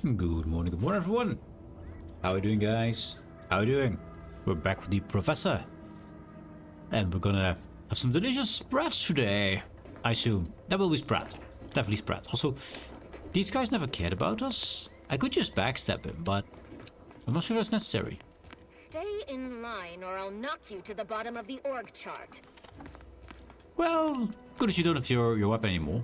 Good morning everyone. How are you doing, guys? How are you doing? We're back with the professor. And we're gonna have some delicious Sprats today. I assume. That will be Sprat. Definitely Sprat. Also, these guys never cared about us. I could just backstab him, but I'm not sure that's necessary. Stay in line or I'll knock you to the bottom of the org chart. Well, good as you don't have your weapon anymore.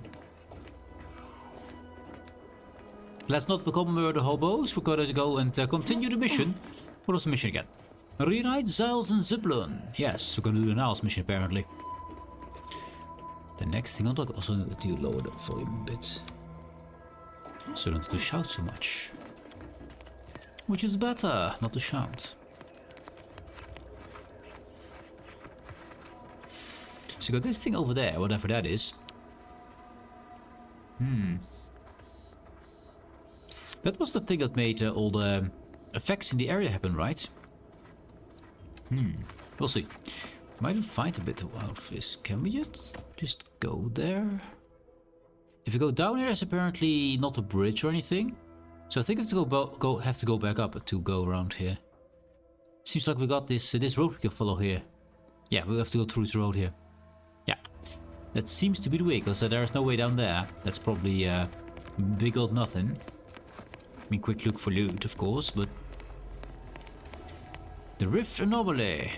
Let's not become murder hobos. We're gonna go and continue the mission. What was the mission again? Reunite Ziles and Ziplon. Yes, we're gonna do the Niles mission apparently. The next thing I'll talk also need to lower the volume a bit. So don't have to shout so much. Which is better, not to shout. So you got this thing over there, whatever that is. That was the thing that made all the effects in the area happen, right? We'll see. Might find a bit out of this. Can we just go there? If you go down here, there's apparently not a bridge or anything. So I think I have to go back up to go around here. Seems like we got this road we can follow here. Yeah, we have to go through this road here. Yeah, that seems to be the way, because there's no way down there. That's probably big old nothing. I mean, quick look for loot, of course, but... The Rift Anomaly.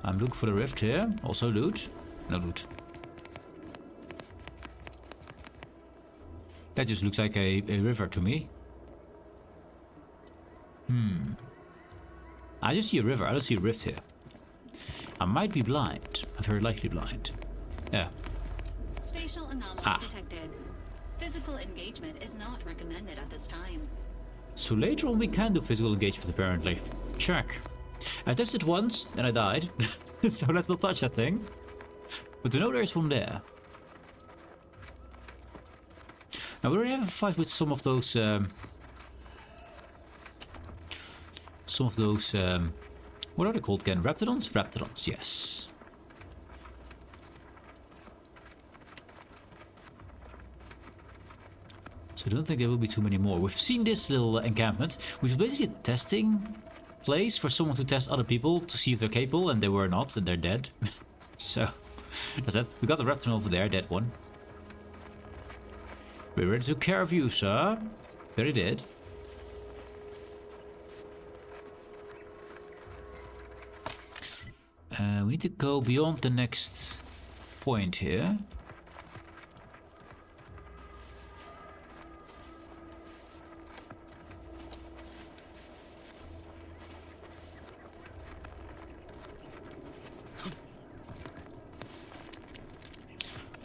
I'm looking for the rift here. Also loot. No loot. That just looks like a river to me. I just see a river. I don't see a rift here. I might be blind. I'm very likely blind. Yeah. Spatial anomaly detected. Physical engagement is not recommended at this time. So later on we can do physical engagement apparently. Check. I tested it once and I died. So let's not touch that thing. But to know there's one there. Now we already have a fight with some of those what are they called again? Raptidons? Raptidons, yes. So I don't think there will be too many more. We've seen this little encampment, which is basically a testing place for someone to test other people to see if they're capable, and they were not, and they're dead. So that's it. We got the Raptidon over there, dead one. We're ready to care of you, sir. Very dead. We need to go beyond the next point here.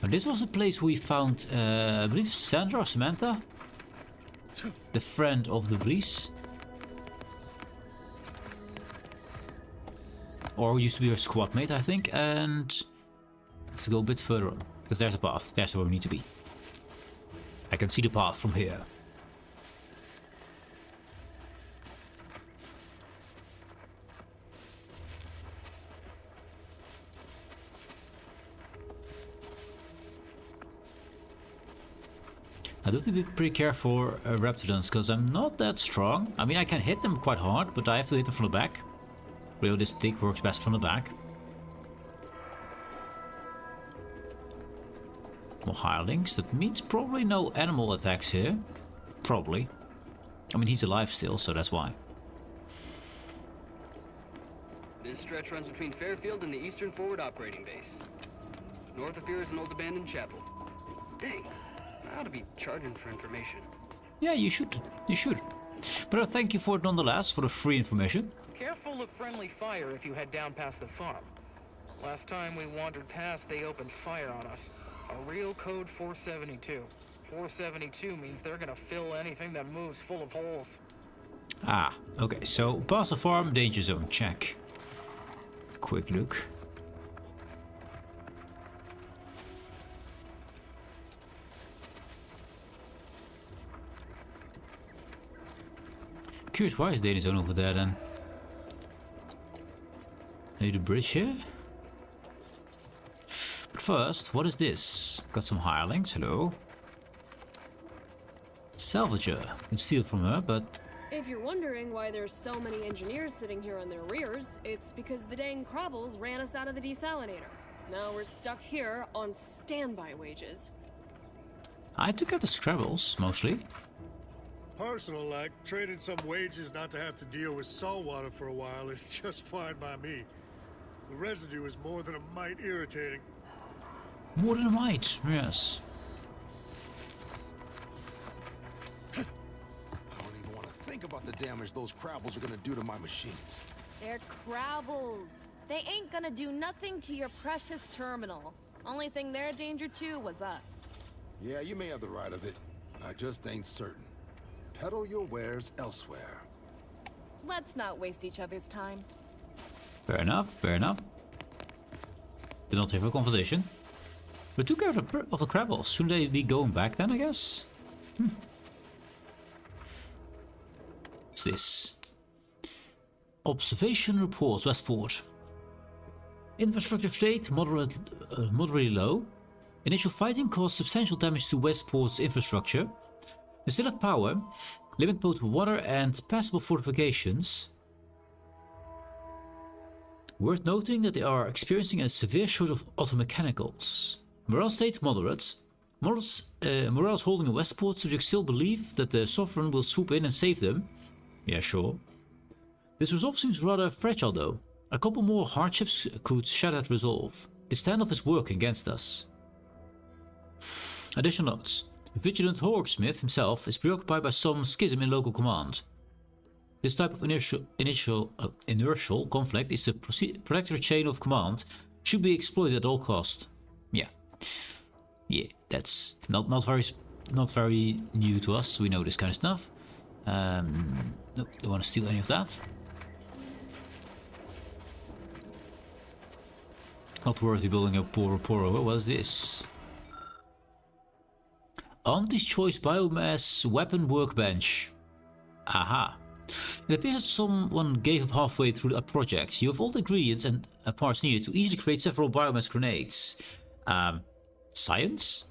Now, this was the place we found, I believe, Sandra or Samantha, the friend of the Vries. Or used to be her squad mate, I think, and let's go a bit further on, because there's a path. There's where we need to be. I can see the path from here. I do have to be pretty careful for Raptidons, because I'm not that strong. I mean, I can hit them quite hard, but I have to hit them from the back. Really, this stick works best from the back. More hirelings. That means probably no animal attacks here. Probably. I mean, he's alive still, so that's why. This stretch runs between Fairfield and the Eastern Forward Operating Base. North of here is an old abandoned chapel. Dang, I ought to be charging for information. Yeah, you should. You should. But thank you for it nonetheless, for the free information. Careful of friendly fire if you head down past the farm. Last time we wandered past, they opened fire on us. A real code 472. 472 means they're gonna fill anything that moves full of holes. Ah, okay, so past the farm, danger zone, check. Quick look. Curious, why is danger zone over there then? Maybe the bridge here? But first, what is this? Got some hirelings, hello. salvager. Can steal from her, but If you're wondering why there's so many engineers sitting here on their rears, it's because the dang Crabbles ran us out of the desalinator. Now we're stuck here on standby wages. I took out the Scrabbles, mostly. Personal, like, trading some wages not to have to deal with saltwater for a while is just fine by me. The residue is more than a mite irritating. More than a mite, yes. I don't even want to think about the damage those Crabbles are gonna do to my machines. They're Crabbles. They ain't gonna do nothing to your precious terminal. Only thing they're a danger to was us. Yeah, you may have the right of it. I just ain't certain. Peddle your wares elsewhere. Let's not waste each other's time. Fair enough, fair enough. Did not have a conversation. We took out of the Crabbles. Shouldn't they be going back then, I guess? What's this? Observation report, Westport. Infrastructure state moderately low. Initial fighting caused substantial damage to Westport's infrastructure. Instead of power, limit both water and passable fortifications. Worth noting that they are experiencing a severe shortage of automechanicals. Morale state moderate. Morales holding a Westport subjects still believe that the Sovereign will swoop in and save them. Yeah, sure. This resolve seems rather fragile though. A couple more hardships could shatter that resolve. This standoff is working against us. Additional notes. Vigilant Horgsmith himself is preoccupied by some schism in local command. This type of inertial conflict is the protector chain of command. Should be exploited at all cost. Yeah, that's not very new to us. We know this kind of stuff. Nope, don't want to steal any of that. Not worthy building a poro. What is this? Auntie's Choice Biomass Weapon Workbench. Aha. It appears that someone gave up halfway through a project. You have all the ingredients and parts needed to easily create several biomass grenades. Science?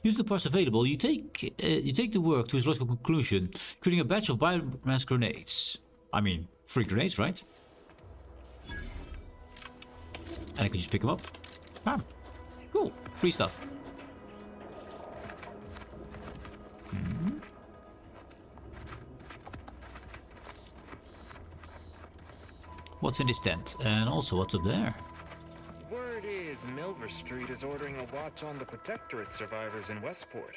Using the parts available, you take the work to its logical conclusion, creating a batch of biomass grenades. I mean, free grenades, right? And I can just pick them up. Bam. Cool. Free stuff. What's in this tent? And also, what's up there? Word is Milver Street is ordering a watch on the Protectorate survivors in Westport.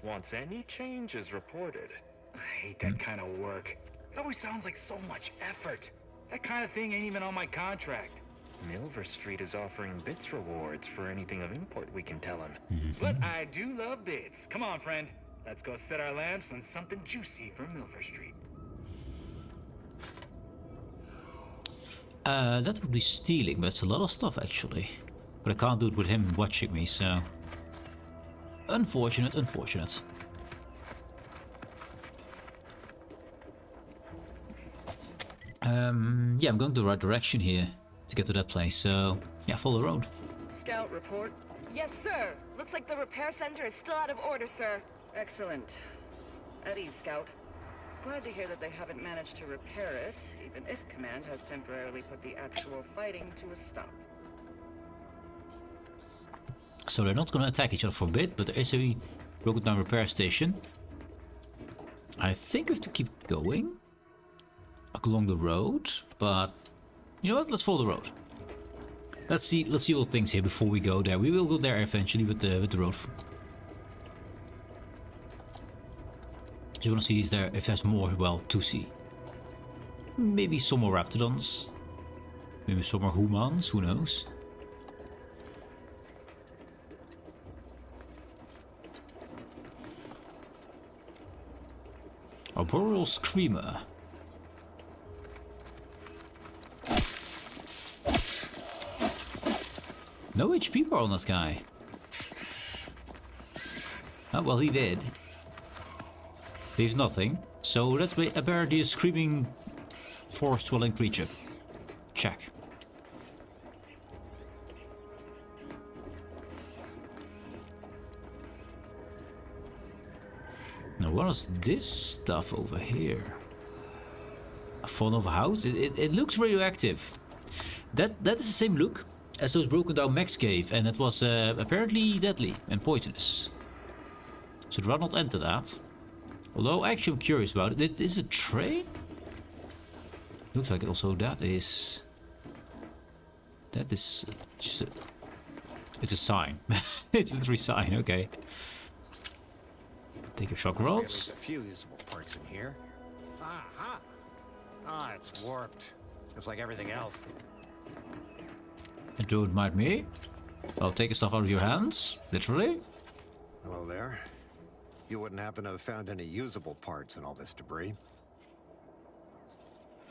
Once any changes reported. I hate that kind of work. It always sounds like so much effort. That kind of thing ain't even on my contract. Milver Street is offering bits rewards for anything of import we can tell him. But I do love bits. Come on, friend. Let's go set our lamps on something juicy from Milver Street. That would be stealing, but it's a lot of stuff actually. But I can't do it with him watching me, so... Unfortunate. Yeah, I'm going the right direction here to get to that place, so... Yeah, follow the road. Scout report. Yes, sir. Looks like the repair center is still out of order, sir. Excellent. At ease, Scout. Glad to hear that they haven't managed to repair it, even if Command has temporarily put the actual fighting to a stop. So they're not going to attack each other for a bit, but there is a broken down repair station. I think we have to keep going along the road, but you know what? Let's follow the road. Let's see all things here before we go there. We will go there eventually with the road. Just want to see if there's more, well, to see. Maybe some more Raptidons. Maybe some more humans, who knows? A Boreal Screamer. No HP bar on that guy. Oh, well, he did. Leaves nothing. So let's apparently a screaming forest-dwelling creature. Check. Now what is this stuff over here? A fallen over house? It looks radioactive. That is the same look as those broken down mech's cave, and it was apparently deadly and poisonous. Should rather not enter that. Although actually I'm curious about it. It is a train? Looks like also that is just a, it's a sign. It's literally a sign, okay. Take your shock rods. A few usable parts in here. Aha! Ah, it's warped. Just like everything else. And don't mind me. I'll take the stuff out of your hands, literally. Hello there. You wouldn't happen to have found any usable parts in all this debris?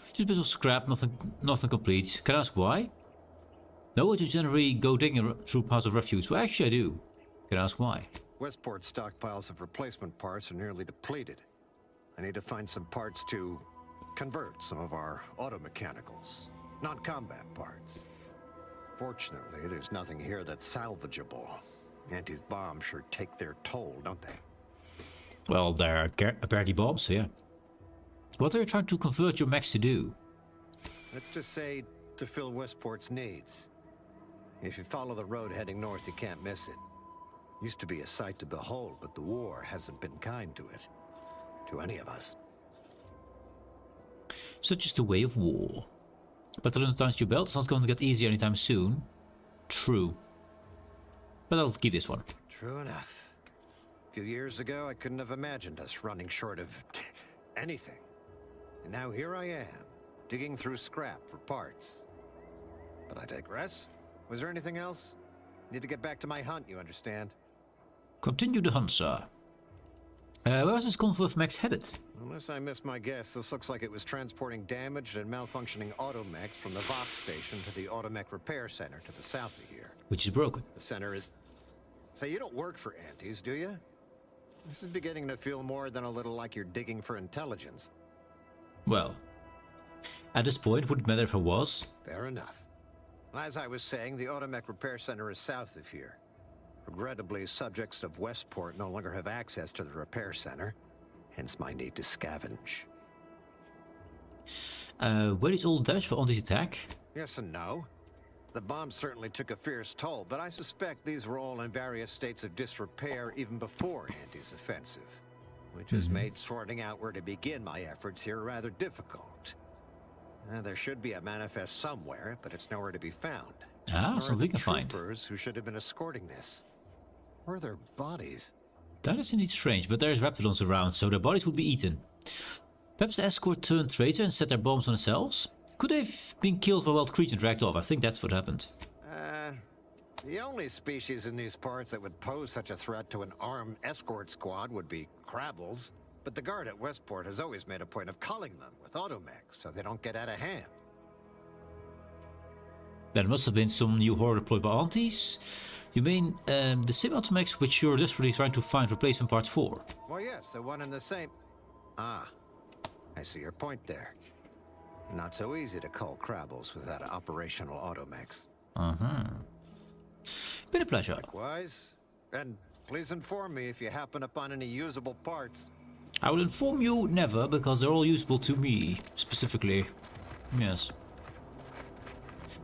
Just a bit of scrap, nothing complete. Can I ask why? No, I do generally go digging through piles of refuse. Well, actually I do. Can I ask why? Westport's stockpiles of replacement parts are nearly depleted. I need to find some parts to convert some of our auto-mechanicals, non-combat parts. Fortunately, there's nothing here that's salvageable. Auntie's bombs sure take their toll, don't they? Well, they're apparently bombs, so yeah. What are you trying to convert your mechs to do? Let's just say to fill Westport's needs. If you follow the road heading north, you can't miss it. Used to be a sight to behold, but the war hasn't been kind to it. To any of us. Such is the way of war. But the times you belt is not going to get easier anytime soon. True. But I'll keep this one. True enough. A few years ago, I couldn't have imagined us running short of anything. And now here I am, digging through scrap for parts. But I digress. Was there anything else? Need to get back to my hunt, you understand? Continue the hunt, sir. Where was this convoy of mechs headed? Unless I missed my guess, this looks like it was transporting damaged and malfunctioning automechs from the Vox station to the Automech Repair Center to the south of here. Which is broken. The center is... Say, you don't work for Antes, do you? This is beginning to feel more than a little like you're digging for intelligence. Well, at this point, would it matter if I was? Fair enough. As I was saying, the Automech Repair Center is south of here. Regrettably, subjects of Westport no longer have access to the repair center, hence my need to scavenge. Where is all the damage for Auntie's attack? Yes and no. The bomb certainly took a fierce toll, but I suspect these were all in various states of disrepair even before Auntie's offensive, which has made sorting out where to begin my efforts here rather difficult. There should be a manifest somewhere, but it's nowhere to be found. Ah, so we can find. Troopers who should have been escorting this. Where are their bodies? That is indeed strange, but there's Raptidons around, so their bodies would be eaten. Perhaps the escort turned traitor and set their bombs on themselves? Could they have been killed by wild creatures and dragged off? I think that's what happened. The only species in these parts that would pose such a threat to an armed escort squad would be crabbles. But the guard at Westport has always made a point of culling them with automechs so they don't get out of hand. There must have been some new horror deployed by Aunties. You mean the same automechs which you're desperately trying to find replacement parts for? Well, yes, the one and the same. Ah, I see your point there. Not so easy to cull crabbles without operational automechs. Been a pleasure. Likewise. And please inform me if you happen upon any usable parts. I will inform you never, because they're all usable to me, specifically. Yes.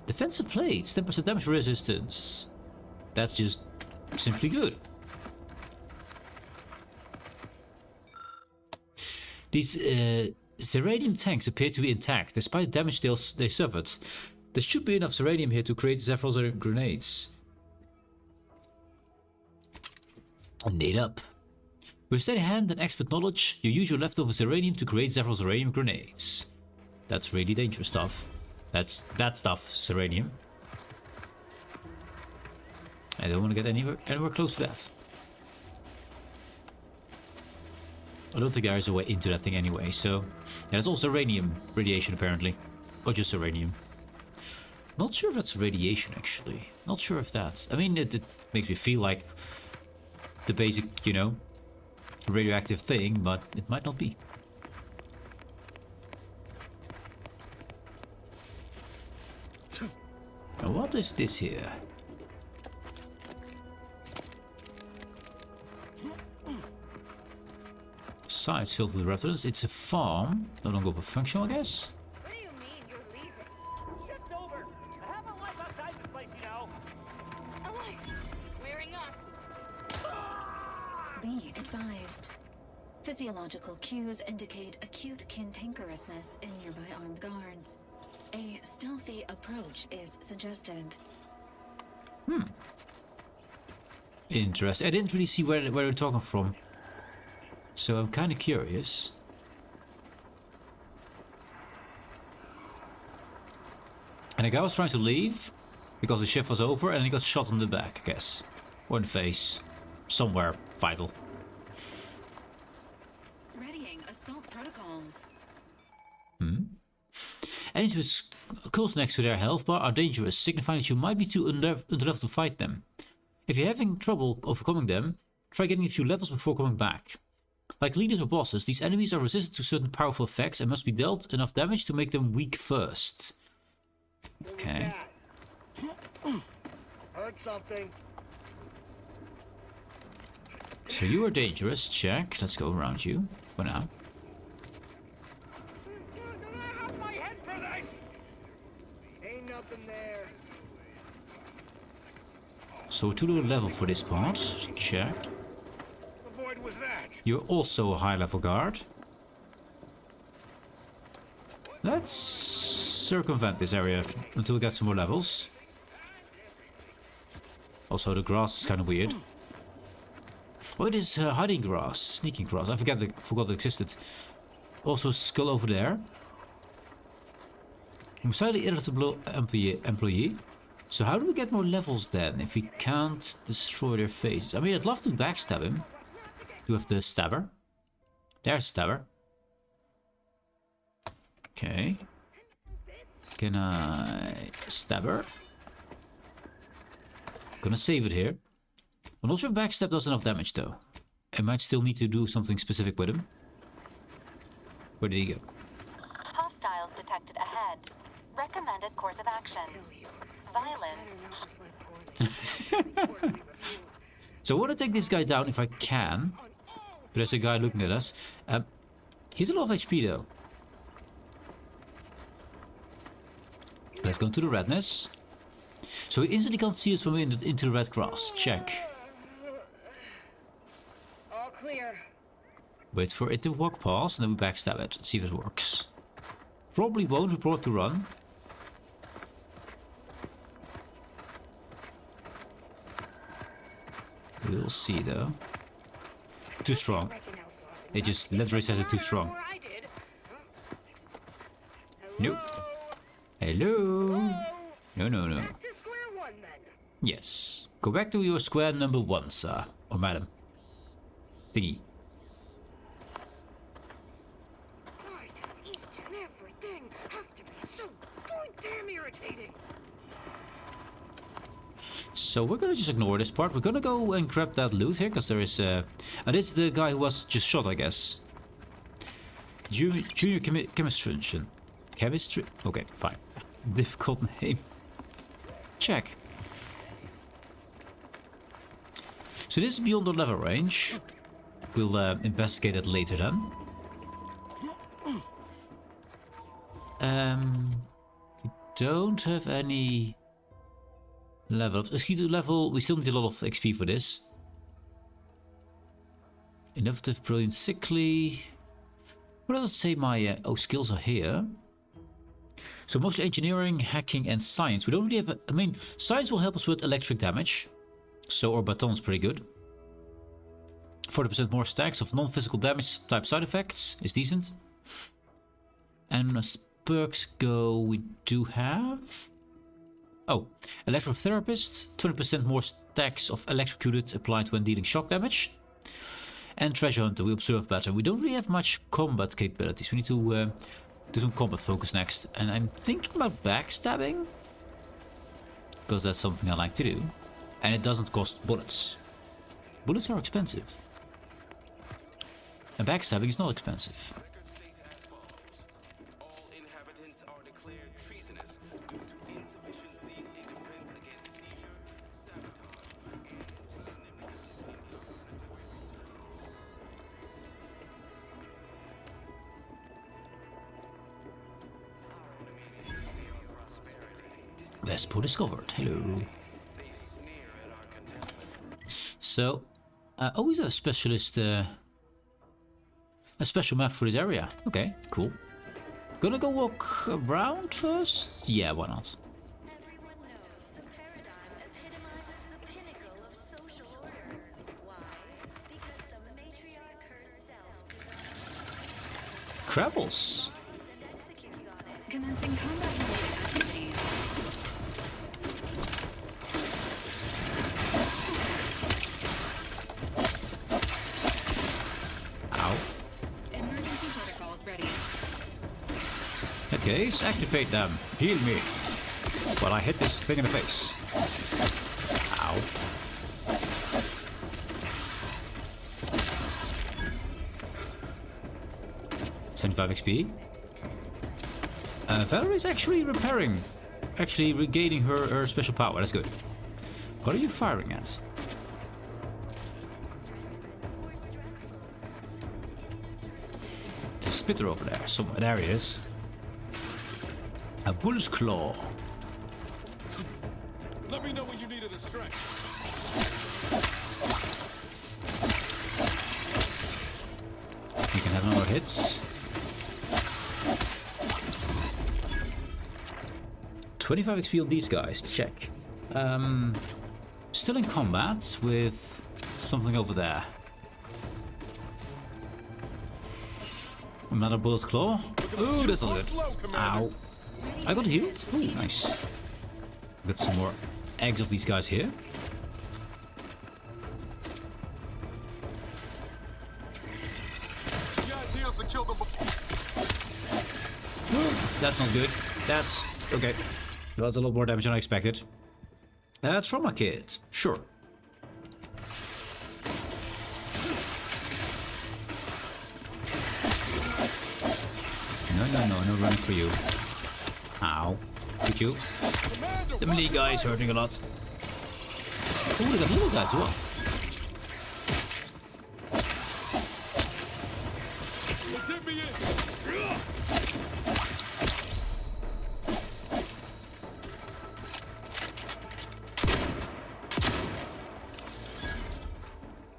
Defensive plates, 10% damage resistance. That's just simply good. These Zeranium tanks appear to be intact, despite the damage they suffered. There should be enough Zeranium here to create several grenades. Nade up. With steady hand and expert knowledge, you use your leftover Zeranium to create several Zeranium grenades. That's really dangerous stuff. That's that stuff, Zeranium. I don't want to get anywhere close to that. I don't think there is a way into that thing anyway, so... Yeah, there's also Zeranium radiation apparently. Or just Zeranium. Not sure if that's radiation actually. Not sure if that's... I mean, it makes me feel like the basic, you know, radioactive thing, but it might not be. Now what is this here? sites filled with residents. It's a farm, no longer functional, I guess. What do you mean you're leaving? Shift's over. I have a life outside this place, you know. A life. Wearing up. Be advised. Physiological cues indicate acute cantankerousness in nearby armed guards. A stealthy approach is suggested. Interesting. I didn't really see where they're talking from. So I'm kind of curious. And the guy was trying to leave because the shift was over and he got shot in the back, I guess. Or in the face. Somewhere vital. Readying assault protocols. Enemies with skulls next to their health bar are dangerous, signifying that you might be too underleveled to fight them. If you're having trouble overcoming them, try getting a few levels before coming back. Like leaders or bosses, these enemies are resistant to certain powerful effects and must be dealt enough damage to make them weak first. Okay. Heard something. So you are dangerous, check. Let's go around you for now. My head for this. Ain't nothing there. So too low level for this part, check. The void was that. You're also a high level guard. Let's circumvent this area until we get some more levels. Also the grass is kind of weird. Oh, it is hiding grass, sneaking grass. I forgot it existed. Also skull over there. I'm slightly irritable employee. So how do we get more levels then if we can't destroy their faces? I mean, I'd love to backstab him. Do we have the stabber? There's the stabber. Okay. Can I stab her? Gonna save it here. I'm not sure if backstab does enough damage though. I might still need to do something specific with him. Where did he go? Hostiles detected ahead. Recommended course of action. Violence. So I want to take this guy down if I can. But there's a guy looking at us. He's a lot of HP though. Let's go into the redness. So he instantly can't see us when we're into the red grass. Check. All clear. Wait for it to walk past and then we backstab it. See if it works. Probably won't, we probably have to run. We'll see though. Too strong. It just literally says it's too strong. Nope. Hello? No. Yes. Go back to your square number 1, sir. Or madam. Thingy. Why does each and everything have to be so goddamn irritating? So we're gonna just ignore this part. We're gonna go and grab that loot here, because there is and it's the guy who was just shot, I guess. Junior chemistry. Okay, fine. Difficult name. Check. So this is beyond the level range. We'll investigate it later then. We don't have any level ups. Mosquito level, we still need a lot of XP for this. Innovative, brilliant, sickly. What does it say my skills are here? So mostly engineering, hacking and science. We don't really have I mean, science will help us with electric damage. So our baton's pretty good. 40% more stacks of non-physical damage type side effects is decent. And as perks go, we do have... Oh, electrotherapist. 20% more stacks of electrocuted applied when dealing shock damage. And treasure hunter, we observe better. We don't really have much combat capabilities. We need to do some combat focus next. And I'm thinking about backstabbing. Because that's something I like to do. And it doesn't cost bullets. Bullets are expensive. And backstabbing is not expensive. Westport discovered. Hello. So, always a specialist, a special map for this area. Okay, cool. Gonna go walk around first? Yeah, why not? Crabbles. Commencing combat-related activities. Ow. Emergency protocols ready. Okay, activate them. Heal me. While I hit this thing in the face. Ow. $75 XP. Valerie's actually repairing. Actually regaining her special power. That's good. What are you firing at? The spitter over there. Somewhere. There he is. A bull's claw. Let me know when you needed a stretch. You can have no more hits. 25 XP on these guys. Check. Still in combat with something over there. Another bullet claw. Ooh, that's not good. Ow. I got healed. Ooh, nice. Got some more eggs of these guys here. That's not good. That's okay. That's a lot more damage than I expected. Trauma kit. Sure. No running for you. Ow. Did you? The melee guy is hurting a lot. Oh, they got little guys as well.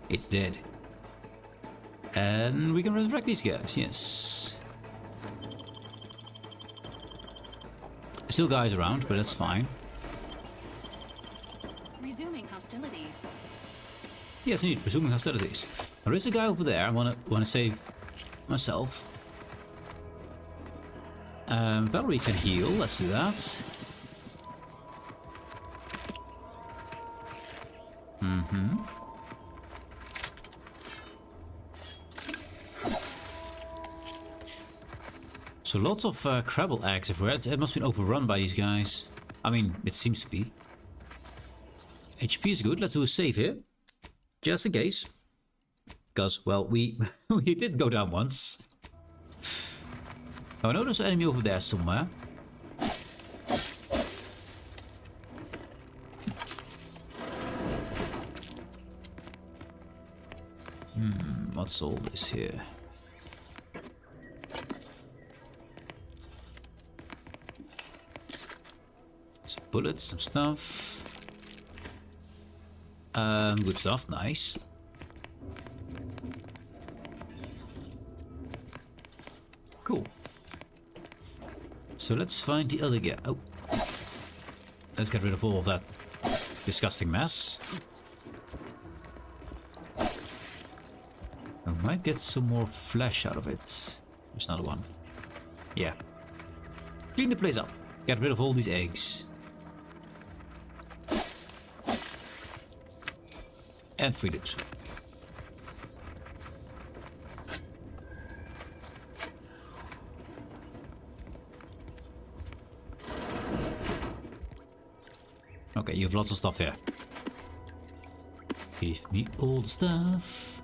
It's dead. And we can resurrect these guys, yes. Still guys around, but that's fine. Resuming hostilities. Yes, indeed, resuming hostilities. There is a guy over there. I wanna save myself. Valerie can heal. Let's do that. So lots of crabble eggs everywhere. It must have been overrun by these guys. I mean, it seems to be. HP is good. Let's do a save here. Just in case. Because, well, we we did go down once. Oh, I know there's an enemy over there somewhere. What's all this here? Some bullets, some stuff. Good stuff, nice. Cool. So let's find the other guy. Oh. Let's get rid of all of that disgusting mess. I might get some more flesh out of it. There's another one. Yeah. Clean the place up. Get rid of all these eggs. And free loot. Okay, you have lots of stuff here. Give me all the stuff.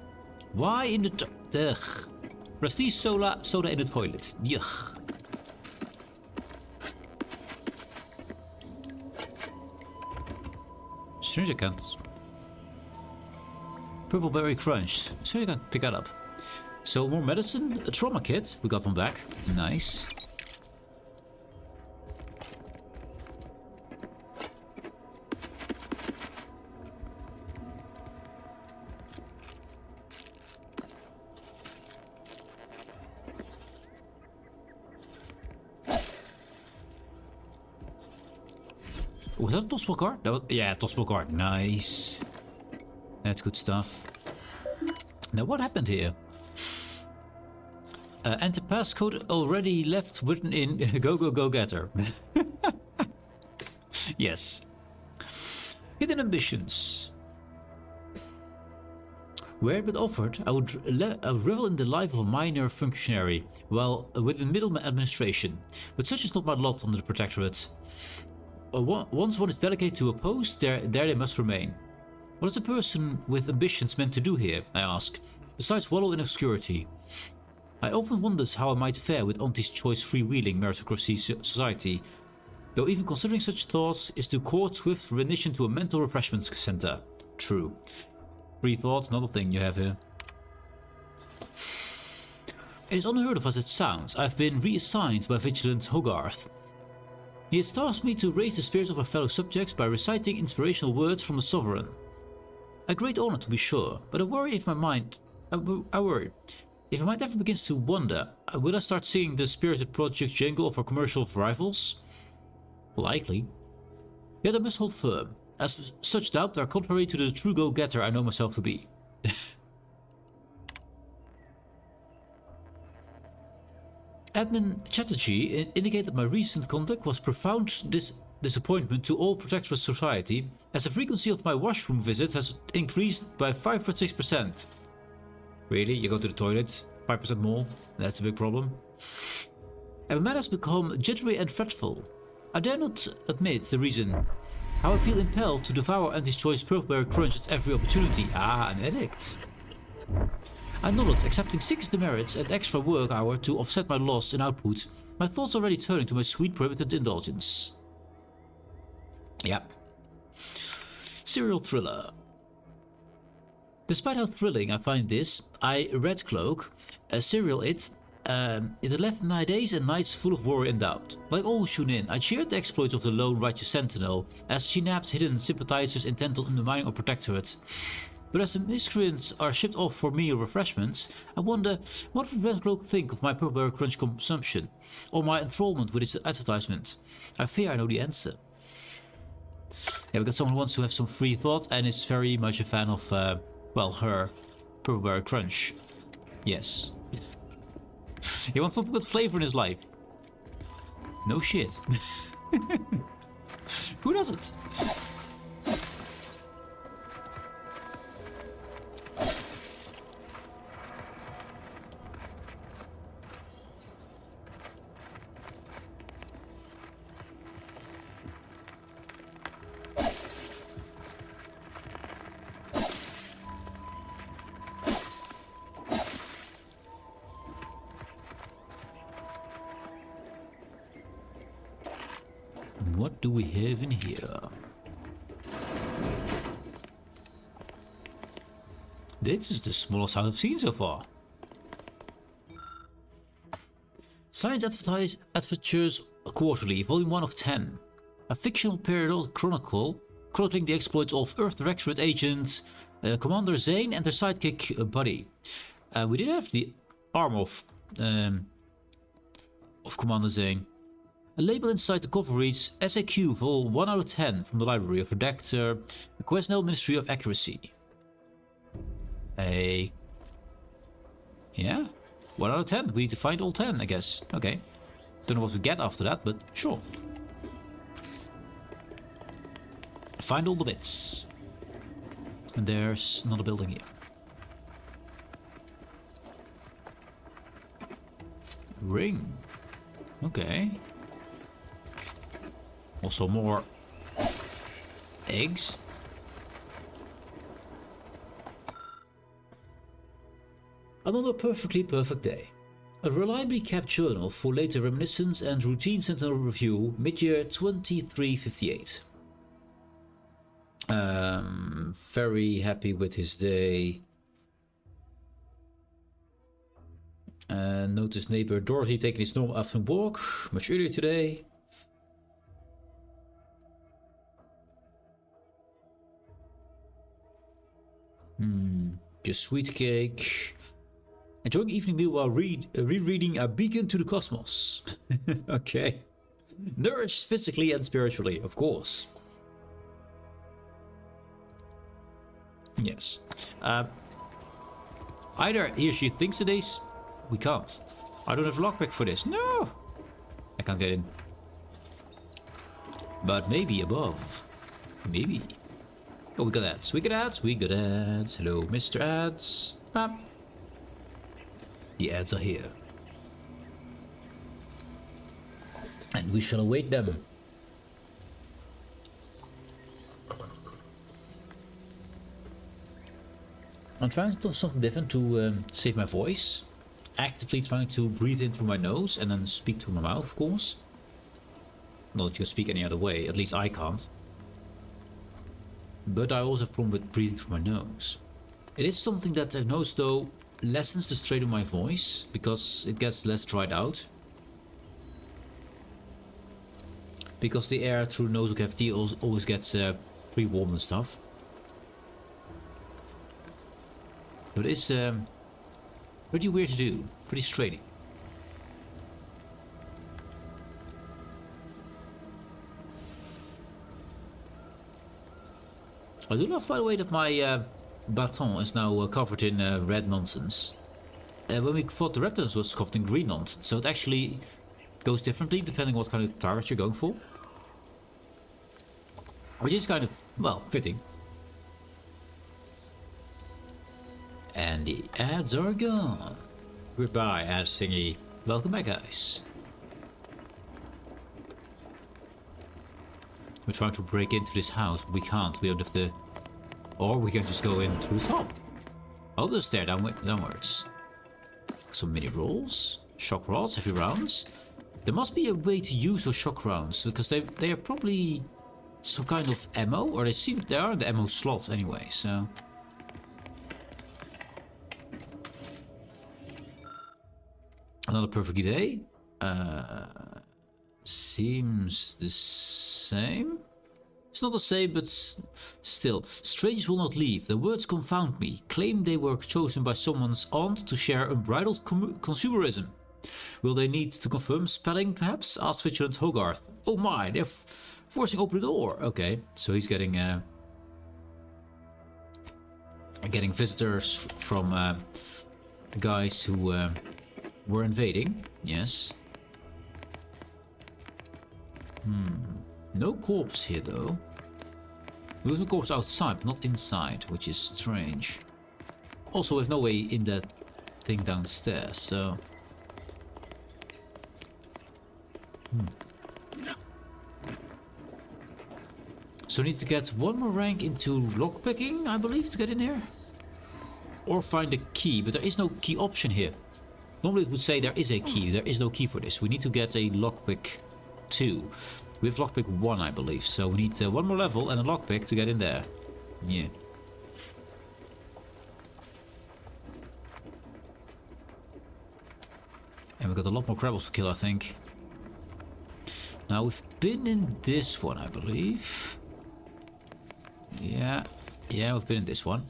Why in the Prestige soda in the toilet? Yuck. Strange I can't. Purple berry crunch. Strange I can't pick that up. So more medicine, a trauma kit. We got one back. Nice. Was that a tossable card? That was, yeah, tossable card. Nice. That's good stuff. Now, what happened here? Enter passcode already left written in go getter. Yes. Hidden ambitions. Where it been offered, I would revel in the life of a minor functionary, while within middleman administration. But such is not my lot under the Protectorate. Once one is delegated to a post, there they must remain. What is a person with ambitions meant to do here, I ask, besides wallow in obscurity? I often wonder how I might fare with Auntie's choice freewheeling meritocracy society, though even considering such thoughts is to court swift rendition to a mental refreshment center. True. Free thoughts, another thing you have here. It is unheard of as it sounds. I've been reassigned by Vigilant Hogarth. He has tasked me to raise the spirits of my fellow subjects by reciting inspirational words from the Sovereign. A great honor to be sure, but I worry if my mind... I worry. If my mind ever begins to wander, will I start singing the spirited project jingle of our commercial rivals? Likely. Yet I must hold firm, as such doubts are contrary to the true go-getter I know myself to be. Admin Chatterjee indicated that my recent conduct was profound disappointment to all Protectorate society, as the frequency of my washroom visit has increased by 5.6%. Really? You go to the toilet 5% more? That's a big problem. And my man has become jittery and fretful. I dare not admit the reason. How I feel impelled to devour Auntie's choice purple crunch at every opportunity. Ah, an addict. I nodded, accepting 6 demerits and extra work hour to offset my loss in output, my thoughts already turning to my sweet prohibited indulgence. Yep. Serial thriller. Despite how thrilling I find this, I read Cloak, a serial it had left my days and nights full of worry and doubt. Like all Shunin, I cheered the exploits of the lone righteous sentinel, as she nabbed hidden sympathizers intent on undermining our Protectorate. But as the miscreants are shipped off for meal refreshments, I wonder, what would Red Cloak think of my Purple Crunch consumption, or my enthrallment with its advertisement? I fear I know the answer. Yeah, we got someone who wants to have some free thought and is very much a fan of, well, her Purple Crunch. Yes. He wants something with flavor in his life. No shit. Who doesn't? What do we have in here? This is the smallest house I've seen so far. Science Adventures Quarterly, Volume 1 of 10. A fictional periodic chronicle chronicling the exploits of Earth Directorate agents Commander Zane and their sidekick Buddy. We did have the arm of Commander Zane. A label inside the cover reads SAQ Vol 1 out of 10 from the Library of Redactor, the Quesnel Ministry of Accuracy. Yeah? 1 out of 10. We need to find all 10, I guess. Okay. Don't know what we get after that, but sure. Find all the bits. And there's another building here. Ring. Okay. Also more eggs. Another perfectly perfect day. A reliably kept journal for later reminiscence and routine sentinel review, mid-year 2358. Very happy with his day. Noticed neighbor Dorothy taking his normal afternoon walk much earlier today. Just sweet cake. Enjoying evening meal while rereading A Beacon to the Cosmos. Okay. Nourished physically and spiritually, of course. Yes. Either he or she thinks it is. We can't. I don't have lockpick for this. No! I can't get in. But maybe above. Maybe. Oh, we got ads. We got ads. We got ads. Hello, Mr. Ads. Ah. The ads are here. And we shall await them. I'm trying to do something different to save my voice. Actively trying to breathe in through my nose and then speak through my mouth, of course. Not that you can speak any other way, at least I can't. But I also have a problem with breathing through my nose. It is something that I've noticed though lessens the strain of my voice because it gets less dried out. Because the air through the nasal cavity always gets pretty warm and stuff. But it's pretty weird to do, pretty straining. I do love, by the way, that my baton is now covered in red nonsense. When we fought the Raptors, it was covered in green nonsense, so it actually goes differently depending on what kind of target you're going for. Which is kind of, well, fitting. And the ads are gone. Goodbye, ad thingy. Welcome back, guys. We're trying to break into this house, but we can't. We don't have the... Or we can just go in through the top. Oh, the stair downwards. Some mini rolls. Shock rods, heavy rounds. There must be a way to use those shock rounds, because they are probably some kind of ammo, or they are in the ammo slots anyway, so... Another perfect day. Seems the same. It's not the same, but still. Strangers will not leave. The words confound me. Claim they were chosen by someone's aunt to share unbridled consumerism. Will they need to confirm spelling, perhaps? Asked Vigilant Hogarth. Oh my, they're forcing open the door. Okay, so he's getting visitors from guys who were invading. Yes. No corpse here though. We have a corpse outside, but not inside, which is strange. Also, we have no way in that thing downstairs, so... So we need to get one more rank into lockpicking, I believe, to get in here. Or find a key, but there is no key option here. Normally it would say there is a key. There is no key for this. We need to get a lockpick 2. We have lockpick 1, I believe. So we need one more level and a lockpick to get in there. Yeah. And we got a lot more crabbles to kill, I think. Now we've been in this one, I believe. Yeah. Yeah, we've been in this one.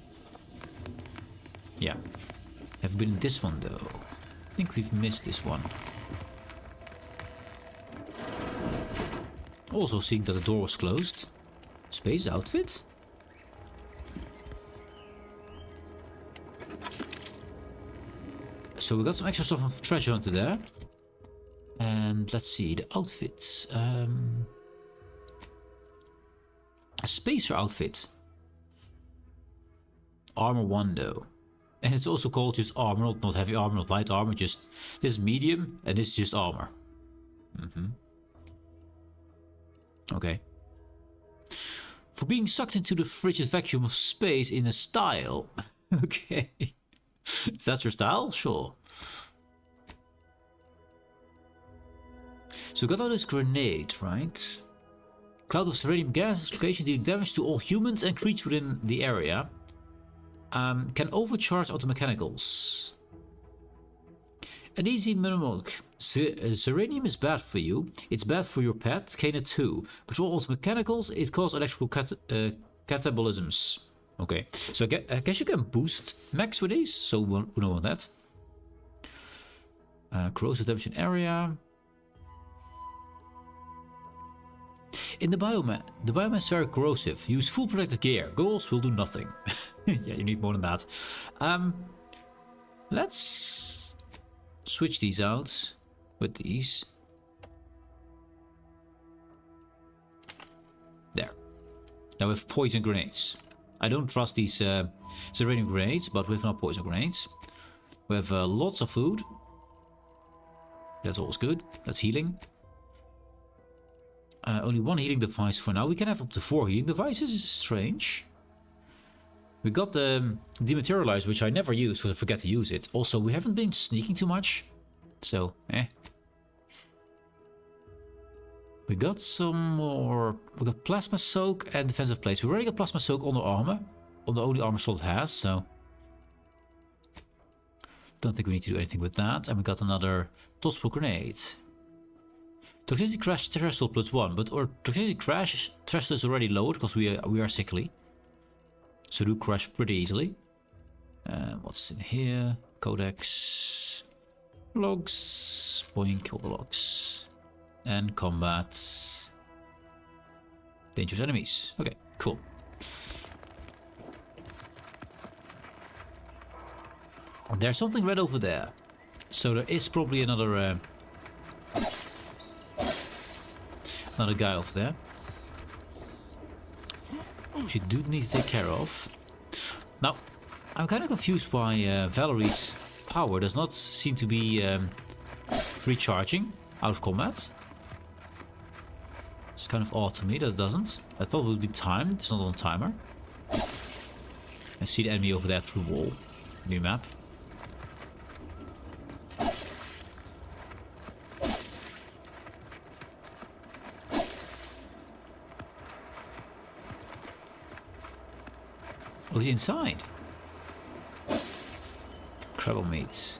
Yeah. Have been in this one though. I think we've missed this one. Also seeing that the door was closed. Space outfit? So we got some extra stuff of treasure hunter there. And let's see, the outfits. A spacer outfit. Armor 1 though. And it's also called just armor, not heavy armor, not light armor, just this is medium and this is just armor. Okay. For being sucked into the frigid vacuum of space in a style. Okay. If that's your style, sure. So we got all this grenade, right? Cloud of serenium gas location dealing damage to all humans and creatures within the area. Can overcharge automechanicals. An easy mnemonic. Serenium is bad for you. It's bad for your pet, Kana too. But for automechanicals, it causes electrical catabolisms. Okay, so I guess you can boost max with these, so we know about that. Corrosive damage in area. In the biome is very corrosive. Use full protective gear. Goggles will do nothing. Yeah, you need more than that. Let's switch these out with these. There. Now we have poison grenades. I don't trust these serrating grenades, but we have now poison grenades. We have lots of food. That's always good. That's healing. Only one healing device for now. We can have up to 4 healing devices. This is strange. We got the dematerializer, which I never use because I forget to use it. Also, we haven't been sneaking too much. So, We got some more. We got plasma soak and defensive plates. We already got plasma soak on the armor. On the only armor slot it has, so. Don't think we need to do anything with that. And we got another tossable grenade. Toxicity crash threshold +1, but our toxicity crash threshold is already lowered because we are sickly. So do crash pretty easily. What's in here? Codex. Logs. Boink, all the logs. And combat. Dangerous enemies. Okay, cool. There's something red over there. So there is probably another guy over there. Which you do need to take care of. Now, I'm kind of confused why Valerie's power does not seem to be recharging out of combat. It's kind of odd to me that it doesn't. I thought it would be timed. It's not on timer. I see the enemy over there through the wall. New map. Oh, he's inside. Crabble meats.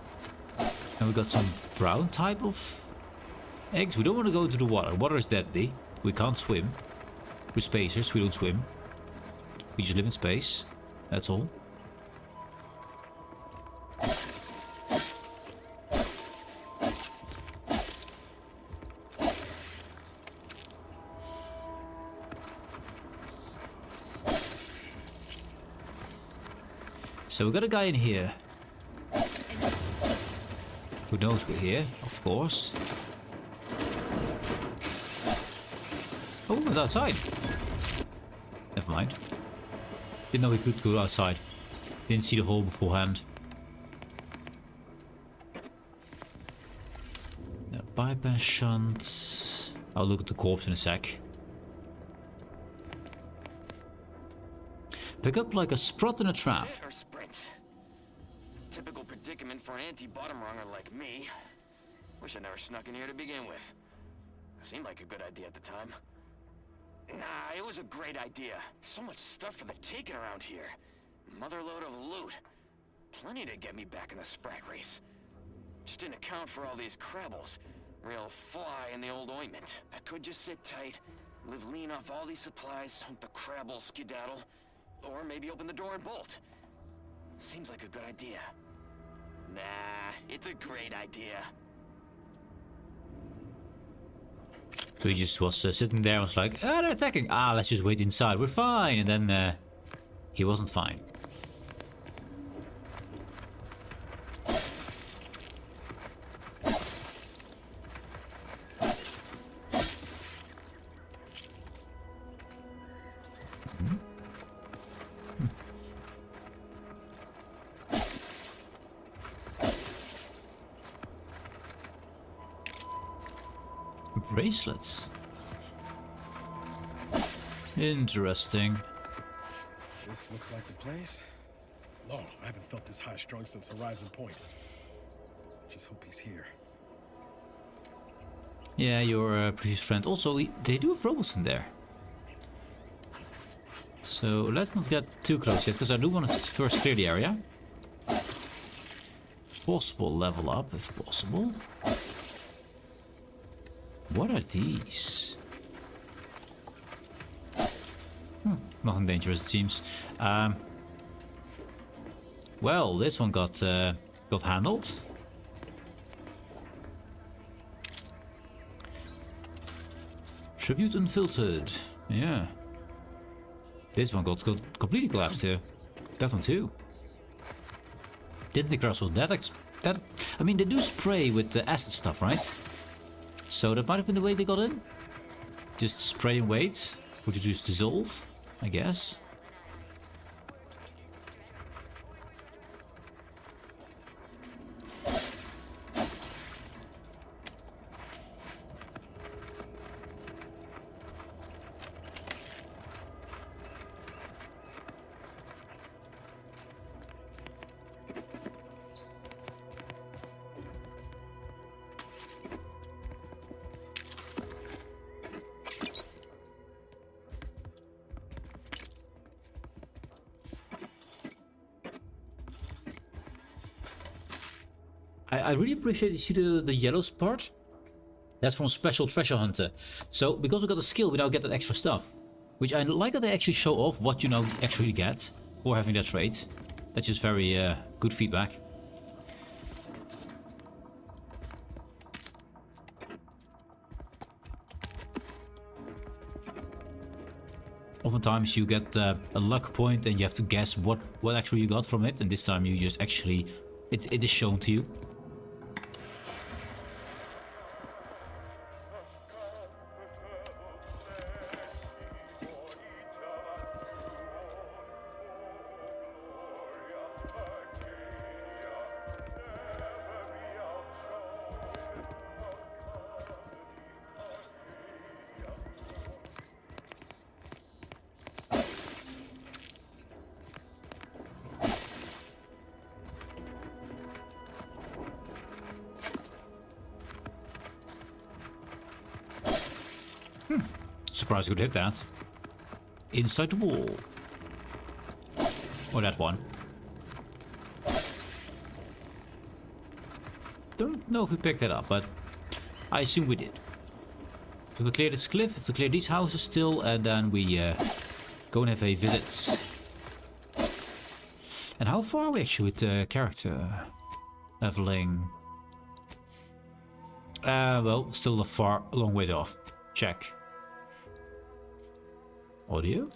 And we got some brown type of eggs. We don't want to go into the water. Water is deadly. We can't swim. We're spacers. We don't swim. We just live in space. That's all. So we got a guy in here who knows we're here, of course. Oh, it's outside. Never mind. Didn't know he could go outside. Didn't see the hole beforehand. Bypass shunt. I'll look at the corpse in a sec. Pick up like a sprot in a trap. Sit or sprint? Typical predicament for an anti-bottom runger like me. Wish I never snuck in here to begin with. Seemed like a good idea at the time. Nah, it was a great idea. So much stuff for the taking around here. Motherload of loot. Plenty to get me back in the Sprat race. Just didn't account for all these crabbles. Real fly in the old ointment. I could just sit tight, live lean off all these supplies, hunt the crabble skedaddle, or maybe open the door and bolt. Seems like a good idea. Nah, it's a great idea. So he just was sitting there and was like, ah, they're attacking. Ah, let's just wait inside. We're fine. And then he wasn't fine. Bracelets. Interesting. This looks like the place. Lord, I haven't felt this high strung since Horizon Point. Just hope he's here. Yeah, your previous friend. Also, they do have robots in there. So let's not get too close yet, because I do want to first clear the area. Possible level up, if possible. What are these? Nothing dangerous, it seems. Well, this one got handled. Tribute unfiltered. Yeah. This one got completely collapsed here. That one too. Didn't think there was that. I mean, they do spray with the acid stuff, right? So that might have been the way they got in. Just spray and wait for it to just dissolve, I guess. I really appreciate you see the yellow part. That's from Special Treasure Hunter. So because we got the skill, we now get that extra stuff. Which I like that they actually show off what you now actually get for having that trait. That's just very good feedback. Oftentimes you get a luck point and you have to guess what actually you got from it. And this time you just actually, it is shown to you. Surprised you could hit that. Inside the wall. Or that one. Don't know if we picked that up, but I assume we did. So we clear this cliff, have to clear these houses still, and then we go and have a visit. And how far are we actually with the character leveling? Well, still a long way off. Check. Audio?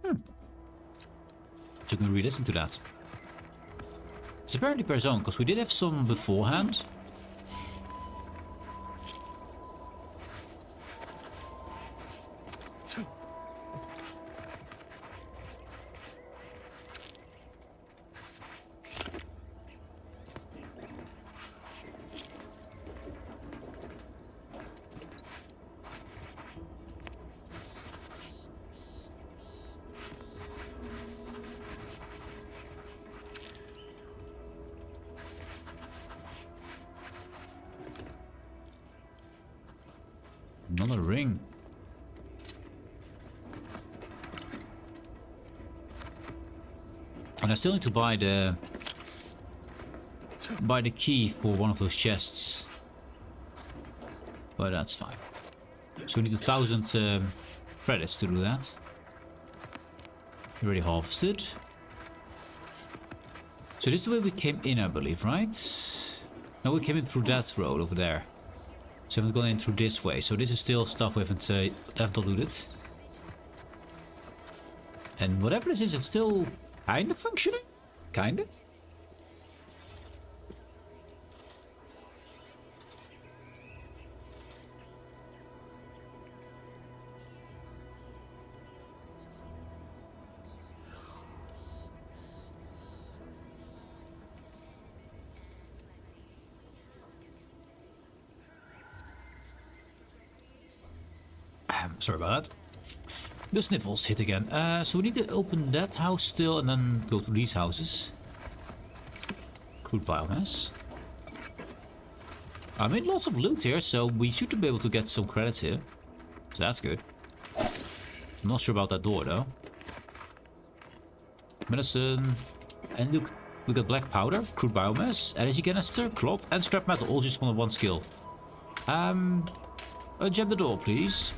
So you can re-listen to that. It's apparently per zone, because we did have some beforehand. Another ring. And I still need to buy the key for one of those chests. But that's fine. So we need 1,000 credits to do that. Already harvested. So this is the way we came in, I believe, right? No, we came in through that road over there. So we haven't gone in through this way. So this is still stuff we haven't looted. And whatever this is, it's still kind of functioning? Kind of? Sorry about that. The sniffles hit again. So we need to open that house still and then go to these houses. Crude biomass. I made lots of loot here, so we should be able to get some credits here. So that's good. I'm not sure about that door though. Medicine. And look, we got black powder, crude biomass, energy canister, cloth, and scrap metal, all just from the one skill. Jab the door, please.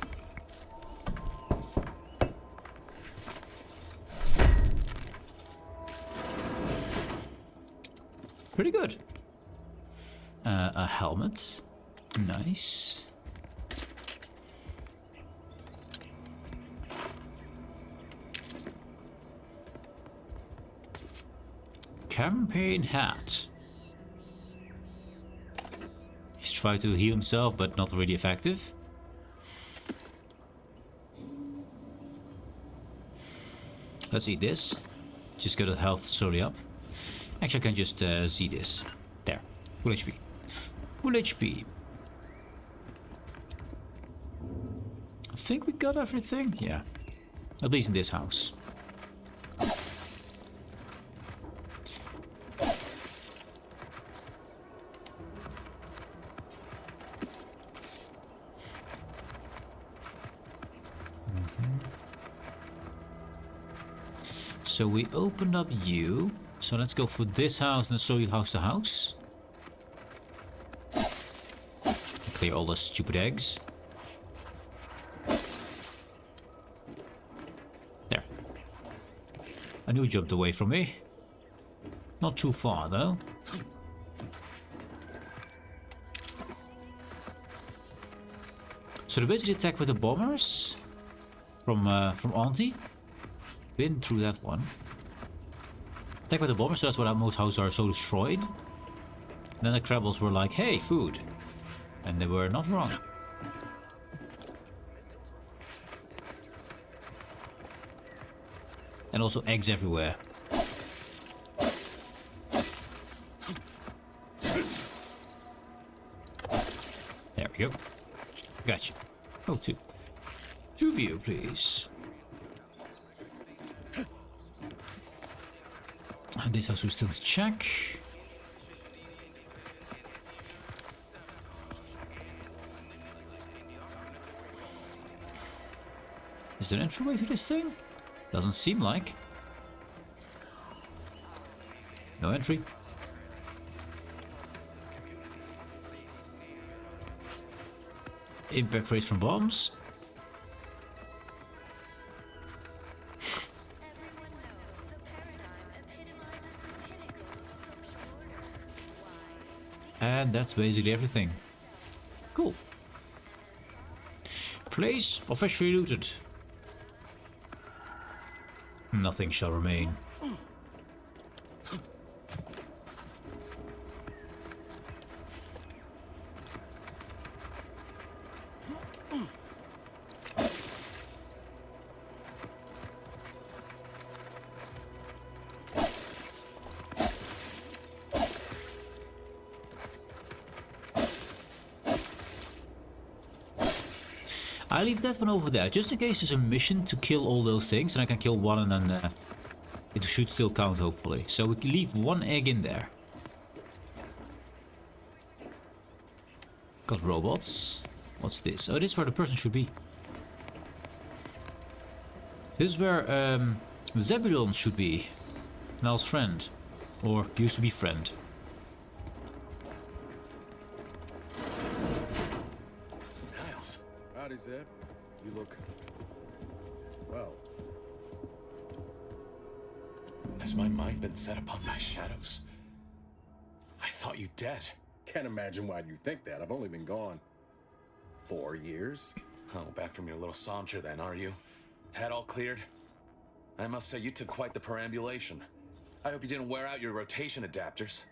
Pretty good. A helmet. Nice. campaign hat. He's trying to heal himself, but not really effective. Let's eat this. Just get the health slowly up. Actually, I can just see this. There. Full HP. Full HP. I think we got everything. Yeah. At least in this house. So we opened up you. So let's go for this house and show you house to house. Clear all the stupid eggs. There. I knew he jumped away from me. Not too far though. So they basically attack with the bombers from Auntie. Been through that one. Attack with the bombers, so that's why most houses are so destroyed. And then the Krabbles were like, hey, food. And they were not wrong. And also eggs everywhere. There we go. Gotcha. Oh, two. Two of you, please. And this house we still check. Is there an entryway to this thing? Doesn't seem like. No entry. Impact rates from bombs. And that's basically everything. Cool. Place officially looted. Nothing shall remain. I leave that one over there, just in case there's a mission to kill all those things, and I can kill one and then it should still count, hopefully. So we can leave one egg in there. Got robots. What's this? Oh, this is where the person should be. This is where Zebulon should be. Niall's friend. Or used to be friend. Howdy, Zeb. You look... well. Has my mind been set upon my shadows? I thought you dead. Can't imagine why you think that. I've only been gone 4 years. Oh, back from your little saunter then, are you? Head all cleared? I must say you took quite the perambulation. I hope you didn't wear out your rotation adapters.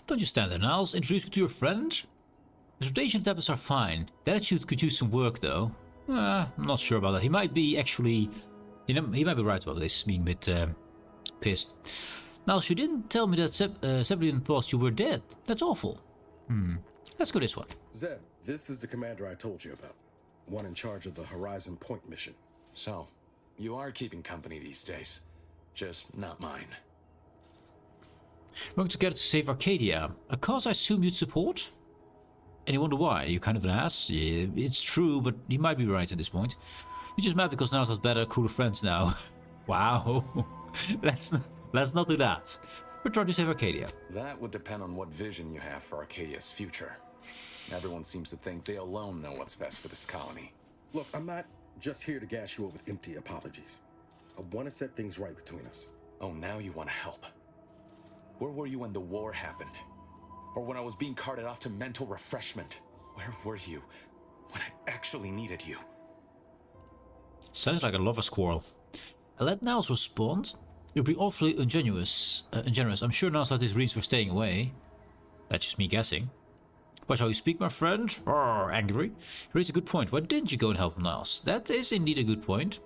Don't just stand there, Niles. Introduce me to your friend. His rotation adapters are fine. The attitude could use some work, though. I'm not sure about that. He might be actually... You know, he might be right about this, being a bit pissed. Niles, you didn't tell me that Zebulon thought you were dead. That's awful. Let's go this one. Zeb, this is the commander I told you about. One in charge of the Horizon Point mission. So, you are keeping company these days. Just not mine. Working together to save Arcadia. A cause I assume you'd support? And you wonder why? You kind of an ass? Yeah, it's true, but he might be right at this point. You're just mad because Niles has better, cooler friends now. Wow. Let's not do that. We're trying to save Arcadia. That would depend on what vision you have for Arcadia's future. Everyone seems to think they alone know what's best for this colony. Look, I'm not just here to gas you up with empty apologies. I want to set things right between us. Oh, now you want to help. Where were you when the war happened? Or when I was being carted off to mental refreshment? Where were you when I actually needed you? Sounds like a lover's quarrel. I let Niles respond. You're being awfully ingenuous. I'm sure now that this reads for staying away. That's just me guessing. Watch how you speak, my friend. Angry. You raise a good point. Why didn't you go and help Niles? That is indeed a good point.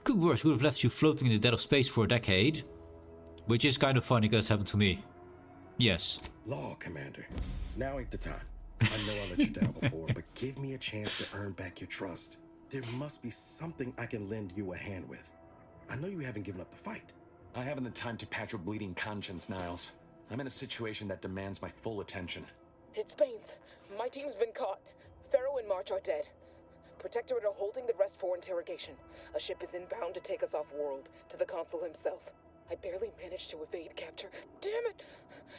Could worse, could have left you floating in the dead of space for a decade. Which is kind of funny because it happened to me. Yes. Law, Commander. Now ain't the time. I know I let you down before, but give me a chance to earn back your trust. There must be something I can lend you a hand with. I know you haven't given up the fight. I haven't the time to patch your bleeding conscience, Niles. I'm in a situation that demands my full attention. It's Baines. My team's been caught. Pharaoh and March are dead. Protectorate are holding the rest for interrogation. A ship is inbound to take us off-world, to the Consul himself. I barely managed to evade capture. Damn it!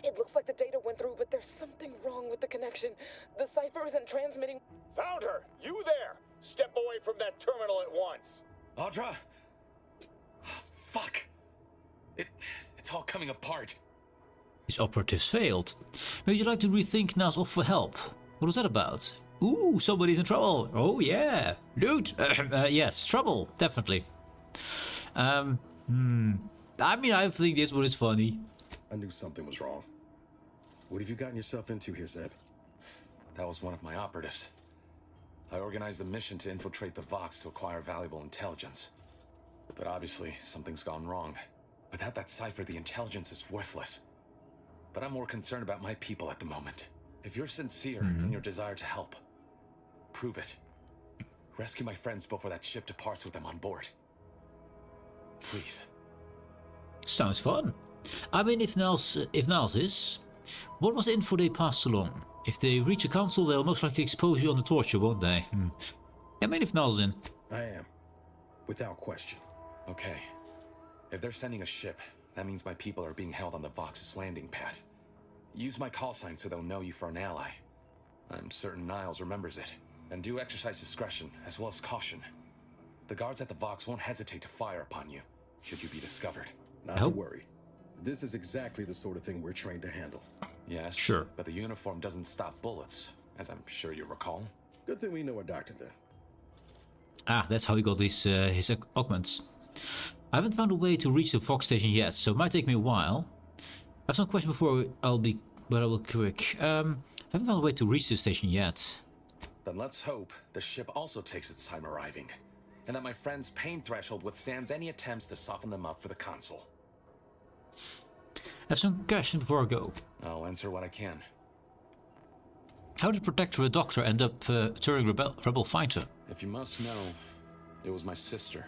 It looks like the data went through, but there's something wrong with the connection. The cipher isn't transmitting. Found her! You there! Step away from that terminal at once! Audra? Fuck! It's all coming apart. His operatives failed. Maybe you'd like to rethink Niles off for help. What was that about? Ooh, somebody's in trouble. Oh yeah. Loot. Yes, trouble. Definitely. I mean, I think this one is funny. I knew something was wrong. What have you gotten yourself into here, Zeb? That was one of my operatives. I organized a mission to infiltrate the Vox to acquire valuable intelligence. But obviously, something's gone wrong. Without that cipher, the intelligence is worthless. But I'm more concerned about my people at the moment. If you're sincere in your desire to help, prove it. Rescue my friends before that ship departs with them on board. Please. Sounds fun. I mean, if Niles is... What was the info they passed along? If they reach a council, they'll most likely expose you on the torture, won't they? I mean, if Niles is in. I am. Without question. Okay. If they're sending a ship, that means my people are being held on the Vox's landing pad. Use my call sign so they'll know you for an ally. I'm certain Niles remembers it. And do exercise discretion, as well as caution. The guards at the Vox won't hesitate to fire upon you, should you be discovered. Not to worry. This is exactly the sort of thing we're trained to handle. Yes, sure. But the uniform doesn't stop bullets, as I'm sure you recall. Good thing we know a doctor then. Ah, that's how he got his augments. I haven't found a way to reach the Vox station yet, so it might take me a while. I have some questions before I will be quick. I haven't found a way to reach the station yet. Then let's hope the ship also takes its time arriving, and that my friend's pain threshold withstands any attempts to soften them up for the Consul. I have some questions before I go. I'll answer what I can. How did Protectorate Doctor end up turning rebel fighter? If you must know, it was my sister.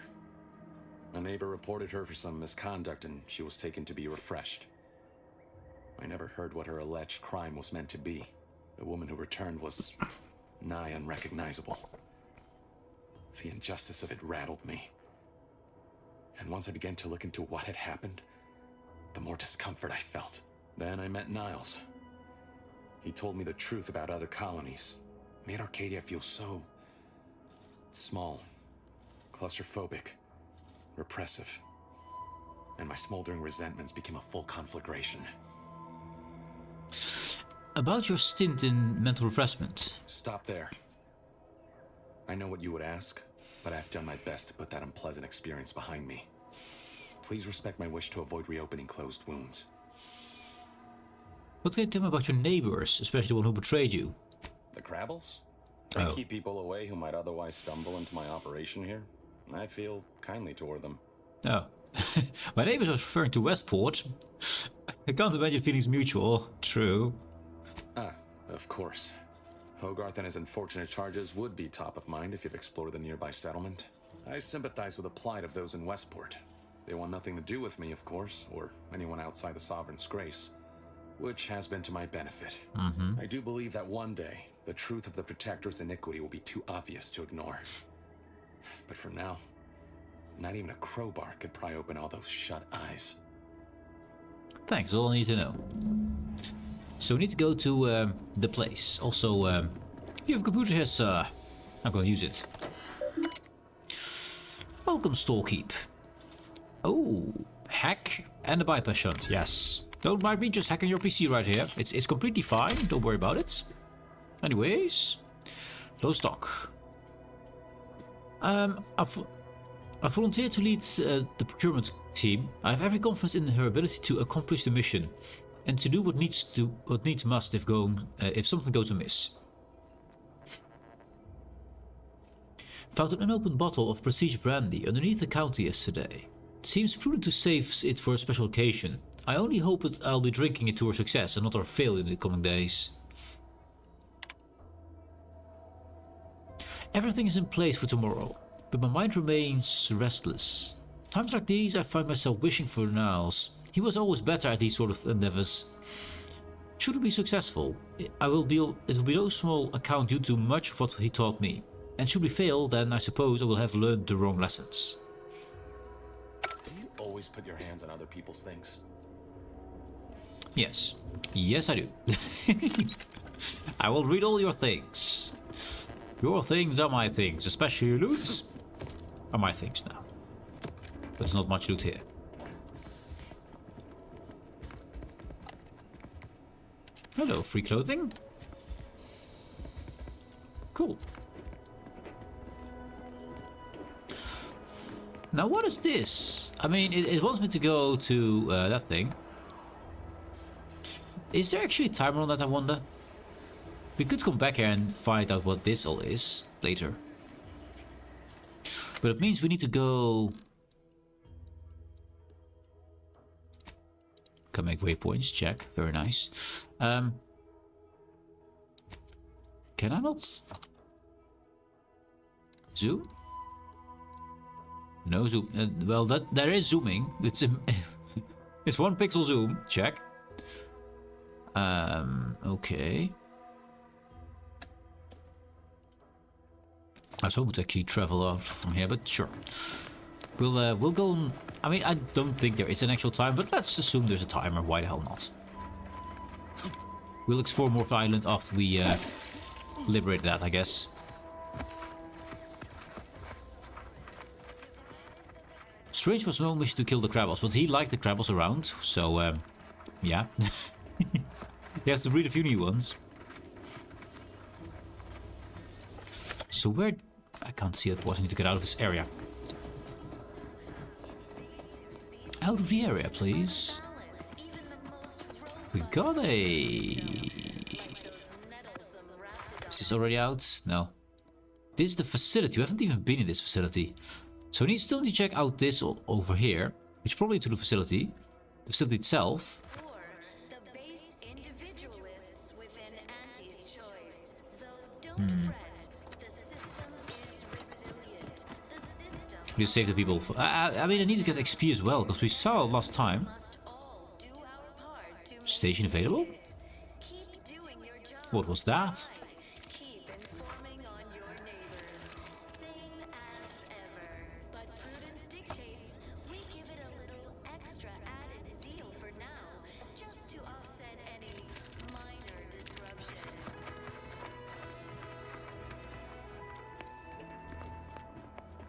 A neighbor reported her for some misconduct and she was taken to be refreshed. I never heard what her alleged crime was meant to be. The woman who returned was nigh unrecognizable. The injustice of it rattled me. And once I began to look into what had happened, the more discomfort I felt. Then I met Niles. He told me the truth about other colonies. Made Arcadia feel so... small, claustrophobic, repressive. And my smoldering resentments became a full conflagration. About your stint in mental refreshment. Stop there. I know what you would ask, but I've done my best to put that unpleasant experience behind me. Please respect my wish to avoid reopening closed wounds. What can you tell me about your neighbors, especially the one who betrayed you? The Crabbles? They keep people away who might otherwise stumble into my operation here. I feel kindly toward them. Oh. My neighbors are referring to Westport. I can't imagine feelings mutual. True. Ah, of course. Hogarth and his unfortunate charges would be top of mind if you've explored the nearby settlement. I sympathize with the plight of those in Westport. They want nothing to do with me, of course, or anyone outside the Sovereign's grace, which has been to my benefit. I do believe that one day, the truth of the Protector's iniquity will be too obvious to ignore. But for now, not even a crowbar could pry open all those shut eyes. Thanks, all I need to know. So we need to go to the place. Also, you have a computer here, sir. I'm going to use it. Welcome, Storekeep. Oh, hack and a bypass shunt, yes. Don't mind me, just hacking your PC right here. It's completely fine, don't worry about it. Anyways, low stock. I volunteered to lead the procurement team. I have every confidence in her ability to accomplish the mission, and to do what needs must if something goes amiss. Found an unopened bottle of prestige brandy underneath the counter yesterday. Seems prudent to save it for a special occasion. I only hope I'll be drinking it to our success and not our failure in the coming days. Everything is in place for tomorrow, but my mind remains restless. Times like these I find myself wishing for Niles. He was always better at these sort of endeavors. Should it be successful, it will be no small account due to much of what he taught me. And should we fail, then I suppose I will have learned the wrong lessons. Do you always put your hands on other people's things? Yes. Yes, I do. I will read all your things. Your things are my things, especially your loots are my things now. There's not much loot here. Hello, free clothing. Cool. Now what is this? I mean, it wants me to go to that thing. Is there actually a timer on that, I wonder? We could come back here and find out what this all is later. But it means we need to go... Can make waypoints, check. Very nice. Can I not... Zoom? No zoom. Well, there is zooming. It's it's 1 pixel zoom. Check. Okay. I was hoping to actually travel out from here, but sure. We'll go. I mean, I don't think there is an actual time, but let's assume there's a timer. Why the hell not? We'll explore more of the island after we liberate that, I guess. Strange was no mission to kill the Krabbles, but he liked the Krabbles around, so yeah. He has to breed a few new ones. So where... I can't see it. I need to get out of this area. Out of the area, please. We got a... Is this already out? No. This is the facility. We haven't even been in this facility. So we still need to check out this over here. Which is probably to the facility. The facility itself. We save the people. I mean, I need to get XP as well, because we saw it last time. Station available? What was that?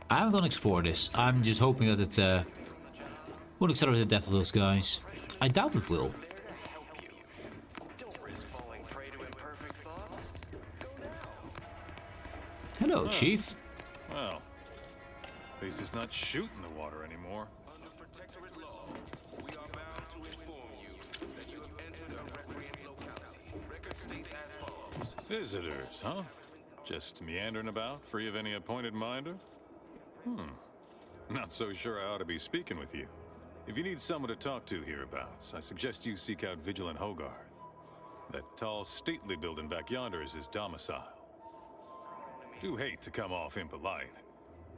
I'm gonna explore this. I'm just hoping that it won't accelerate the death of those guys. I doubt it will. Hello, Chief. Well, at least it's not shooting the water anymore. Under protectorate law, we are bound to inform you that you have entered a recreant locality. Record states as follows. Visitors, huh? Just meandering about, free of any appointed minder? Not so sure I ought to be speaking with you. If you need someone to talk to hereabouts, I suggest you seek out Vigilant Hogarth. That tall, stately building back yonder is his domicile. Do hate to come off impolite.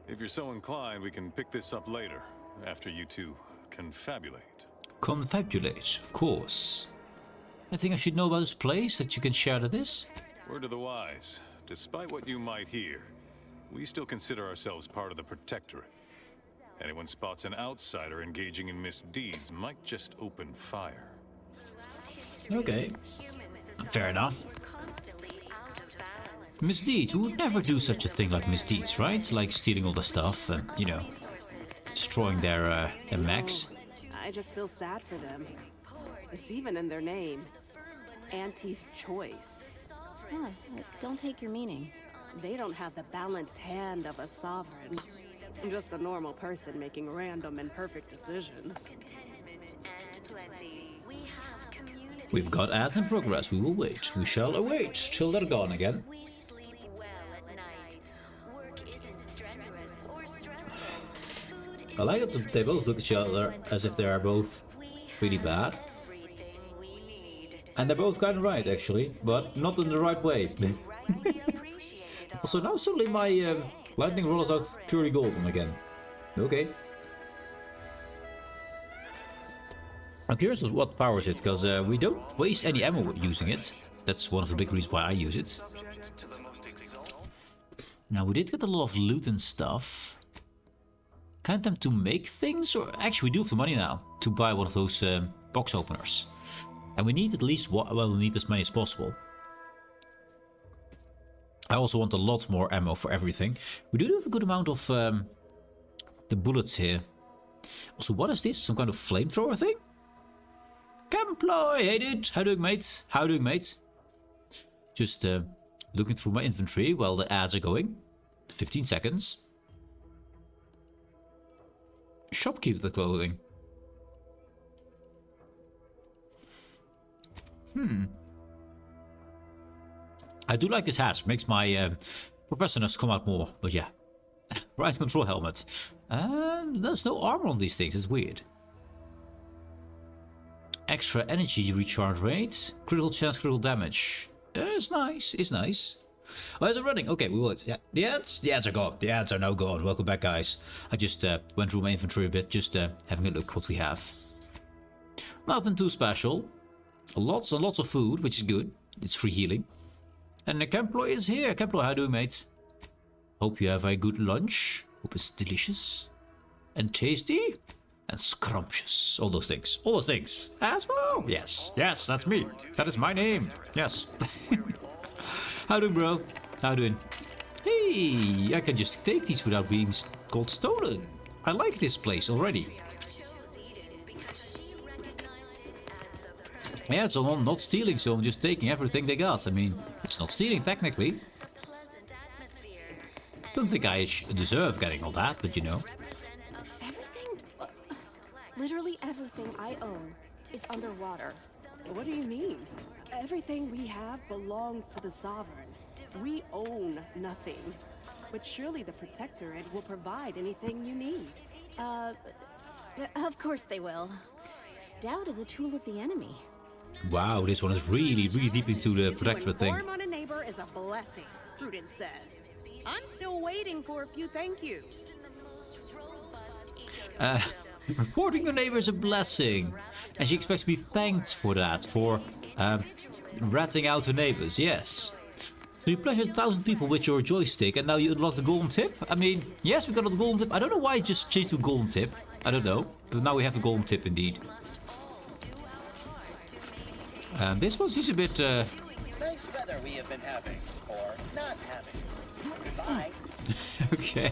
If you're so inclined, we can pick this up later, after you two confabulate. Confabulate, of course. I think I should know about this place that you can share to this. Word to the wise. Despite what you might hear, we still consider ourselves part of the Protectorate. Anyone spots an outsider engaging in misdeeds might just open fire. Okay. Fair enough. Misdeeds? We would never do such a thing like misdeeds, right? Like stealing all the stuff and, you know, destroying their mechs. I just feel sad for them. It's even in their name. Auntie's Choice. Huh, don't take your meaning. They don't have the balanced hand of a sovereign. I'm just a normal person making random and perfect decisions. We've got ads in progress. We will wait. We shall await till they're gone again. I like that they both look at each other as if they are both really bad. And they're both kind of right, actually, but not in the right way. Also, now suddenly my lightning rolls out purely golden again. Okay. I'm curious what powers it, because we don't waste any ammo using it. That's one of the big reasons why I use it. Now, we did get a lot of loot and stuff. Can I attempt to make things? Or actually, we do have the money now to buy one of those box openers. And we need at least one, well, we need as many as possible. I also want a lot more ammo for everything. We do have a good amount of the bullets here. Also, what is this? Some kind of flamethrower thing? Camploy! Hey dude! How doing, mate? How doing, mate? Just looking through my inventory while the ads are going. 15 seconds. Shopkeep the clothing. I do like this hat. Makes my professorness come out more. But yeah. Right control helmet. There's no armor on these things. It's weird. Extra energy recharge rate. Critical chance, critical damage. It's nice. It's nice. Oh, is it running? Okay, we will. Yeah, the ads are gone. The ads are now gone. Welcome back, guys. I just went through my inventory a bit, just having a look what we have. Nothing too special. Lots and lots of food, which is good. It's free healing. And the Camploy is here. Camploy, how you doing, mate? Hope you have a good lunch. Hope it's delicious. And tasty. And scrumptious. All those things. All those things. Asmo! Yes. Yes, that's me. That is my name. Yes. How doing, bro? How doing? Hey, I can just take these without being called stolen. I like this place already. Yeah, it's all not stealing, so I'm just taking everything they got. I mean, it's not stealing technically. Don't think I deserve getting all that, but you know. Everything, literally everything I own is underwater. What do you mean? Everything we have belongs to the Sovereign. We own nothing. But surely the Protectorate will provide anything you need. Of course they will. Doubt is a tool of the enemy. Wow, this one is really, really deep into the Protectorate thing. Inform on a neighbor is a blessing, Prudence says. I'm still waiting for a few thank yous. Reporting your neighbor is a blessing. And she expects to be thanked for that, for ratting out her neighbors, yes. So you pleasured 1,000 people with your joystick and now you unlock the golden tip? I mean, yes, we got the golden tip. I don't know why it just changed to golden tip. I don't know. But now we have the golden tip indeed. And this one seems a bit... Nice weather we have been having, or not having. Goodbye. Okay.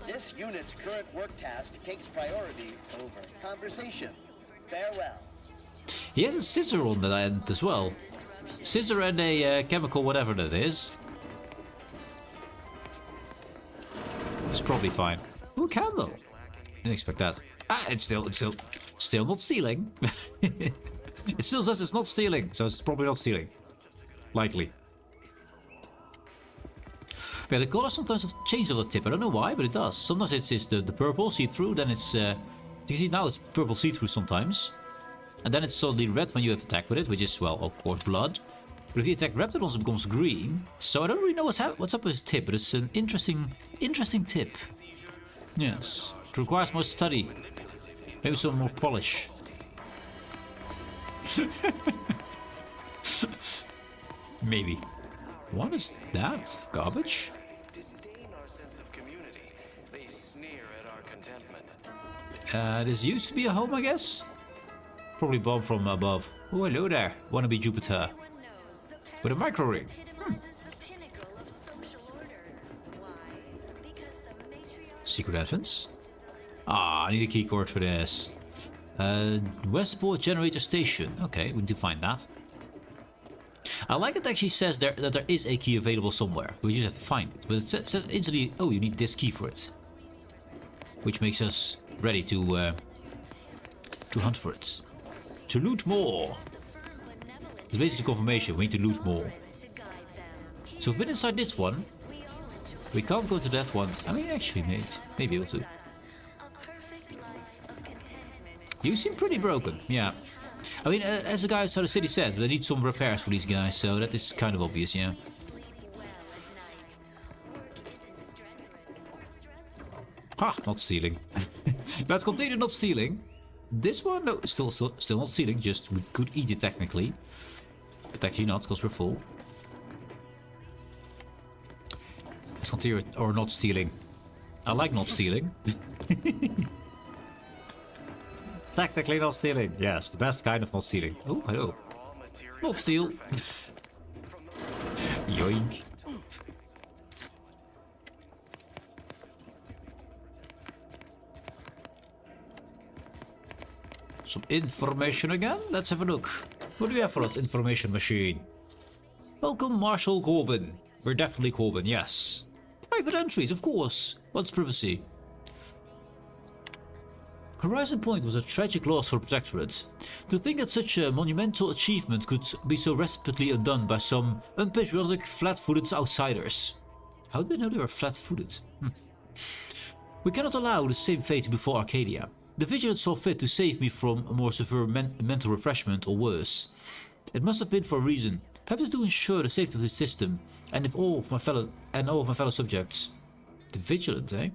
This unit's current work task takes priority over conversation. Farewell. He has a scissor on the end as well. Scissor and a chemical whatever that is. It's probably fine. Ooh, candle. Didn't expect that. Ah, it's still not stealing. It still says it's not stealing, so it's probably not stealing. Likely. Yeah, the color sometimes changes on the tip. I don't know why, but it does. Sometimes it's the purple see-through, then it's... you see now it's purple see-through sometimes. And then it's suddenly red when you have attacked with it, which is, well, of course, blood. But if you attack red, it also becomes green. So I don't really know what's up with his tip, but it's an interesting tip. Yes. It requires more study. Maybe some more polish. Maybe. What is that? Garbage? This used to be a home, I guess? Probably bomb from above. Oh, hello there. Wanna be Jupiter. With a micro ring. Secret entrance? Ah, I need a key card for this. Westport Generator Station. Okay, we need to find that. I like it actually says there that there is a key available somewhere. We just have to find it. But it says instantly, oh, you need this key for it. Which makes us ready to hunt for it. To loot more. It's basically confirmation, we need to loot more. So we've been inside this one. We can't go to that one. I mean, actually, maybe able to. You seem pretty broken, yeah. I mean, as the guy outside the city said, they need some repairs for these guys, so that is kind of obvious, yeah. Ha! Not stealing. Let's continue not stealing. This one, no, still not stealing, just we could eat it technically. But actually not, because we're full. Let's continue or not stealing. I like not stealing. Technically not stealing. Yes, the best kind of not stealing. Oh, hello. Not steal. Yoink. Some information again? Let's have a look. What do we have for us, information machine? Welcome, Marshal Corbin. We're definitely Corbin, yes. Private entries, of course. What's privacy? Horizon Point was a tragic loss for Protectorate. To think that such a monumental achievement could be so rapidly undone by some unpatriotic, flat-footed outsiders. How did they know they were flat-footed? We cannot allow the same fate to befall Arcadia. The Vigilance saw fit to save me from a more severe mental refreshment or worse. It must have been for a reason. Perhaps to ensure the safety of the system and of all of my fellow subjects. The Vigilant, eh?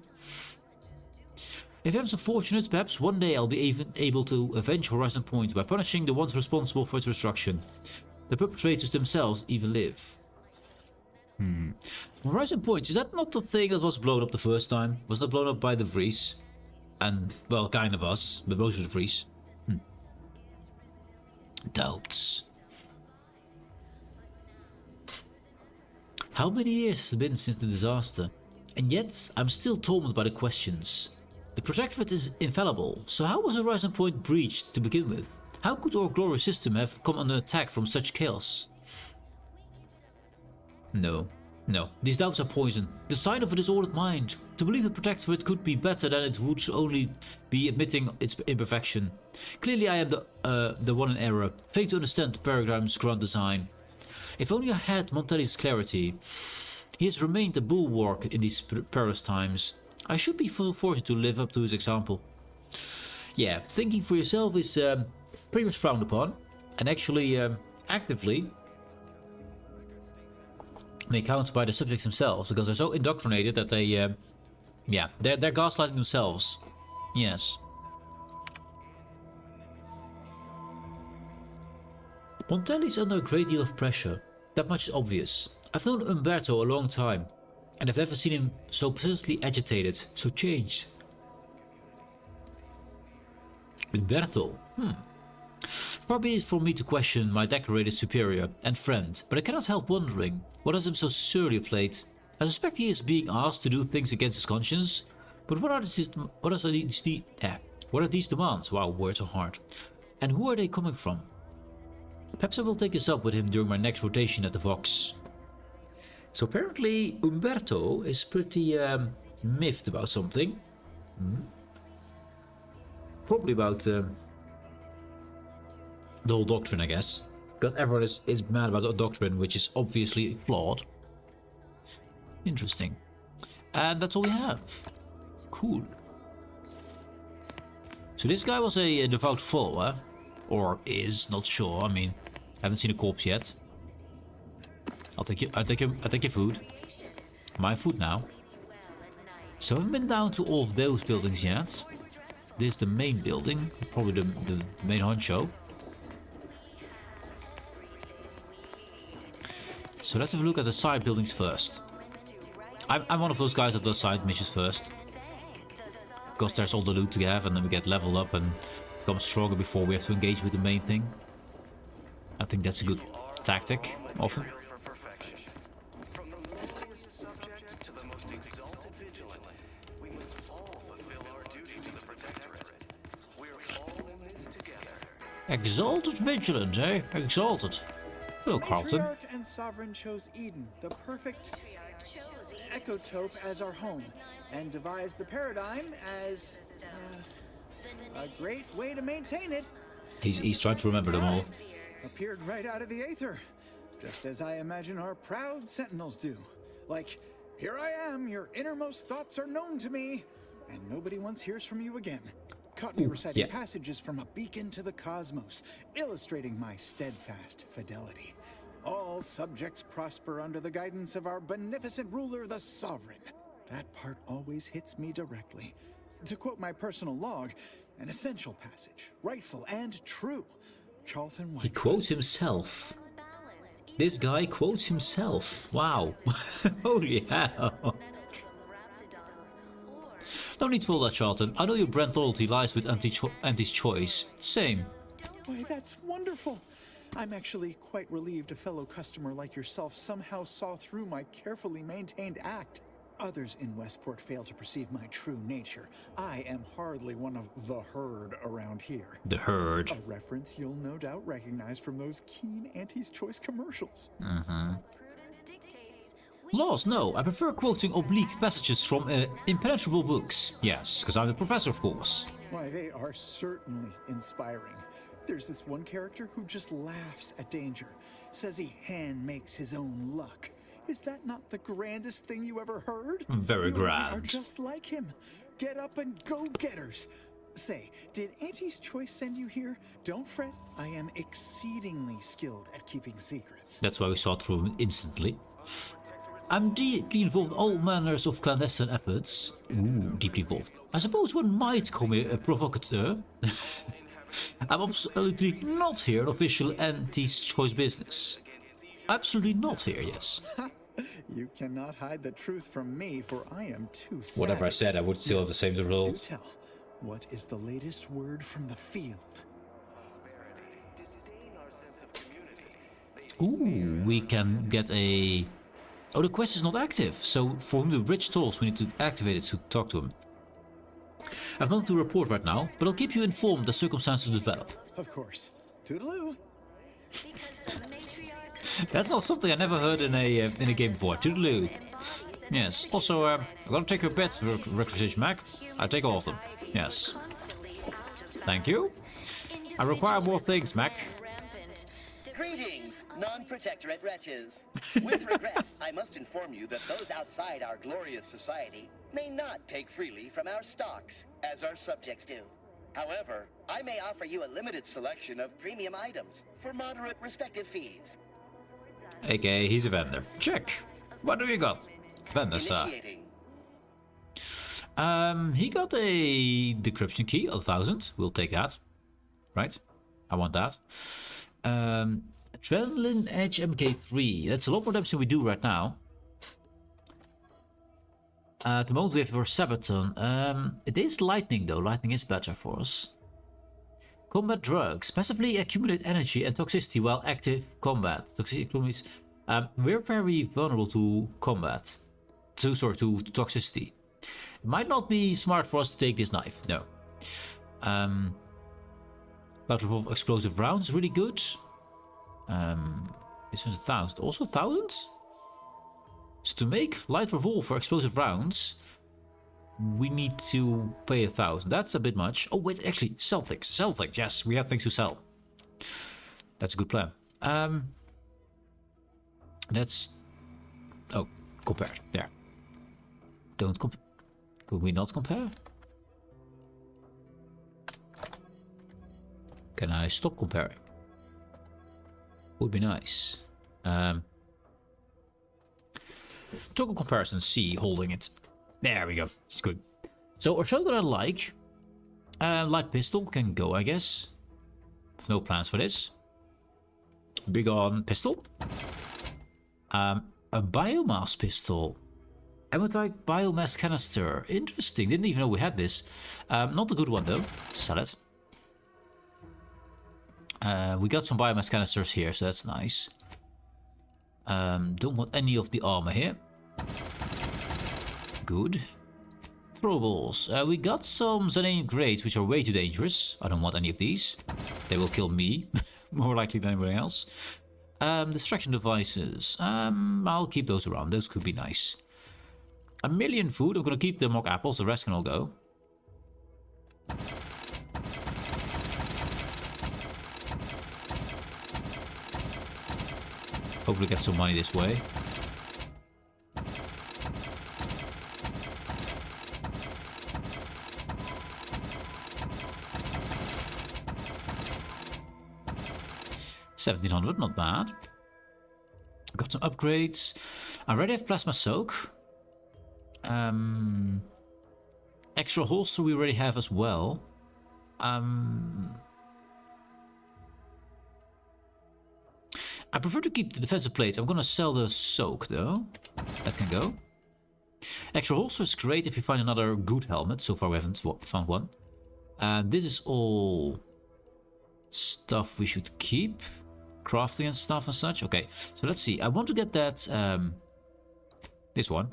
If I'm so fortunate, perhaps one day I'll be even able to avenge Horizon Point by punishing the ones responsible for its destruction. The perpetrators themselves even live. Horizon Point, is that not the thing that was blown up the first time? Was that blown up by the Vries? And, well, kind of us, but most of the Vries. Doubts. How many years has it been since the disaster? And yet, I'm still tormented by the questions. The Protectorate is infallible, so how was Horizon Point breached to begin with? How could our glorious system have come under attack from such chaos? No, these doubts are poison, the sign of a disordered mind. To believe the Protectorate could be better than it would only be admitting its imperfection. Clearly I am the one in error, failing to understand the Paradigm's grand design. If only I had Montelli's clarity. He has remained a bulwark in these perilous times. I should be forced to live up to his example. Yeah, thinking for yourself is pretty much frowned upon, and actually actively may count by the subjects themselves, because they're so indoctrinated that they, they're gaslighting themselves. Yes. Montelli's under a great deal of pressure. That much is obvious. I've known Umberto a long time, and I've never seen him so persistently agitated, so changed. Umberto? Far be it from me to question my decorated superior and friend, but I cannot help wondering what has him so surly of late. I suspect he is being asked to do things against his conscience, but what are these demands? Wow, words are hard. And who are they coming from? Perhaps I will take this up with him during my next rotation at the Vox. So apparently Umberto is pretty miffed about something. Probably about the whole doctrine, I guess. Because everyone is mad about the doctrine, which is obviously flawed. Interesting. And that's all we have. Cool. So this guy was a devout follower. Or is, not sure. I mean, haven't seen a corpse yet. I'll take your food. My food now. So I haven't been down to all of those buildings yet. This is the main building, probably the main honcho. So let's have a look at the side buildings first. I'm one of those guys that does side missions first. Because there's all the loot to have, and then we get leveled up and become stronger before we have to engage with the main thing. I think that's a good tactic, often. Exalted Vigilant, eh? Exalted. Hello, Carlton. Patriarch Sovereign chose Eden, the perfect ecotope, as our home, and devised the paradigm as a great way to maintain it. He's trying to remember them all. Appeared right out of the aether, just as I imagine our proud sentinels do. Like, here I am, your innermost thoughts are known to me, and nobody once hears from you again. Caught me reciting passages from a beacon to the cosmos, illustrating my steadfast fidelity. All subjects prosper under the guidance of our beneficent ruler, the Sovereign. That part always hits me directly. To quote my personal log, an essential passage, rightful and true. Charlton White. He quotes himself. This guy quotes himself. Wow. Holy hell. No need for all that, Charlton. I know your brand loyalty lies with Auntie's choice. Same. Why, that's wonderful. I'm actually quite relieved a fellow customer like yourself somehow saw through my carefully maintained act. Others in Westport fail to perceive my true nature. I am hardly one of the herd around here. The herd. A reference you'll no doubt recognize from those keen Auntie's Choice commercials. Laws, no. I prefer quoting oblique passages from impenetrable books. Yes, because I'm the professor, of course. Why, they are certainly inspiring. There's this one character who just laughs at danger, says he hand makes his own luck. Is that not the grandest thing you ever heard? Very grand. You are just like him. Get up and go-getters. Say, did Auntie's Choice send you here? Don't fret, I am exceedingly skilled at keeping secrets. That's why we saw through him instantly. I'm deeply involved in all manners of clandestine efforts. Ooh, deeply involved. I suppose one might call me a provocateur. I'm absolutely not here in official Auntie's Choice business. Absolutely not here, yes. You cannot hide the truth from me, for I am too sad. Whatever I said, I would still have the same result. Do tell, what is the latest word from the field? Ooh, we can get a... Oh, the quest is not active, so for whom the bridge tolls, we need to activate it to talk to him. I've nothing to report right now, but I'll keep you informed as circumstances develop. Of course. Toodaloo. That's not something I never heard in a game before. Toodaloo. Yes. Also, I'm gonna take your bets, Requisition Mac. I take all of them. Yes. Thank you. I require more things, Mac. Greetings, non-protectorate wretches. With regret, I must inform you that those outside our glorious society may not take freely from our stocks, as our subjects do. However, I may offer you a limited selection of premium items for moderate respective fees. Okay, he's a vendor. Check. What do you got? Vendor, sir. He got a decryption key, 1,000. We'll take that. Right? I want that. Adrenaline Edge MK3. That's a lot more damage than we do right now. At the moment we have our Sabaton. It is lightning though. Lightning is better for us. Combat drugs. Passively accumulate energy and toxicity while active combat. Toxicity accumulates. We're very vulnerable to combat. To toxicity. It might not be smart for us to take this knife. No. Light revolve explosive rounds is really good. This one's 1,000. Also 1,000? So to make light revolver explosive rounds, we need to pay 1,000. That's a bit much. Oh wait, actually, sell things. Sell things. Yes, we have things to sell. That's a good plan. Let's... Oh, compare. There. Don't compare. Could we not compare? Can I stop comparing? Would be nice. Toggle comparison C, holding it. There we go. It's good. So our shotgun I like. Light pistol can go, I guess. No plans for this. Big on pistol. A biomass pistol. Hematite biomass canister. Interesting. Didn't even know we had this. Not a good one though. Sell it. We got some biomass canisters here, so that's nice. Don't want any of the armor here. Good. Throwables. We got some Zanane grades, which are way too dangerous. I don't want any of these. They will kill me, more likely than anybody else. Distraction devices. I'll keep those around. Those could be nice. 1 million food. I'm gonna keep the mock apples. The rest can all go. Hopefully get some money this way. $1,700, not bad. Got some upgrades. I already have plasma soak. Extra holster we already have as well. I prefer to keep the defensive plates. I'm gonna sell the soak though. That can go. Extra holster is great if you find another good helmet. So far we haven't found one. And this is all stuff we should keep. Crafting and stuff and such. Okay, so let's see. I want to get that. This one.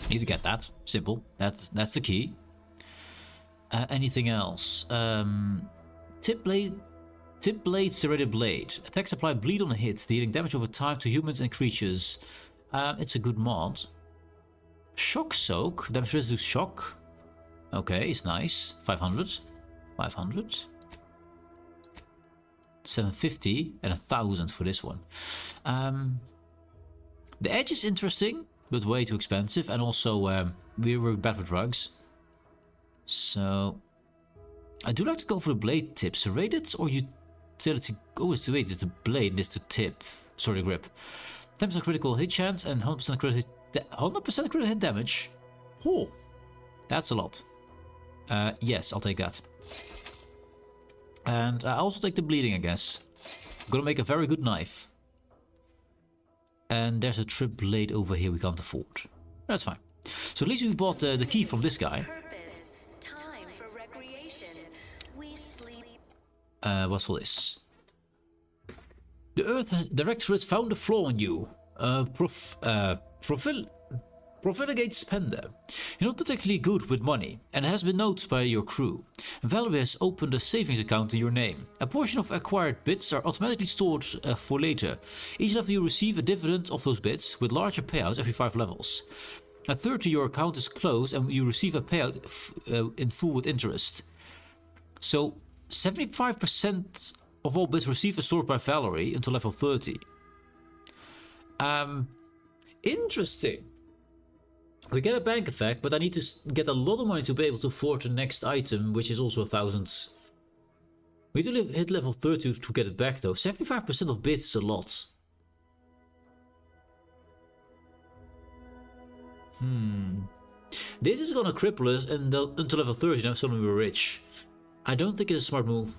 Need to get that. Simple. That's the key. Anything else? Tip blade. Tip blade, serrated blade. Attacks apply bleed on a hit, dealing damage over time to humans and creatures. It's a good mod. Shock soak. Damage reduces shock. Okay, it's nice. 500. 500. 750 and 1,000 for this one. The edge is interesting, but way too expensive, and also we're bad with drugs. So I do like to go for the blade tip. Serrated or utility? Oh, it's wait, it's the blade. It's the tip. Sorry, the grip. 10% critical hit chance and 100% critical hit damage. Oh, that's a lot. Yes, I'll take that. And I also take the bleeding, I guess. I'm gonna make a very good knife. And there's a trip blade over here we can't afford. That's fine. So at least we bought the key from this guy. Time for recreation. We sleep. What's all this? The Earth Directorate found a flaw in you. Profligate spender. You're not particularly good with money, and it has been noted by your crew. Valerie has opened a savings account in your name. A portion of acquired bits are automatically stored for later. Each level you receive a dividend of those bits, with larger payouts every 5 levels. At 30 your account is closed and you receive a payout in full with interest. So 75% of all bits received are stored by Valerie until level 30. Interesting. We get a bank effect, but I need to get a lot of money to be able to afford the next item, which is also 1,000. We need to hit level 30 to get it back though. 75% of bits is a lot. This is gonna cripple us until level 30, now suddenly we're rich. I don't think it's a smart move.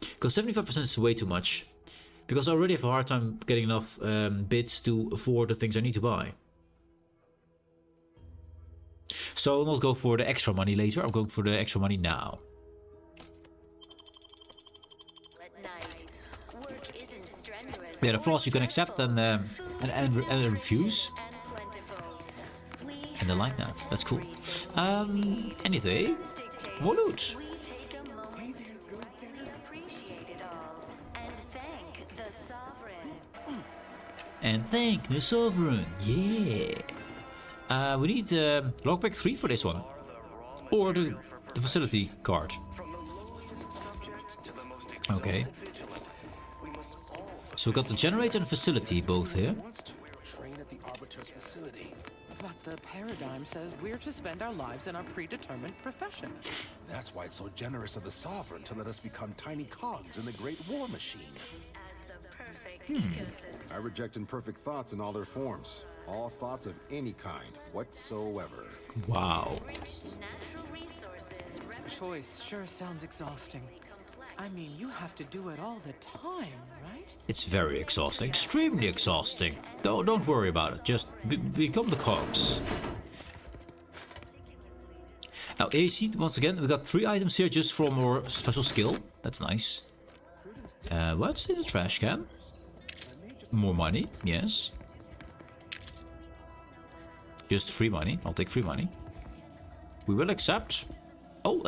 Because 75% is way too much. Because I already have a hard time getting enough bits to afford the things I need to buy. So I'll not go for the extra money later, I'm going for the extra money now. Yeah, the flaws you can accept and refuse. And I like that, that's cool. Anything? More loot. And thank the Sovereign, yeah. We need lockpick 3 for this one. Or the facility card. Okay. So we got the generator and facility both here. But the paradigm says we're to spend our lives in our predetermined profession. That's why it's so generous of the Sovereign to let us become tiny cogs in the great war machine. I reject imperfect thoughts in all their forms. All thoughts of any kind, whatsoever. Wow. Choice sure sounds exhausting. I mean, you have to do it all the time, right? It's very exhausting, extremely exhausting. Don't worry about it, just become the cogs. Now, you see, once again, we got 3 items here just from our special skill. That's nice. What's in the trash can? More money, yes. Just free money. I'll take free money. We will accept. Oh,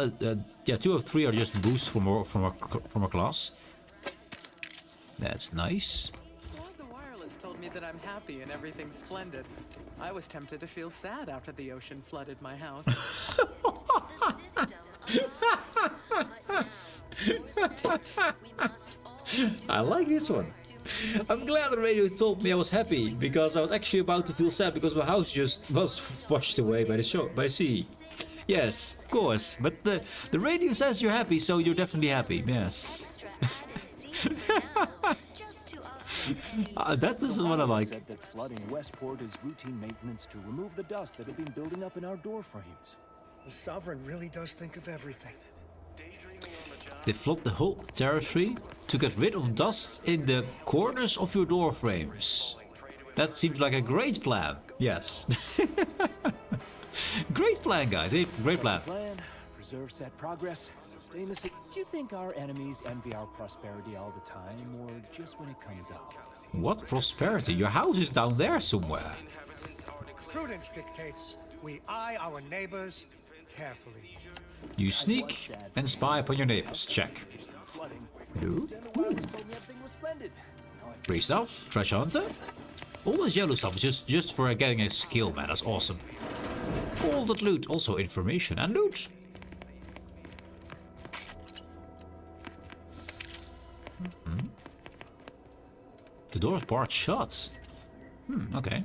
yeah, 2 of 3 are just boosts from our class. That's nice. Well, the wireless told me that I'm happy and everything's splendid. I was tempted to feel sad after the ocean flooded my house. I like this one. I'm glad the radio told me I was happy, because I was actually about to feel sad because my house just was washed away by the sea. Yes, of course. But the radio says you're happy, so you're definitely happy. Yes. That is what I like. Said that flooding Westport is routine maintenance to remove the dust that had been building up in our door frames. The Sovereign really does think of everything. They flood the whole territory to get rid of dust in the corners of your door frames. That seems like a great plan. Yes. Great plan, guys. Great plan. Preserve set progress, sustain the city. Do you think our enemies envy our prosperity all the time, or just when it comes up? What prosperity? Your house is down there somewhere. Prudence dictates we eye our neighbors carefully. You sneak and spy upon your neighbors. Check. Hello? Free stuff. Treasure hunter. All this yellow stuff is just for getting a skill, man. That's awesome. All that loot. Also information and loot. The door's barred shut. Okay.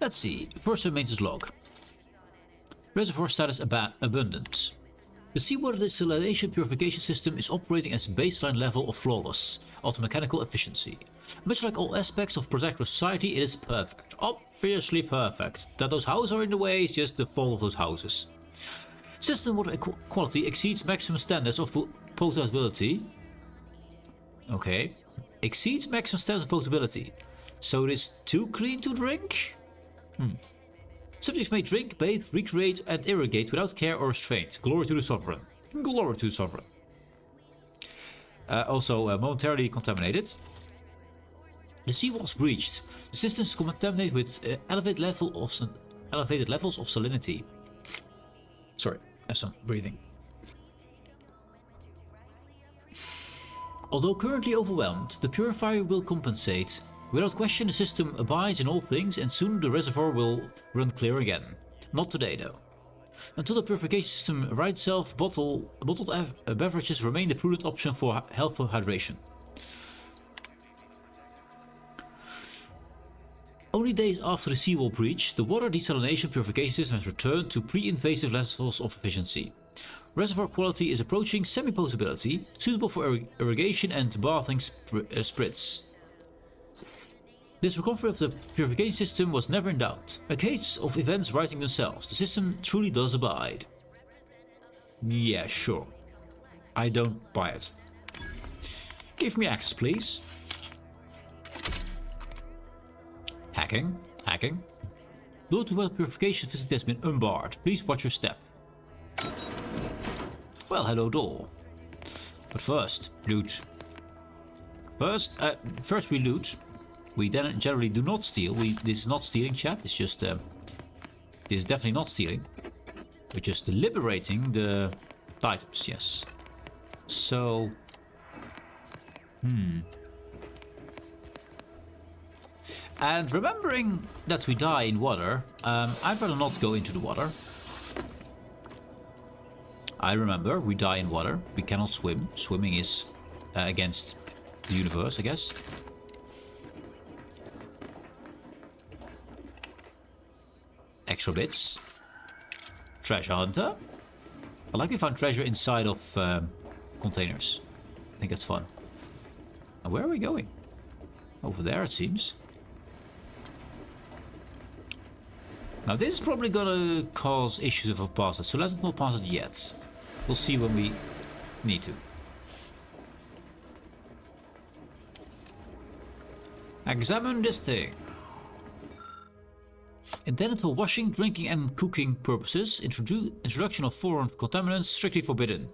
Let's see. First maintenance log. Reservoir status abundant. The seawater desalination purification system is operating at its baseline level of flawless automechanical efficiency. Much like all aspects of protective society, it is perfect. Obviously perfect. That those houses are in the way is just the fault of those houses. System water quality exceeds maximum standards of potability. Okay. Exceeds maximum standards of potability. So it is too clean to drink? Subjects may drink, bathe, recreate and irrigate without care or restraint. Glory to the Sovereign. Glory to the Sovereign. Also momentarily contaminated. The seawall was breached. The system is contaminated with elevated levels of salinity. Sorry, I have some breathing. Although currently overwhelmed, the purifier will compensate. Without question, the system abides in all things, and soon the reservoir will run clear again. Not today, though. Until the purification system rights itself, bottled beverages remain the prudent option for healthful hydration. Only days after the seawall breach, the water desalination purification system has returned to pre-invasive levels of efficiency. Reservoir quality is approaching semi-potability, suitable for irrigation and bathing sprits. This recovery of the purification system was never in doubt. A case of events writing themselves. The system truly does abide. Yeah, sure. I don't buy it. Give me access, please. Hacking. Door to water purification facility has been unbarred. Please watch your step. Well, hello door. But first, loot. First we loot. We then generally do not steal. This is not stealing, chat. It's just this is definitely not stealing. We're just liberating the items. Yes. So. And remembering that we die in water, I'd rather not go into the water. I remember we die in water. We cannot swim. Swimming is against the universe, I guess. Extra bits. Treasure hunter. I like we find treasure inside of containers. I think that's fun. And where are we going? Over there, it seems. Now this is probably gonna cause issues if I pass it, so let's not pass it yet. We'll see when we need to. Examine this thing. Intended for washing, drinking and cooking purposes, introduction of foreign contaminants strictly forbidden.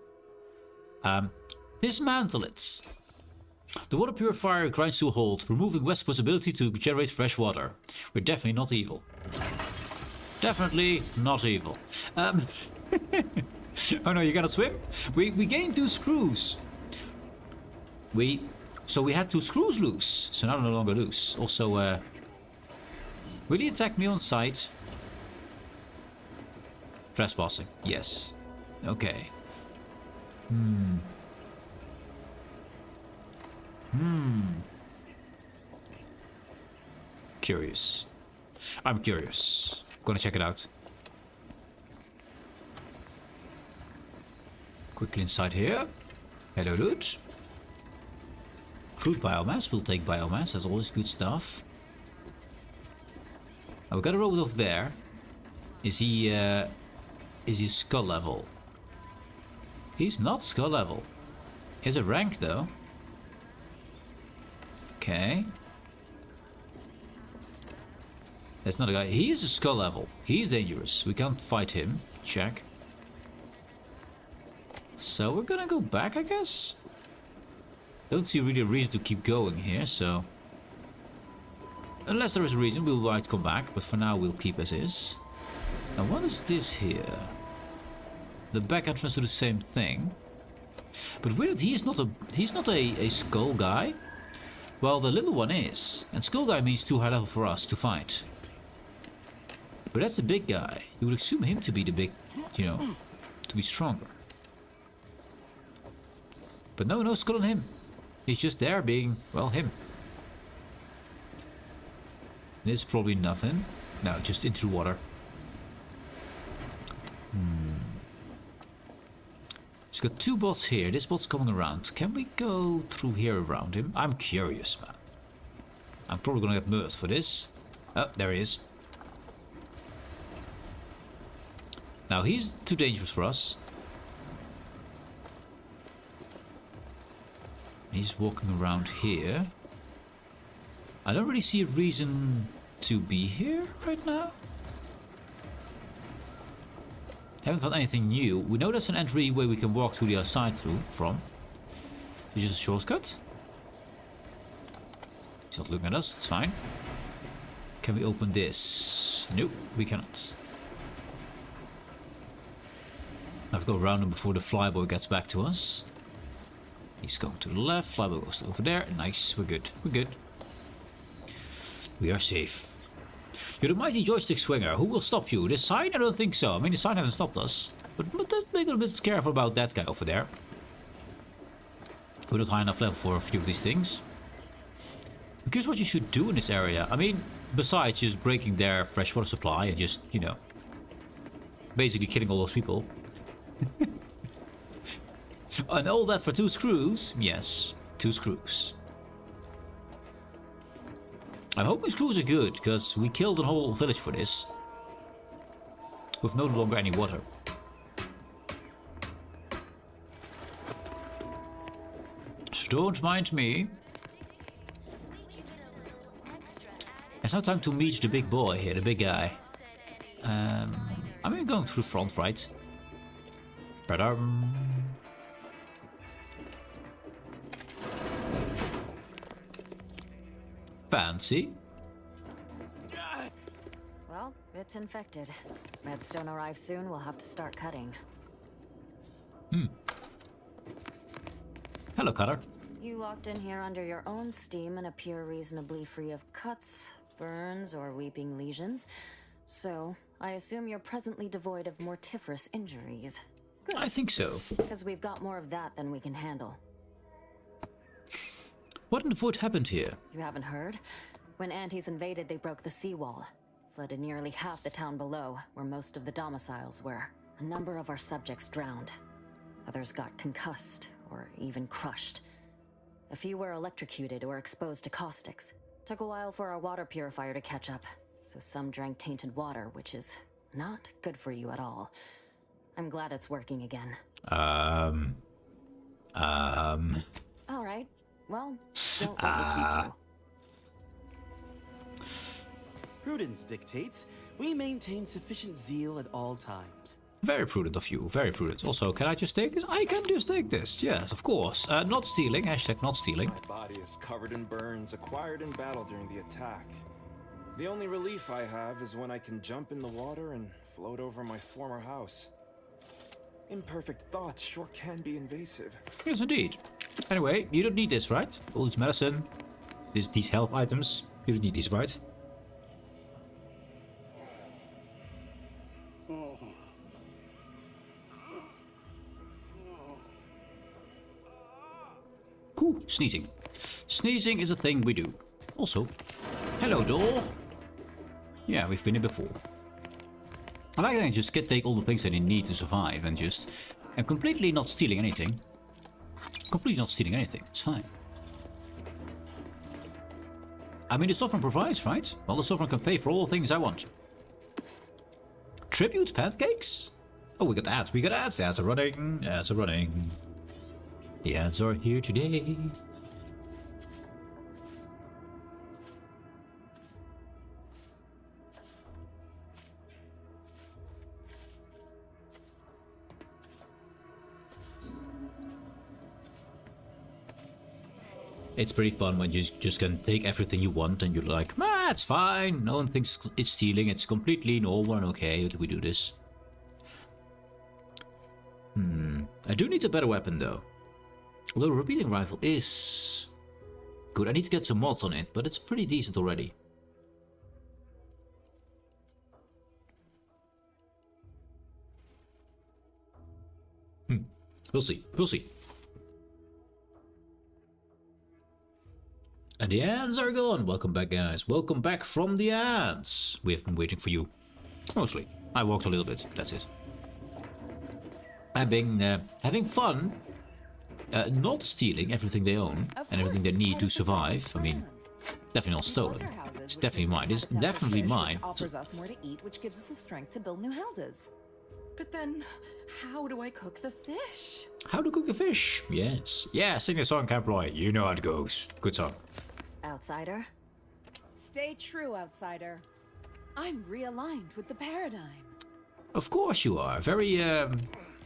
Dismantle it. The water purifier grinds to a halt, removing Westport's ability to generate fresh water. We're definitely not evil. Definitely not evil. Oh no, you cannot swim? We gained 2 screws. So we had 2 screws loose. So now they're no longer loose. Also, will he attack me on sight? Trespassing. Yes. Okay. Curious. I'm curious. Gonna check it out. Quickly inside here. Hello, loot. Crude biomass. We'll take biomass. That's always good stuff. Oh, we got a robot over there. Is he skull level? He's not skull level. He's a rank though. Okay. That's not a guy. He is a skull level. He's dangerous. We can't fight him. Check. So we're gonna go back, I guess? Don't see really a reason to keep going here, so... Unless there is a reason, we might come back, but for now we'll keep as is. Now what is this here? The back entrance to the same thing. But weird, he's not a skull guy. Well, the little one is. And skull guy means too high level for us to fight. But that's the big guy. You would assume him to be the big, you know, to be stronger. But no skull on him. He's just there being, well, him. This is probably nothing. No, just into the water. He's got 2 bots here. This bot's coming around. Can we go through here around him? I'm curious, man. I'm probably gonna get murdered for this. Oh, there he is. Now, he's too dangerous for us. He's walking around here. I don't really see a reason to be here right now. Haven't found anything new. We know there's an entry where we can walk to the other side from. It's just a shortcut. He's not looking at us, it's fine. Can we open this? Nope, we cannot. I have to go around him before the flyboy gets back to us. He's going to the left, flyboy goes over there. Nice, we're good, we're good. We are safe. You're the mighty joystick swinger. Who will stop you? The sign? I don't think so. I mean, the sign hasn't stopped us. But let's make a little bit careful about that guy over there. We're not high enough level for a few of these things. Because what you should do in this area, I mean, besides just breaking their freshwater supply and just, you know, basically killing all those people. And all that for 2 screws? Yes, 2 screws. I'm hoping screws are good, because we killed a whole village for this. With no longer any water. So don't mind me. It's now time to meet the big boy here, the big guy. I'm going through the front, right? Fancy. Well, it's infected. Redstone arrives soon, we'll have to start cutting. Hello, Cutter. You walked in here under your own steam and appear reasonably free of cuts, burns, or weeping lesions. So, I assume you're presently devoid of mortiferous injuries. Good. I think so. Because we've got more of that than we can handle. What in the foot happened here? You haven't heard? When Antis invaded, they broke the seawall. Flooded nearly half the town below, where most of the domiciles were. A number of our subjects drowned. Others got concussed, or even crushed. A few were electrocuted or exposed to caustics. Took a while for our water purifier to catch up, so some drank tainted water, which is not good for you at all. I'm glad it's working again. All right. Well, don't let me keep you. Prudence dictates we maintain sufficient zeal at all times. Very prudent of you, very prudent. Also, can I just take this? I can just take this, yes, of course. Not stealing, hashtag not stealing. My body is covered in burns acquired in battle during the attack. The only relief I have is when I can jump in the water and float over my former house. Imperfect thoughts sure can be invasive. Yes, indeed. Anyway, you don't need this, right? All this medicine, these health items, you don't need these, right? Cool, sneezing. Sneezing is a thing we do. Also, hello door. Yeah, we've been here before. I like that I just can take all the things that I need to survive and just... I'm completely not stealing anything. Completely not stealing anything, it's fine. I mean, the sovereign provides, right? Well, the sovereign can pay for all the things I want. Tribute pancakes? Oh, we got ads, the ads are running, ads are running. The ads are here today. It's pretty fun when you just can take everything you want and you're like, ah, it's fine. No one thinks it's stealing. It's completely normal and okay that we do this. I do need a better weapon though. Although the repeating rifle is good. I need to get some mods on it, but it's pretty decent already. We'll see. We'll see. And the ads are gone. Welcome back, guys. Welcome back from the ads. We have been waiting for you. Mostly. I walked a little bit. That's it. I've been having fun. Not stealing everything they own and everything they need to survive. I mean, definitely not stolen. It's definitely mine. It's definitely mine. Offers us more to eat, which gives us the strength to build new houses. But then, how do I cook the fish? How to cook a fish? Yes. Yeah, sing a song, Camploy. You know how it goes. Good song. Outsider? Stay true, outsider. I'm realigned with the paradigm. Of course you are. Very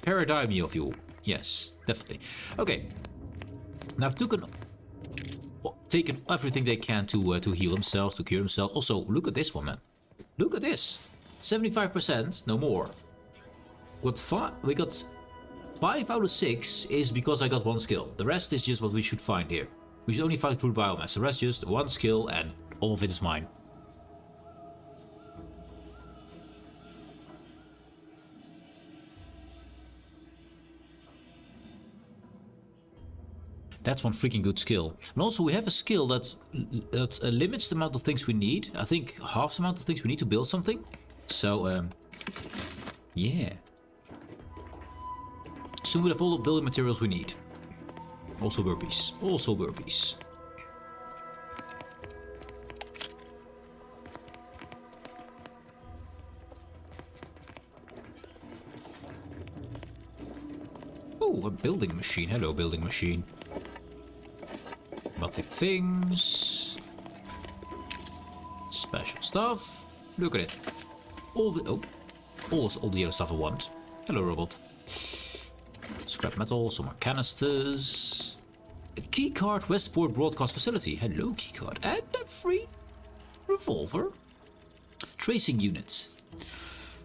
paradigmy of you. Yes, definitely. Okay. Now I've taken everything they can to heal themselves, to cure themselves. Also, look at this one, man. Look at this. 75%, no more. We got 5 out of 6 is because I got 1 skill. The rest is just what we should find here. We should only find crude biomass. The rest just 1 skill and all of it is mine. That's one freaking good skill. And also we have a skill that limits the amount of things we need. I think half the amount of things we need to build something. So, yeah. Soon we'll have all the building materials we need. Also burpees. Also burpees. Oh, a building machine. Hello, building machine. Melting things. Special stuff. Look at it. All the other stuff I want. Hello, robot. Scrap metal, some more canisters. A keycard, Westport Broadcast Facility. Hello, keycard. And a free revolver. Tracing units.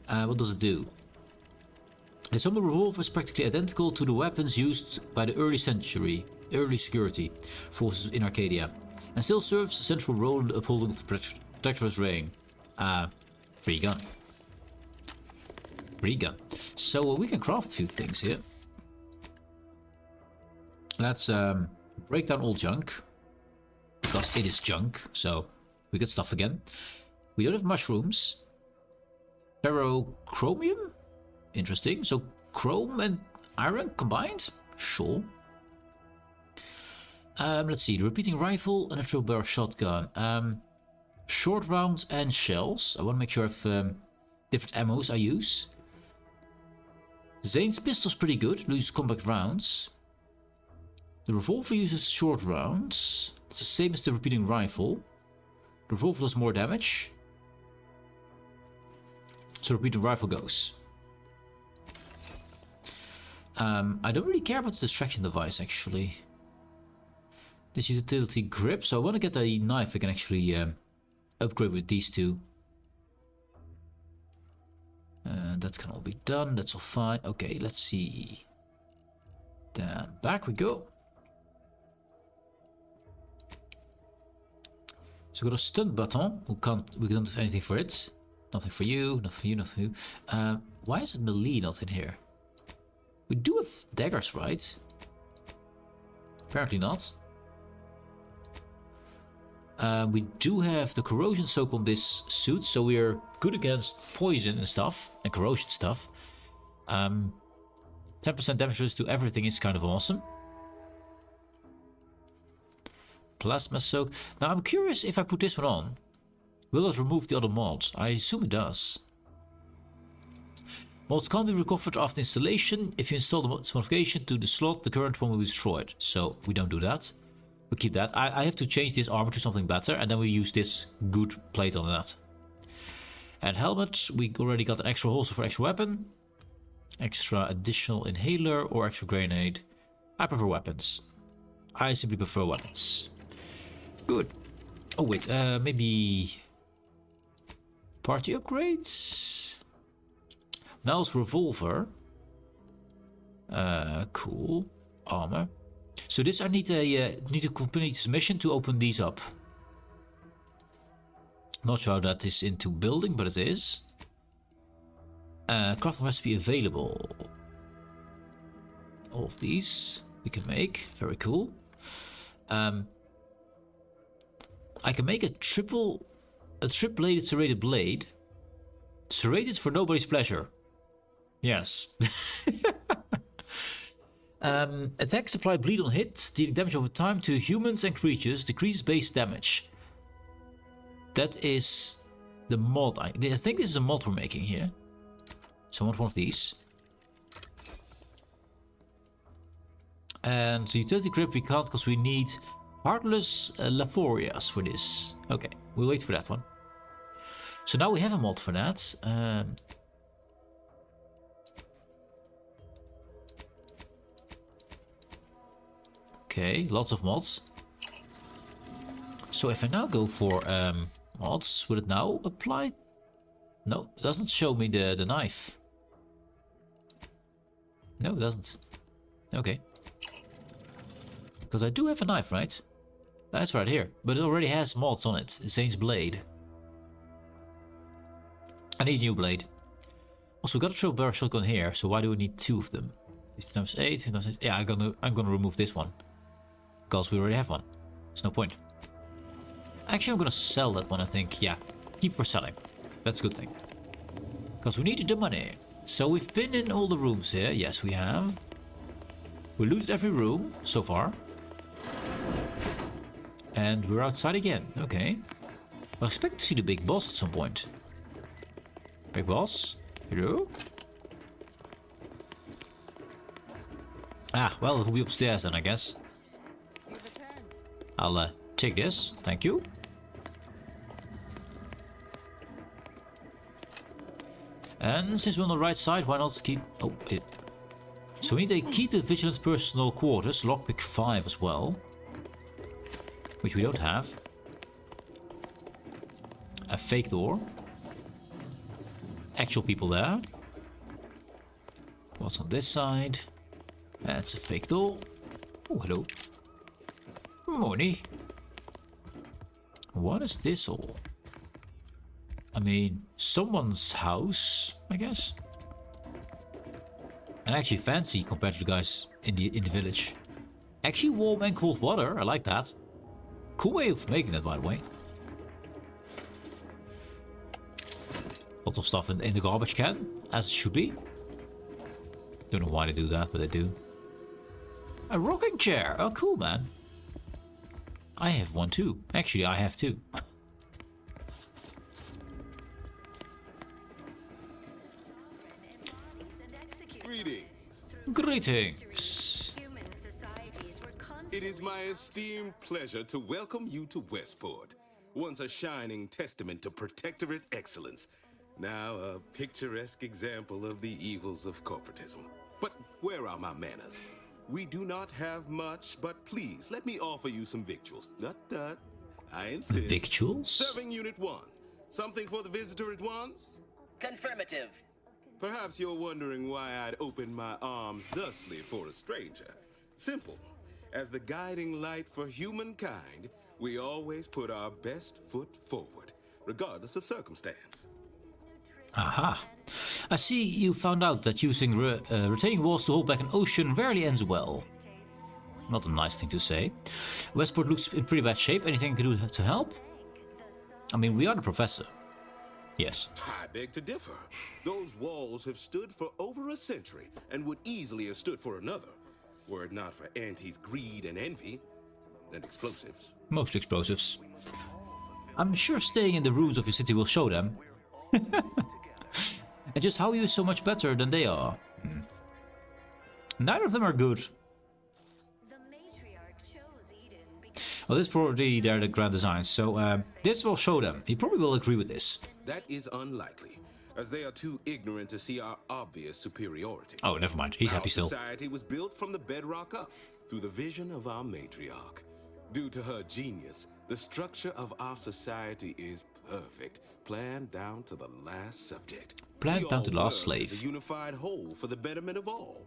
What does it do? The Asmo revolver is practically identical to the weapons used by the early security forces in Arcadia, and still serves a central role in the upholding of the Protector's reign. Free gun. Free gun. So we can craft a few things here. Let's break down all junk, because it is junk, so we get stuff again. We don't have mushrooms. Ferrochromium? Interesting. So chrome and iron combined? Sure. Let's see. The repeating rifle, a natural barrel shotgun. Short rounds and shells. I want to make sure I have different ammos I use. Zane's pistol's pretty good. Loses compact rounds. The revolver uses short rounds. It's the same as the repeating rifle. The revolver does more damage. So the repeating rifle goes. I don't really care about the distraction device actually. This utility grip, so I want to get a knife I can actually upgrade with these two. That can all be done. That's all fine. Okay, let's see. Then back we go. So we got a stunt button. We don't have anything for it. Nothing for you. Nothing for you. Nothing for you. Why is it melee not in here? We do have daggers, right? Apparently not. We do have the corrosion soak on this suit, so we're good against poison and stuff, and corrosion stuff. 10% damage resist to everything is kind of awesome. Plasma soak. Now I'm curious, if I put this one on, will it remove the other mods? I assume it does. Mods can't be recovered after installation. If you install the modification to the slot, the current one will be destroyed. So we don't do that. We keep that. I have to change this armor to something better, and then we use this good plate on that. And helmet, we already got an extra holster for extra weapon. Extra additional inhaler or extra grenade. I prefer weapons. I simply prefer weapons. Good. Oh wait, maybe party upgrades. Now's revolver. Cool. Armor. So this I need to complete this mission to open these up. Not sure how that is into building, but it is. Crafting recipe available. All of these we can make. Very cool. I can make a trip-bladed serrated blade. Serrated for nobody's pleasure. Yes. Attacks apply bleed on hit, dealing damage over time to humans and creatures, decreases base damage. That is the mod. I think this is a mod we're making here. So I want one of these. And the utility grip we can't because we need Heartless Laforias for this. Okay, we'll wait for that one. So now we have a mod for that. Okay, lots of mods. So if I now go for mods, will it now apply? No, it doesn't show me the knife. No, it doesn't. Okay. Because I do have a knife, right? That's right here. But it already has mods on it. Zane's blade. I need a new blade. Also, got a triple barrel shotgun here, so why do we need two of them? 50 times 8, 50 times 8. Yeah, I'm gonna remove this one. Because we already have one. There's no point. Actually, I'm gonna sell that one, I think. Yeah, keep for selling. That's a good thing. Because we need the money. So we've been in all the rooms here. Yes, we have. We looted every room so far. And we're outside again. Okay. I expect to see the big boss at some point. Big boss? Hello? Ah, well, it'll be upstairs then, I guess. I'll take this. Thank you. And since we're on the right side, why not keep... Oh, it... So we need a key to the Vigilance personal quarters, lockpick 5 as well. Which we don't have. A fake door. Actual people there. What's on this side? That's a fake door. Oh, hello. Money. What is this all? I mean, someone's house, I guess. And actually fancy compared to the guys in the village. Actually warm and cold water, I like that. Cool way of making that, by the way. Lots of stuff in the garbage can, as it should be. Don't know why they do that, but they do. A rocking chair, oh cool, man. I have one too. Actually, I have two. Greetings. It is my esteemed pleasure to welcome you to Westport, once a shining testament to Protectorate excellence, now a picturesque example of the evils of corporatism. But where are my manners? We do not have much, but please let me offer you some victuals. I insist. Victuals? Serving Unit 1. Something for the visitor at once? Confirmative. Perhaps you're wondering why I'd open my arms thusly for a stranger. Simple. As the guiding light for humankind, we always put our best foot forward, regardless of circumstance. Aha. I see you found out that using retaining walls to hold back an ocean rarely ends well. Not a nice thing to say. Westport looks in pretty bad shape. Anything I can do to help? I mean, we are the professor. Yes. I beg to differ. Those walls have stood for over a century and would easily have stood for another, were it not for Auntie's greed and envy. And explosives. Most explosives. I'm sure staying in the ruins of your city will show them. And just how you're so much better than they are. Neither of them are good. Well, this is probably the grand designs, so this will show them. He probably will agree with this. That is unlikely, as they are too ignorant to see our obvious superiority. Oh, never mind. He's happy still. Our society was built from the bedrock up, through the vision of our matriarch. Due to her genius, the structure of our society is perfect, planned down to the last subject. Planned down to the last slave. As a unified whole for the betterment of all.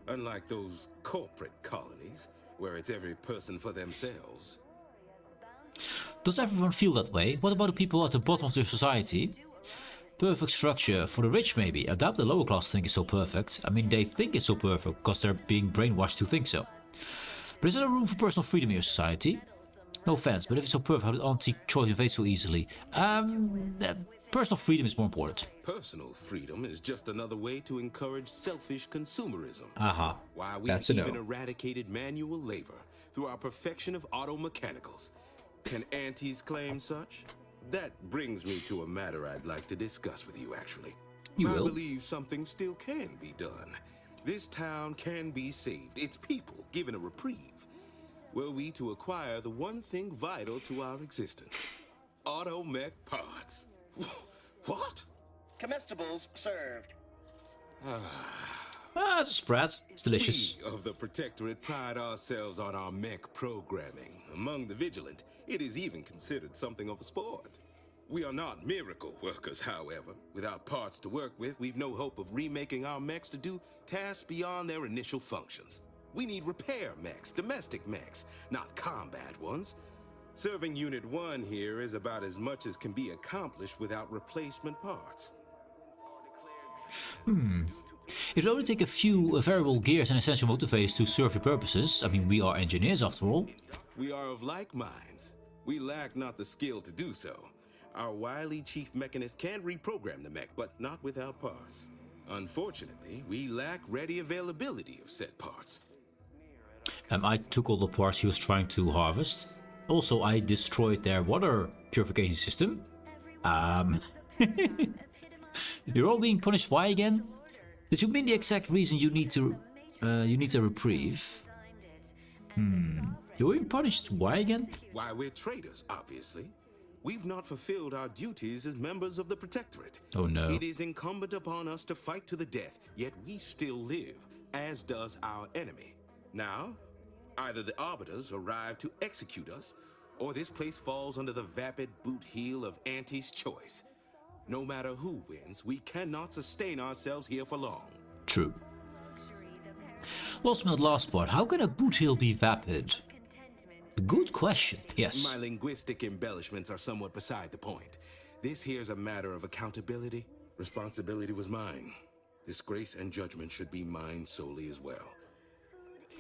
Unlike those corporate colonies, where it's every person for themselves. Does everyone feel that way? What about the people at the bottom of the society? Perfect structure for the rich, maybe. I doubt the lower class think it's so perfect. I mean, they think it's so perfect because they're being brainwashed to think so. But is there no room for personal freedom in your society? No offense, but if it's so perfect, how did Auntie choice invade so easily? Personal freedom is more important. Personal freedom is just another way to encourage selfish consumerism. Aha, Why we've that's a no. even eradicated manual labor through our perfection of auto mechanicals. Can aunties claim such? That brings me to a matter I'd like to discuss with you, actually. You I will. believe something still can be done. This town can be saved, its people given a reprieve. Were we to acquire the one thing vital to our existence. Auto mech parts. What? Comestibles served. It's a spread. It's delicious. We of the Protectorate pride ourselves on our mech programming. Among the vigilant, it is even considered something of a sport. We are not miracle workers, however. Without parts to work with, we've no hope of remaking our mechs to do tasks beyond their initial functions. We need repair mechs, domestic mechs, not combat ones. Serving Unit 1 here is about as much as can be accomplished without replacement parts. It will only take a few variable gears and essential motivators to serve your purposes. I mean, we are engineers after all. We are of like minds. We lack not the skill to do so. Our wily chief mechanist can reprogram the mech, but not without parts. Unfortunately, we lack ready availability of said parts. I took all the parts he was trying to harvest. Also, I destroyed their water purification system. You're all being punished. Why again? Did you mean the exact reason you need a reprieve? You're being punished. Why again? Why, we're traitors, obviously. We've not fulfilled our duties as members of the Protectorate. Oh no. It is incumbent upon us to fight to the death, yet we still live, as does our enemy. Now, either the Arbiters arrive to execute us, or this place falls under the vapid boot heel of Auntie's choice. No matter who wins, we cannot sustain ourselves here for long. True. Lost me that last part. How can a boot heel be vapid? Good question. Yes. My linguistic embellishments are somewhat beside the point. This here's a matter of accountability. Responsibility was mine. Disgrace and judgment should be mine solely as well.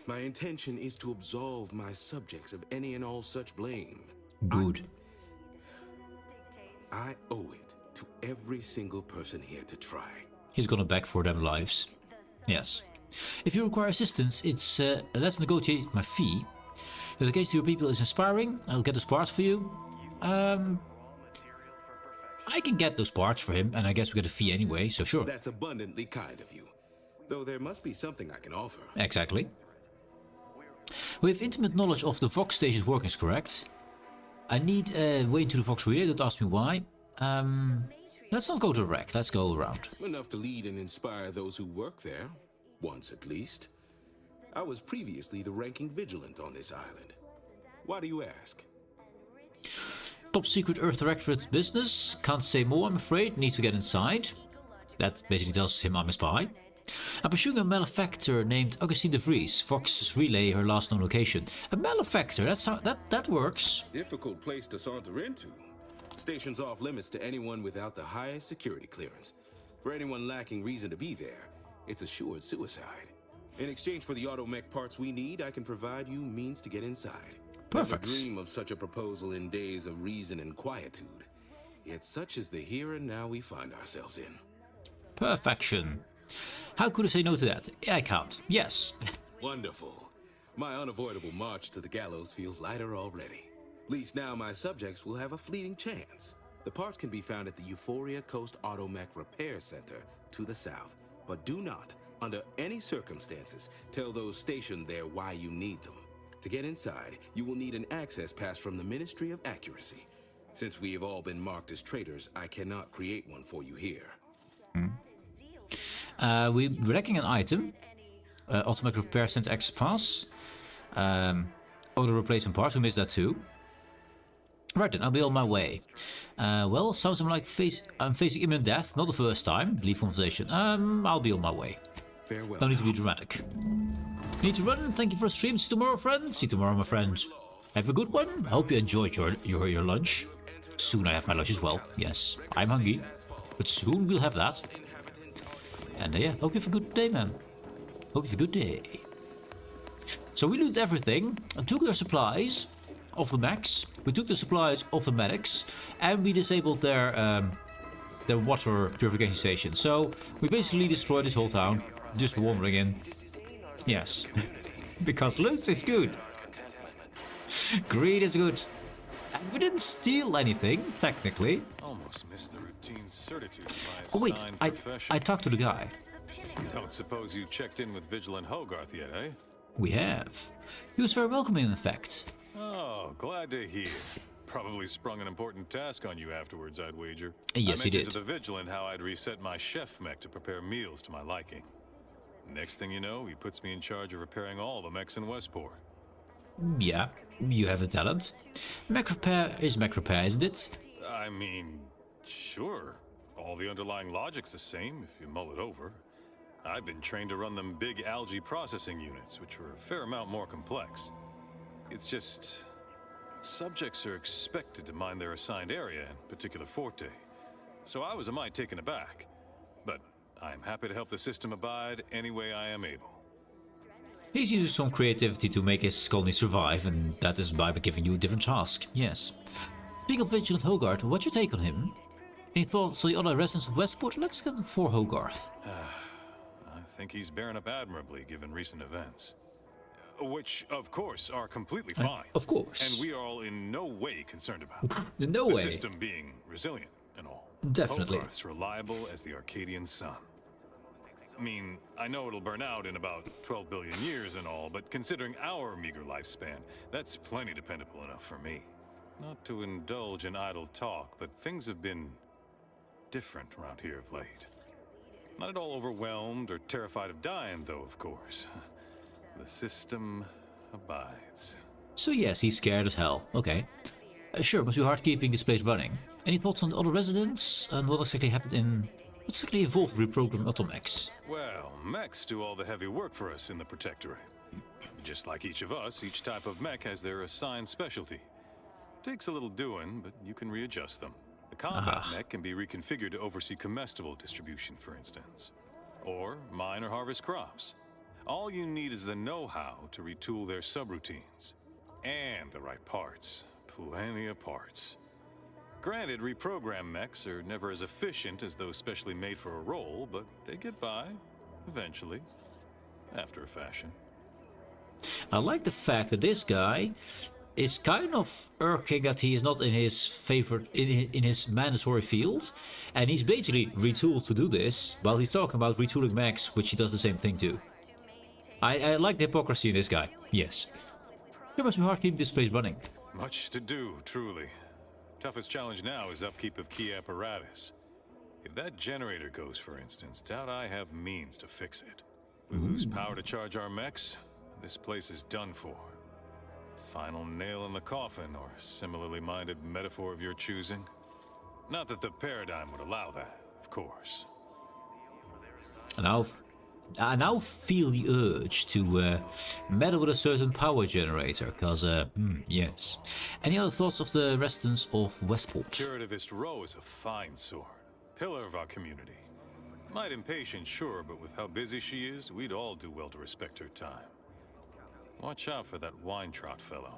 My intention is to absolve my subjects of any and all such blame. Good. I owe it to every single person here to try. He's gonna beg for them lives. Yes. If you require assistance, it's let's negotiate my fee. If the case to your people is inspiring, I'll get those parts for you. I can get those parts for him, and I guess we get a fee anyway, so sure. That's abundantly kind of you. Though there must be something I can offer. Exactly. We have intimate knowledge of the Vox station's workings, correct? I need a way into the Vox relay, don't ask me why. Let's not go direct, let's go around. Enough to lead and inspire those who work there. Once at least. I was previously the ranking vigilant on this island. Why do you ask? top secret Earth Directorate business. Can't say more, I'm afraid. Needs to get inside. That basically tells him I'm a spy. I'm pursuing a malefactor named Augustine de Vries. Fox's relay her last known location. A malefactor, that works. Difficult place to saunter into. Station's off limits to anyone without the highest security clearance. For anyone lacking reason to be there, it's assured suicide. In exchange for the automech parts we need, I can provide you means to get inside. Perfect. Never dream of such a proposal in days of reason and quietude. Yet such is the here and now we find ourselves in. Perfection. How could I say no to that? I can't. Yes. Wonderful. My unavoidable march to the gallows feels lighter already. At least now my subjects will have a fleeting chance. The parts can be found at the Euphoria Coast Automech Repair Center to the south. But do not, under any circumstances, tell those stationed there why you need them. To get inside, you will need an access pass from the Ministry of Accuracy. Since we have all been marked as traitors, I cannot create one for you here. We're wrecking an item. Automatic Repair Center X Pass. Auto replacement parts, we missed that too. Right then, I'll be on my way. Well, sounds like I'm facing imminent death. Not the first time. Leave conversation. I'll be on my way. Farewell. No need to be dramatic. Need to run. Thank you for the stream. See you tomorrow, friend. See you tomorrow, my friend. Have a good one. I hope you enjoyed your lunch. Soon I have my lunch as well. Yes, I'm hungry. But soon we'll have that. And yeah, hope you have a good day, man. Hope you have a good day. So we looted everything. And took their supplies of the mechs. We took the supplies of the medics. And we disabled their water purification station. So we basically destroyed this whole town. Just wandering in. Yes. Because loot is good. Greed is good. And we didn't steal anything, technically. Almost missed the routine certitude of my Oh wait, assigned I talked to the guy. Don't suppose you checked in with Vigilant Hogarth yet, eh? We have. He was very welcoming, in fact. Oh, glad to hear. Probably sprung an important task on you afterwards, I'd wager. Yes, he I mentioned did. to the Vigilant how I'd reset my chef mech to prepare meals to my liking. Next thing you know, he puts me in charge of repairing all the mechs in Westport. Yeah, you have a talent. Mech repair is mech repair, isn't it? I mean, sure. All the underlying logic's the same if you mull it over. I've been trained to run them big algae processing units, which were a fair amount more complex. It's just... subjects are expected to mind their assigned area and particular forte. So I was a mite taken aback. But I'm happy to help the system abide any way I am able. He's using some creativity to make his colony survive, and that is by giving you a different task, yes. Speaking of Vigilant Hogarth, what's your take on him? Any thoughts on the other residents of Westport? Let's get for Hogarth. I think he's bearing up admirably given recent events. Which, of course, are completely fine. Of course. And we are all in no way concerned about. No the way. system being resilient and all. Definitely. Hogarth's reliable as the Arcadian sun. I mean, I know it'll burn out in about 12 billion years and all, but considering our meager lifespan, that's plenty dependable enough for me. Not to indulge in idle talk, but things have been different around here of late. Not at all overwhelmed or terrified of dying, though, of course. The system abides. So yes, he's scared as hell. Okay. Sure, must be hard keeping this place running. Any thoughts on the other residents? And what exactly happened in... what's exactly involved with reprogram automechs? Well, mechs do all the heavy work for us in the Protectorate. Just like each of us, each type of mech has their assigned specialty. Takes a little doing, but you can readjust them. The combat mech can be reconfigured to oversee comestible distribution, for instance. Or mine or harvest crops. All you need is the know-how to retool their subroutines. And the right parts. Plenty of parts. Granted, reprogram mechs are never as efficient as those specially made for a role, but they get by, eventually, after a fashion. I like the fact that this guy is kind of irking that he is not in his favorite, in his mandatory field, and he's basically retooled to do this, while he's talking about retooling mechs, which he does the same thing too. I like the hypocrisy in this guy, yes. It must be hard keeping this place running. Much to do, truly. Toughest challenge now is upkeep of key apparatus. If that generator goes, for instance, doubt I have means to fix it. We lose power to charge our mechs, this place is done for. final nail in the coffin, or similarly minded metaphor of your choosing. Not that the paradigm would allow that, of course. And I now feel the urge to meddle with a certain power generator, because, yes. Any other thoughts of the residents of Westport? Curativist Row is a fine sword. Pillar of our community. Might impatient, sure, but with how busy she is, we'd all do well to respect her time. Watch out for that wine trot fellow.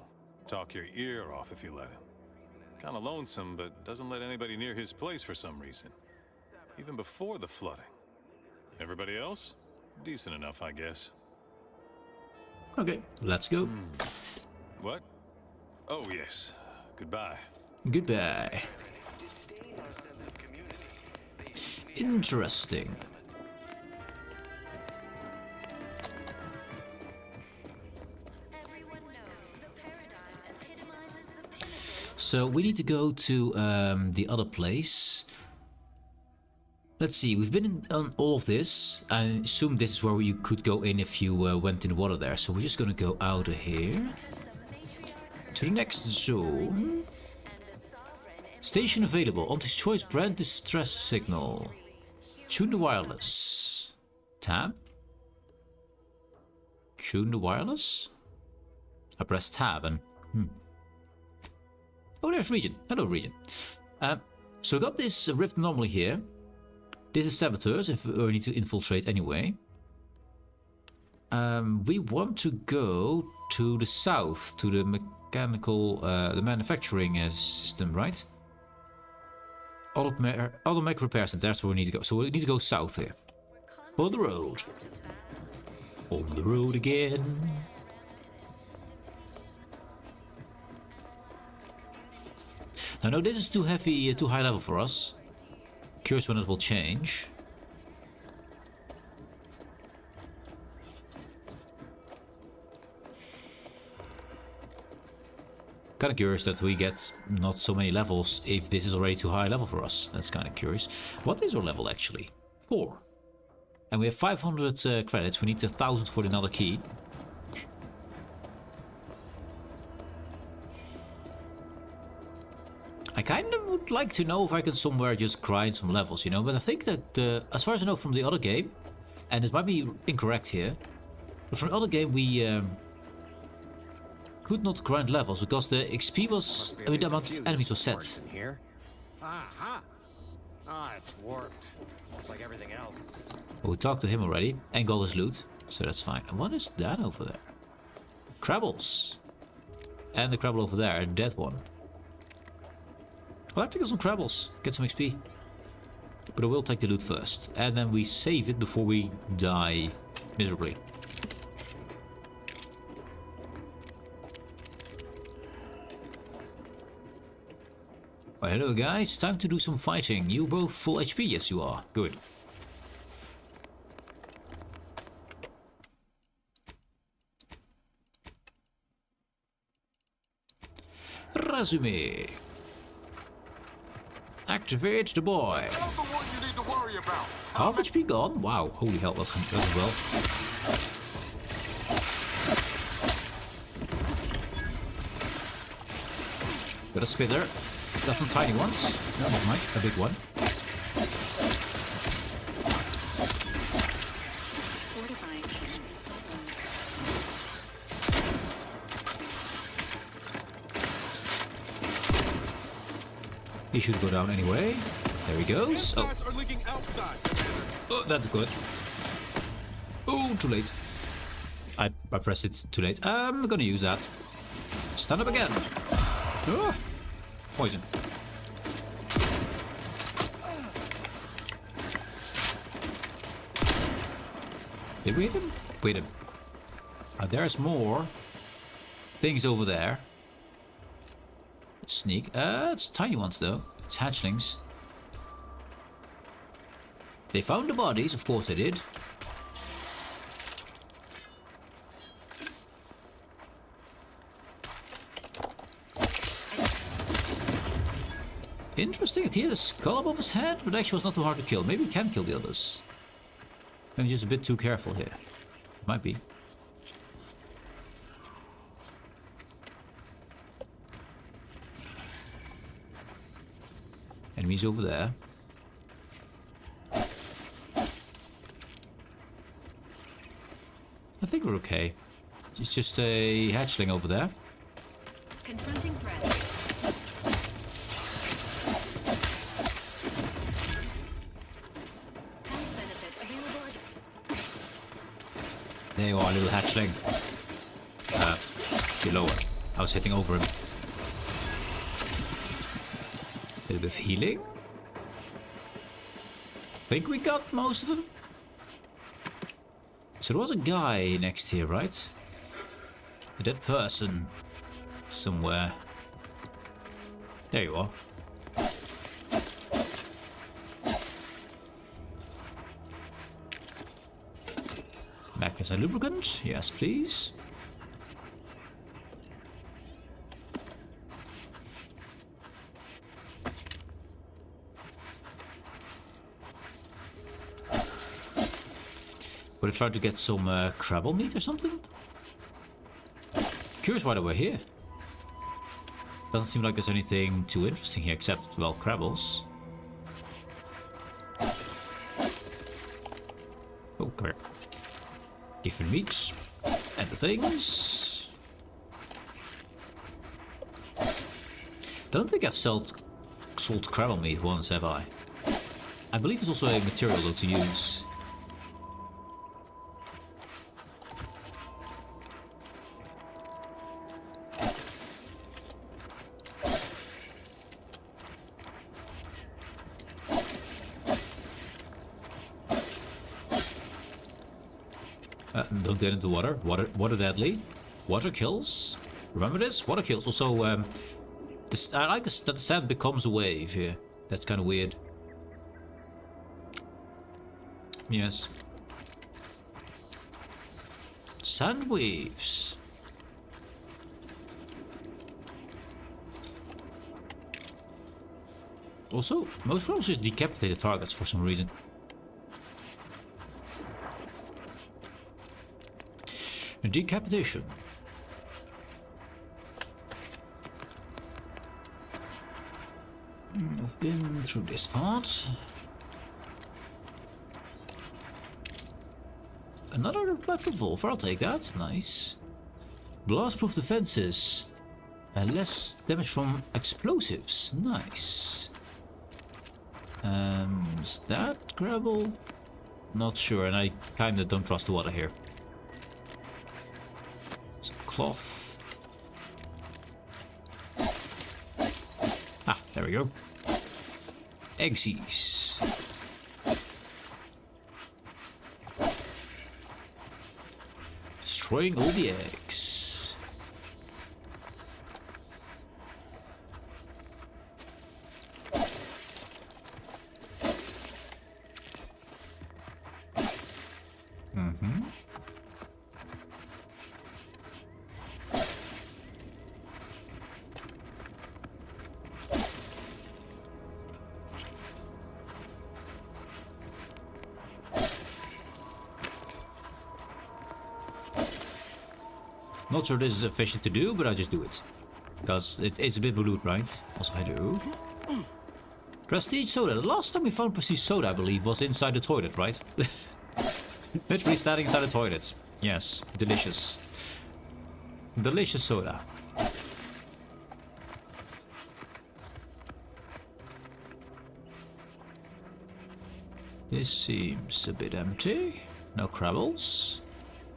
Talk your ear off if you let him. Kinda lonesome, but doesn't let anybody near his place for some reason. Even before the flooding. Everybody else? Decent enough, I guess. Okay, let's go. What? Oh, yes. Goodbye. Goodbye. Interesting. So we need to go to the other place. Let's see, we've been on all of this. I assume this is where you could go in if you went in the water there. So we're just gonna go out of here. To the next zone. Station available. On this choice brand distress signal. Tune the wireless. Tab. Tune the wireless. I press tab and oh, there's Region. Hello, Region. So we got this rift anomaly here. This is saboteurs, if we need to infiltrate anyway. We want to go to the south, to the mechanical, the manufacturing system, right? Automatic repair center, that's where we need to go. So we need to go south here. On the road. On the road again. Now, no, this is too heavy, too high level for us. Curious when it will change. Kind of curious that we get not so many levels if this is already too high level for us. That's kind of curious. What is our level actually? 4. And we have 500 credits. We need 1,000 for another key. I kind of would like to know if I can somewhere just grind some levels, you know, but I think that, as far as I know from the other game, and it might be incorrect here, but from the other game we could not grind levels because the XP was, I mean, the amount of enemies was set. Here? It's warped. It's like everything else. Well, we talked to him already and got his loot, so that's fine. And what is that over there? Crabbles. And the crabble over there, a dead one. I'll have to get some crabbles, get some XP. But I will take the loot first. And then we save it before we die miserably. Well, hello guys, time to do some fighting. You both full HP? Yes you are. Good. Resume. Activate the boy. Half HP gone? Wow, holy hell, that's well. Got a spitter. Got some tiny ones. No, never mind, a big one. He should go down anyway. There he goes. Oh, oh that's good. Oh, too late. I pressed it too late. I'm gonna use that. Stand up again. Oh, poison. Did we hit him? We hit him. There's more things over there. Sneak. It's tiny ones though. It's hatchlings. They found the bodies, of course they did. Interesting, he had a skull above his head, but actually was not too hard to kill. Maybe we can kill the others. I'm just a bit too careful here. Might be. Enemies over there. I think we're okay. It's just a hatchling over there. Confronting threats. Health benefits available. There you are, little hatchling. You're lower. I was hitting over him. A little bit of healing. Think we got most of them. So there was a guy next here, right? A dead person somewhere. There you are. Back as a lubricant, yes please. Would I try to get some crabble meat or something? Curious why they were here. Doesn't seem like there's anything too interesting here except, well, crabbles. Oh, come here. Different meats. And the things. Don't think I've sold crabble meat once, have I? I believe it's also a material though to use. Don't get into water. Water deadly. Water kills. Remember this? Water kills. Also, I like that the sand becomes a wave here. That's kind of weird. Yes. Sand waves. Also, most roles just decapitate the targets for some reason. Decapitation. I've been through this part. Another black revolver, I'll take that. Nice. Blast-proof defenses. And less damage from explosives. Nice. Is that gravel? Not sure, and I kinda don't trust the water here. Cloth. Ah, there we go. Eggsies. Destroying all the eggs. Mm-hmm. Not sure this is efficient to do, but I just do it. Because it's a bit blue, right? Also, hello. Prestige soda. The last time we found Prestige soda, I believe, was inside the toilet, right? Literally standing inside the toilet. Yes, delicious. Delicious soda. This seems a bit empty. No crabbles.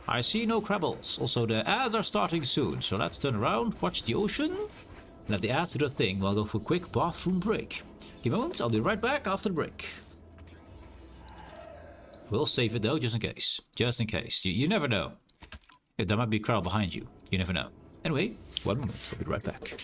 I see no crabbles. Also, the ads are starting soon, so let's turn around, watch the ocean, let the ads do their thing while I go for a quick bathroom break. Give a moment, I'll be right back after the break. We'll save it though, just in case. Just in case. You never know. If there might be a crowd behind you. You never know. Anyway, 1 moment, I'll be right back.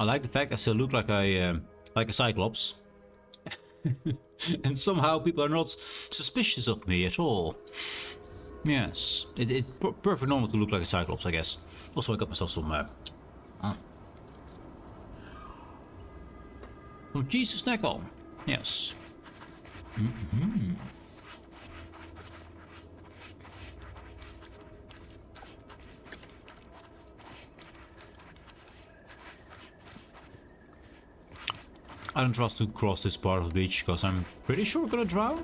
I like the fact I still look like a Cyclops. And somehow people are not suspicious of me at all. Yes, it's perfect normal to look like a Cyclops, I guess. Also, I got myself some cheese to snack on. Yes. I don't trust to cross this part of the beach because I'm pretty sure we're gonna drown.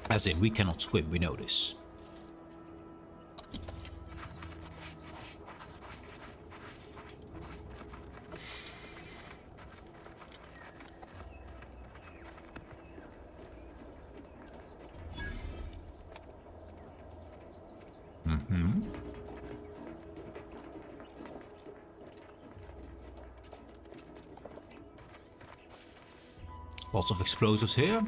As in, we cannot swim, we know this. Lots of explosives here.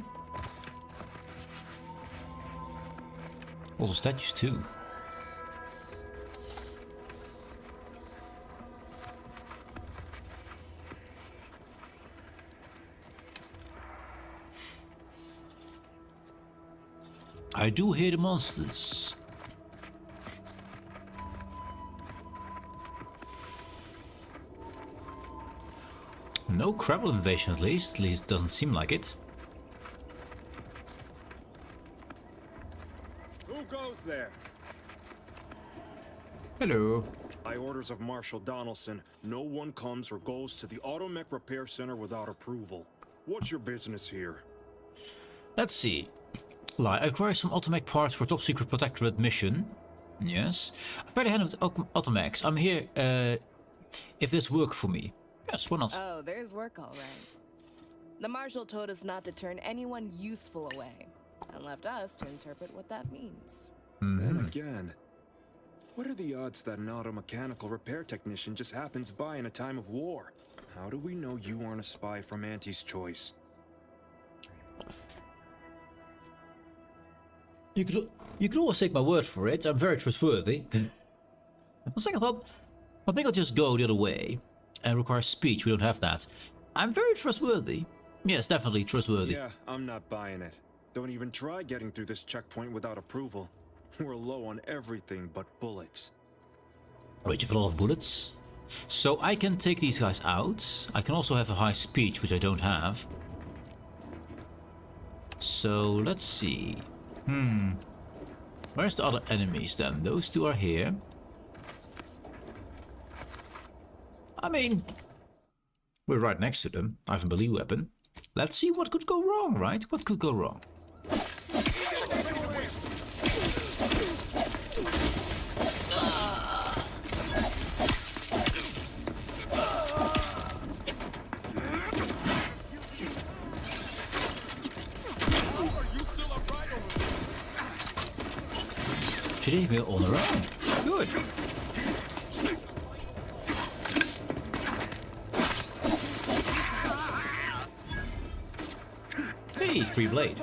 Also statues too. I do hear the monsters. No Krabble invasion at least it doesn't seem like it. Who goes there? Hello. By orders of Marshal Donaldson, no one comes or goes to the Automech Repair Center without approval. What's your business here? Let's see. I acquire some Automech parts for top secret protectorate mission. Yes. I've got a hand with Automechs. I'm here if there's work for me. Yes, why not? Oh, there's work all right. The Marshal told us not to turn anyone useful away, and left us to interpret what that means. Then again, what are the odds that an automechanical repair technician just happens by in a time of war? How do we know you aren't a spy from Auntie's choice? You could always take my word for it. I'm very trustworthy. On second thought, I think I'll just go the other way. And require speech. We don't have that. I'm very trustworthy. Yes, definitely trustworthy. Yeah, I'm not buying it. Don't even try getting through this checkpoint without approval. We're low on everything but bullets. Wait, you have a lot of bullets? So I can take these guys out. I can also have a high speech, which I don't have. So let's see. Where's the other enemies then? Those two are here. I mean, we're right next to them. I have a melee weapon. Let's see what could go wrong, right? What could go wrong? She did me on her own. Good. Hey, free blade.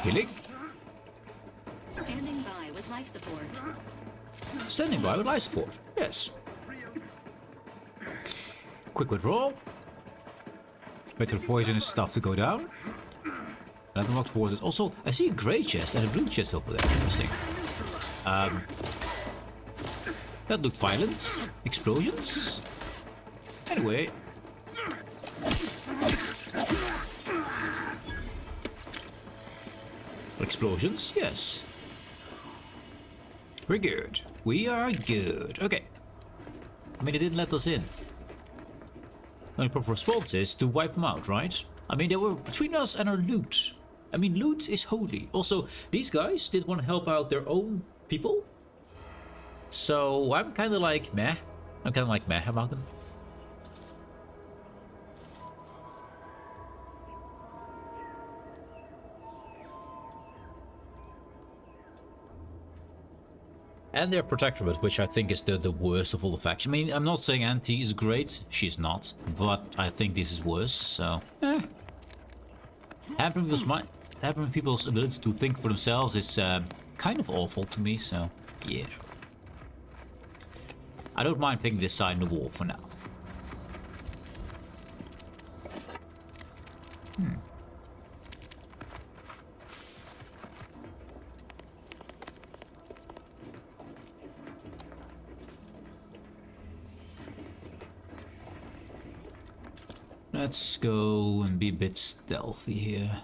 Healing. Standing by with life support. Standing by with life support. Yes. Quick withdrawal. Wait for the poisonous stuff to go down. And unlock forces. Also, I see a grey chest and a blue chest over there. Interesting. That looked violent. Explosions. Anyway. Explosions, yes. We're good. We are good. Okay. I mean, they didn't let us in. The only proper response is to wipe them out, right? I mean, they were between us and our loot. I mean, loot is holy. Also, these guys did want to help out their own people. So I'm kind of like, meh. I'm kind of like meh about them. And their Protectorate, which I think is the worst of all the factions. I mean, I'm not saying Auntie is great, she's not, but I think this is worse, so... Hampering people's ability to think for themselves is kind of awful to me, so yeah. I don't mind picking this side in the war for now. Let's go and be a bit stealthy here.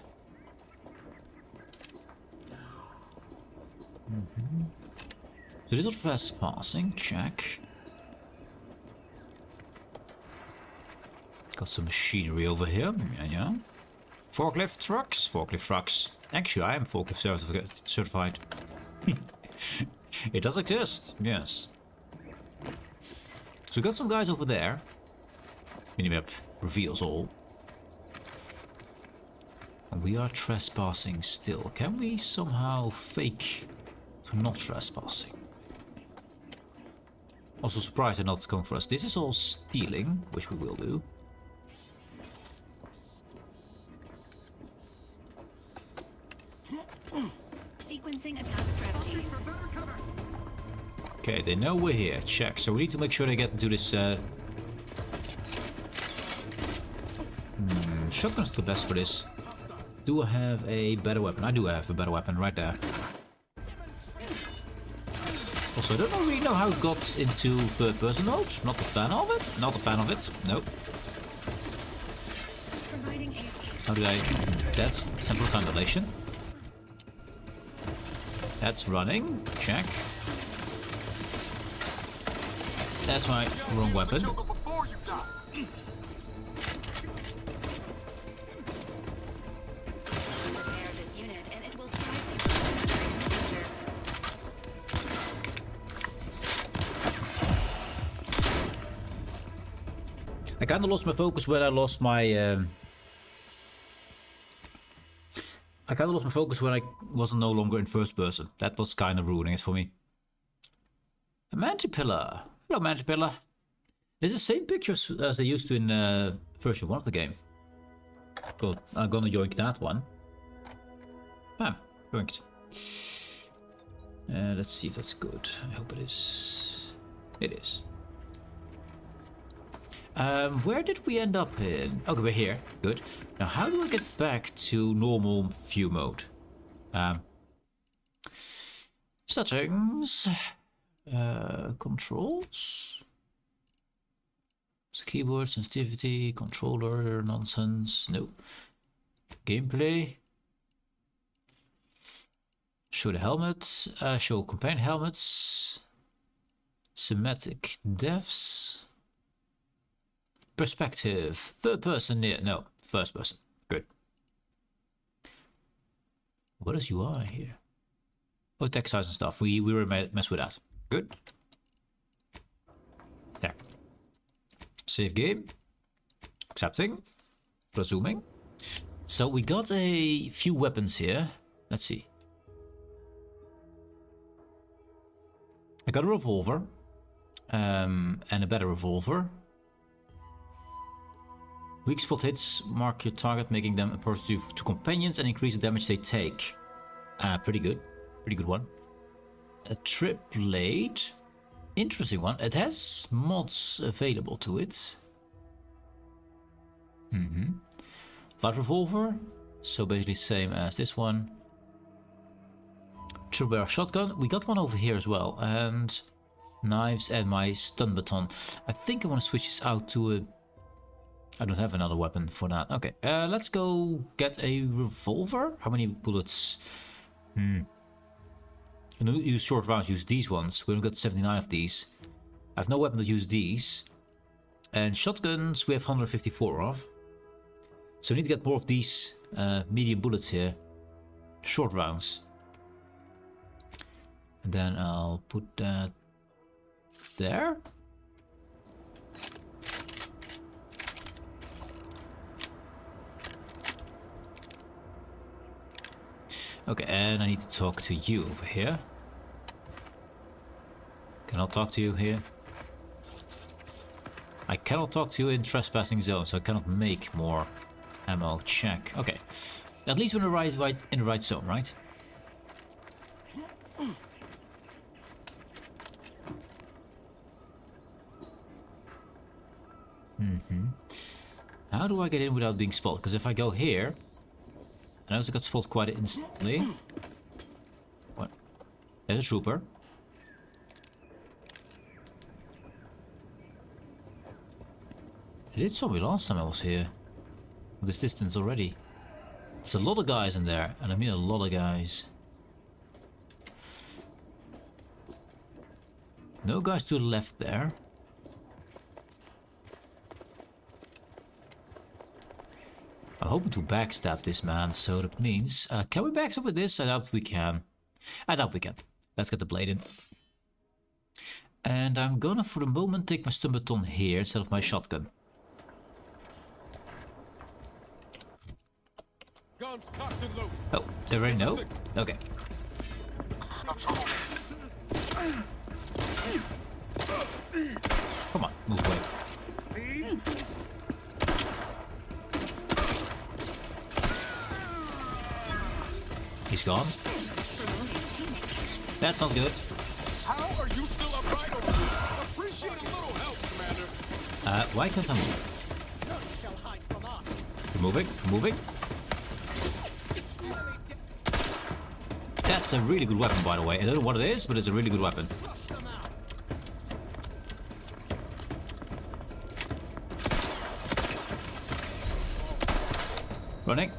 So this is trespassing, check. Got some machinery over here, yeah. Forklift trucks. Actually, I am forklift certified. It does exist, yes. So we got some guys over there. Minimap reveals all. And we are trespassing still. Can we somehow fake to not trespassing? Also surprised they're not going for us. This is all stealing, which we will do. Sequencing attack strategies. Okay, they know we're here. Check. So we need to make sure they get into this. Shotgun's the best for this. Do I have a better weapon? I do have a better weapon right there. Also, I don't really know how it got into third-person mode. Not a fan of it. Not a fan of it. Nope. How do I... That's temporal ventilation. That's running. Check. That's my wrong weapon. I kind of lost my focus when I lost my... I kind of lost my focus when I was no longer in first person. That was kind of ruining it for me. A Mantipillar. Hello, Mantipillar. It's the same pictures as they used to in version 1 of the game. Cool. I'm gonna yoink that one. Bam. Yoinked. Let's see if that's good. I hope it is. It is. Where did we end up in? Okay, we're here. Good. Now, how do I get back to normal view mode? Settings. Controls. So keyboard, sensitivity, controller, nonsense. No. Gameplay. Show the helmet. Show companion helmets. Thematic devs. Perspective. Third person. Yeah, no. First person. Good. What is UI here? Oh, text size and stuff. We were mess with that. Good. There. Save game. Accepting. Resuming. So we got a few weapons here. Let's see. I got a revolver. And a better revolver. Weak spot hits mark your target, making them opportunity to companions and increase the damage they take. Pretty good. Pretty good one. A trip blade. Interesting one. It has mods available to it. Light revolver. So basically same as this one. Triple barrel shotgun. We got one over here as well. And knives and my stun baton. I think I want to switch this out to a... I don't have another weapon for that. Okay, let's go get a revolver. How many bullets? Use short rounds, use these ones. We only got 79 of these. I have no weapon to use these. And shotguns we have 154 of. So we need to get more of these medium bullets here. Short rounds. And then I'll put that there. Okay, and I need to talk to you over here. Can I talk to you here? I cannot talk to you in trespassing zone, so I cannot make more ammo. Check. Okay, at least we're in the right zone, right? How do I get in without being spotted? Because if I go here, I also got spotted quite instantly. What? There's a trooper. They did saw me last time I was here. From this distance already. There's a lot of guys in there, and I mean a lot of guys. No guys to the left there. I'm hoping to backstab this man, so that means... can we backstab with this? I doubt we can. I doubt we can. Let's get the blade in. And I'm gonna, for the moment, take my stun baton here instead of my shotgun. Oh, they already know? Okay. Come on, move away. He's gone. That's not good. How are you still upright over here? Appreciate a little help, Commander. Why can't I move? Moving, moving. That's a really good weapon, by the way. I don't know what it is, but it's a really good weapon. Running.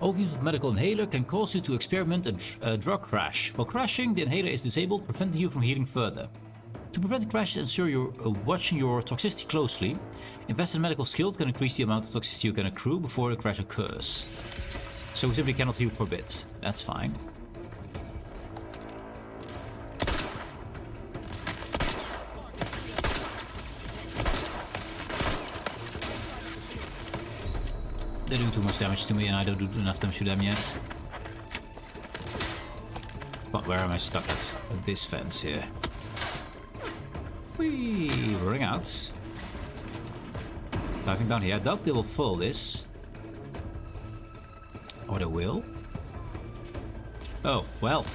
Overuse of medical inhaler can cause you to experiment a drug crash. While crashing, the inhaler is disabled, preventing you from healing further. To prevent crashes, ensure you're watching your toxicity closely. Invest in medical skill that can increase the amount of toxicity you can accrue before the crash occurs. So we simply cannot heal for a bit. That's fine. They're doing too much damage to me and I don't do enough damage to them yet. But where am I stuck at? This fence here. Whee! Running out. Diving down here. I doubt they will follow this. Or they will. Oh, well.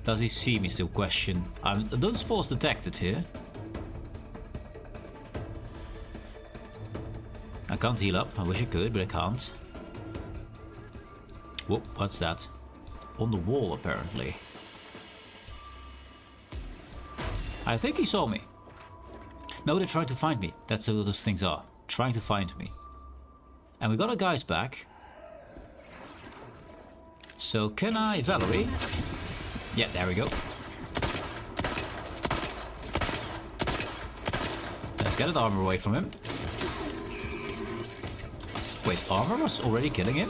Does he see me still? Question. Don't suppose detected here. I can't heal up. I wish I could, but I can't. Whoop, what's that? On the wall, apparently. I think he saw me. No, they're trying to find me. That's what those things are. Trying to find me. And we got our guys back. So can I... Valerie? Yeah, there we go. Let's get his armor away from him. Wait, armor was already killing him?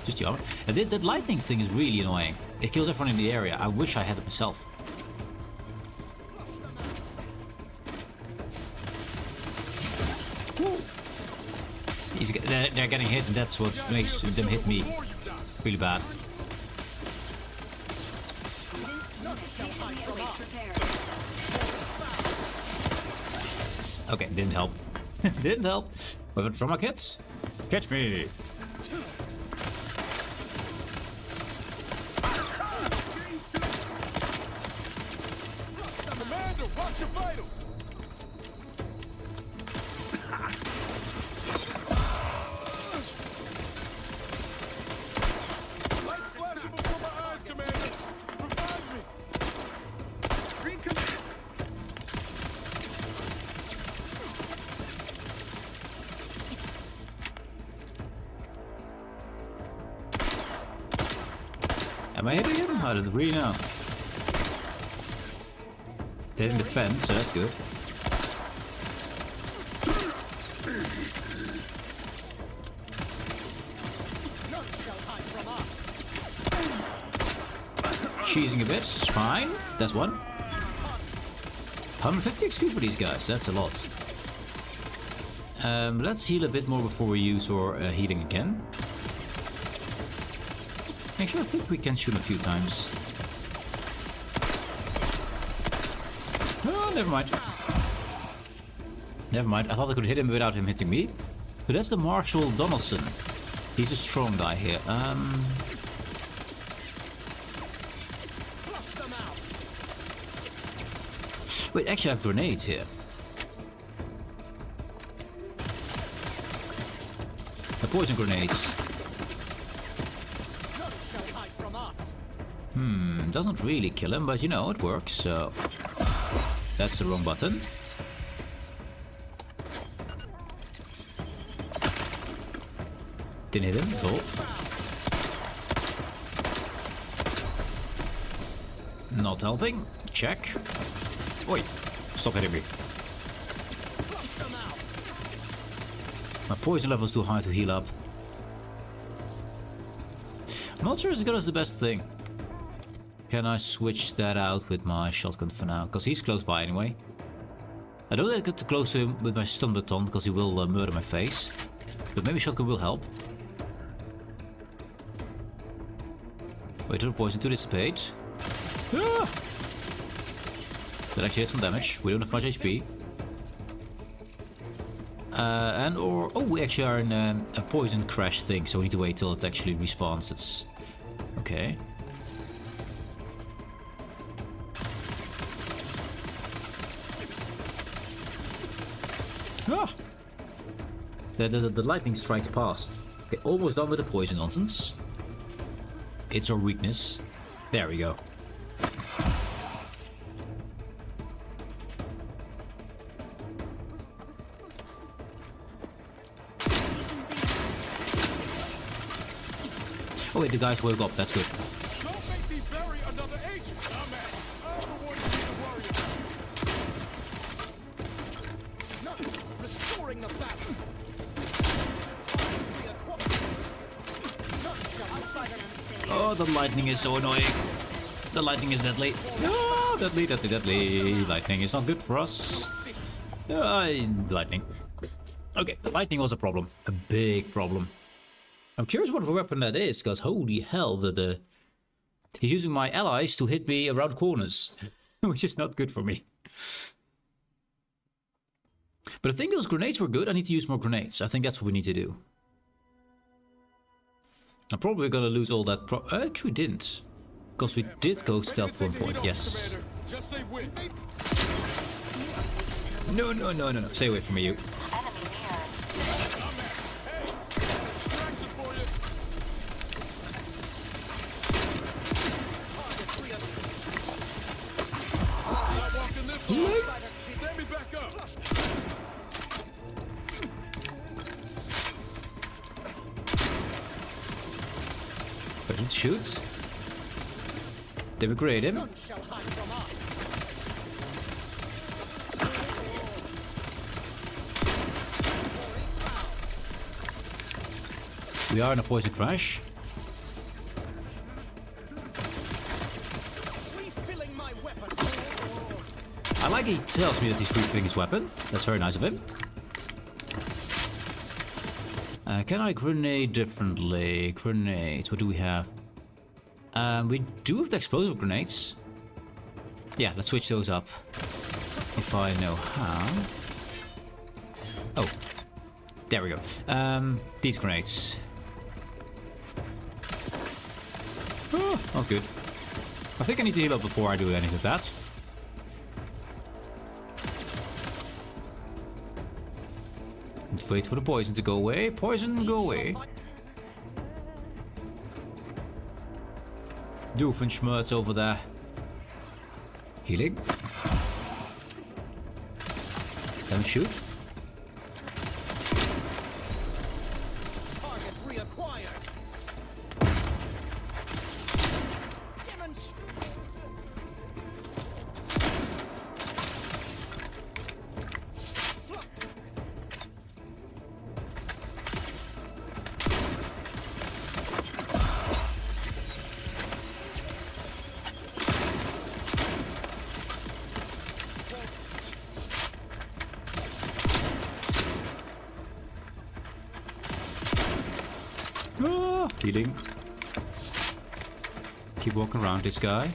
Just the armor. And that lightning thing is really annoying. It kills everyone in the area. I wish I had it myself. They're getting hit, and that's what makes them hit me really bad. Okay, didn't help. Didn't help. Weapon trauma kits? Catch me! Commander, watch your vitals! Lights flashing before my eyes, Commander! Revive me! Am I hitting him? I don't really know. They're in the fence, so that's good. Cheesing a bit, it's fine. That's one. 150 XP for these guys, that's a lot. Let's heal a bit more before we use our healing again. Actually, I think we can shoot a few times. Oh, never mind. Never mind. I thought I could hit him without him hitting me. But that's the Marshal Donaldson. He's a strong guy here. Wait, actually I have grenades here. The poison grenades. Doesn't really kill him, but you know, it works, so... That's the wrong button. Didn't hit him at all. Not helping. Check. Oi, stop hitting me. My poison level is too high to heal up. I'm not sure as good as the best thing. Can I switch that out with my shotgun for now? Because he's close by anyway. I don't get too close to him with my stun baton because he will murder my face. But maybe shotgun will help. Wait for the poison to dissipate. Ah! That actually hit some damage. We don't have much HP. We actually are in a poison crash thing, so we need to wait till it actually respawns. It's okay. Ah! The lightning strikes past. Okay, almost done with the poison nonsense. It's our weakness. There we go. Oh wait, the guys woke up, that's good. Don't make me bury another agent, dumbass. I'm the one you need to worry about. No, restoring the battle. Oh, the lightning is so annoying. The lightning is deadly. Oh, deadly, deadly, deadly. Lightning is not good for us. Lightning. Okay, the lightning was a problem. A big problem. I'm curious what weapon that is, because holy hell, he's using my allies to hit me around corners, which is not good for me. But I think those grenades were good. I need to use more grenades. I think that's what we need to do. I'm probably gonna lose all that actually we didn't. Because we did go stealth for 1 point, yes. No, no, no, no, no. Stay away from me, you. Stand me back up. But it shoots. Did we grade him? We are in a poison crash. I like he tells me that he's refilling his weapon. That's very nice of him. Can I grenade differently? Grenades, what do we have? We do have the explosive grenades. Yeah, let's switch those up. If I know how. Oh, there we go. These grenades. Oh, not good. I think I need to heal up before I do anything with that. Let's wait for the poison to go away. Poison, go away. Doofenshmirtz over there. Healing. Let me shoot. Target reacquired. Healing. Keep walking around this guy.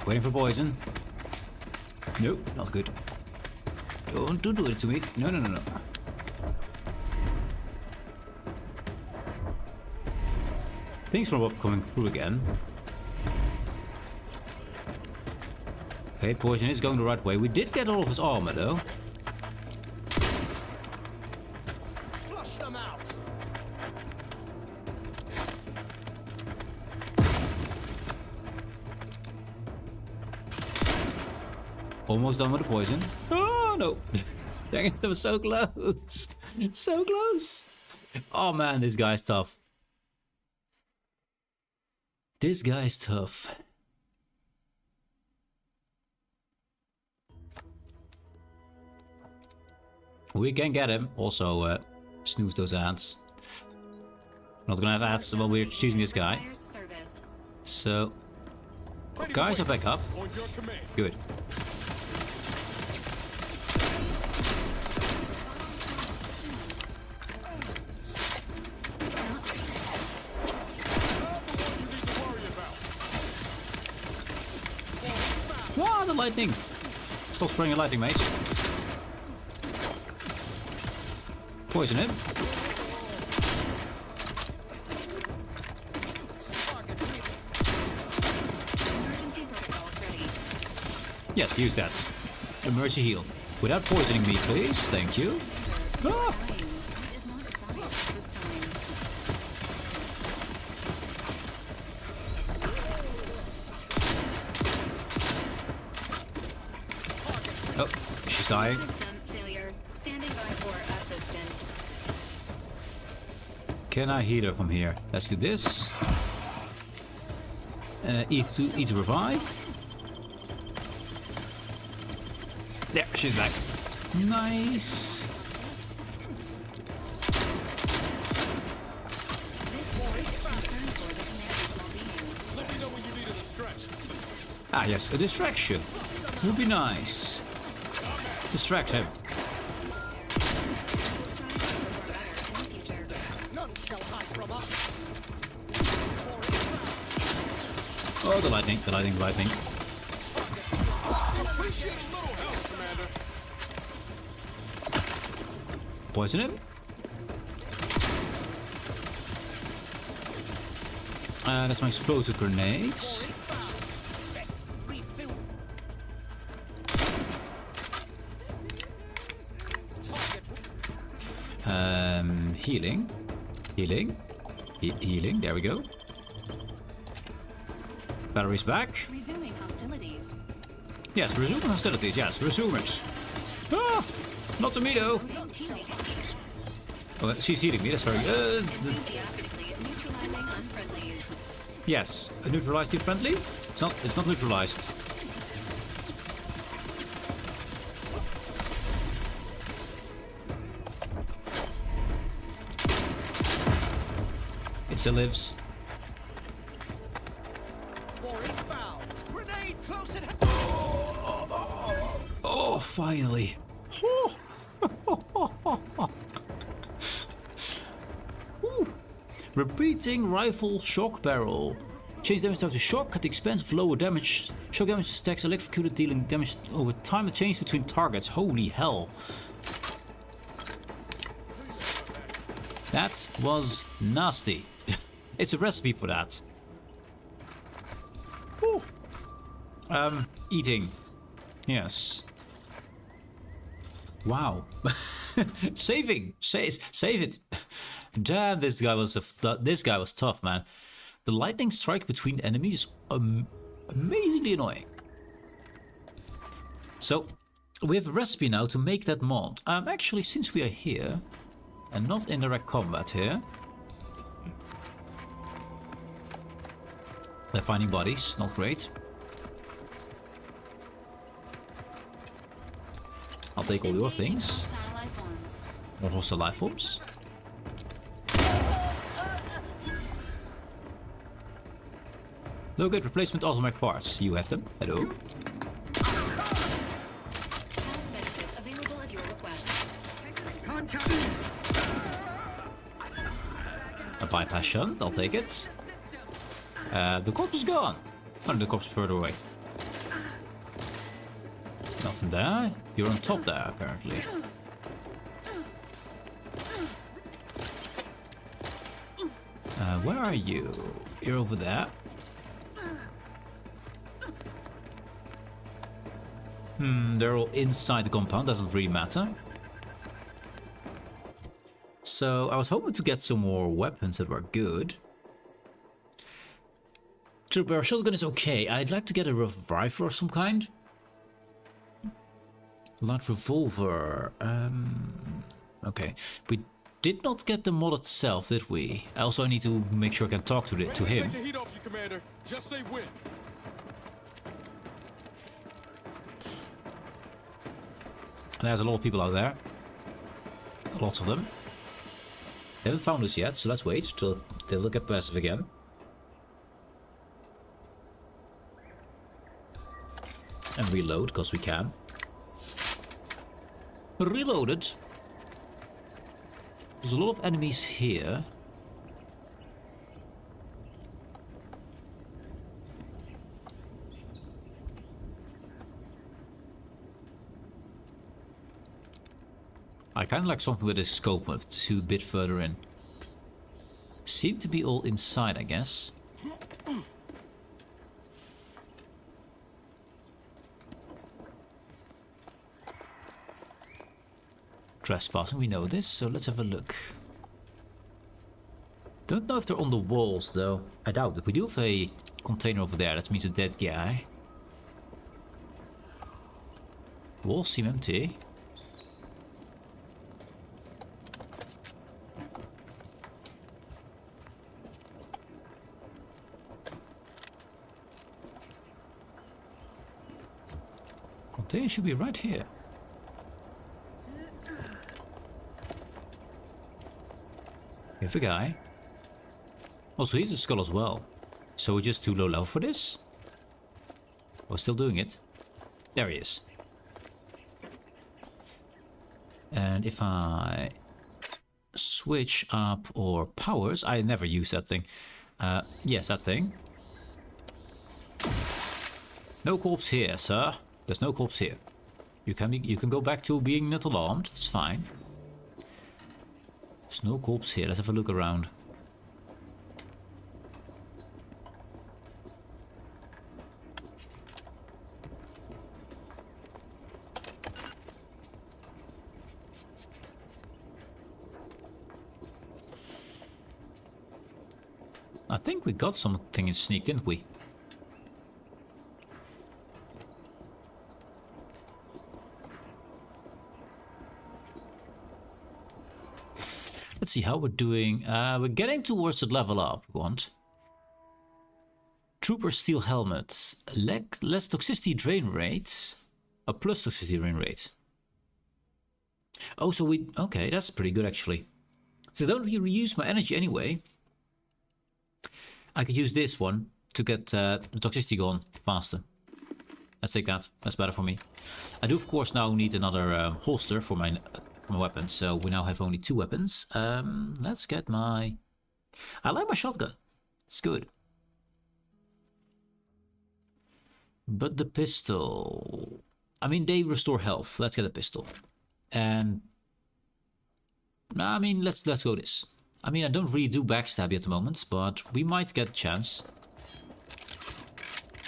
Waiting for poison. Nope, not good. Don't do it to me. No. Things from coming through again. Okay, poison is going the right way. We did get all of his armor though. Flush them out. Almost done with the poison. Oh no! Dang it, that was so close. So close. Oh man, this guy's tough. This guy's tough. We can get him. Also, snooze those ads. Not gonna have ads while we're choosing this guy. So, guys are back up. Good. Wow, the lightning! Stop spraying your lightning, mate. Poison him. Yes, use that. Emergency heal. Without poisoning me, please. Thank you. Ah! Oh, she's dying. Can I heal her from here? Let's do this. Eat to revive. There, she's back. Nice. Ah yes, a distraction. Would be nice. Distract him. Oh, the lightning. Poison him. That's my explosive grenades. Healing. Healing. There we go. Batteries back. Resuming hostilities. Yes, resuming hostilities. Yes, resumers. Ah, not the me though. Oh, she's healing me. That's very good. Yes, neutralized the friendly. It's not neutralized. It still lives. Oh, finally. Repeating rifle shock barrel. Change damage down to shock at the expense of lower damage. Shock damage stacks electrocuted, dealing damage over time that changes between targets. Holy hell. That was nasty. It's a recipe for that. Whew. Eating. Yes. Wow. Saving. Save it. Damn, this guy was tough, man. The lightning strike between enemies is amazingly annoying. So, we have a recipe now to make that mod. Actually, since we are here, and not in direct combat here. They're finding bodies, not great. I'll take all your things. More hostile life forms. No good replacement automatic parts. You have them. Hello. A bypass shunt, I'll take it. The corpse is gone. Oh, the corpse is further away. Nothing there. You're on top there, apparently. Where are you? You're over there. They're all inside the compound, doesn't really matter. So I was hoping to get some more weapons that were good. Trooper shotgun is okay. I'd like to get a rifle of some kind. Light revolver. Okay. We did not get the mod itself, did we? I also need to make sure I can talk to him. Take the heat off you, Commander. Just say when. There's a lot of people out there. Lots of them. They haven't found us yet, so let's wait till they look at passive again. And reload, because we can. Reloaded. There's a lot of enemies here. I kind of like something with a scope of to see a bit further in. Seem to be all inside, I guess. Trespassing, we know this, so let's have a look. Don't know if they're on the walls, though. I doubt it. We do have a container over there. That means a dead guy. Walls seem empty. Container should be right here. We have a guy. Also, he's a skull as well. So we're just too low level for this? We're still doing it. There he is. And if I switch up or powers, I never use that thing. Yes, that thing. No corpse here, sir. There's no corpse here. You can go back to being not alarmed. That's fine. There's no corpse here. Let's have a look around. I think we got something in sneak, didn't we? Let's see how we're doing. We're getting towards the level up we want. Trooper steel helmets. Less toxicity drain rate. A plus toxicity drain rate. Oh, so we... Okay, that's pretty good actually. So I don't really reuse my energy anyway. I could use this one to get the toxicity gone faster. Let's take that. That's better for me. I do of course now need another holster for my weapons, so we now have only 2 weapons. Let's get my... I like my shotgun. It's good. But the pistol... I mean, they restore health. Let's get a pistol. And... I mean, let's go this. I mean, I don't really do backstab at the moment, but we might get a chance.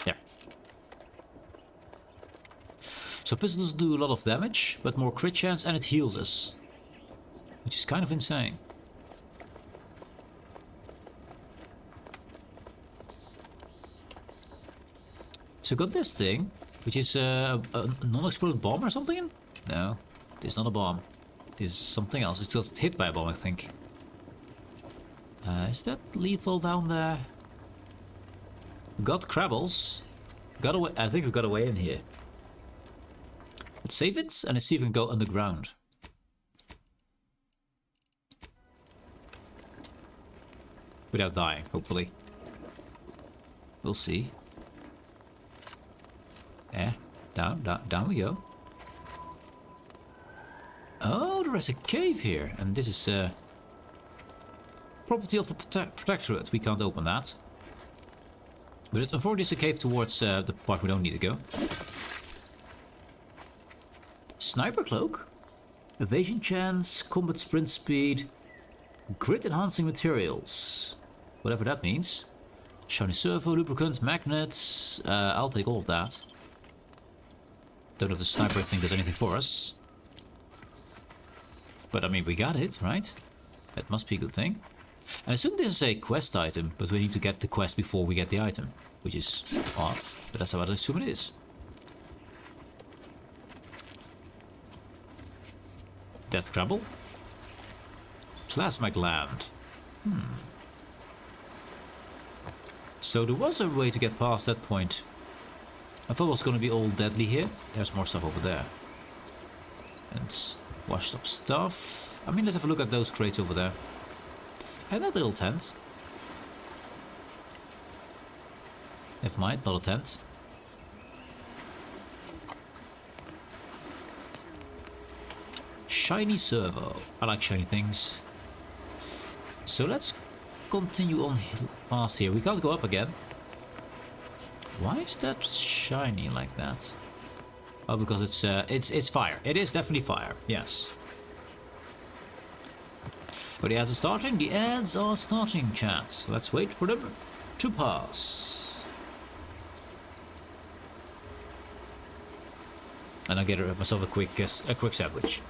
There. So pistols do a lot of damage, but more crit chance, and it heals us. Which is kind of insane. So got this thing, which is a non-exploded bomb or something? No, it's not a bomb. This is something else. It's just hit by a bomb, I think. Is that lethal down there? Got Crabbles. Got away. I think we got away in here. Let's save it and let's see if we can go underground. Without dying, hopefully. We'll see. Yeah, down we go. Oh, the swear there's a cave here, and this is property of the Protectorate. We can't open that. But it's unfortunately it's a cave towards the part we don't need to go. Sniper cloak, evasion chance, combat sprint speed, grid enhancing materials, whatever that means. Shiny servo, lubricant, magnets. I'll take all of that. Don't know if the sniper thing does anything for us. But I mean, we got it, right? That must be a good thing. And I assume this is a quest item, but we need to get the quest before we get the item. Which is odd, but that's what I assume it is. Death Crabble. Plasma gland. So there was a way to get past that point. I thought it was going to be all deadly here. There's more stuff over there. And washed up stuff. I mean, let's have a look at those crates over there. And that little tent. Never mind, not a tent. Shiny servo. I like shiny things. So let's continue on past here. We can't go up again. Why is that shiny like that? Oh, because it's fire. It is definitely fire. Yes. But the ads are starting. The ads are starting, chat. Let's wait for them to pass. And I'll get myself a quick sandwich.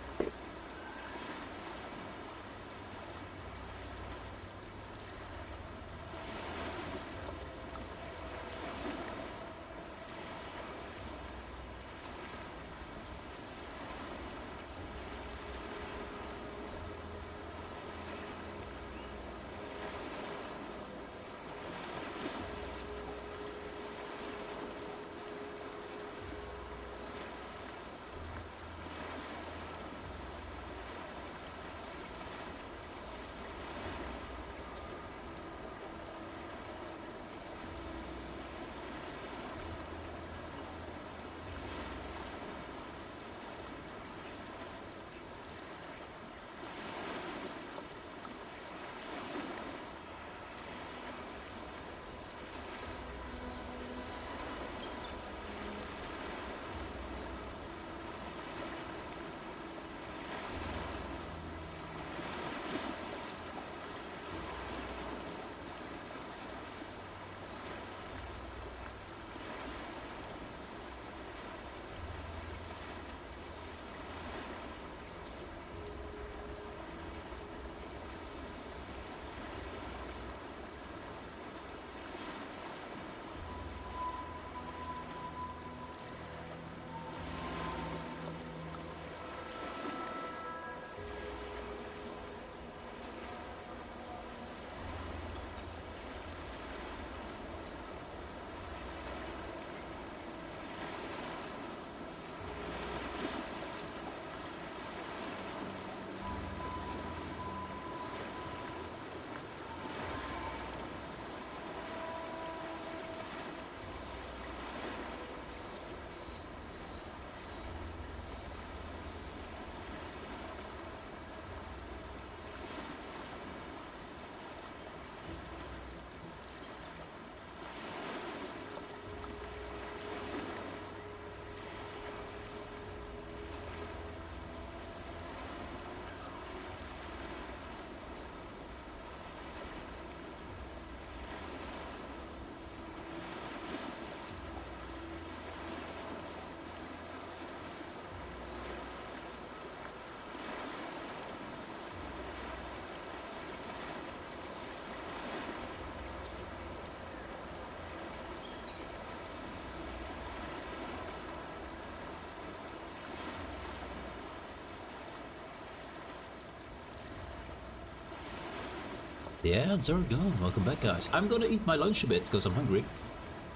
The ads are gone. Welcome back, guys. I'm gonna eat my lunch a bit because I'm hungry.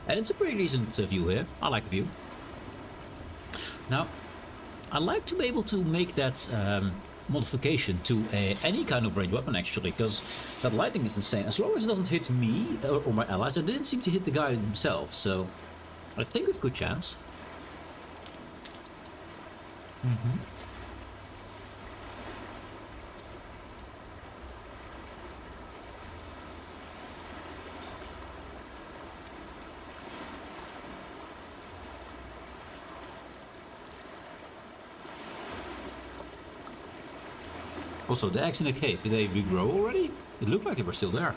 And it's a pretty decent view here. I like the view. Now, I like to be able to make that modification to any kind of ranged weapon, actually, because that lighting is insane. As long as it doesn't hit me or my allies, it didn't seem to hit the guy himself, so I think we have a good chance. Also, the eggs in the cave, did they regrow already? It looked like they were still there.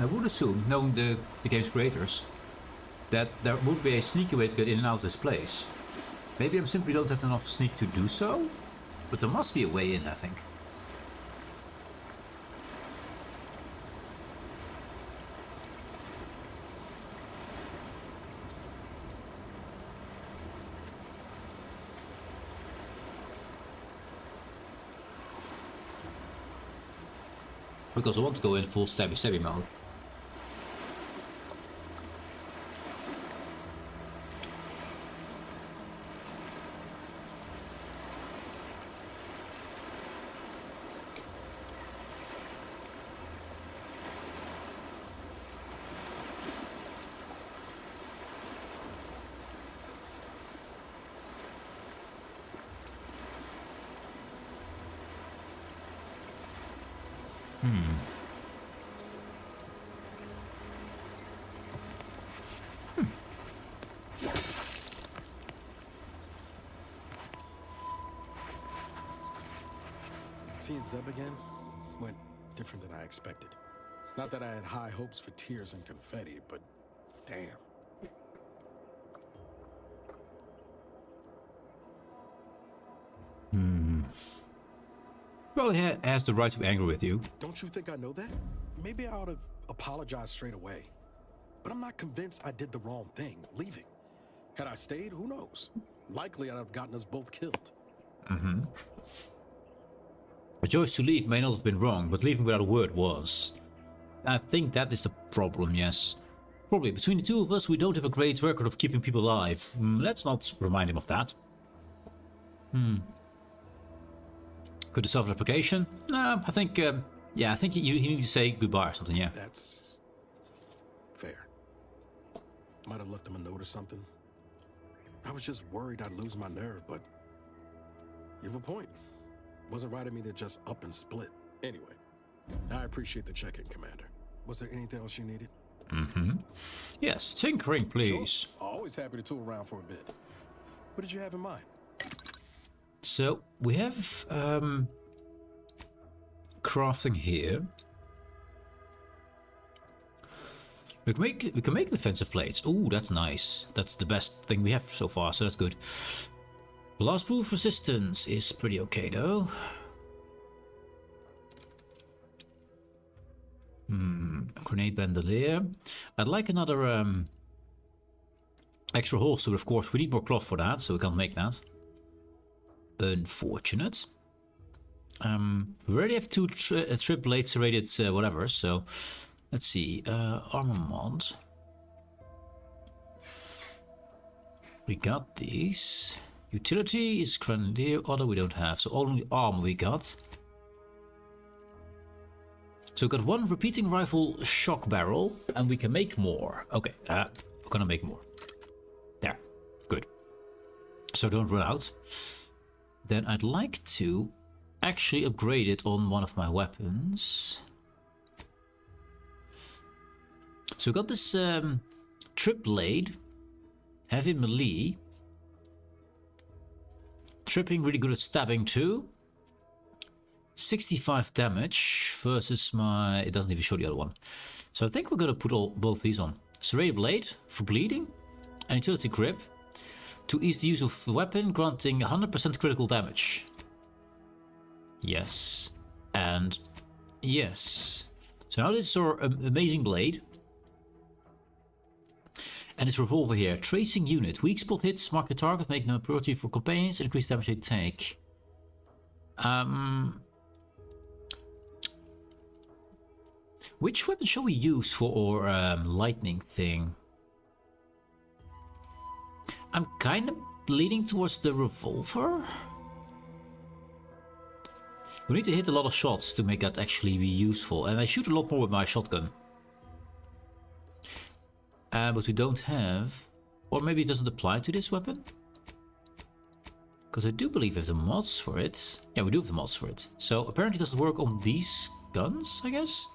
I would assume, knowing the game's creators, that there would be a sneaky way to get in and out of this place. Maybe I simply don't have enough sneak to do so, but there must be a way in, I think. Because I want to go in full stabby mode. Seeing Zeb again went different than I expected. Not that I had high hopes for tears and confetti, but damn. Well, he has the right to be angry with you. Don't you think I know that? Maybe I ought to apologize straight away. But I'm not convinced I did the wrong thing, leaving. Had I stayed, who knows? Likely I'd have gotten us both killed. A choice to leave may not have been wrong, but leaving without a word was. I think that is the problem, yes. Probably between the two of us, we don't have a great record of keeping people alive. Let's not remind him of that. Could the self-deprecation? No, I think, yeah, I think he needs to say goodbye or something, yeah. That's fair. Might have left him a note or something. I was just worried I'd lose my nerve, but you have a point. Wasn't right of me to just up and split. Anyway, I appreciate the check-in, Commander. Was there anything else you needed? Yes, tinkering, please. Sure. Always happy to tool around for a bit. What did you have in mind? So, we have crafting here. We can make defensive plates. Ooh, that's nice. That's the best thing we have so far, so that's good. Blast-proof resistance is pretty okay, though. Grenade bandolier. I'd like another extra holster, of course. We need more cloth for that, so we can't make that. Unfortunate. We already have two trip blades rated whatever, so let's see. Armament. We got these. Utility is grenadier, other we don't have, so only armor we got. So we got one repeating rifle shock barrel, and we can make more. Okay, we're gonna make more. There, good. So don't run out. Then I'd like to actually upgrade it on one of my weapons. So we got this trip blade, heavy melee. Tripping, really good at stabbing too. 65 damage versus my... It doesn't even show the other one. So I think we're going to put both these on. Serrated blade for bleeding. And utility grip to ease the use of the weapon, granting 100% critical damage. Yes. And yes. So now this is our amazing blade. And this revolver here, tracing unit. Weak spot hits, mark the target, make no priority for companions, increase damage they take. Which weapon shall we use for our lightning thing? I'm kind of leaning towards the revolver. We need to hit a lot of shots to make that actually be useful. And I shoot a lot more with my shotgun. But we don't have... Or maybe it doesn't apply to this weapon? Because I do believe we have the mods for it. Yeah, we do have the mods for it. So apparently it doesn't work on these guns, I guess?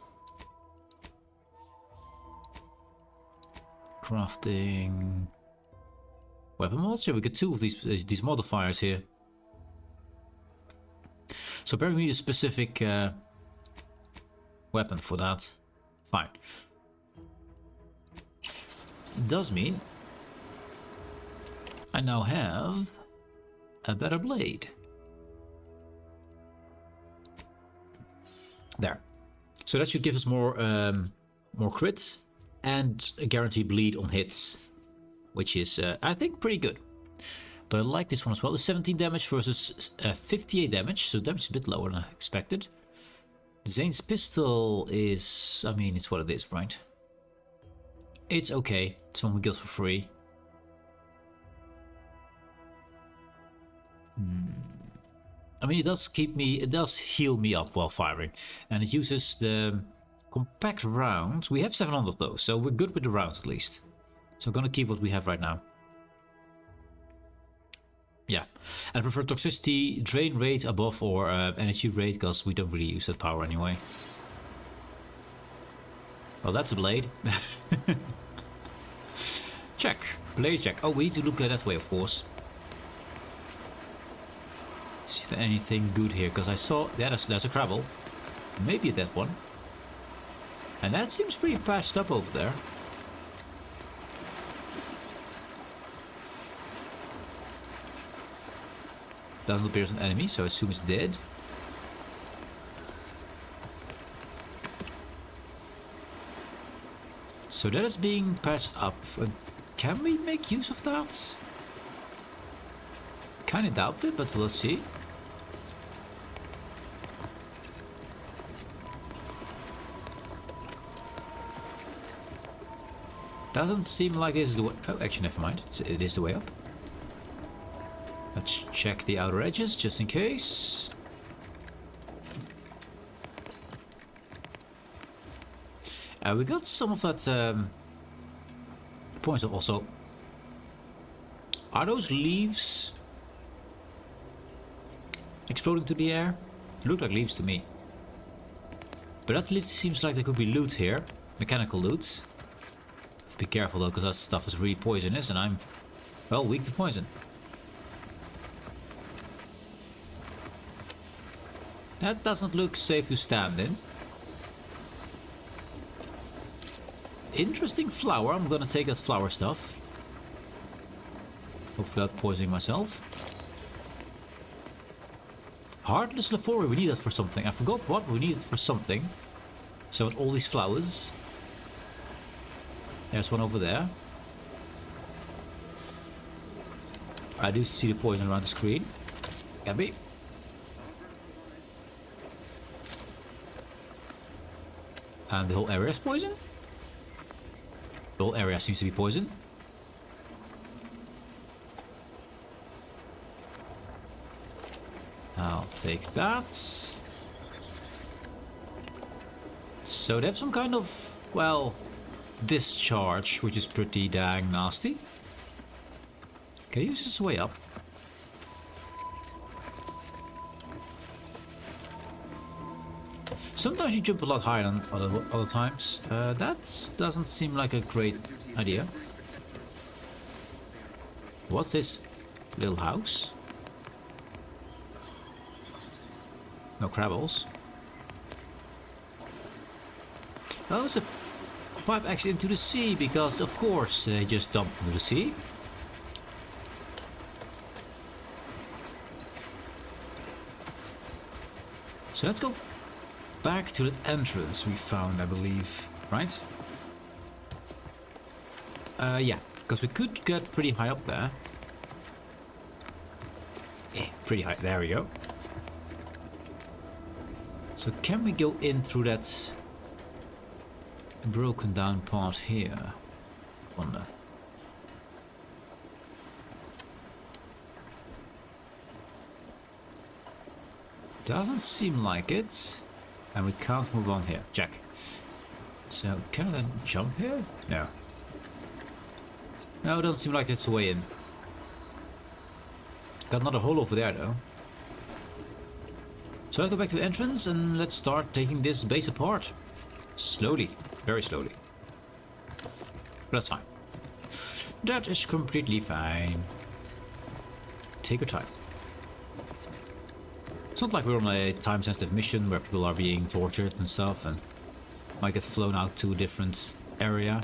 Crafting... Weapon mods? Yeah, we get 2 of these modifiers here. So apparently we need a specific weapon for that. Fine. Does mean I now have a better blade. There. So that should give us more crit and a guaranteed bleed on hits, which is I think pretty good. But I like this one as well. The 17 damage versus 58 damage, so damage is a bit lower than I expected. Zane's pistol is, I mean, it's what it is, right? It's okay. It's one we got for free. I mean, it does keep me, it does heal me up while firing, and it uses the compact rounds. We have 700 of those, so we're good with the rounds at least. So I'm gonna keep what we have right now. Yeah, and I prefer toxicity drain rate above or energy rate, because we don't really use that power anyway. Well, that's a blade. Check. Blade check. Oh, we need to look at that way, of course. See if there's anything good here, because I saw... Yeah, there's a Crabble. Maybe a dead one. And that seems pretty patched up over there. Doesn't appear as an enemy, so I assume it's dead. So that is being patched up. Can we make use of that? Kinda doubt it, but we'll see. Doesn't seem like this is the way... Oh, actually, never mind. It is the way up. Let's check the outer edges, just in case. We got some of that points of also. Are those leaves exploding to the air? Look like leaves to me. But that seems like there could be loot here. Mechanical loot. Let's be careful though, because that stuff is really poisonous and I'm, well, weak to poison. That doesn't look safe to stand in. Interesting flower. I'm gonna take that flower stuff. Hopefully without poisoning myself. Heartless Lafori, we need that for something. I forgot what, we need it for something. So with all these flowers. There's one over there. I do see the poison around the screen. Can be. And the whole area is poison? The whole area seems to be poison. I'll take that. So they have some kind of, well, discharge, which is pretty dang nasty. Can I use this way up? Sometimes you jump a lot higher than other times. That doesn't seem like a great idea. What's this little house? No Crabbles. Oh, it's a pipe exit into the sea, because of course they just dumped into the sea. So let's go back to that entrance we found, I believe, right? Yeah, because we could get pretty high up there. Yeah, pretty high, there we go. So can we go in through that broken down part here. Wonder. Doesn't seem like it. And we can't move on here. Check. So, can I then jump here? No. No, it doesn't seem like it's the way in. Got another hole over there though. So let's go back to the entrance and let's start taking this base apart. Slowly. Very slowly. But that's fine. That is completely fine. Take your time. It's not like we're on a time-sensitive mission where people are being tortured and stuff and might get flown out to a different area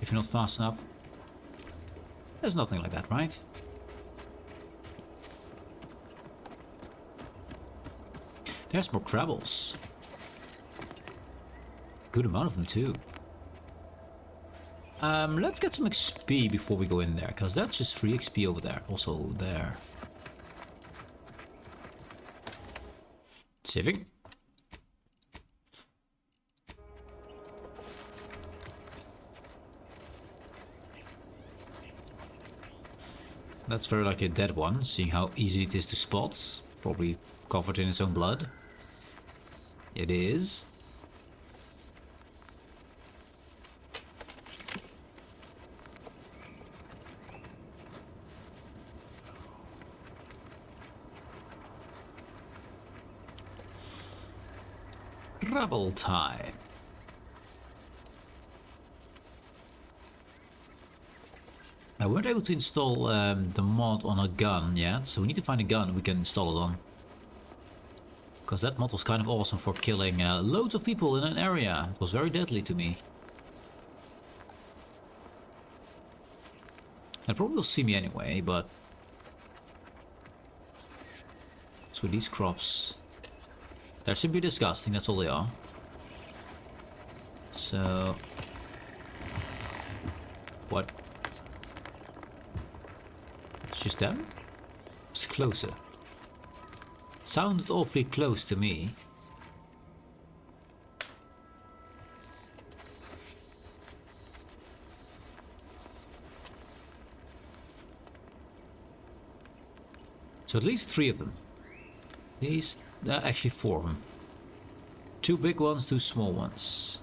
if you're not fast enough. There's nothing like that, right? There's more crabbles. Good amount of them too. Let's get some XP before we go in there, because that's just free XP over there. Also there. Saving. That's very likely a dead one, seeing how easy it is to spot. Probably covered in its own blood. It is. Rubble time. Now, we weren't able to install the mod on a gun yet, so we need to find a gun we can install it on. Because that mod was kind of awesome for killing loads of people in an area. It was very deadly to me. They probably will see me anyway, but... So these crops... They're simply disgusting, that's all they are. So... What? It's just them? It's closer. Sounded awfully close to me. So at least 3 of them. These, actually 4 of them. 2 big ones, 2 small ones.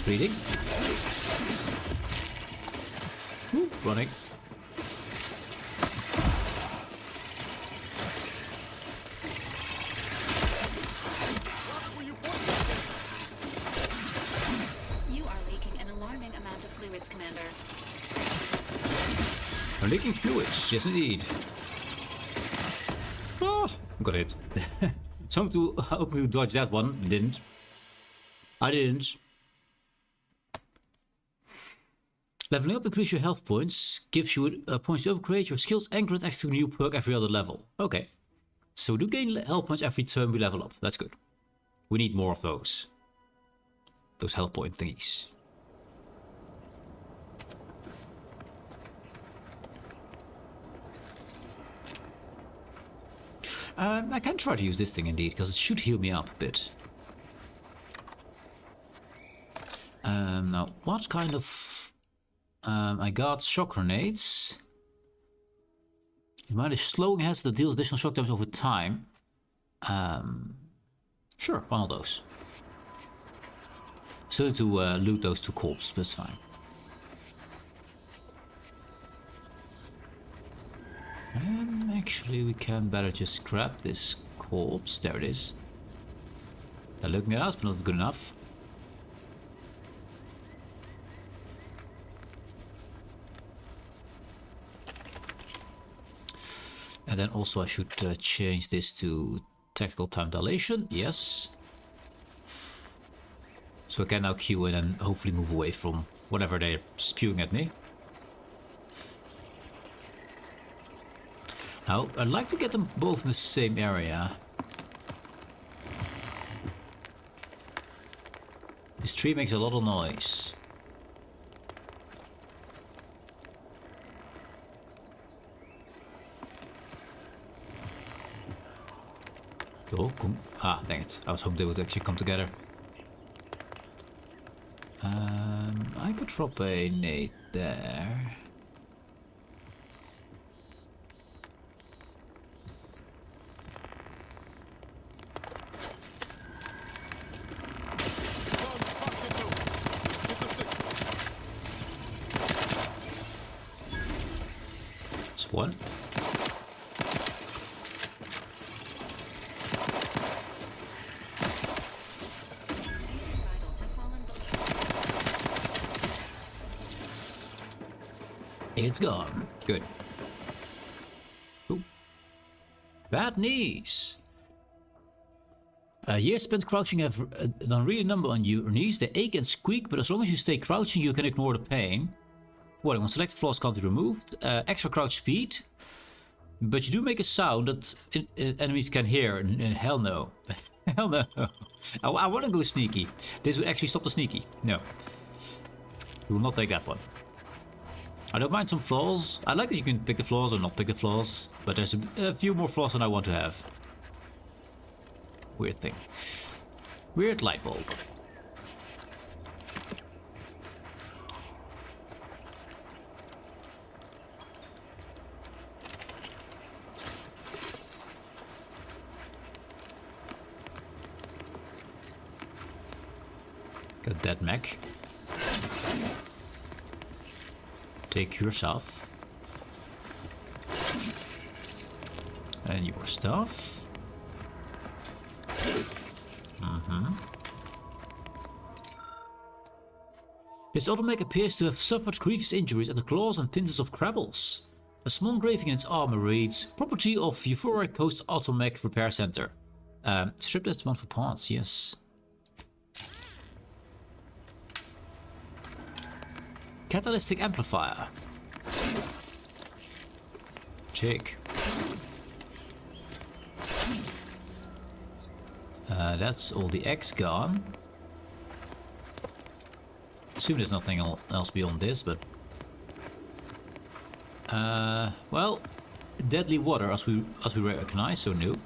Bleeding. Ooh, running. You are leaking an alarming amount of fluids, Commander. We're leaking fluids, yes indeed. Oh, got hit. So to hoping to dodge that one, didn't. I didn't. Leveling up increases your health points, gives you points to upgrade your skills and grant access to a new perk every other level. Okay. So we do gain health points every turn we level up. That's good. We need more of those. Those health point thingies. I can try to use this thing indeed, because it should heal me up a bit. Now, what kind of... I got shock grenades. Mine is slowing heads that deals additional shock damage over time. Sure, one of those. Still to loot those 2 corpses, but it's fine. Actually, we can better just grab this corpse. There it is. They're looking at us, but not good enough. And then also I should change this to tactical time dilation. Yes. So I can now queue in and hopefully move away from whatever they're spewing at me. Now, I'd like to get them both in the same area. This tree makes a lot of noise. Oh, come. Ah, dang it. I was hoping they would actually come together. I could drop a nade there. It's one. It's gone. Good. Ooh. Bad knees. Years spent crouching have an unreal number on your knees. They ache and squeak, but as long as you stay crouching, you can ignore the pain. Warning, when selected flaws can't be removed. Extra crouch speed. But you do make a sound that enemies can hear. Hell no. Hell no. I want to go sneaky. This would actually stop the sneaky. No. We will not take that one. I don't mind some flaws. I like that you can pick the flaws or not pick the flaws. But there's a few more flaws than I want to have. Weird thing. Weird light bulb. Got that mech. Take your stuff. And your stuff. This automatic appears to have suffered grievous injuries at the claws and pincers of Krabbles. A small engraving in its armor reads, Property of Euphoric Coast Automech Repair Center. Strip that's one for parts, yes. Catalytic amplifier. Check. That's all the X gone. Assume there's nothing else beyond this, but well, deadly water as we recognize, so new.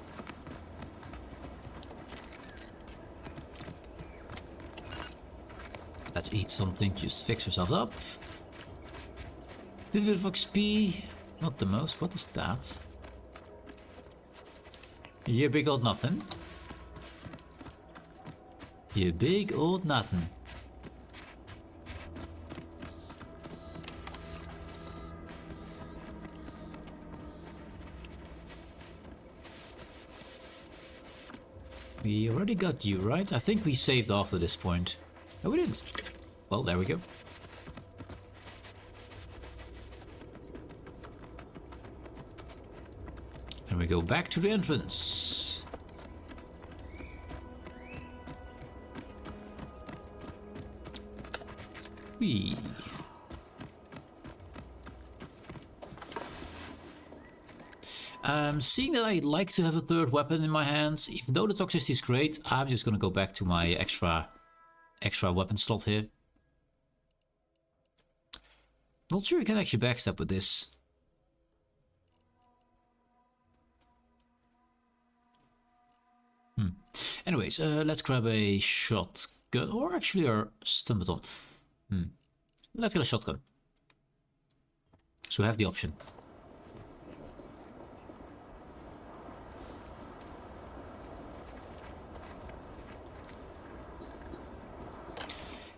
Let's eat something, just fix yourself up. Little bit of XP, not the most. What is that? You big old nothing. You big old nothing. We already got you, right? I think we saved after this point. No, we didn't. Well, there we go. And we go back to the entrance. Whee. Seeing that I like to have a third weapon in my hands, even though the toxicity is great, I'm just gonna go back to my extra weapon slot here. Not sure you can actually backstab with this. Anyways, let's grab a shotgun, or actually our stun baton. Let's get a shotgun. So we have the option.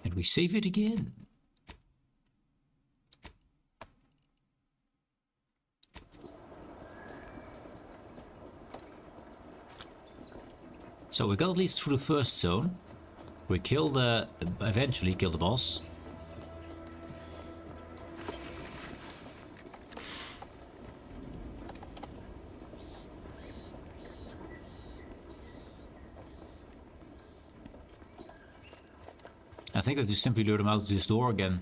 And we save it again. So we got at least through the first zone. We eventually kill the boss. I think I have to simply lure them out to this door again.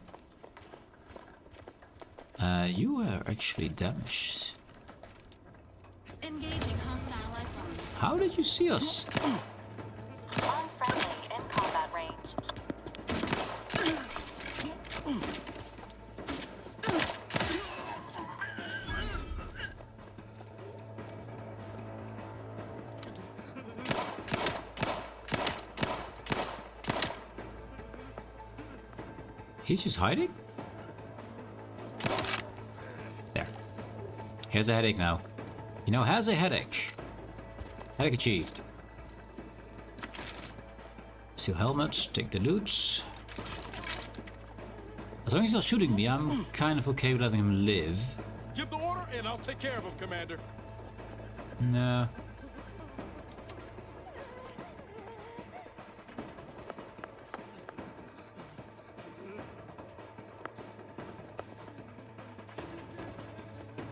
You are actually damaged. Engaging hostile life forms. How did you see us? Unfriendly in combat range. He's just hiding? There. He has a headache now. You know, has a headache. Headache achieved. Steel helmet, take the loot. As long as he's not shooting me, I'm kind of okay with letting him live. Give the order and I'll take care of him, Commander. No.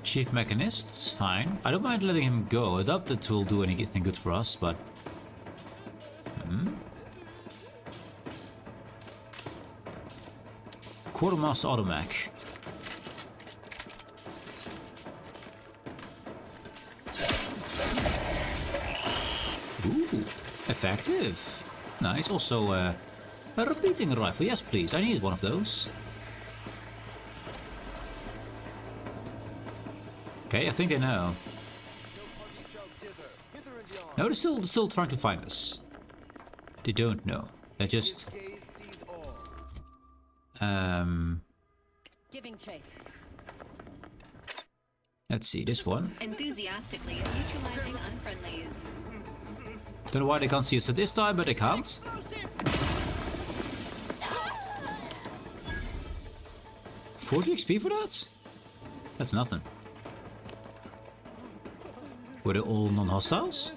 Chief Mechanists, fine. I don't mind letting him go. I doubt that will do anything good for us, but... Quartermaster Automech. Ooh, effective. Nice. Also, a repeating rifle. Yes, please. I need one of those. Okay, I think I know. No, they're still trying to find us. They don't know. They're just... Giving chase. Let's see, this one. Enthusiastically neutralizing unfriendlies. Don't know why they can't see us at this time, but they can't. 40 XP for that? That's nothing. Were they all non-hostiles?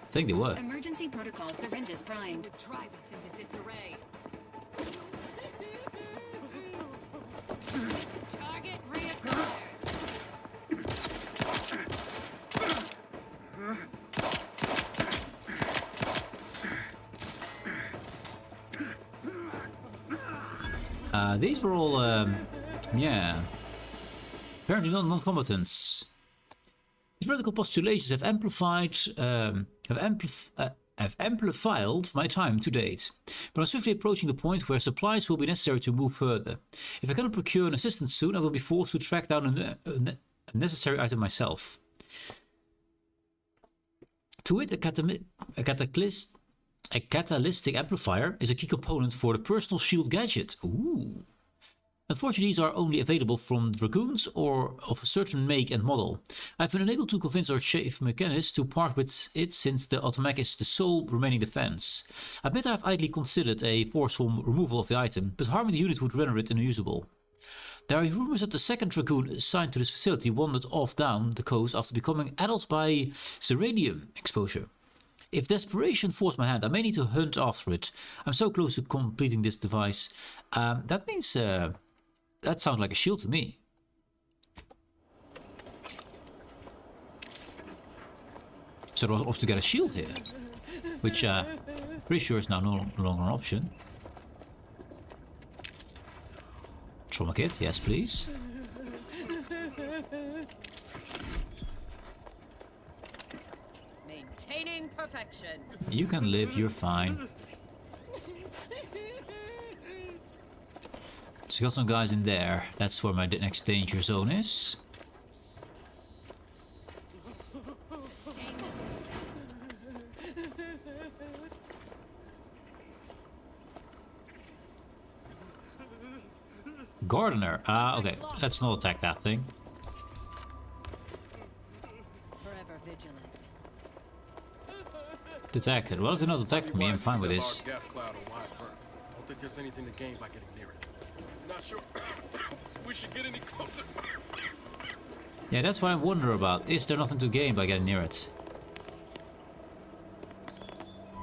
I think they were. Emergency protocol syringes primed. Drive us into disarray. Target reacquired. These were all, yeah. Apparently non-combatants. These radical postulations have amplified my time to date, but I'm swiftly approaching the point where supplies will be necessary to move further. If I cannot procure an assistance soon, I will be forced to track down a necessary item myself. To it, a catalytic amplifier is a key component for the personal shield gadget. Ooh. Unfortunately, these are only available from Dragoons or of a certain make and model. I've been unable to convince our chief mechanist to part with it since the Automech is the sole remaining defense. I admit I've idly considered a forceful removal of the item, but harming the unit would render it unusable. There are rumors that the second Dragoon assigned to this facility wandered off down the coast after becoming addled by Zeranium exposure. If desperation forced my hand, I may need to hunt after it. I'm so close to completing this device. That means... that sounds like a shield to me. So there was option to get a shield here, which pretty sure is now no longer an option. Trauma kit, yes please. Maintaining perfection. You can live, you're fine. So got some guys in there. That's where my next danger zone is. Gardener. Okay. Let's not attack that thing. Forever vigilant. Detected. Well, if they're not attacking me, I'm fine with this. Gas cloud on wide berth. Don't think there's anything to gain by getting near it. Not sure we should get any closer. Yeah, that's what I wonder about. Is there nothing to gain by getting near it?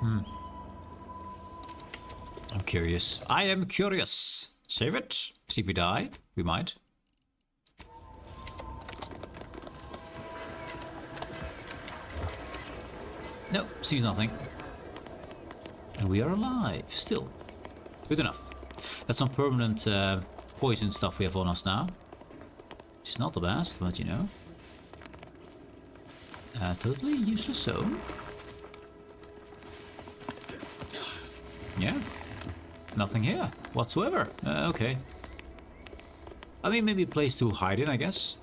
I'm curious. I am curious. Save it. See if we die. We might. No, sees nothing. And we are alive. Still. Good enough. That's some permanent poison stuff we have on us now. It's not the best, but you know. Totally useless zone. Yeah. Nothing here whatsoever. Okay. I mean, maybe a place to hide in, I guess.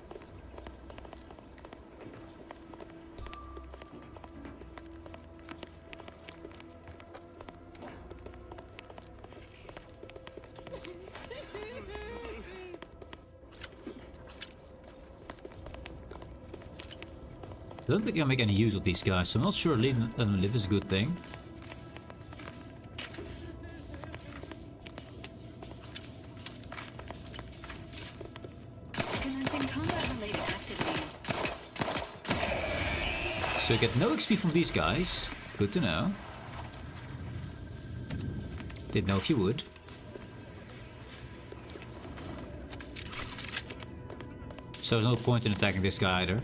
I don't think I make any use of these guys, so I'm not sure letting them live is a good thing. Commencing combat-related activities. So you get no XP from these guys. Good to know. Didn't know if you would. So there's no point in attacking this guy either.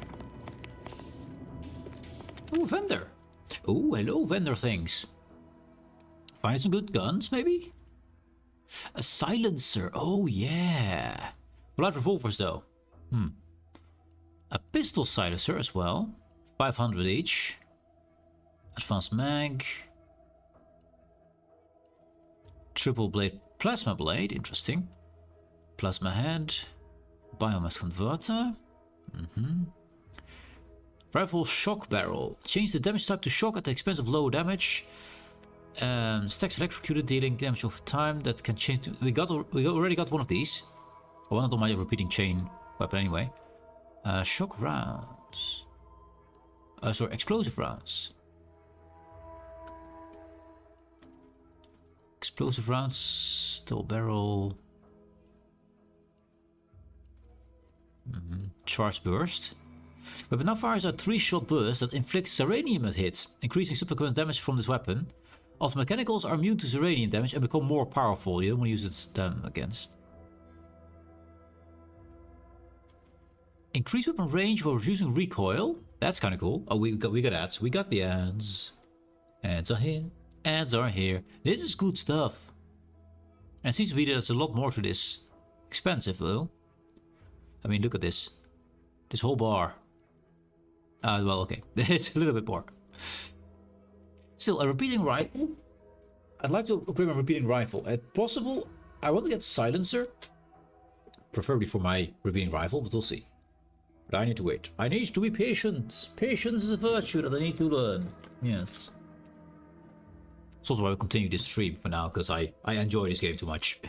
Oh, vendor. Oh, hello, vendor things. Find some good guns, maybe? A silencer. Oh, yeah. Light revolvers, though. A pistol silencer as well. 500 each. Advanced mag. Triple blade plasma blade. Interesting. Plasma head. Biomass converter. Rifle shock barrel. Change the damage type to shock at the expense of lower damage. Stacks electrocuted, dealing damage over time. That can change. We already got one of these. I wanted on my repeating chain weapon anyway. Shock rounds. Sorry, explosive rounds. Explosive rounds. Still barrel. Charge burst. Weapon now fires a 3-shot burst that inflicts Zeranium at hit, increasing subsequent damage from this weapon. Although mechanicals are immune to Zeranium damage and become more powerful. You don't want to use them against. Increase weapon range while reducing recoil. That's kind of cool. Oh, we got ads. We got the ads. Ads are here. Ads are here. This is good stuff. And it seems to be that there's a lot more to this. Expensive though. I mean, look at this. This whole bar. Well, okay. It's a little bit more. Still, a repeating rifle. I'd like to upgrade my repeating rifle. If possible, I want to get silencer. Preferably for my repeating rifle, but we'll see. But I need to wait. I need to be patient. Patience is a virtue that I need to learn. Yes. It's also why I continue this stream for now, because I enjoy this game too much.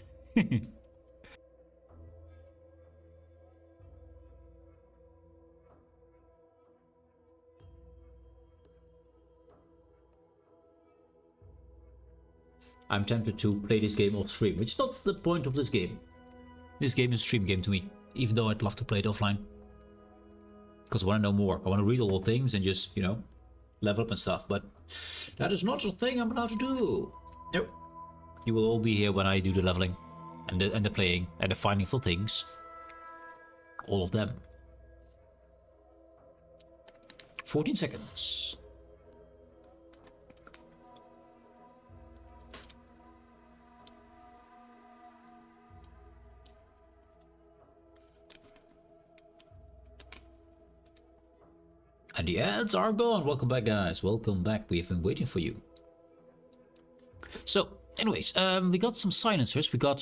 I'm tempted to play this game off stream, which is not the point of this game. This game is a stream game to me, even though I'd love to play it offline. Because I want to know more. I want to read all the things and just, you know, level up and stuff. But that is not a thing I'm allowed to do. Nope. You will all be here when I do the leveling and the playing and the finding of the things. All of them. 14 seconds. And the ads are gone. Welcome back, guys. Welcome back. We have been waiting for you. So, anyways, we got some silencers. We got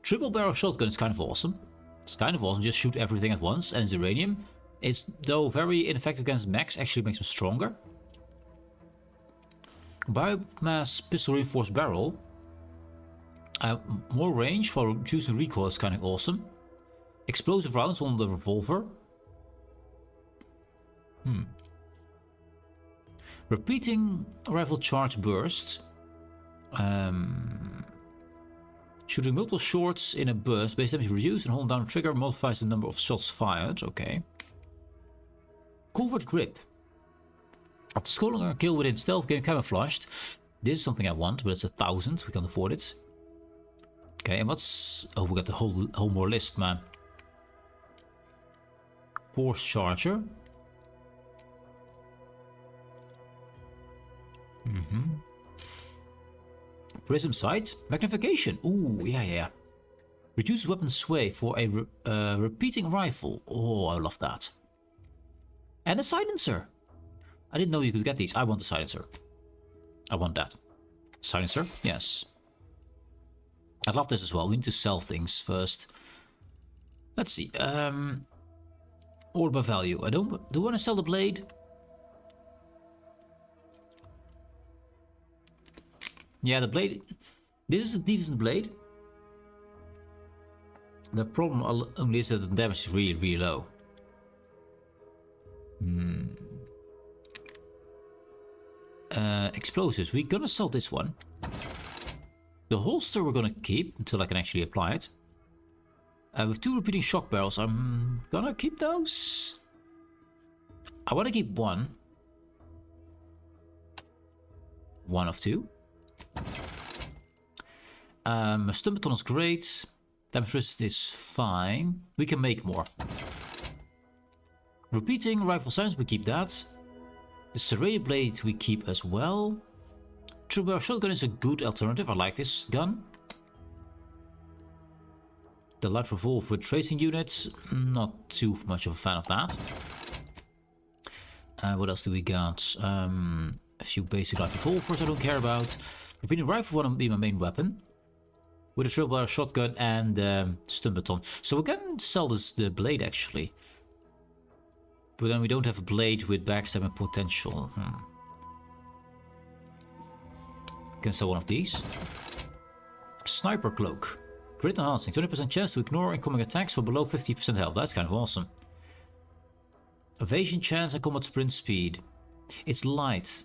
triple barrel shotgun. It's kind of awesome. It's kind of awesome. Just shoot everything at once. And Zeranium. It's, though, very ineffective against mechs. Actually makes them stronger. Biomass pistol reinforced barrel. More range while reducing recoil is kind of awesome. Explosive rounds on the revolver. Repeating rifle charge burst. Shooting multiple shots in a burst. Base damage reduced and hold down trigger modifies the number of shots fired. Okay. Covert grip. After scoring a kill within stealth game camouflaged. This is something I want, but it's 1,000. We can't afford it. Okay, and what's... Oh, we got the whole more list, man. Force charger. Prism sight. Magnification. Ooh, yeah. Reduce weapon sway for a repeating rifle. Oh, I love that. And a silencer. I didn't know you could get these. I want the silencer. I want that. Silencer? Yes. I love this as well. We need to sell things first. Let's see. Order by value. I don't... Do I want to sell the blade? Yeah, the blade... This is a decent blade. The problem only is that the damage is really, really low. Explosives. We're gonna sell this one. The holster we're gonna keep until I can actually apply it. With 2 repeating shock barrels, I'm gonna keep those. I want to keep one. One of 2. A stun baton is great. Damage resist is fine. We can make more. Repeating rifle silence, we keep that. The serrated blade we keep as well. True barrel shotgun is a good alternative. I like this gun. The light revolver with tracing units, not too much of a fan of that. What else do we got? A few basic light revolvers I don't care about. Repeating rifle want to be my main weapon. With a triple barrel shotgun and stun baton. So we can sell the blade actually. But then we don't have a blade with backstabbing potential. Can sell one of these. Sniper cloak. Crit enhancing. 20% chance to ignore incoming attacks for below 50% health. That's kind of awesome. Evasion chance and combat sprint speed. It's light.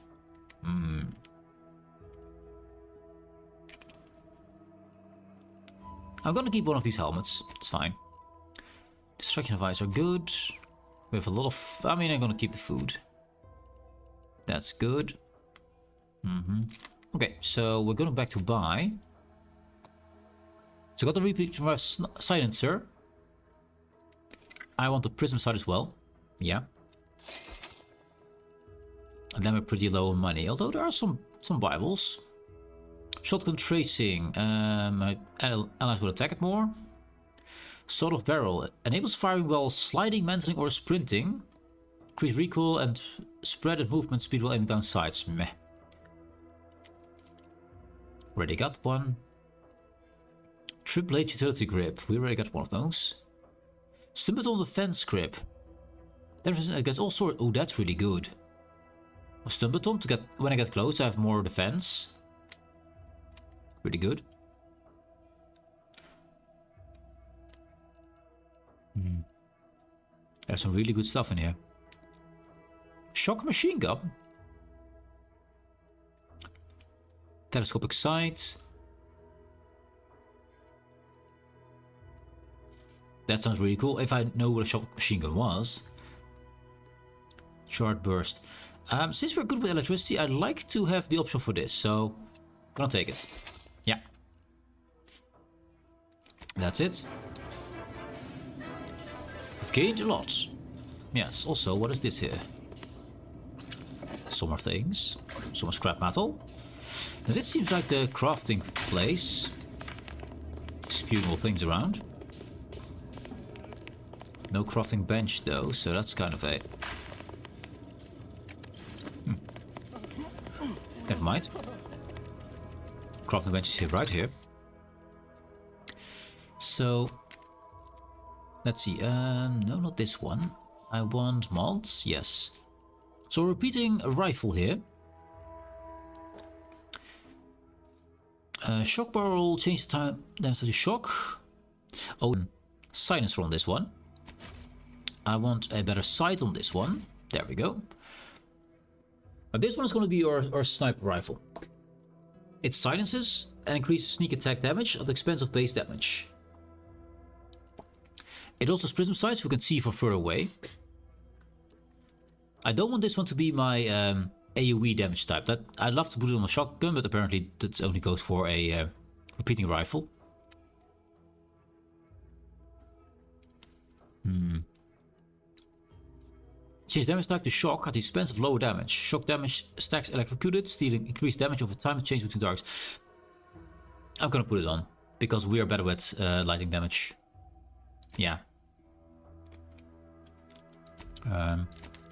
I'm gonna keep one of these helmets. It's fine. Distraction device are good. We have a lot of... I mean, I'm gonna keep the food. That's good. Okay, so we're going back to buy. So I got the repeat silencer. I want the prism sight as well. Yeah. And then we're pretty low on money. Although there are some Bibles. Shotgun tracing. My allies will attack it more. Sword of barrel. Enables firing while sliding, mantling, or sprinting. Increase recoil and spread and movement speed while aiming down sights. Meh. Already got one. Triple H utility grip. We already got one of those. Stun baton defense grip. Damage against all sorts. Oh, that's really good. A stun baton to get when I get close, I have more defense. Pretty good. There's some really good stuff in here. Shock machine gun. Telescopic sight. That sounds really cool. If I know what a shock machine gun was. Short burst. Since we're good with electricity, I'd like to have the option for this, so gonna take it. Yeah. That's it. We've gained a lot. Yes, also, what is this here? Some more things. Some more scrap metal. Now this seems like the crafting place. Spewing all things around. No crafting bench though, so that's kind of a... Never mind. Crafting bench is here, right here. So... Let's see, no, not this one. I want mods, yes. So repeating a rifle here. Shock barrel, change the time damage to shock. Oh, silencer on this one. I want a better sight on this one. There we go. This one is going to be our sniper rifle. It silences and increases sneak attack damage at the expense of base damage. It also has prism sights, so we can see from further away. I don't want this one to be my AoE damage type. That I'd love to put it on a shotgun, but apparently that only goes for a repeating rifle. Change damage type to shock at the expense of lower damage. Shock damage stacks electrocuted, stealing increased damage over time to change between targets. I'm gonna put it on because we are better at lightning damage. Yeah.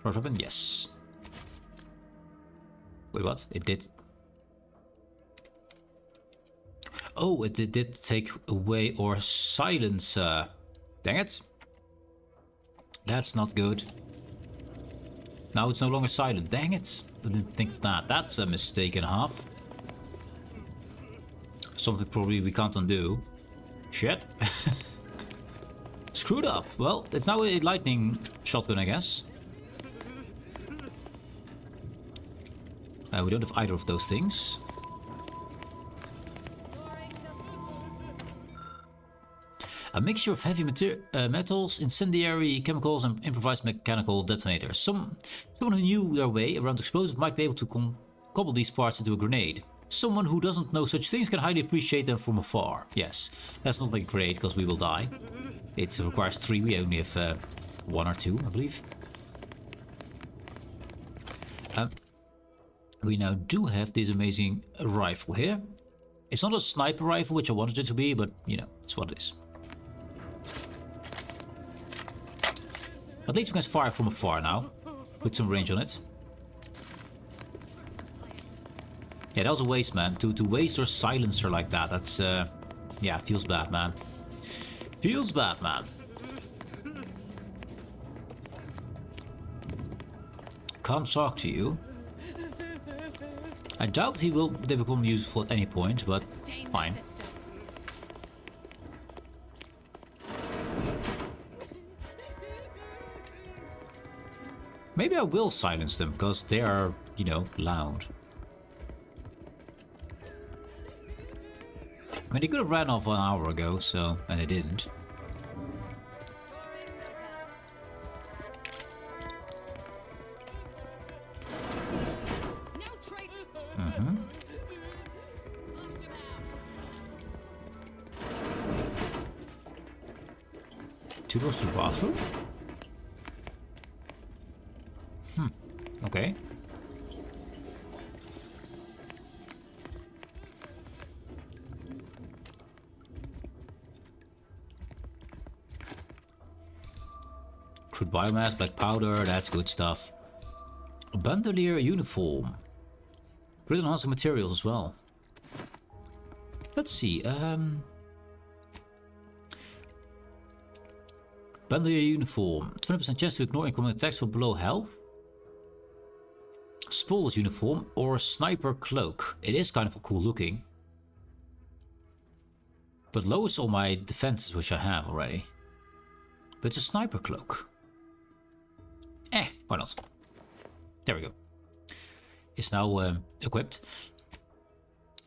Weapon, yes. Wait, what? It did. Oh, it did take away our silencer. Dang it. That's not good. Now it's no longer silent. Dang it. I didn't think of that. That's a mistake and a half. Something probably we can't undo. Shit. Screwed up. Well, it's now a lightning shotgun, I guess. We don't have either of those things. A mixture of heavy metals, incendiary chemicals, and improvised mechanical detonators. Someone who knew their way around explosives might be able to cobble these parts into a grenade. Someone who doesn't know such things can highly appreciate them from afar. Yes, let's not make a grenade because we will die. It requires 3, we only have 1 or 2, I believe. We now do have this amazing rifle here. It's not a sniper rifle, which I wanted it to be, but you know, it's what it is. At least we can fire from afar now. Put some range on it. Yeah, that was a waste, man. To waste your silencer like that, that's, yeah, feels bad, man. Feels bad, man. Can't talk to you. I doubt they become useful at any point, but fine. Maybe I will silence them, because they are, you know, loud. I mean, they could have ran off 1 hour ago, so... and they didn't. Mm-hmm. Two doors to the bathroom? Okay. Crude biomass, black powder, that's good stuff. A bandolier uniform. Grid enhancing materials as well. Let's see, bandolier uniform. 20% chance to ignore incoming attacks for below health. Spoilers uniform or sniper cloak. It is kind of cool looking. But lowers all my defenses, which I have already. But it's a sniper cloak. Why not? There we go. It's now equipped.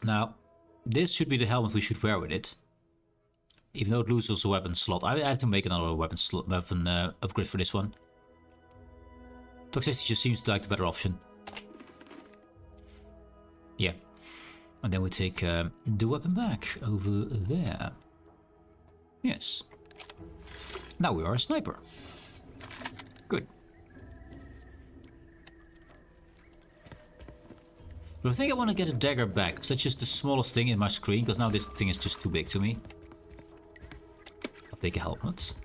Now, this should be the helmet we should wear with it. Even though it loses a weapon slot. I have to make another weapon upgrade for this one. Toxicity just seems like the better option. Yeah. And then we take the weapon back over there. Yes. Now we are a sniper. Good. But I think I want to get a dagger back, because that's just the smallest thing in my screen, because now this thing is just too big to me. I'll take a helmet.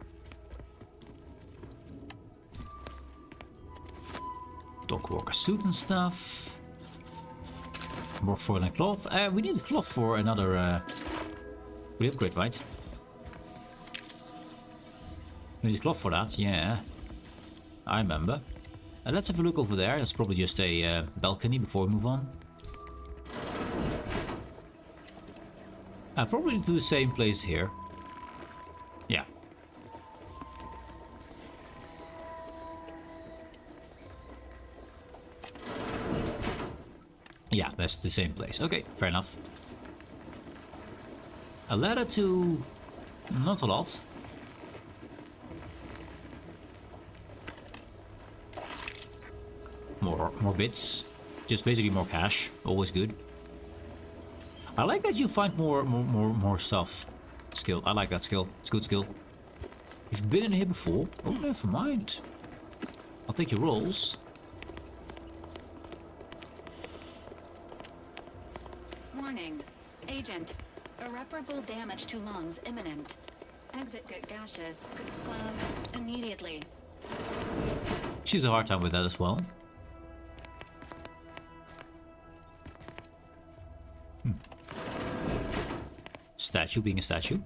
Dog walker suit and stuff. More foil and cloth. We need a cloth for another upgrade, right? We need a cloth for that, yeah. I remember. Let's have a look over there. That's probably just a balcony before we move on. Probably to the same place here. Yeah. Yeah, that's the same place. Okay, fair enough. A ladder to... not a lot. More bits. Just basically more cash. Always good. I like that you find more stuff. Skill. I like that skill. It's good skill. You've been in here before? Oh, never mind. I'll take your rolls. Warning. Agent. Irreparable damage to lungs imminent. Exit get gaseous. Immediately. She's a hard time with that as well. Statue being a statue.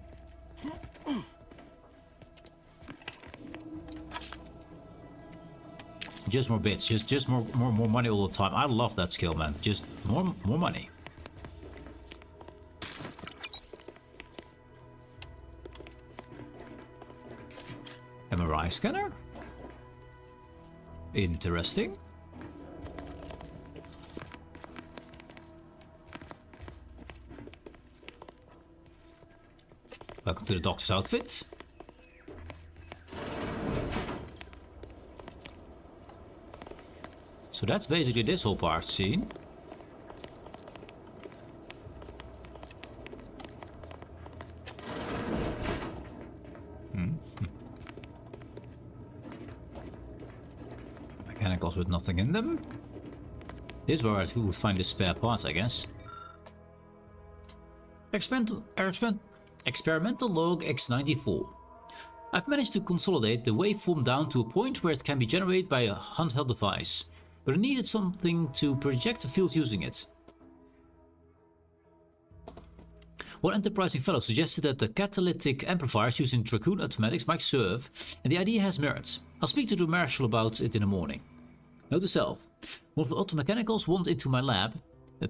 Just more bits, just more money all the time. I love that skill, man. Just more money. MRI scanner? Interesting. Welcome to the doctor's outfit. So that's basically this whole part scene. Mechanicals with nothing in them. This is where I would find the spare parts, I guess. Experimental log X94. I've managed to consolidate the waveform down to a point where it can be generated by a handheld device, but I needed something to project the field using it. One enterprising fellow suggested that the catalytic amplifiers used in Dragoon automatics might serve, and the idea has merit. I'll speak to the Marshal about it in the morning. Note to self. One of the automechanicals wandered into my lab,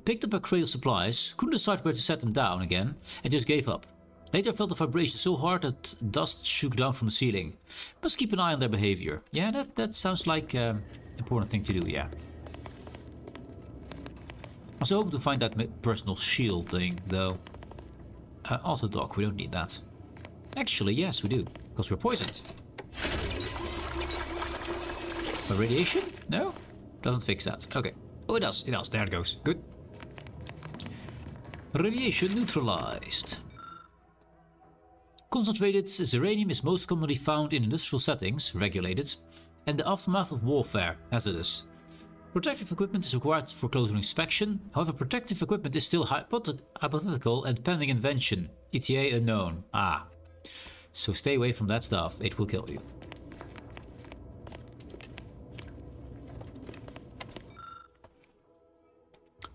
picked up a crate of supplies, couldn't decide where to set them down again, and just gave up. Later I felt a vibration so hard that dust shook down from the ceiling. Must keep an eye on their behavior. Yeah, that sounds like an important thing to do, yeah. I was hoping to find that personal shield thing, though. Auto dock, we don't need that. Actually, yes, we do, because we're poisoned. But radiation? No? Doesn't fix that. Okay. Oh, it does. It does. There it goes. Good. Radiation neutralized. Concentrated ziranium is most commonly found in industrial settings, regulated, and the aftermath of warfare, hazardous. Protective equipment is required for closer inspection, however protective equipment is still hypothetical and pending invention, ETA unknown. Ah. So stay away from that stuff, it will kill you.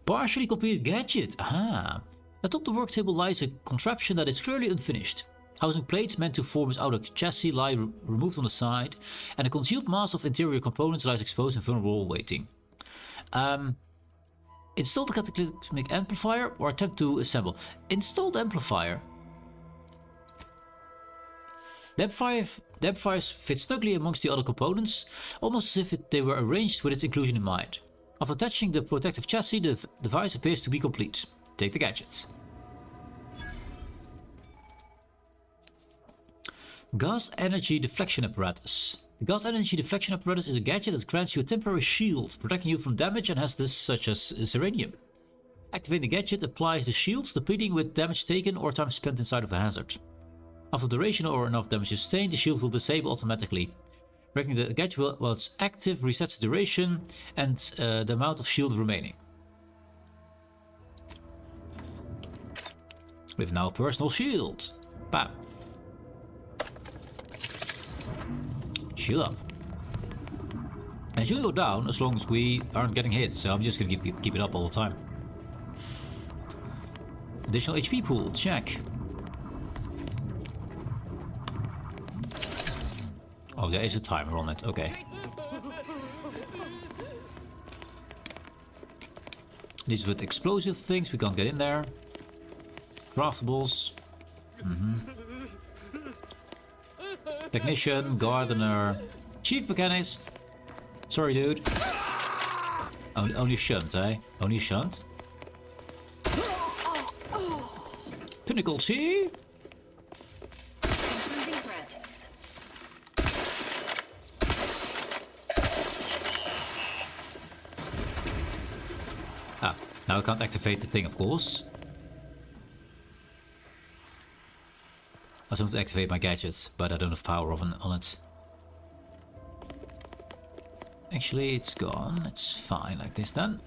Partially completed gadget, aha. Atop the work table lies a contraption that is clearly unfinished. Housing plates meant to form its outer chassis lie removed on the side, and a concealed mass of interior components lies exposed and vulnerable waiting. Install the cataclysmic amplifier or attempt to assemble. Install the amplifier. The amplifiers fit snugly amongst the other components, almost as if they were arranged with its inclusion in mind. After attaching the protective chassis, the device appears to be complete. Take the gadgets. Gas energy deflection apparatus. The gas energy deflection apparatus is a gadget that grants you a temporary shield, protecting you from damage and hazards such as ziranium. Activating the gadget applies the shields, depleting with damage taken or time spent inside of a hazard. After duration or enough damage is sustained, the shield will disable automatically. Breaking the gadget while it's active resets the duration and the amount of shield remaining. We have now a personal shield. Bam. Shield up. And it should go down as long as we aren't getting hit, so I'm just gonna keep it up all the time. Additional HP pool, check. Oh, there is a timer on it, okay. These with explosive things, we can't get in there. Craftables. Technician, gardener, chief mechanist. Sorry, dude. Only shunt, eh? Only shunt. Pinnacle T. Ah, now I can't activate the thing, of course. I was going to activate my gadgets, but I don't have power on it. Actually, it's gone. It's fine like this then.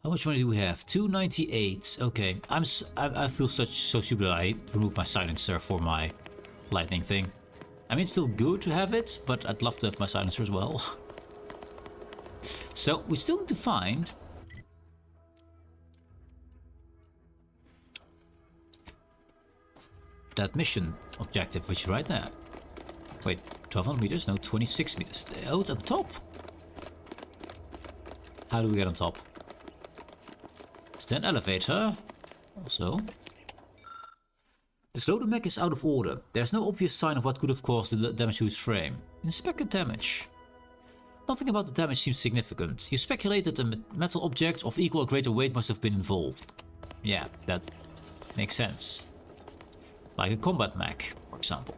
How much money do we have? 298. Okay, I feel so stupid that I removed my silencer for my lightning thing. I mean, it's still good to have it, but I'd love to have my silencer as well. So we still need to find that mission objective, which is right there. Wait, 1200 meters? No, 26 meters. Oh, it's up top. How do we get on top? Is there an elevator? Also. The loader mech is out of order. There's no obvious sign of what could have caused the damage to its frame. Inspect the damage. Nothing about the damage seems significant. You speculate that a metal object of equal or greater weight must have been involved. Yeah, that makes sense. Like a combat mech, for example.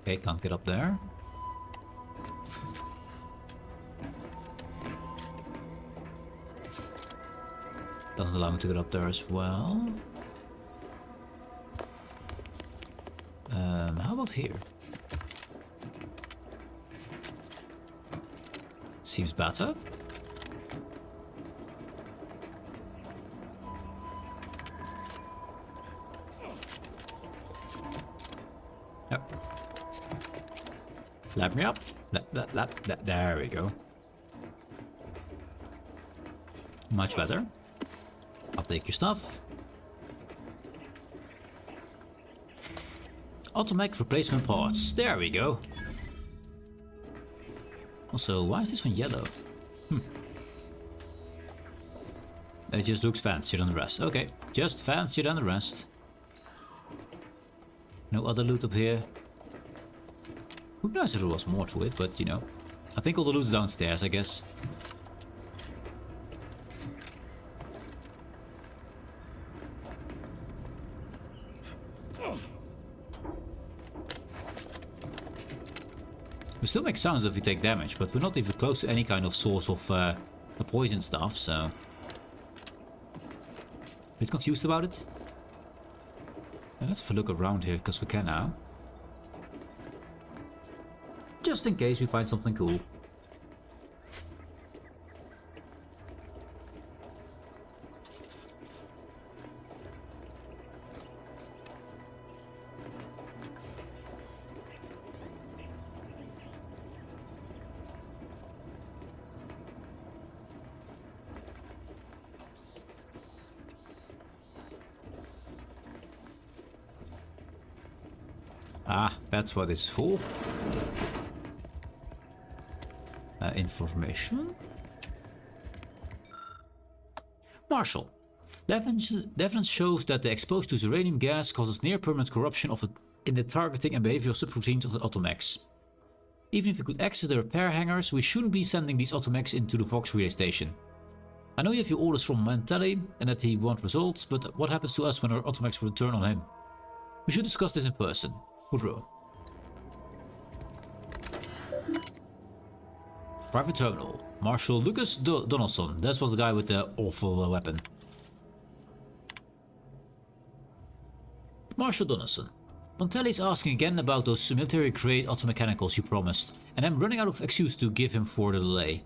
Okay, can't get up there. Doesn't allow me to get up there as well. How about here? Seems better. Yep. Flap me up. There we go. Much better. I'll take your stuff. Automech replacement parts. There we go. Also, why is this one yellow? It just looks fancier than the rest. Okay, just fancier than the rest. No other loot up here. Would be nice if there was more to it, but you know. I think all the loot's downstairs, I guess. We still make sounds if we take damage, but we're not even close to any kind of source of the poison stuff, so... A bit confused about it. Let's have a look around here, because we can now. Just in case we find something cool. Ah, that's what it's for. Information. Marshal. Evidence shows that the exposed to uranium gas causes near-permanent corruption in the targeting and behavioral subroutines of the automechs. Even if we could access the repair hangars, we shouldn't be sending these automechs into the Vox relay station. I know you have your orders from Mantelli and that he wants results, but what happens to us when our automechs return on him? We should discuss this in person. Woodrow. Private Terminal. Marshal Lucas Donaldson. That was the guy with the awful weapon. Marshal Donaldson. Mantelli is asking again about those military-grade automechanicals you promised, and I'm running out of excuse to give him for the delay.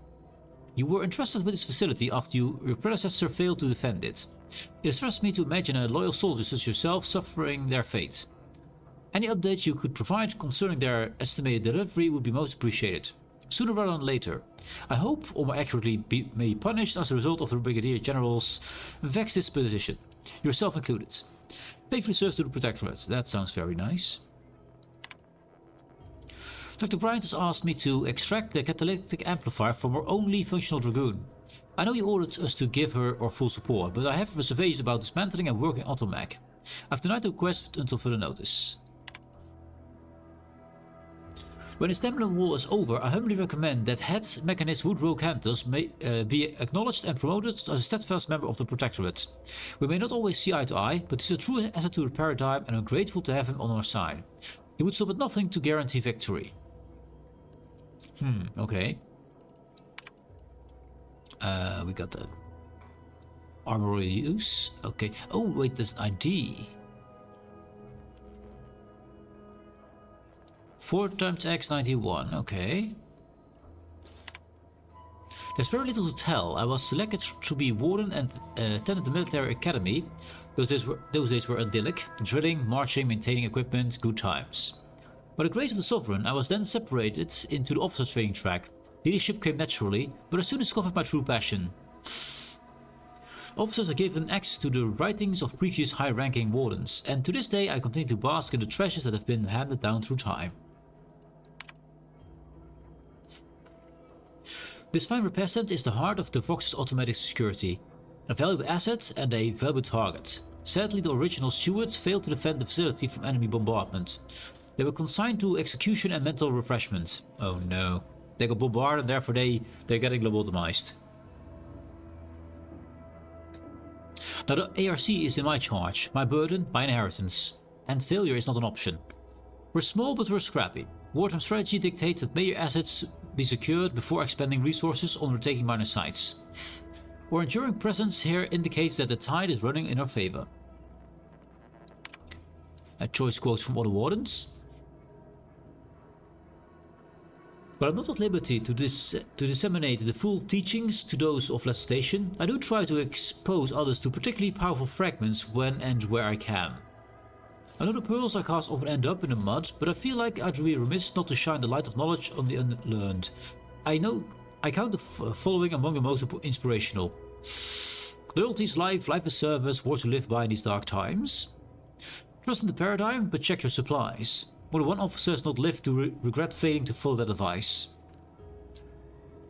You were entrusted with this facility after your predecessor failed to defend it. It distresses me to imagine a loyal soldier such as yourself suffering their fate. Any updates you could provide concerning their estimated delivery would be most appreciated. Sooner rather than later. I hope, or more accurately, may be punished as a result of the Brigadier General's vexed disposition, yourself included. Faithfully serves to the Protectorate. That sounds very nice. Dr. Bryant has asked me to extract the catalytic amplifier from her only functional Dragoon. I know you ordered us to give her our full support, but I have reservations about dismantling and working automech. I've denied the request until further notice. When the stamina wall is over, I humbly recommend that head mechanist Woodrow Cantus may be acknowledged and promoted as a steadfast member of the Protectorate. We may not always see eye to eye, but he's a true asset to the paradigm and I'm grateful to have him on our side. He would stop at nothing to guarantee victory. Okay. We got the armory use. Okay. Oh, wait, this ID. 4 times X91, okay. There's very little to tell. I was selected to be warden and attended the military academy. Those days were idyllic. Drilling, marching, maintaining equipment, good times. By the grace of the Sovereign, I was then separated into the officer training track. Leadership came naturally, but I soon discovered my true passion. Officers are given access to the writings of previous high-ranking wardens, and to this day I continue to bask in the treasures that have been handed down through time. This fine repair center is the heart of the Vox's automatic security. A valuable asset and a valuable target. Sadly, the original stewards failed to defend the facility from enemy bombardment. They were consigned to execution and mental refreshment. Oh no. They got bombarded and therefore they're getting lobotomized. Now the ARC is in my charge, my burden, my inheritance. And failure is not an option. We're small but we're scrappy. Wartime strategy dictates that major assets be secured before expending resources on retaking minor sites. Our enduring presence here indicates that the tide is running in our favor. A choice quote from other wardens. But I'm not at liberty to disseminate the full teachings to those of lesser station. I do try to expose others to particularly powerful fragments when and where I can. I know the pearls I cast often end up in the mud, but I feel like I'd be remiss not to shine the light of knowledge on the unlearned. I count the following among the most inspirational. Loyalty is life, life is service, war to live by in these dark times. Trust in the paradigm, but check your supplies. More than one officer has not lived to regret failing to follow that advice.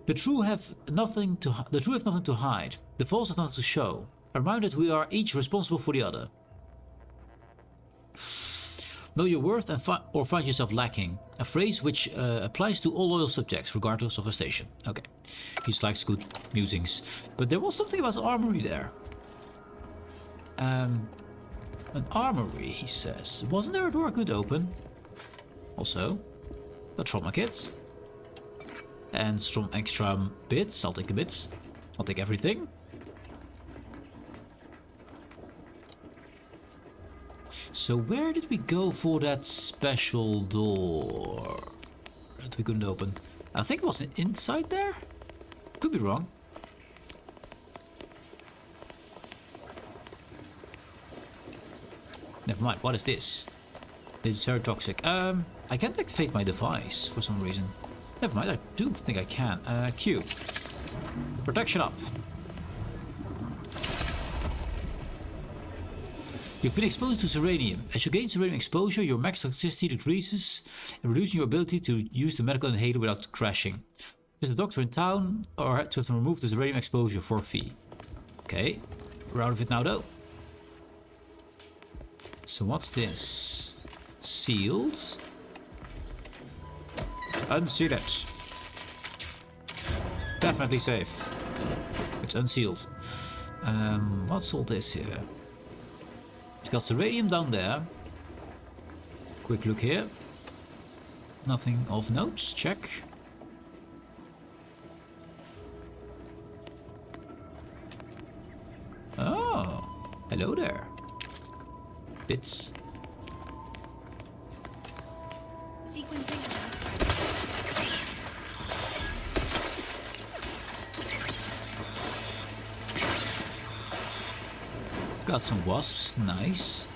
The true have nothing to hide. The false have nothing to show. A reminder that we are each responsible for the other. Know your worth and or find yourself lacking. A phrase which applies to all loyal subjects, regardless of a station. Okay, he just likes good musings. But there was something about the armory there. An armory, he says. Wasn't there a door I could open? Also, a trauma kit. And some extra bits. I'll take the bits. I'll take everything. So where did we go for that special door that we couldn't open? I think it was inside there? Could be wrong. Never mind, what is this? This is very toxic. I can't activate my device for some reason. Never mind, I do think I can. Q. Protection up. You've been exposed to Serenium. As you gain Serenium exposure, your max toxicity decreases, reducing your ability to use the medical inhaler without crashing. There's a doctor in town, or to have to remove the Serenium exposure for a fee. Okay, we're out of it now though. So what's this? Sealed. Unseal it. Definitely safe. It's unsealed. What's all this here? It's got the radium down there. Quick look here. Nothing of note. Check. Oh, hello there. Bits. Sequencing. Got some wasps, nice.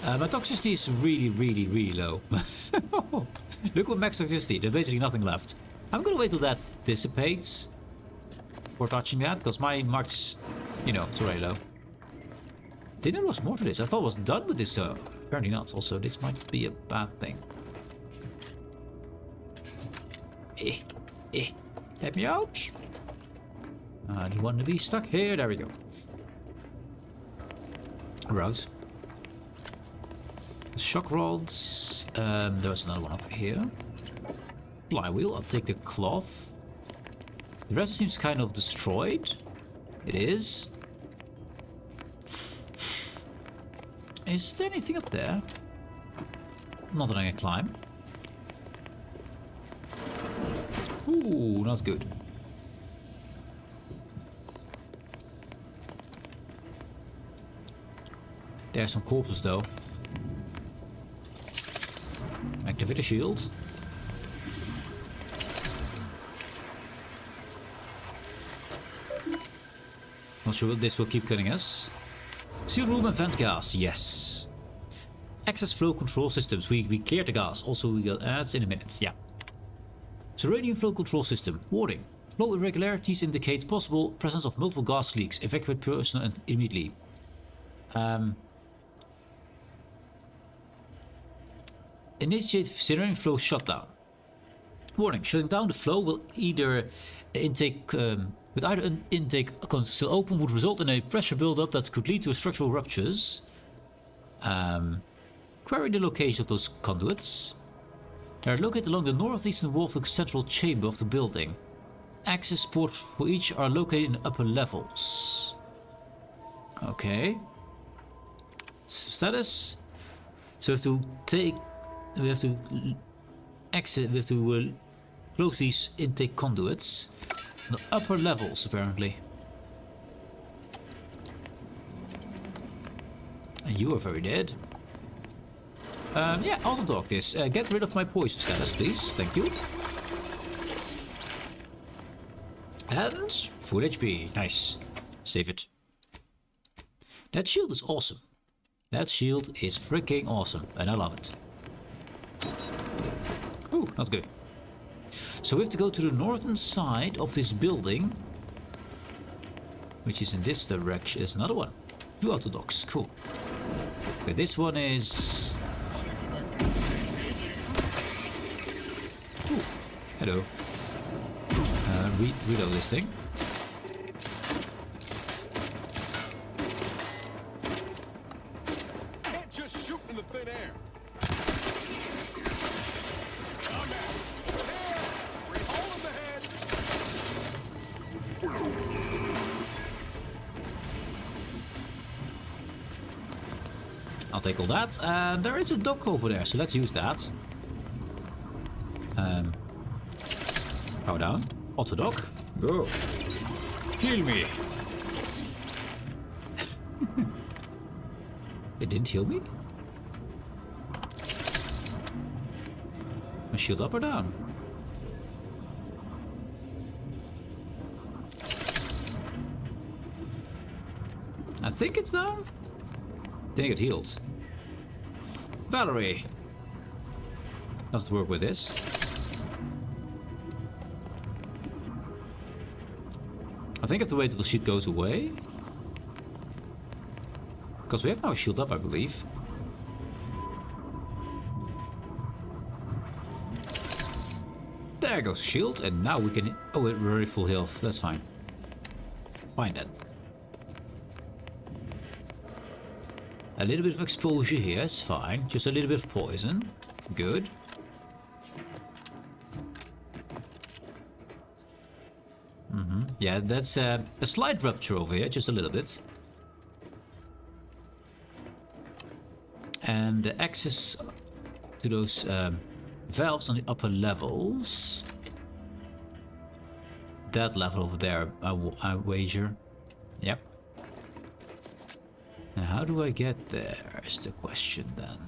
My toxicity is really low. Look what max toxicity, there's basically nothing left. I'm gonna wait till that dissipates before touching that, because my max, you know, it's already low. Didn't know there was more to this. I thought I was done with this, apparently not. Also, this might be a bad thing. Let me out. I don't want to be stuck here. There we go. Gross. Shock rods. There's another one up here. Flywheel. I'll take the cloth. The rest seems kind of destroyed. It is. Is there anything up there? Not that I can climb. Ooh, not good. There's some corpses though. Activate the shield. Not sure this will keep killing us. Seal room and vent gas, yes. Access flow control systems, we cleared the gas. Also we got ads in a minute, yeah. Serranium flow control system, warning. Flow irregularities indicate possible presence of multiple gas leaks. Evacuate personnel immediately. Initiate serranium flow shutdown. Warning, shutting down the flow will either intake with either an intake still open would result in a pressure buildup that could lead to structural ruptures. Query the location of those conduits. They are located along the northeastern wall of the central chamber of the building. Access ports for each are located in the upper levels. Okay. Status. So we have to close these intake conduits. The upper levels, apparently. And you are very dead. Yeah, also dog this. Get rid of my poison status, please. Thank you. And full HP. Nice. Save it. That shield is awesome. That shield is freaking awesome. And I love it. Ooh, not good. So we have to go to the northern side of this building. Which is in this direction. There's another one. 2 autodocs. Cool. Okay, this one is... Ooh, hello. Reload this thing. Can't just shoot in the thin air. I'll take all that. And there is a dock over there, so let's use that. Power down. Auto dock. Go. Heal me. It didn't heal me? My shield up or down? I think it's down. Then it healed. Valerie. Doesn't work with this. I think I have to wait till the sheet goes away. Because we have now a shield up, I believe. There goes the shield, and now we can... Oh, we're very full health. That's fine. Fine then. A little bit of exposure here, it's fine. Just a little bit of poison. Good. Yeah, that's a slight rupture over here, just a little bit. And the access to those valves on the upper levels. That level over there, I wager. Yep. Now how do I get there is the question then.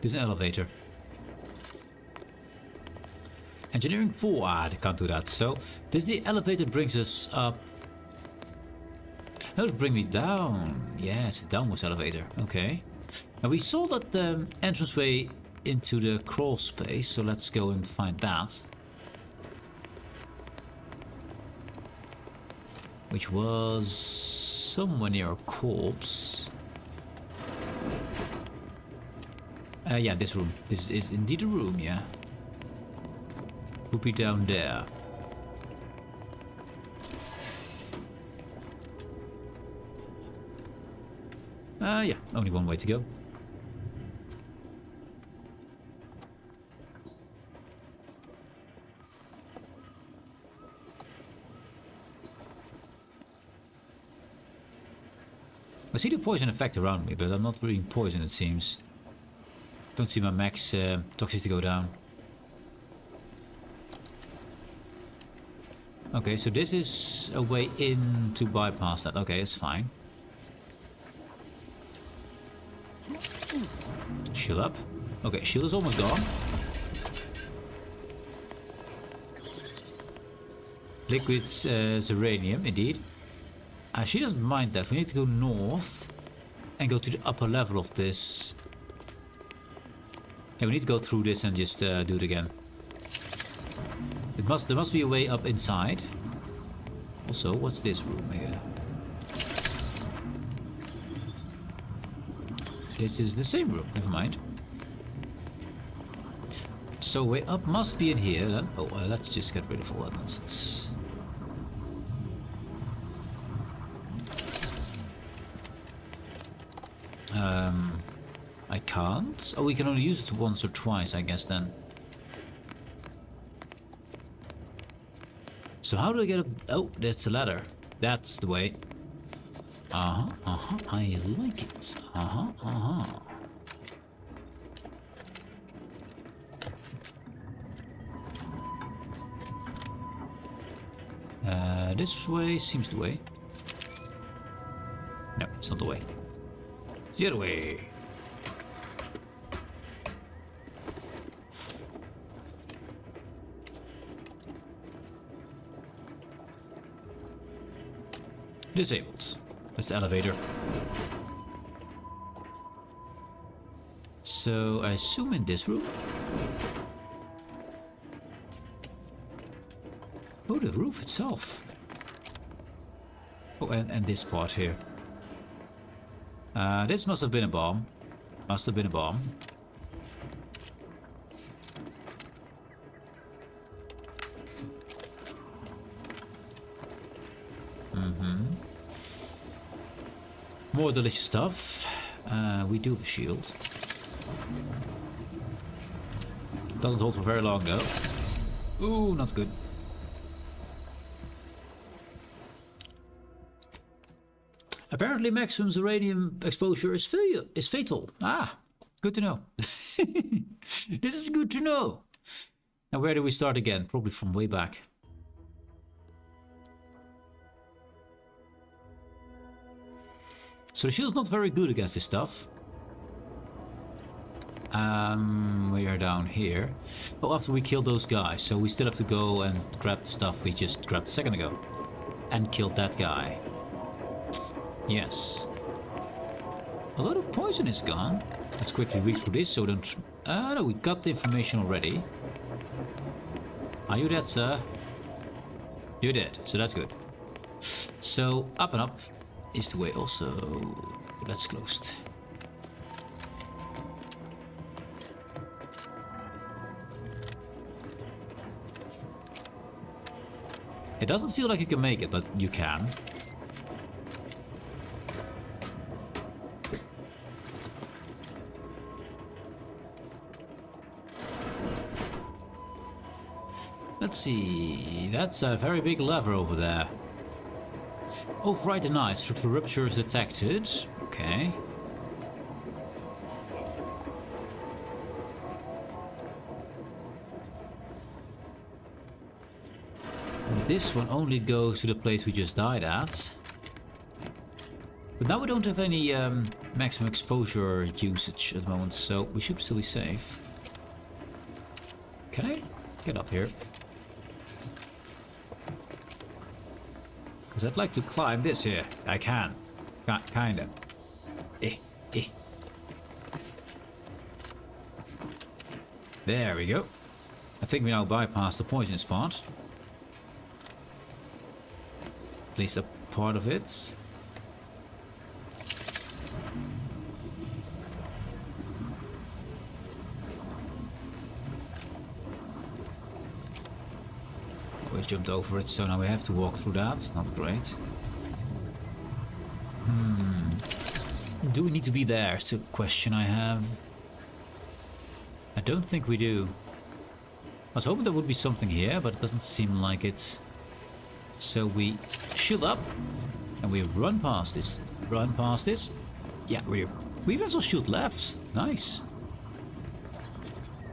This is an elevator. Engineering 4, I can't do that. So, the elevator brings us up. No, it'll bring me down. Yeah, it's a downwards elevator. Okay. Now we saw that the entranceway into the crawl space, so let's go and find that. Which was somewhere near a corpse. Yeah, this room. This is indeed a room, yeah. Would be down there. Yeah, only one way to go. I see the poison effect around me, but I'm not really poisoned, it seems. Don't see my max toxicity go down. Okay, so this is a way in to bypass that. Okay, it's fine. Shield up. Okay, shield is almost gone. Liquid uranium, indeed. She doesn't mind that. We need to go north and go to the upper level of this. Yeah, we need to go through this and just do it again. There must be a way up inside. Also, what's this room here? This is the same room. Never mind. So way up must be in here then. Oh, let's just get rid of all that nonsense. I can't. Oh, we can only use it once or twice, I guess then. So how do I get up? Oh, that's a ladder. That's the way. I like it. This way seems the way. No, it's not the way. It's the other way. Disabled. That's the elevator. So I assume in this room. Oh, the roof itself. Oh, and this part here. This must have been a bomb. Must have been a bomb. More delicious stuff. We do have a shield. Doesn't hold for very long though. Ooh, not good. Apparently maximum uranium exposure is fatal. Ah, good to know. This is good to know. Now where do we start again? Probably from way back. So the shield's not very good against this stuff. We are down here. Oh, after we kill those guys. So we still have to go and grab the stuff we just grabbed a second ago. And killed that guy. Yes. A lot of poison is gone. Let's quickly read through this so we don't... no, we got the information already. Are you dead, sir? You're dead, so that's good. So, up and up is the way also. That's closed. It doesn't feel like you can make it, but you can. Let's see, that's a very big lever over there. Override denied, structural rupture is detected. Okay. This one only goes to the place we just died at. But now we don't have any maximum exposure usage at the moment, so we should still be safe. Can I get up here? Because I'd like to climb this here. I can. Kinda. There we go. I think we now bypass the poison spot. At least a part of it. We jumped over it, so now we have to walk through that. Not great. Do we need to be there? It's a question I have. I don't think we do. I was hoping there would be something here, but it doesn't seem like it. So we shield up and we run past this. Run past this. Yeah, we even also shield left. Nice.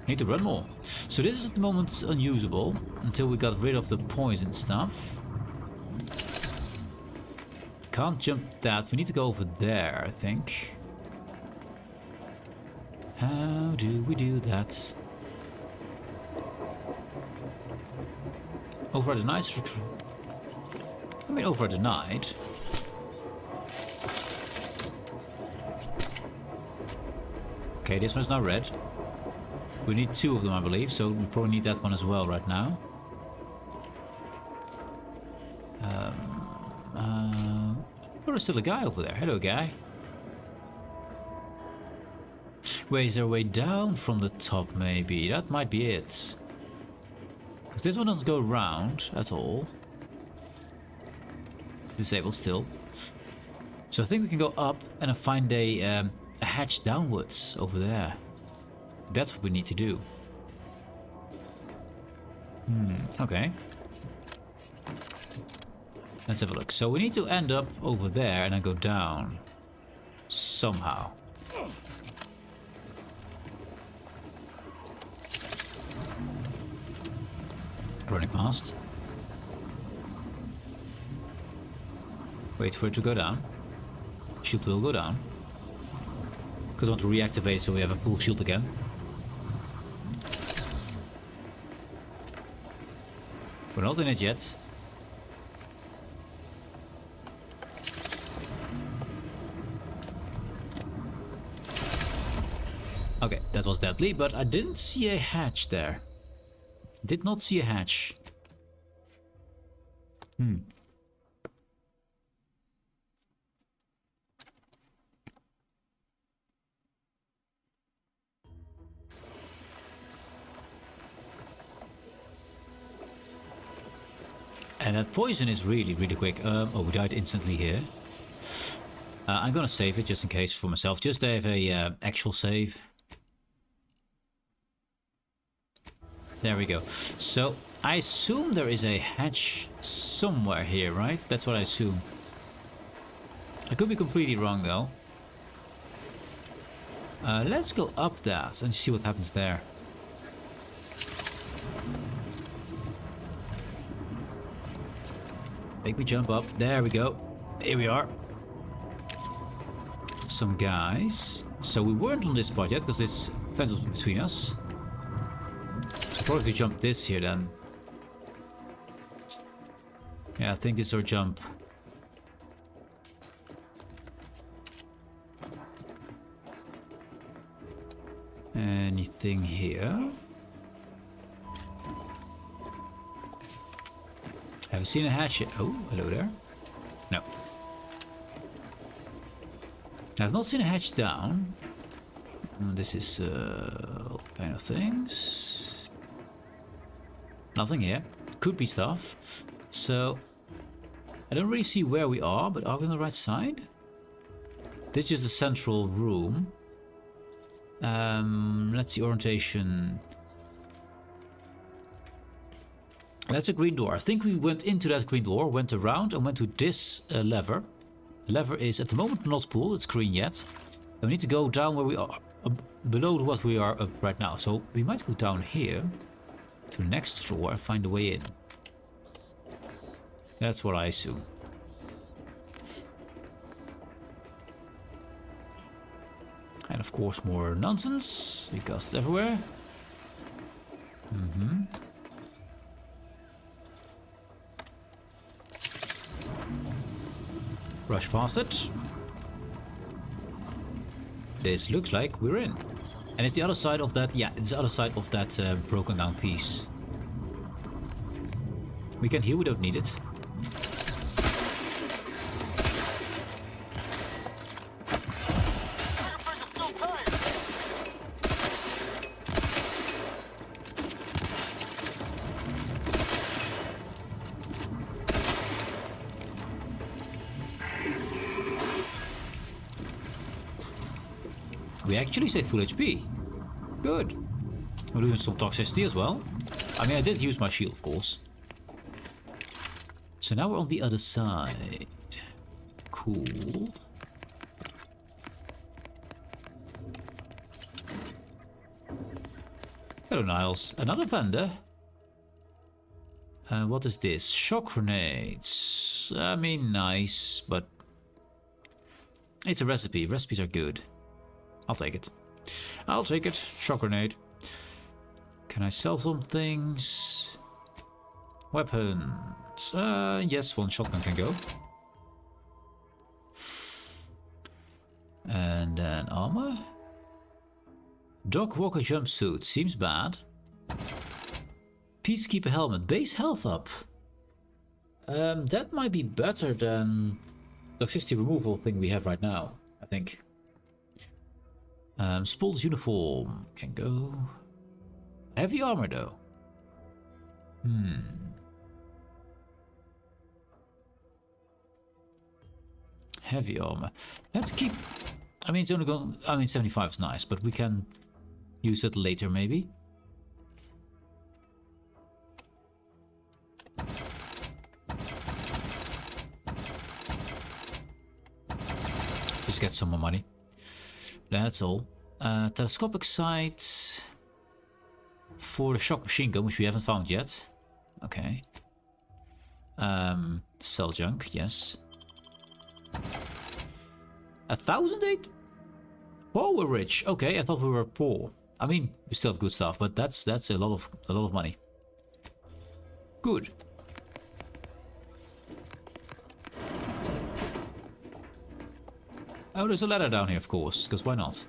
Need to run more. So this is at the moment unusable until we got rid of the poison stuff. Can't jump that. We need to go over there, I think. How do we do that? Override the night structure. mean, over the night. Okay, this one's not red. We need 2 of them, I believe, so we probably need that one as well right now. Oh, there's still a guy over there. Hello, guy. Wait, is there a way down from the top, maybe? That might be it. Because this one doesn't go around at all. Disabled still. So I think we can go up and find a hatch downwards over there. That's what we need to do. Okay. Let's have a look. So we need to end up over there and then go down. Somehow. Running past. Wait for it to go down. Shield will go down. Because I want to reactivate so we have a full shield again. We're not in it yet. Okay, that was deadly, but I didn't see a hatch there. Did not see a hatch. And that poison is really, really quick. Oh, we died instantly here. I'm gonna save it just in case for myself, just to have a actual save. There we go. So I assume there is a hatch somewhere here, right? That's what I assume. I could be completely wrong though. Let's go up that and see what happens there. Make me jump up. There we go. Here we are. Some guys. So we weren't on this part yet because this fence was between us. So probably if we jump this here then. Yeah, I think this is our jump. Anything here? Haven't seen a hatch yet. Oh, hello there. No. I've not seen a hatch down. This is all kind of things. Nothing here. Could be stuff. So I don't really see where we are, but are we on the right side? This is just a central room. Let's see orientation. That's a green door. I think we went into that green door, went around and went to this lever. The lever is at the moment not pulled, it's green yet. And we need to go down where we are, below what we are up right now. So we might go down here to the next floor and find a way in. That's what I assume. And of course more nonsense, because it's everywhere. Rush past it. This looks like we're in. And it's the other side of that, yeah, it's the other side of that broken down piece. We can heal, we don't need it. We actually saved full HP. Good. We're losing some toxicity as well. I mean, I did use my shield, of course. So now we're on the other side. Cool. Hello, Niles. Another vendor. What is this? Shock grenades. I mean, nice, but it's a recipe. Recipes are good. I'll take it. I'll take it. Shock grenade. Can I sell some things? Weapon. Yes, one shotgun can go. And then armor. Dog walker jumpsuit. Seems bad. Peacekeeper helmet. Base health up. That might be better than the toxicity removal thing we have right now, I think. Spoil's uniform can go. Heavy armor though. Heavy armor. Let's keep. I mean, it's only going. I mean, 75 is nice, but we can use it later, maybe. Just get some more money. That's all. Telescopic sight for the shock machine gun, which we haven't found yet. Okay. Sell junk, yes. 1,008? Oh, we're rich. Okay, I thought we were poor. I mean, we still have good stuff, but that's a lot of money. Good. Oh, there's a ladder down here, of course, because why not?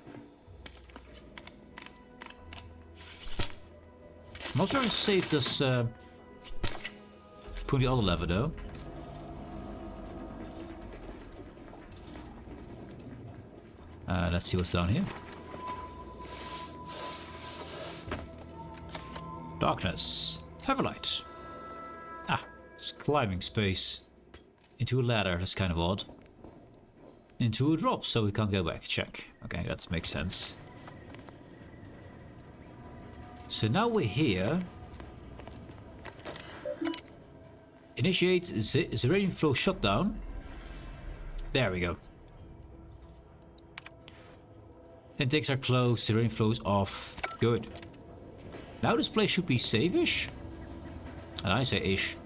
I'm not sure it's safe this putting the other lever though. Let's see what's down here. Darkness. Have a light. Ah, it's climbing space. Into a ladder, that's kind of odd. Into a drop, so we can't go back. Check. Okay, that makes sense. So now we're here. Initiate Zeranium flow shutdown. There we go. Intakes are closed, Zeranium flow is off. Good. Now this place should be safe-ish. And I say ish.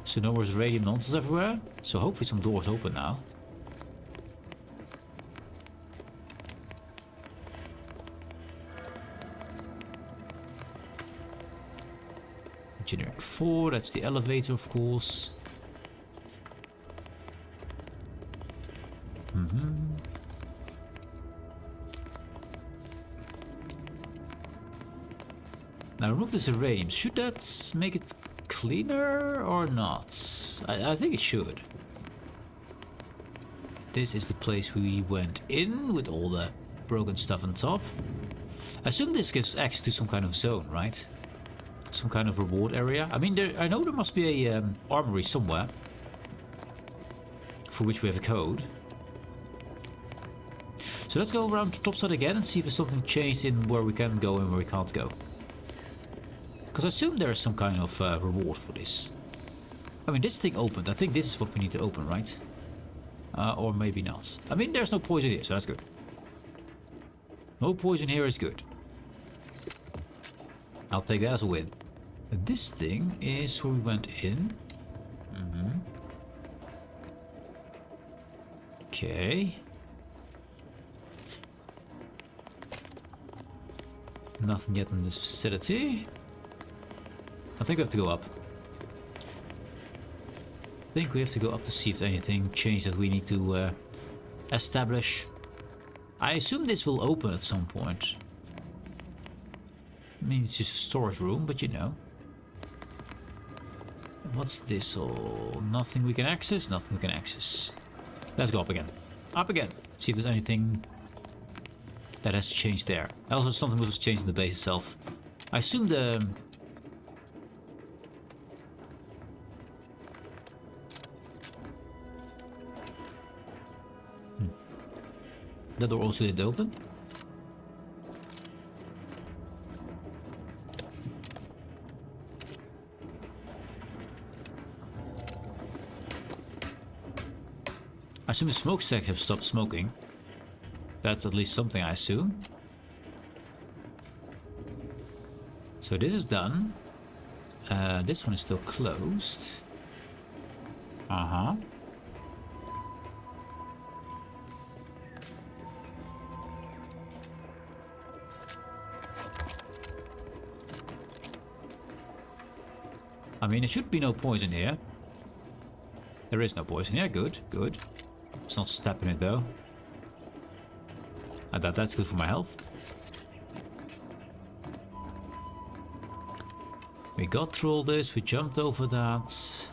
So no more radium nonsense everywhere. So hopefully some doors open now. Engineering 4, that's the elevator, of course. Now remove the Zeranium. Should that make it cleaner or not? I think it should. This is the place we went in with all the broken stuff on top. I assume this gives access to some kind of zone, right? Some kind of reward area. I mean, I know there must be a armory somewhere for which we have a code. So let's go around the top side again and see if there's something changed in where we can go and where we can't go. Because I assume there's some kind of reward for this. I mean, this thing opened. I think this is what we need to open, right? Or maybe not. I mean, there's no poison here, so that's good. No poison here is good. I'll take that as a win. This thing is where we went in. Okay. Nothing yet in this facility. I think we have to go up. I think we have to go up to see if anything changed that we need to establish. I assume this will open at some point. I mean, it's just a storage room, but you know. What's this all? Nothing we can access? Nothing we can access. Let's go up again. Up again. Let's see if there's anything that has changed there. Also, something was changed in the base itself. I assume the... That door also didn't open. I assume the smokestacks have stopped smoking. That's at least something, I assume. So this is done. This one is still closed. I mean, there should be no poison here. There is no poison here. Good, good. It's not stepping it though. I doubt that's good for my health. We got through all this. We jumped over that.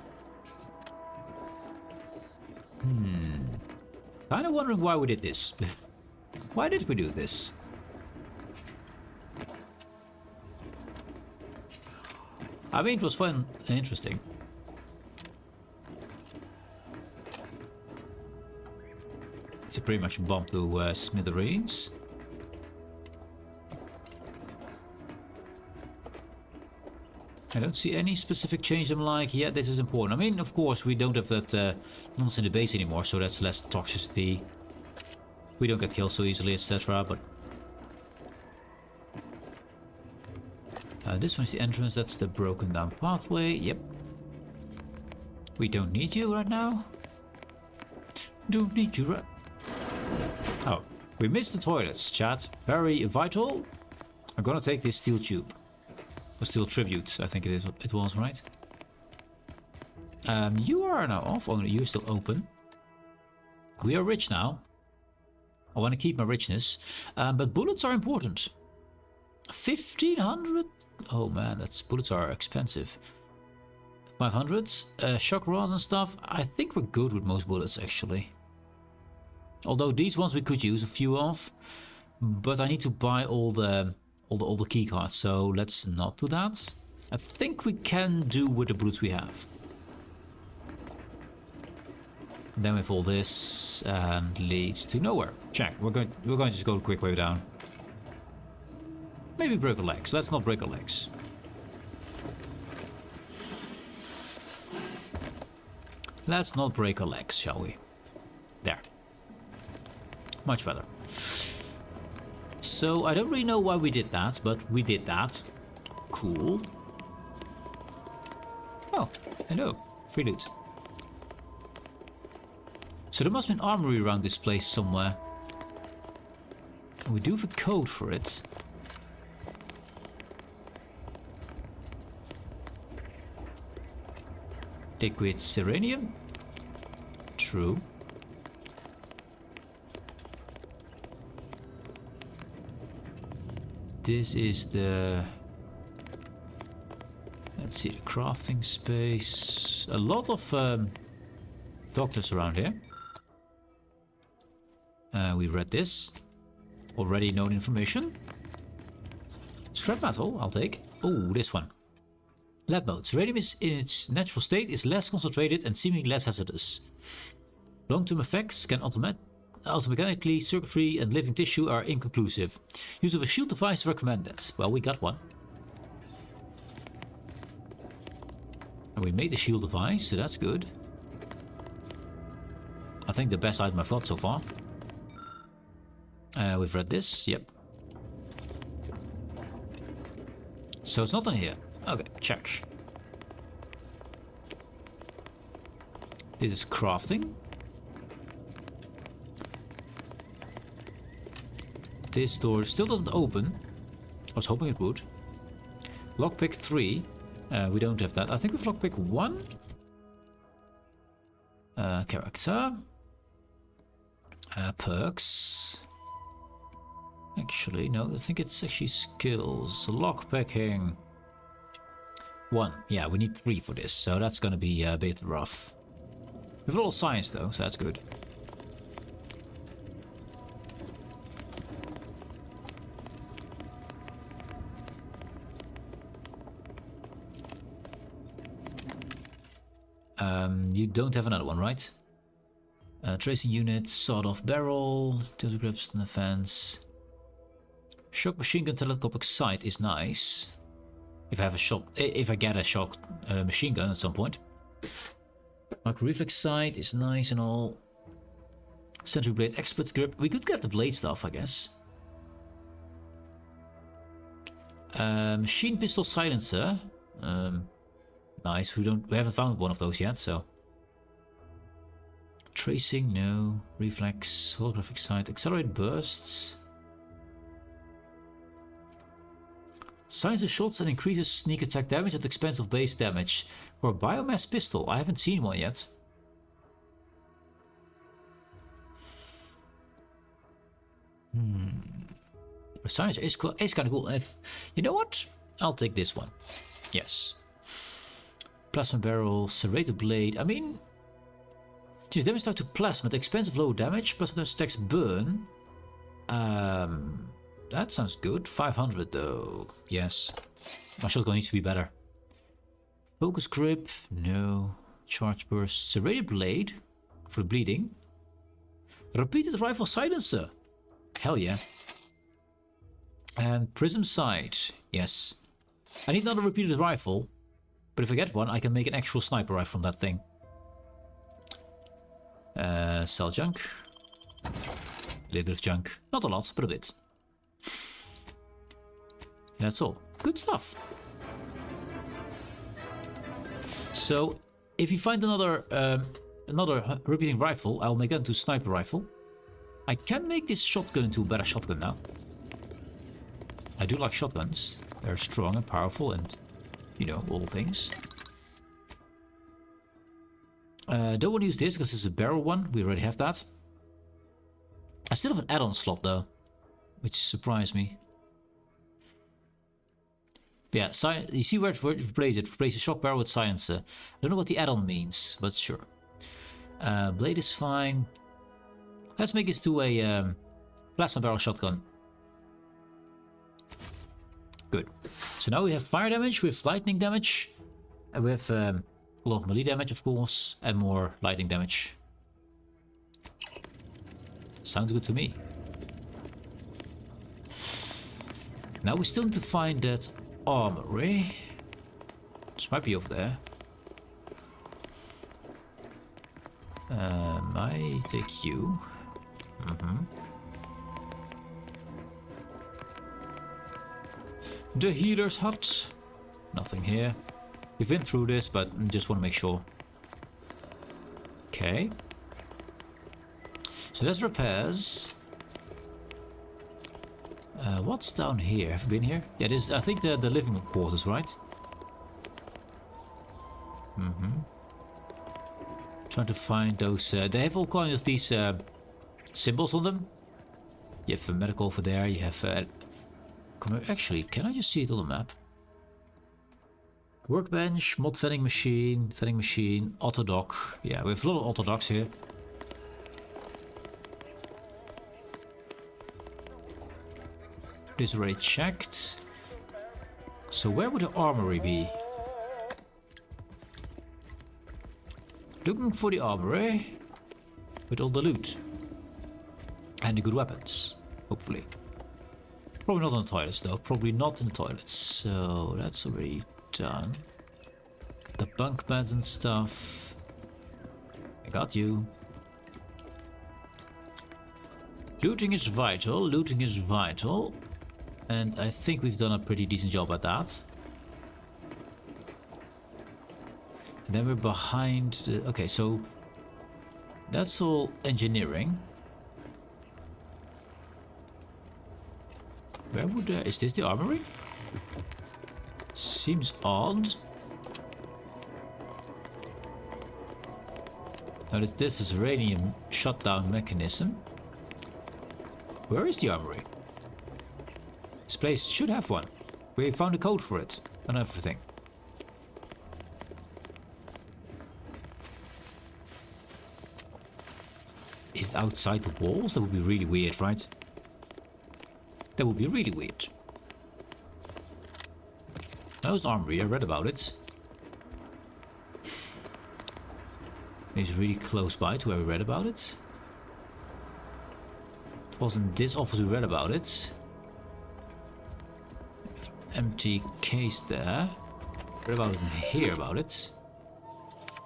Kind of wondering why we did this. Why did we do this? I mean, it was fun and interesting. It's a pretty much bomb to smithereens. I don't see any specific change. I'm like, yeah, this is important. I mean, of course, we don't have that nonsense in the base anymore, so that's less toxicity. We don't get killed so easily, etc. But this one's the entrance. That's the broken down pathway. Yep. We don't need you right now. Don't need you right. Oh, we missed the toilets, chat. Very vital. I'm gonna take this steel tube. Or steel tribute, I think it was, right? You are now off. Oh, you're still open. We are rich now. I want to keep my richness. But bullets are important. 1500? Oh man, bullets are expensive. 500s, shock rods and stuff. I think we're good with most bullets actually. Although these ones we could use a few of, but I need to buy all the key cards, so let's not do that. I think we can do with the bullets we have. And then with all this and leads to nowhere. Check. We're going to just go a quick way down. Maybe break our legs. Let's not break our legs. Let's not break our legs, shall we? There. Much better. So I don't really know why we did that, but we did that. Cool. Oh, hello. Free loot. So there must be an armory around this place somewhere. We do have a code for it. Liquid serenium. True. This is the... Let's see, the crafting space. A lot of doctors around here. We read this. Already known information. Scrap metal, I'll take. Oh, this one. Lab modes. Radium is in its natural state is less concentrated and seemingly less hazardous. Long-term effects can automatically circuitry and living tissue are inconclusive. Use of a shield device is recommended. Well, we got one. And we made the shield device, so that's good. I think the best item I've got so far. We've read this, yep. So it's not in here. Okay, check. This is crafting. This door still doesn't open. I was hoping it would. Lockpick 3. We don't have that. I think we've lockpick 1. Character. Perks. Actually, no, I think it's actually skills. Lockpicking. 1. Yeah, we need 3 for this, so that's gonna be a bit rough. We've got all science though, so that's good. You don't have another one, right? Tracing unit, sawed-off barrel, tilt grips and defense. Shock machine gun telescopic sight is nice. If I get a shock machine gun at some point. Micro reflex sight is nice and all. Sentry blade expert grip. We could get the blade stuff, I guess. Machine pistol silencer. Nice. We haven't found one of those yet, so. Tracing, no. Reflex, holographic sight, accelerated bursts. Silences shots and increases sneak attack damage at the expense of base damage. For a biomass pistol, I haven't seen one yet. Silencer is cool. It's kind of cool. If you know what, I'll take this one. Yes. Plasma barrel, serrated blade. I mean, choose damage type to plasma at the expense of low damage. Plasma damage attacks burn. That sounds good. 500 though. Yes. My shotgun needs to be better. Focus grip. No. Charge burst. Serrated blade. For the bleeding. Repeated rifle silencer. Hell yeah. And prism sight. Yes. I need another repeated rifle. But if I get one, I can make an actual sniper rifle from that thing. Sell junk. A little bit of junk. Not a lot, but a bit. That's all. Good stuff. So, if you find another repeating rifle, I'll make that into a sniper rifle. I can make this shotgun into a better shotgun now. I do like shotguns. They're strong and powerful and, you know, all things. Don't want to use this because it's a barrel one. We already have that. I still have an add-on slot though, which surprised me. Yeah, you see where it replaces it. Replace a shock barrel with silencer. I don't know what the add-on means, but sure. Blade is fine. Let's make this to a plasma barrel shotgun. Good. So now we have fire damage, we have lightning damage, and we have a lot of melee damage, of course, and more lightning damage. Sounds good to me. Now we still need to find that armory. This might be over there. I take you. The healer's hut. Nothing here. We've been through this, but just want to make sure. Okay. So there's repairs. What's down here? Have you been here? Yeah, this is, I think, the living quarters, right? Trying to find those. They have all kinds of these symbols on them. You have a medical over there. You have. Actually, can I just see it on the map? Workbench, mod vending machine, auto dock. Yeah, we have a lot of auto docks here. This is already checked. So where would the armory be? Looking for the armory with all the loot and the good weapons, hopefully. Probably not in the toilets though, probably not in the toilets. So that's already done. The bunk beds and stuff. I got you. Looting is vital, and I think we've done a pretty decent job at that. And then we're behind the... Okay, so that's all engineering. Where would... is this the armory? Seems odd. Now this is uranium shutdown mechanism. Where is the armory? This place should have one. We found a code for it and everything. Is it outside the walls? That would be really weird, right? That would be really weird. That was the armory, I read about it. It's really close by to where we read about it. It wasn't this office we read about it. Empty case there. Read about it and hear about it.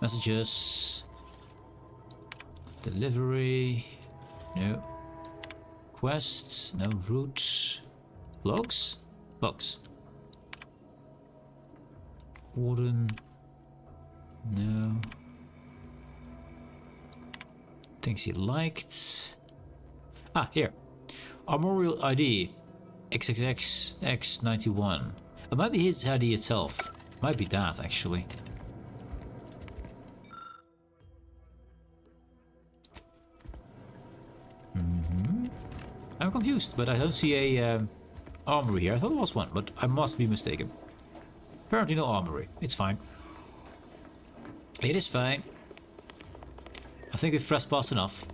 Messages. Delivery. No. Quests. No. Route. Logs. Logs. Warden. No. Things he liked. Ah, here. Armorial ID. XXXX91. It might be his ID itself. Might be that, actually. I'm confused, but I don't see a armory here. I thought there was one, but I must be mistaken. Apparently no armory. It's fine. It is fine. I think we've trespassed enough.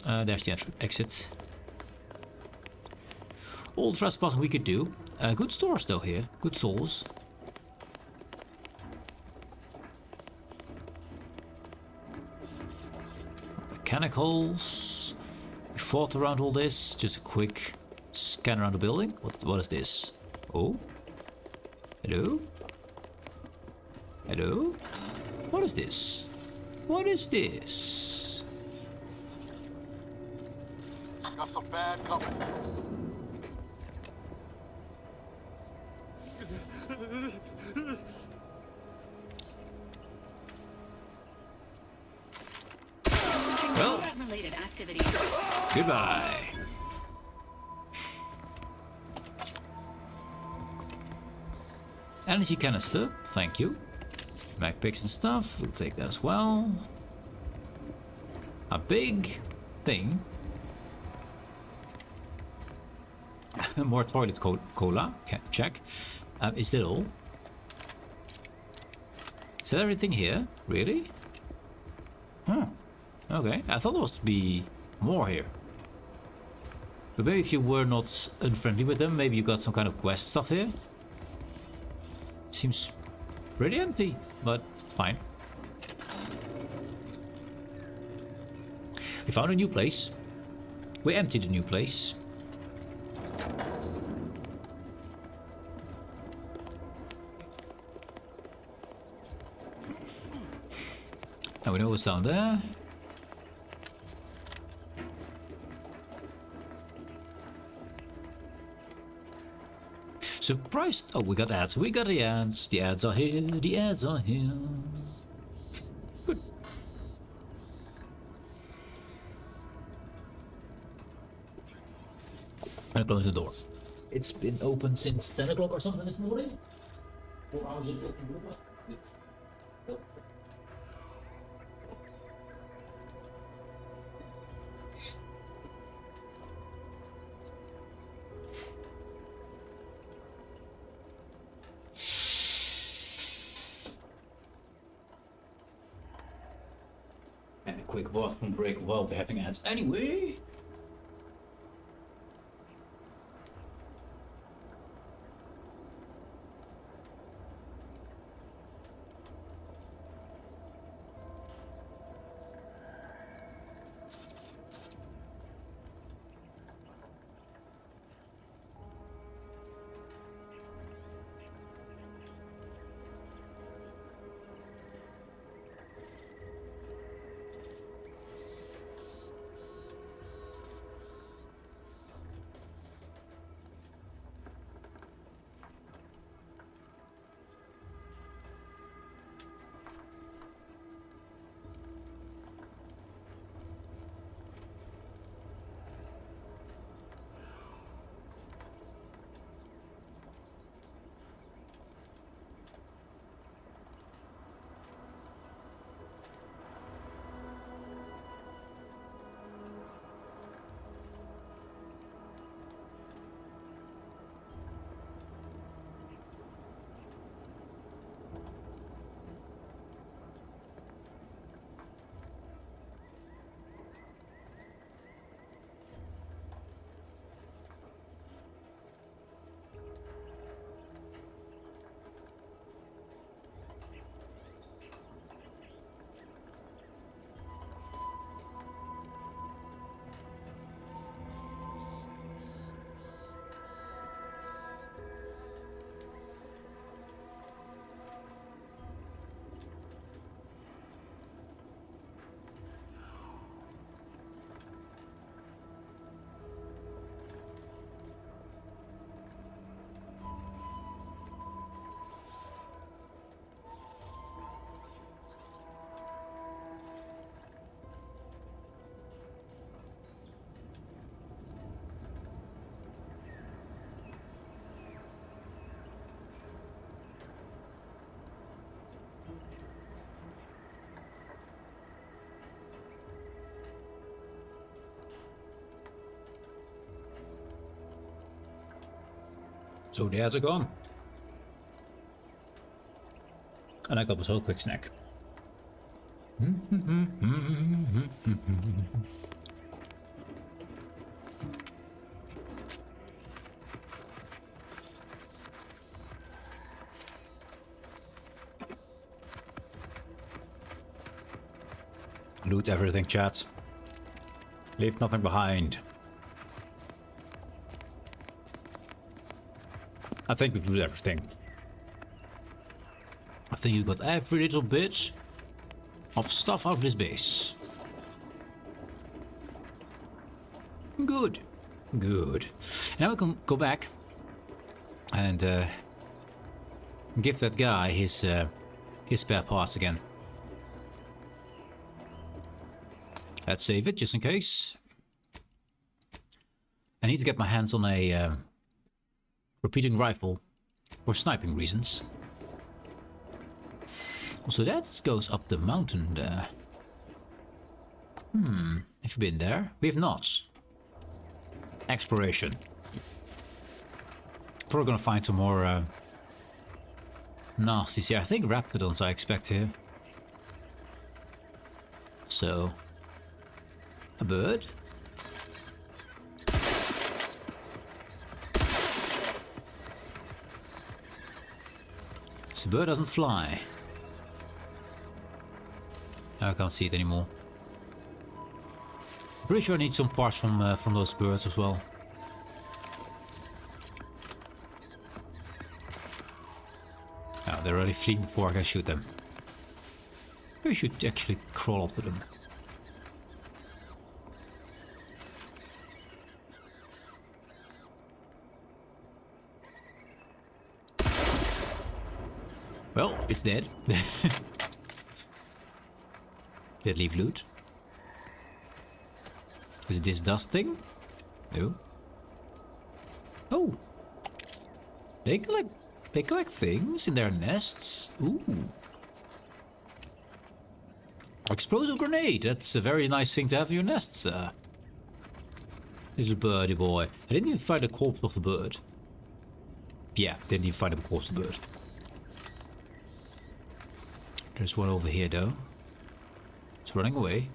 There's the exit. All trespassing we could do. Good stores though here. Good stores. Mechanic holes. We fought around all this. Just a quick scan around the building. What is this? Oh. Hello? Hello? What is this? What is this? Got some bad company. Well, Related activities. goodbye. Energy canister, thank you. Mag picks and stuff, we'll take that as well. A big thing. More toilet cola, can't check. Is that all? Is that everything here? Really? Hmm. Okay, I thought there was to be more here. But maybe if you were not unfriendly with them, maybe you got some kind of quest stuff here. Seems pretty empty, but fine. We found a new place. We emptied a new place. And we know what's down there. Surprised! Oh, we got ads. We got the ads. The ads are here. The ads are here. Good. And close the door. It's been open since 10 o'clock or something this morning. 4 hours ago. And a quick bathroom break while we're having ads anyway. So the ads are gone. And I got myself a quick snack. Loot everything, chat. Leave nothing behind. I think we've looted everything. I think you got every little bit of stuff out of this base. Good. Good. Now we can go back and give that guy his spare parts again. Let's save it just in case. I need to get my hands on a repeating rifle for sniping reasons. So that goes up the mountain there. Have you been there? We have not. Exploration. Probably gonna find some more nasties here. I think raptidons I expect here. So, a bird. This bird doesn't fly. I can't see it anymore. Pretty sure I need some parts from those birds as well. Oh, they're already fleeing before I can shoot them. Maybe I should actually crawl up to them. Well, it's dead. Did it leave loot? Is this dust thing? No. Oh. They collect things in their nests. Ooh. Explosive grenade. That's a very nice thing to have in your nests. Little birdie boy. I didn't even find the corpse of the bird. Yeah, didn't even find the corpse of the bird. There's one over here though. It's running away.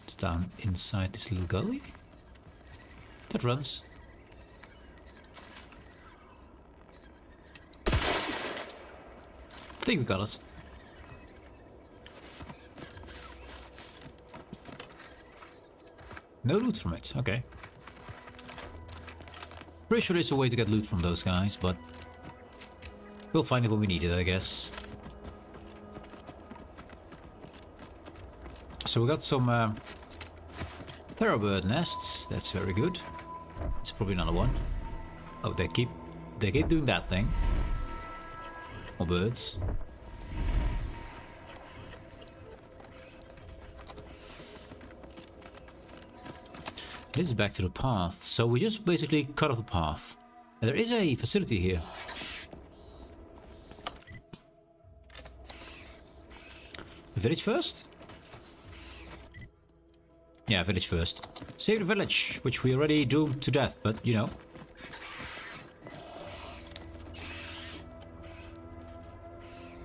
It's down inside this little gully. That runs. I think we got it. No loot from it, okay. Pretty sure there's a way to get loot from those guys, but we'll find it when we need it, I guess. So we got some Terrorbird nests. That's very good. It's probably another one. Oh, they keep doing that thing. More birds. This is back to the path, so we just basically cut off the path. And there is a facility here. The village first? Yeah, village first. Save the village, which we already doomed to death, but you know.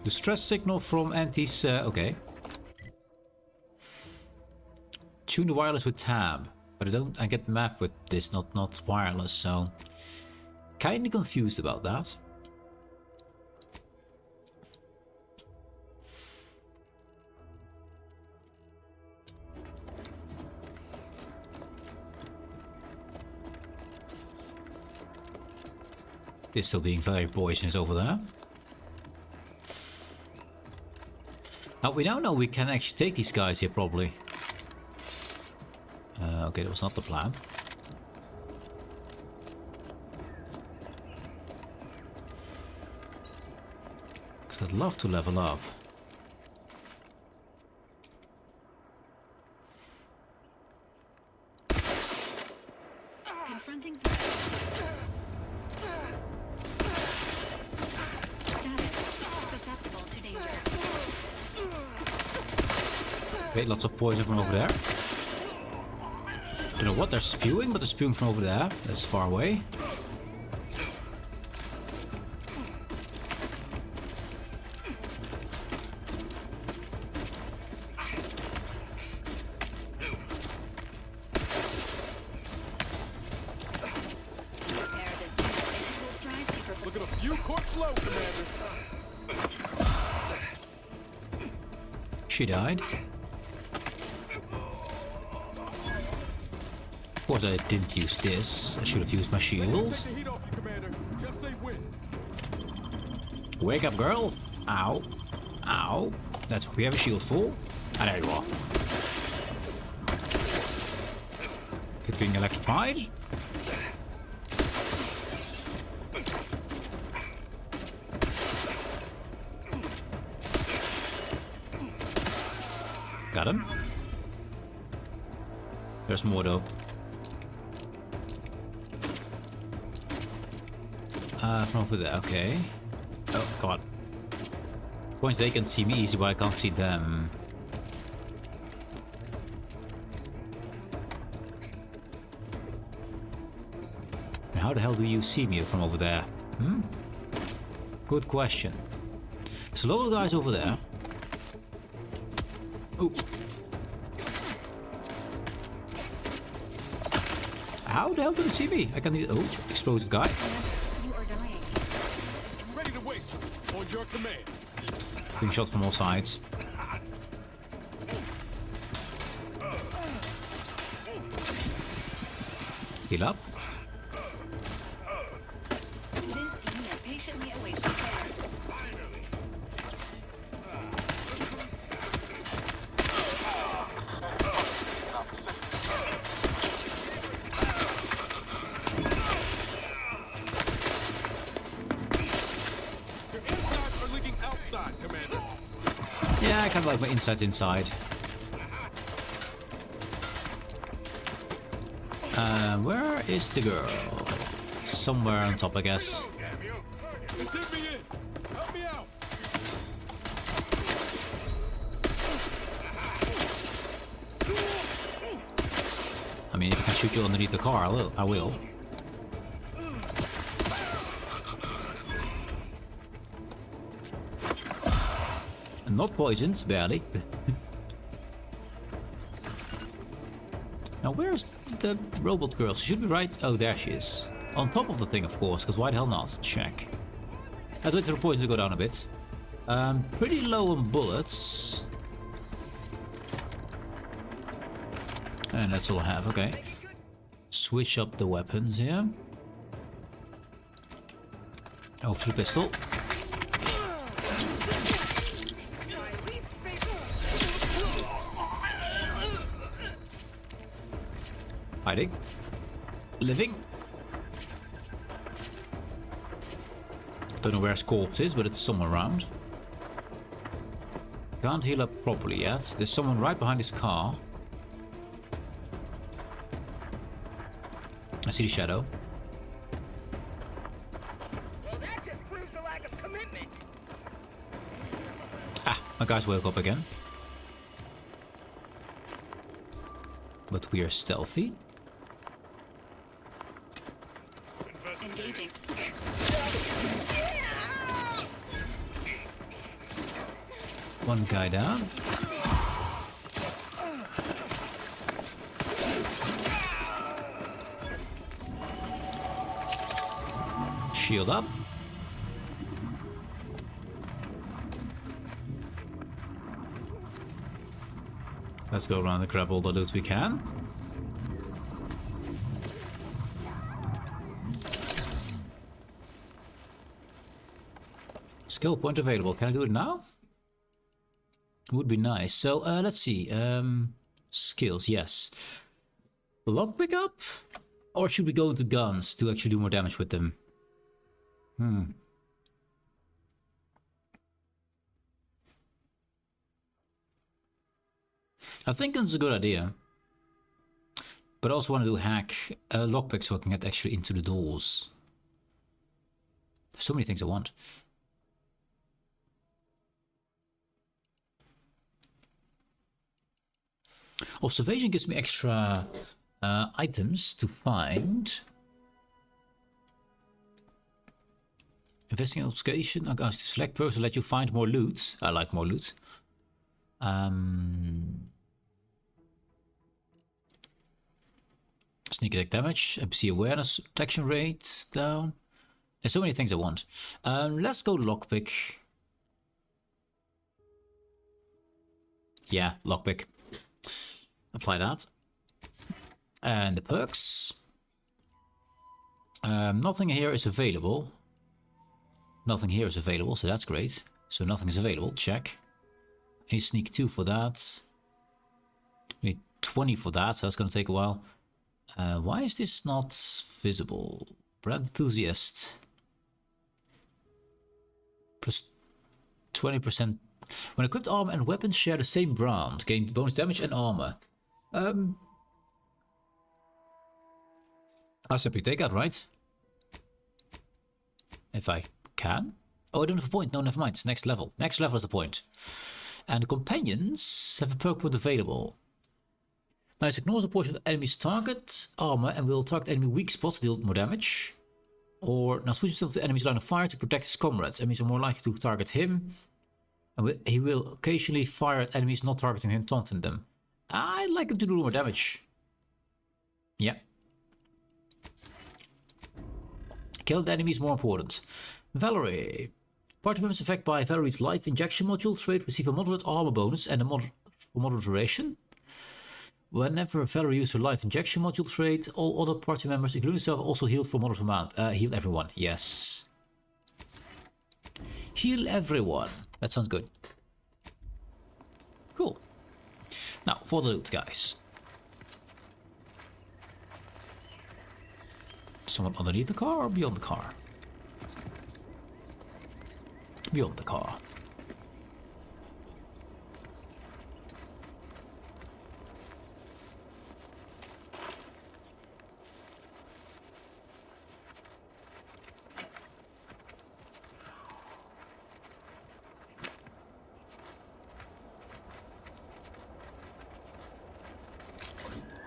Distress signal from antis, okay. Tune the wireless with tab. But I get map with this, not wireless, so kinda confused about that. They're still being very poisonous over there. Now we now know we can actually take these guys here probably. Okay, that was not the plan. Because I'd love to level up. Confronting status susceptible to danger. Okay, lots of poison from over there. Don't know what they're spewing, but they're spewing from over there. That's far away. Look at a few corpse low, Commander. She died. Of course I didn't use this. I should have used my shields. Wake up, girl. Ow. Ow. That's what we have a shield for. Ah, there you are. Keep being electrified. Got him. There's more though. From over there, okay. Oh, come on. Points they can see me easy, but I can't see them. And how the hell do you see me from over there? Hmm? Good question. There's a lot of guys over there. Ooh. How the hell did it see me? I can't even... Oh, explosive guy. Ready to waste on your command. Being shot from all sides. Heal up. This unit patiently awaits repair. Commander. Yeah, I kind of like my insides inside. Where is the girl? Somewhere on top, I guess. I mean, if I can shoot you underneath the car, I will. Not poisoned, barely. Now, where's the robot girl? She should be right. Oh, there she is. On top of the thing, of course, because why the hell not? Check. Let's wait for the poison to go down a bit. Pretty low on bullets. And that's all I have, okay. Switch up the weapons here. Over to the pistol. Hiding. Living. Don't know where his corpse is, but it's somewhere around. Can't heal up properly yet. There's someone right behind his car. I see the shadow. Well, that just proves the lack of commitment. Ah, my guys woke up again. But we are stealthy. Engaging. One guy down. Shield up. Let's go around and grab all the loot we can. Skill point available. Can I do it now? Would be nice. So let's see. Skills, yes. Lock pickup? Or should we go into guns to actually do more damage with them? I think it's a good idea. But I also want to do hack lockpick so I can get actually into the doors. There's so many things I want. Observation gives me extra items to find. Investigation allows to select person, let you find more loot. I like more loot. Sneak attack damage, NPC awareness, protection rate down. There's so many things I want. Let's go lockpick. Yeah, lockpick. Apply that. And the perks. Nothing here is available. Nothing here is available, so that's great. So nothing is available, check. I need sneak 2 for that. I need 20 for that, so that's going to take a while. Why is this not visible? Brand enthusiast. Plus 20%. When equipped armor and weapons share the same brand, gain bonus damage and armor. I'll simply take that, right? If I can. Oh, I don't have a point. No, never mind. It's next level. Next level is the point. And the companions have a perk point available. Now it ignores a portion of the enemy's target armor and will target enemy weak spots to deal more damage. Or now switch yourself to the enemy's line of fire to protect his comrades. Enemies are more likely to target him. And he will occasionally fire at enemies not targeting him, taunting them. I'd like him to do more damage. Yeah. Kill the enemy is more important. Valerie. Party members affected by Valerie's life injection module trait receive a moderate armor bonus and a moderate duration. Whenever Valerie uses her life injection module trait, all other party members, including herself, also healed for moderate amount. Heal everyone. Yes. Heal everyone. That sounds good. Cool. Now, for the loot, guys. Someone underneath the car or beyond the car? Beyond the car.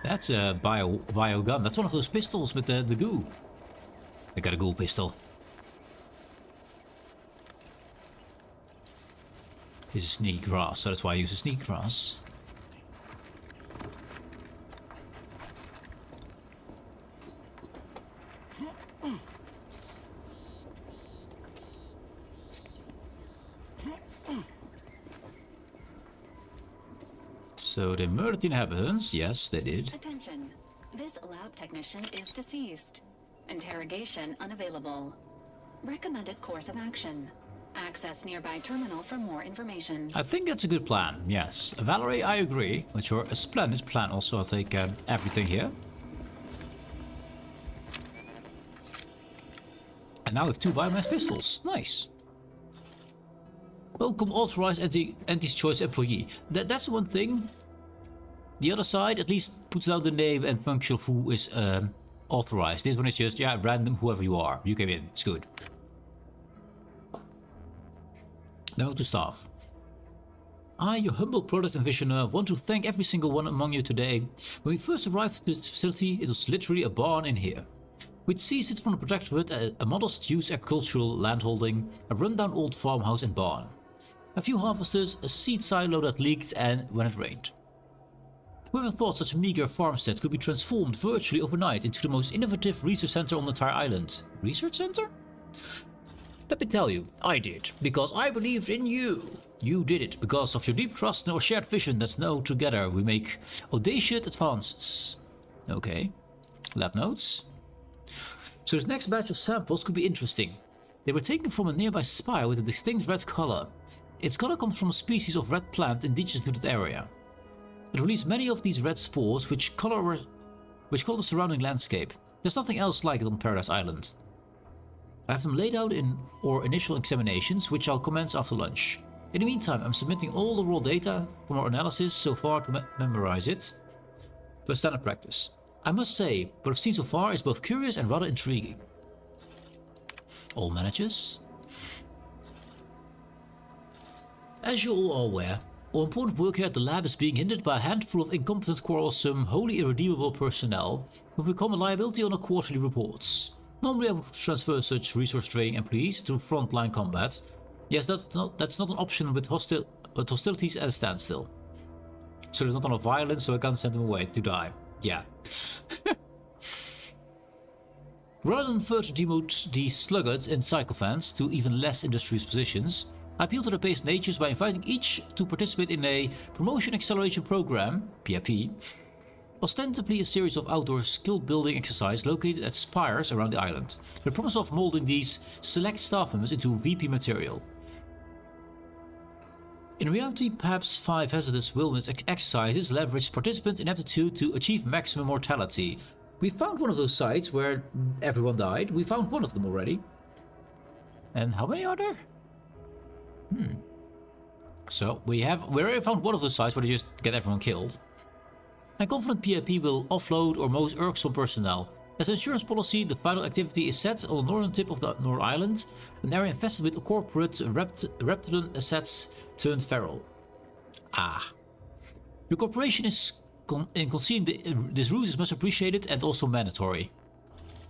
That's a bio gun. That's one of those pistols with the goo. I got a ghoul pistol. This is sneak grass, so that's why I use a sneak grass. So they murdered the inhabitants. Yes, they did. Attention. This lab technician is deceased. Interrogation unavailable. Recommended course of action. Access nearby terminal for more information. I think that's a good plan, yes. Valerie, I agree with your splendid plan. Also, I'll take everything here. And now we have 2 biomass pistols. Nice. Welcome authorized Anti's choice employee. That's one thing. The other side at least puts out the name and function of who is authorized. This one is just, yeah, random, whoever you are. You came in. It's good. Now to staff. I, your humble product envisioner, want to thank every single one among you today. When we first arrived at this facility, it was literally a barn in here. We'd seized it from the protectorate, a modest-use agricultural landholding, a rundown old farmhouse and barn. A few harvesters, a seed silo that leaked, and when it rained. Whoever thought such a meager farmstead could be transformed virtually overnight into the most innovative research center on the entire island? Research center? Let me tell you, I did, because I believed in you. You did it because of your deep trust and our shared vision that now together we make audacious advances. Okay, lab notes. So this next batch of samples could be interesting. They were taken from a nearby spire with a distinct red color. Its color comes from a species of red plant indigenous to that area. It released many of these red spores which color the surrounding landscape. There's nothing else like it on Paradise Island. I have them laid out in our initial examinations, which I'll commence after lunch. In the meantime, I'm submitting all the raw data from our analysis so far to memorize it to a standard practice. I must say, what I've seen so far is both curious and rather intriguing. All managers. As you all are aware, all important work here at the lab is being hindered by a handful of incompetent, quarrelsome, wholly irredeemable personnel who have become a liability on our quarterly reports. Normally I would transfer such resource-draining employees to frontline combat. Yes, that's not an option with hostilities at a standstill. So there's not enough violence, so I can't send them away to die. Yeah. Rather than further demote these sluggards and sycophants to even less industrious positions, I appeal to their base natures by inviting each to participate in a Promotion Acceleration Program, PAP, ostensibly a series of outdoor skill-building exercises located at spires around the island, with the promise of molding these select staff members into VP material. In reality, perhaps 5 hazardous wilderness exercises leverage participants' ineptitude to achieve maximum mortality. We found one of those sites where everyone died. We found one of them already. And how many are there? So we already found one of those sites where they just get everyone killed. I'm confident PIP will offload our most irksome personnel. As an insurance policy, the final activity is set on the northern tip of the North Island, an area infested with corporate reptilian assets turned feral. Ah. Your cooperation in concealing this ruse is much appreciated and also mandatory.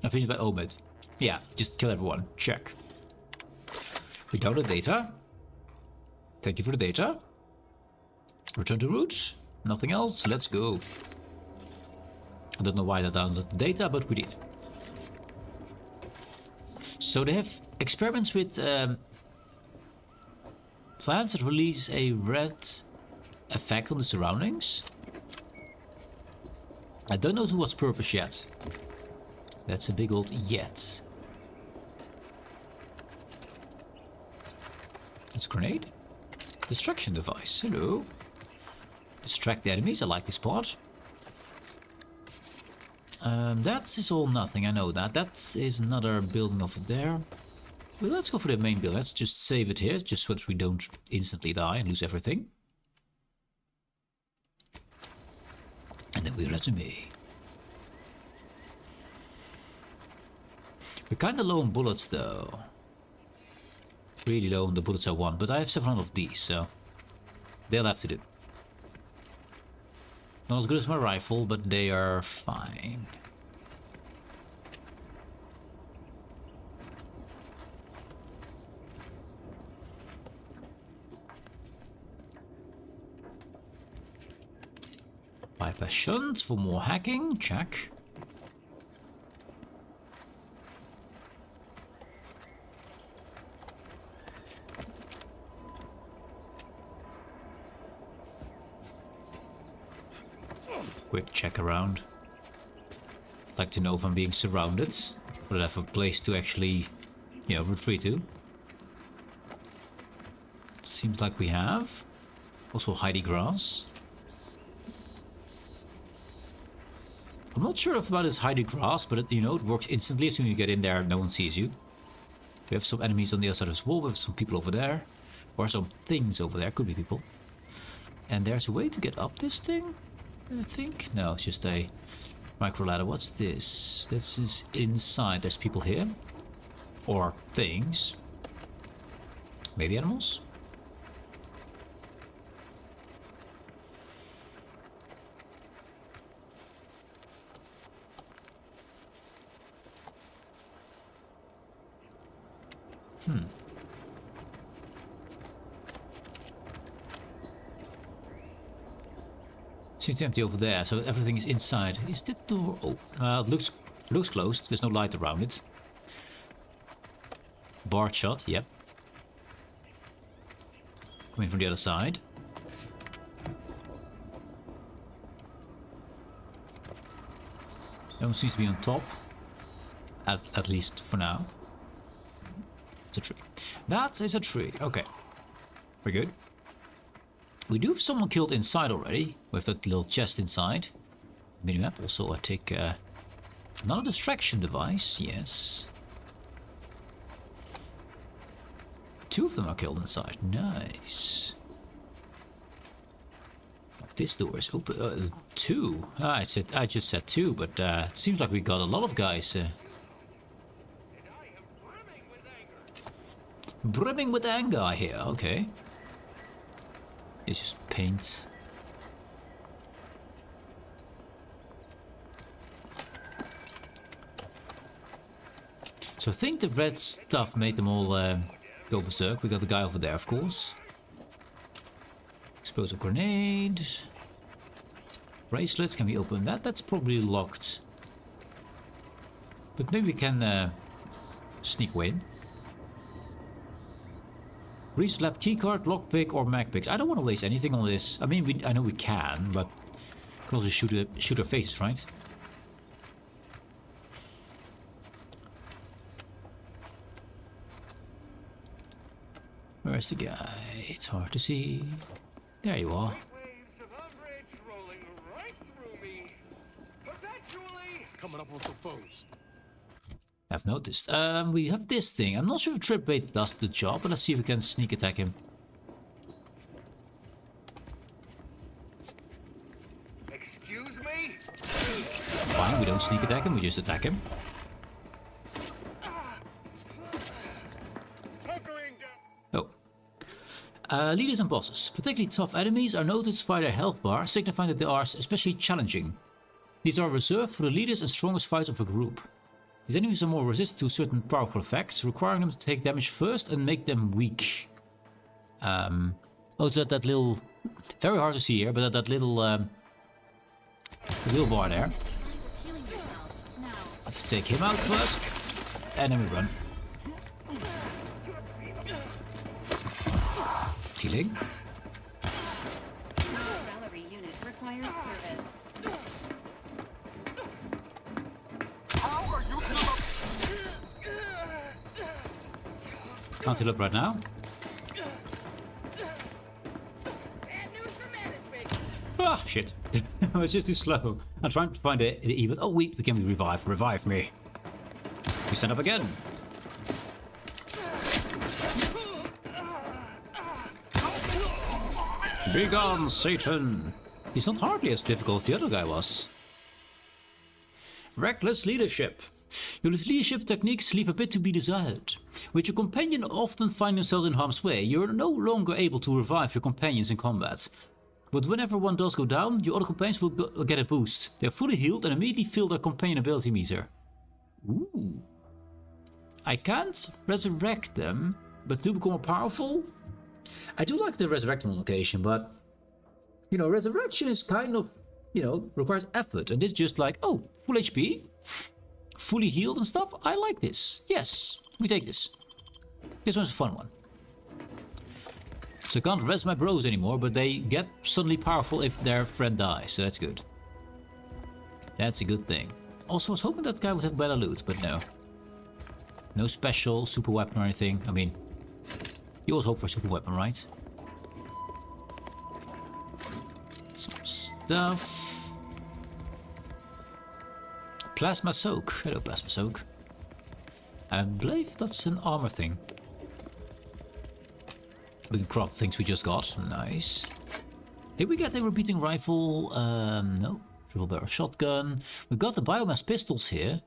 And finished by Omid. Yeah, just kill everyone. Check. We download data. Thank you for the data. Return to route. Nothing else. Let's go. I don't know why I downloaded the data, but we did. So they have experiments with plants that release a red effect on the surroundings. I don't know to what's purpose yet. That's a big old yet. It's a grenade. Distraction device. Hello. Distract the enemies. I like this part. That is all nothing. I know that. That is another building over there. Well, let's go for the main building. Let's just save it here, just so that we don't instantly die and lose everything. And then we resume. We're kind of low on bullets, though. Really low on the bullets I want, but I have 700 of these, so they'll have to do. Not as good as my rifle, but they are fine. Bypass shunts for more hacking, check. Quick check around. Like to know if I'm being surrounded, or that I have a place to actually, you know, retreat to. Seems like we have. Also Heidi grass. I'm not sure about this Heidi grass, but it, you know, it works instantly as soon as you get in there. No one sees you. We have some enemies on the other side of this wall. We have some people over there, or some things over there. Could be people. And there's a way to get up this thing. I think. No, it's just a micro ladder. What's this? This is inside. There's people here. Or things. Maybe animals? Seems empty over there, so everything is inside. Is the door open? It looks closed. There's no light around it. Barred shot, yep. Coming from the other side. No one seems to be on top. At least for now. It's a tree. That is a tree. Okay. Very good. We do have someone killed inside already, with that little chest inside. Minimap. Also, I take another distraction device. Yes. 2 of them are killed inside. Nice. This door is open. 2. I just said 2, but it seems like we got a lot of guys. Brimming with anger here. Okay. It's just paint. So I think the red stuff made them all go berserk. We got the guy over there, of course. Explosive grenade. Bracelets, can we open that? That's probably locked. But maybe we can sneak away. Reach lab keycard, lockpick, or magpicks. I don't want to waste anything on this. I mean, I know we can, but we can also shoot our faces, right? Where's the guy? It's hard to see. There you are. Coming up on some foes. I've noticed. We have this thing. I'm not sure if trip bait does the job, but let's see if we can sneak attack him. Excuse me? Fine, we don't sneak attack him, we just attack him. Oh. Leaders and bosses. Particularly tough enemies are noted by their health bar, signifying that they are especially challenging. These are reserved for the leaders and strongest fighters of a group. These enemies are more resistant to certain powerful effects, requiring them to take damage first and make them weak. Oh, it's that little... Very hard to see here, but that little... little bar there. Have to take him out first, and then we run. Healing. Cavalry unit requires service. Can't heal up right now. Ah, shit. I was just too slow. I'm trying to find the event. Oh, wait, we can revive. Revive me. We stand up again. Be gone, Satan. He's not hardly as difficult as the other guy was. Reckless leadership. Your leadership techniques leave a bit to be desired. With your companion often finding themselves in harm's way, you're no longer able to revive your companions in combat. But whenever one does go down, your other companions will get a boost. They're fully healed and immediately fill their companion ability meter. Ooh. I can't resurrect them, but do become more powerful? I do like the resurrection location, but... You know, resurrection is kind of, you know, requires effort. And this just like, oh, full HP? Fully healed and stuff? I like this. Yes, we take this. This one's a fun one. So I can't res my bros anymore, but they get suddenly powerful if their friend dies, so that's good. That's a good thing. Also, I was hoping that guy would have better loot, but no. No special super weapon or anything. I mean, you always hope for a super weapon, right? Some stuff. Plasma soak. Hello, plasma soak. I believe that's an armor thing. We can craft things we just got. Nice. Did we get a repeating rifle? No. Triple barrel shotgun. We got the biomass pistols here.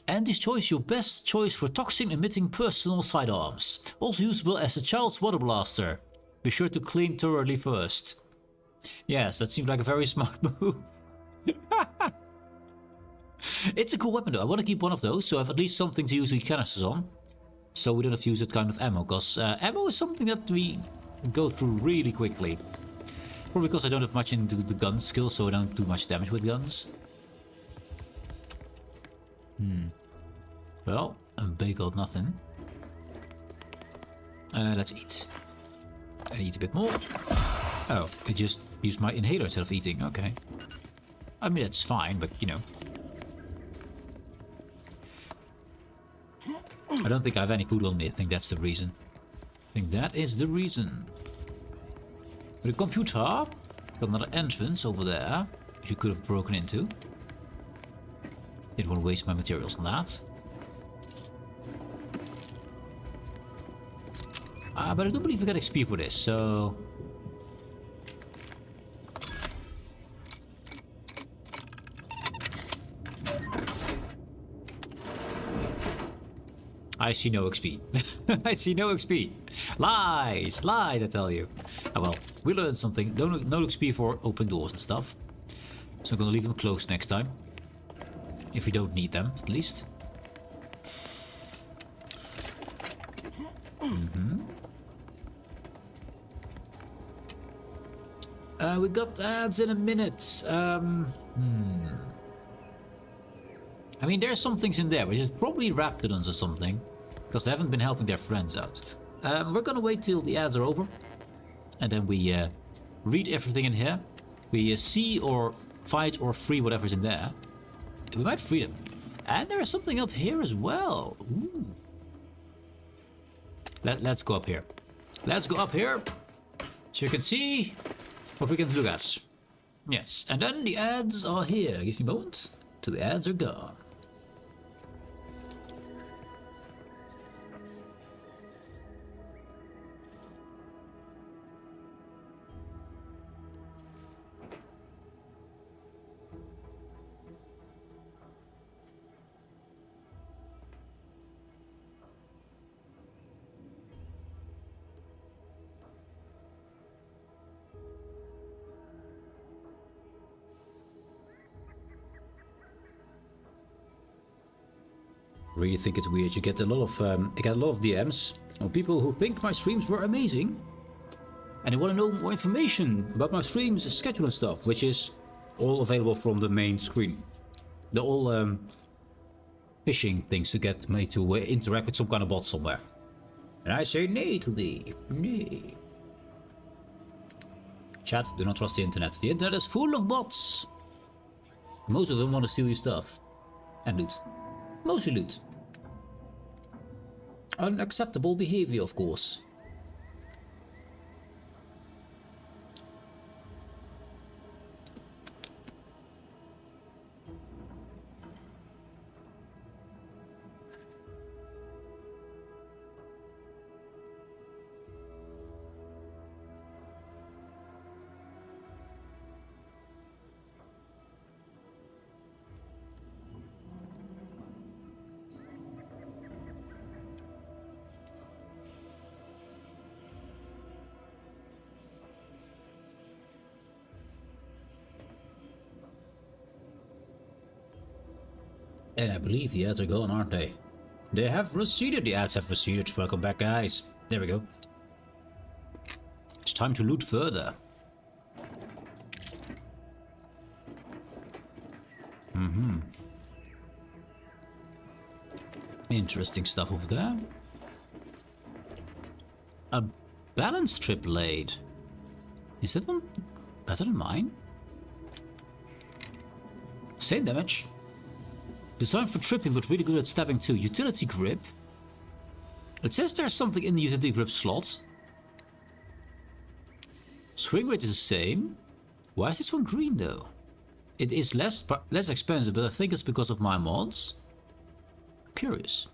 And this choice your best choice for toxin emitting personal sidearms. Also usable as a child's water blaster. Be sure to clean thoroughly first. Yes, that seems like a very smart move. It's a cool weapon though. I want to keep one of those, so I have at least something to use with canisters on. So we don't have to use that kind of ammo, because ammo is something that we go through really quickly. Probably because I don't have much into the gun skill, so I don't do much damage with guns. Well, a big old nothing. Let's eat. I eat a bit more. Oh, I just used my inhaler instead of eating. Okay. I mean, that's fine, but you know. I don't think I have any food on me. I think that's the reason. I think that is the reason. The computer. Got another entrance over there, which you could have broken into. Didn't want to waste my materials on that. But I do believe we got XP for this, so... I see no XP. I see no XP. Lies! Lies, I tell you. Oh well, we learned something. No XP for opening doors and stuff. So I'm gonna leave them closed next time. If we don't need them, at least. We got ads in a minute. I mean, there's some things in there, which is probably Raptidons or something. Because they haven't been helping their friends out. We're gonna wait till the ads are over. And then we read everything in here. We see or fight or free whatever's in there. We might free them. And there is something up here as well. Ooh. Let's go up here. Let's go up here. So you can see what we can look at. Yes, and then the ads are here. Give me a moment till the ads are gone. Really think it's weird. You get a lot of DMs of people who think my streams were amazing, and they want to know more information about my streams, schedule and stuff, which is all available from the main screen. They're all phishing things to get me to interact with some kind of bot somewhere, and I say nay to thee, nay. Chat, do not trust the internet. The internet is full of bots. Most of them want to steal your stuff and loot. Mostly loot. Unacceptable behavior, of course. And I believe the ads are gone, aren't they? They have receded. The ads have receded. Welcome back, guys. There we go. It's time to loot further. Interesting stuff over there. A balance strip blade. Is that one better than mine? Same damage. Designed for tripping, but really good at stabbing too. Utility grip. It says there's something in the utility grip slot. Swing rate is the same. Why is this one green though? It is less expensive, but I think it's because of my mods. Curious.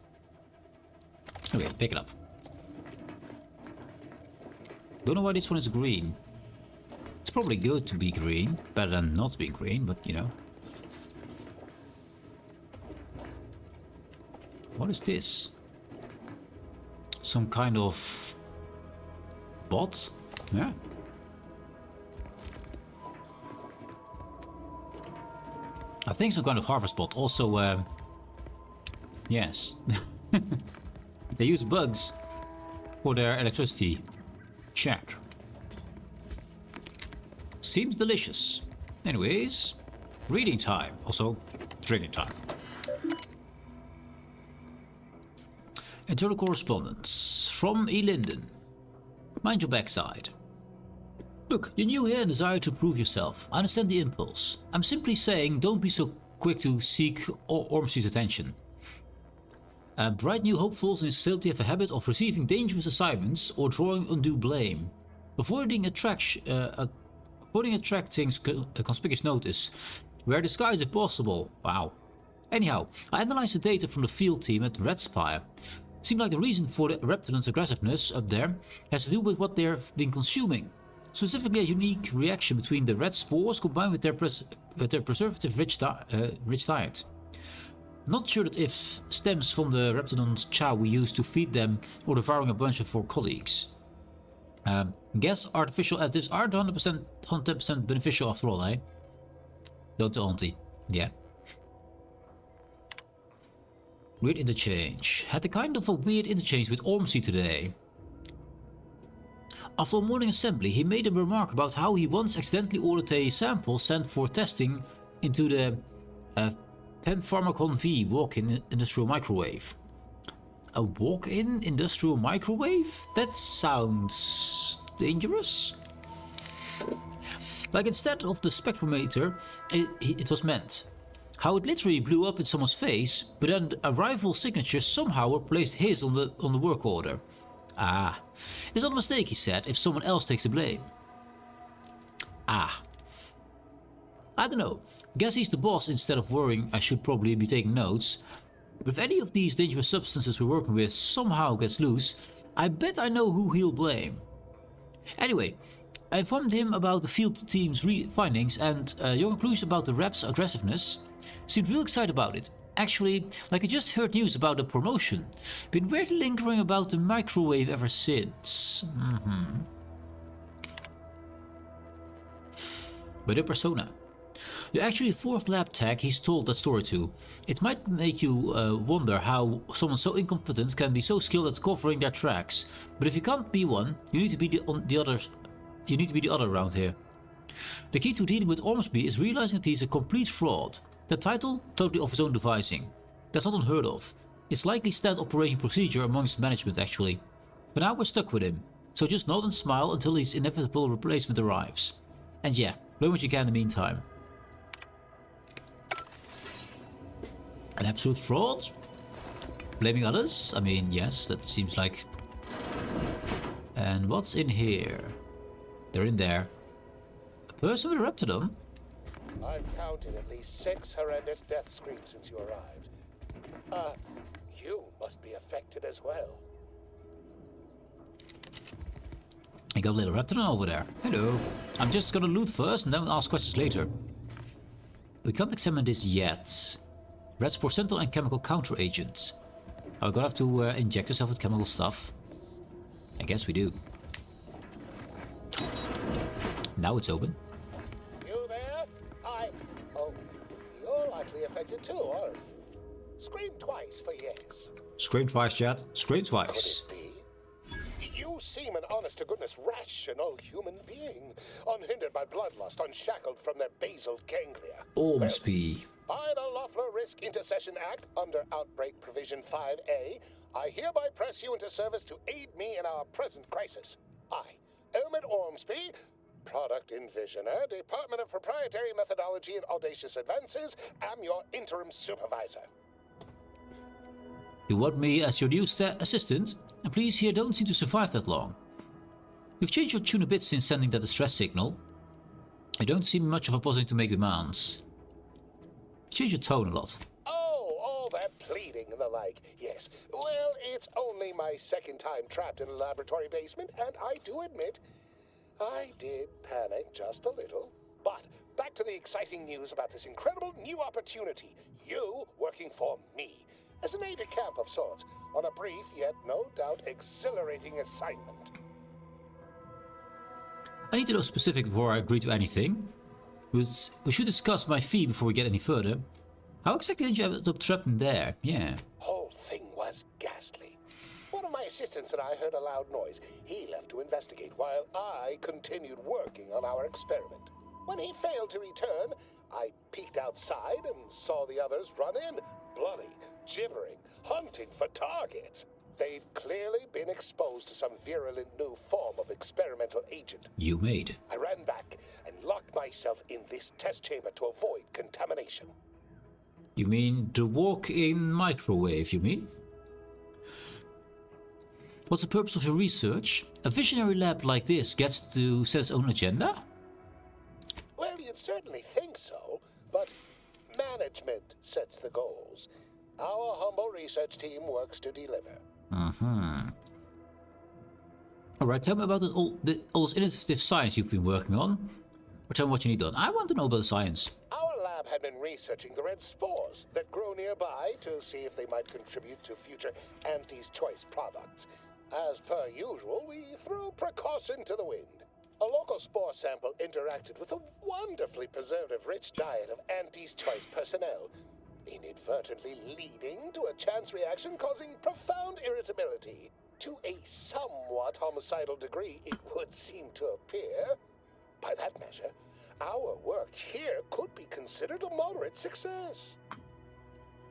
Okay, pick it up. Don't know why this one is green. It's probably good to be green, better than not being green, but you know. What is this? Some kind of bot? Yeah. I think some kind of harvest bot. Also, yes. They use bugs for their electricity. Check. Seems delicious. Anyways, reading time. Also, drinking time. Internal correspondence from E. Linden. Mind your backside. Look, you're new here and desire to prove yourself. I understand the impulse. I'm simply saying don't be so quick to seek Ormsey's attention. Bright new hopefuls in his facility have a habit of receiving dangerous assignments or drawing undue blame. Avoiding attracting conspicuous notice, wear disguise if possible. Wow. Anyhow, I analyzed the data from the field team at Red Spire. It seemed like the reason for the Raptidons' aggressiveness up there has to do with what they've been consuming. Specifically a unique reaction between the red spores combined with their preservative-rich diet. Not sure that if stems from the Reptidon's chow we used to feed them or devouring a bunch of our colleagues. Guess artificial additives aren't 100% beneficial after all, eh? Don't tell Auntie. Yeah. Weird interchange. Had a kind of a weird interchange with Ormsey today. After a morning assembly, he made a remark about how he once accidentally ordered a sample sent for testing into the Pharmacon V walk-in industrial microwave. A walk-in industrial microwave? That sounds dangerous. Like instead of the spectrometer, it was meant. How it literally blew up in someone's face, but then a rival signature somehow replaced his on the work order. Ah, it's not a mistake, he said, if someone else takes the blame. Ah. I don't know. Guess he's the boss instead of worrying I should probably be taking notes. But if any of these dangerous substances we're working with somehow gets loose, I bet I know who he'll blame. Anyway, I informed him about the field team's findings and your conclusion about the rep's aggressiveness. Seemed real excited about it. Actually, like I just heard news about the promotion. Been weirdly lingering about the microwave ever since. But the persona. You're actually the fourth lab tech he's told that story to. It might make you wonder how someone so incompetent can be so skilled at covering their tracks. But if you can't be one, you need to be the other. You need to be the other around here. The key to dealing with Ormsby is realizing that he's a complete fraud. The title, totally of his own devising. That's not unheard of. It's likely standard operating procedure amongst management actually. For now we're stuck with him, so just nod and smile until his inevitable replacement arrives. And yeah, learn what you can in the meantime. An absolute fraud? Blaming others? I mean, yes, that seems like... And what's in here? They're in there. A person with a Raptidon? I've counted at least 6 horrendous death screams since you arrived. You must be affected as well. I got a little Raptidon over there. Hello. I'm just gonna loot first and then ask questions later. We can't examine this yet. Red's placental and chemical counter agents. Are we gonna have to inject yourself with chemical stuff? I guess we do. Now it's open. You there? Oh, you're likely affected too, aren't you? Scream twice for yes. Scream twice, chat. Scream twice. Could it be? You seem an honest-to-goodness rational human being, unhindered by bloodlust, unshackled from their basal ganglia. Ormsby. By the Loeffler Risk Intercession Act, under Outbreak Provision 5A, I hereby press you into service to aid me in our present crisis. I, Elmid Ormsby, Product Envisioner, Department of Proprietary Methodology and Audacious Advances, am your interim supervisor. You want me as your new assistant? And please here don't seem to survive that long. You've changed your tune a bit since sending that distress signal. I don't seem much of a position to make demands. Change your tone a lot. Oh, all that pleading and the like, yes. Well, it's only my second time trapped in a laboratory basement, and I do admit, I did panic just a little. But back to the exciting news about this incredible new opportunity. You working for me. As an aide-de-camp of sorts, on a brief yet no doubt exhilarating assignment. I need to know specific before I agree to anything. We should discuss my fee before we get any further. How exactly did you end up trapped in there? Yeah. Whole thing was ghastly. One of my assistants and I heard a loud noise. He left to investigate while I continued working on our experiment. When he failed to return, I peeked outside and saw the others run in, bloody, gibbering, hunting for targets. They'd clearly been exposed to some virulent new form of experimental agent. You made. I ran back and locked myself in this test chamber to avoid contamination. You mean the walk-in microwave, you mean? What's the purpose of your research? A visionary lab like this gets to set its own agenda? Well, you'd certainly think so, but management sets the goals. Our humble research team works to deliver. Alright, tell me about all this innovative science you've been working on. Or tell me what you need done. I want to know about the science. Our lab had been researching the red spores that grow nearby to see if they might contribute to future Auntie's Choice products. As per usual, we threw precaution to the wind. A local spore sample interacted with a wonderfully preservative-rich diet of Auntie's Choice personnel, inadvertently leading to a chance reaction causing profound irritability. To a somewhat homicidal degree, it would seem to appear. By that measure, our work here could be considered a moderate success.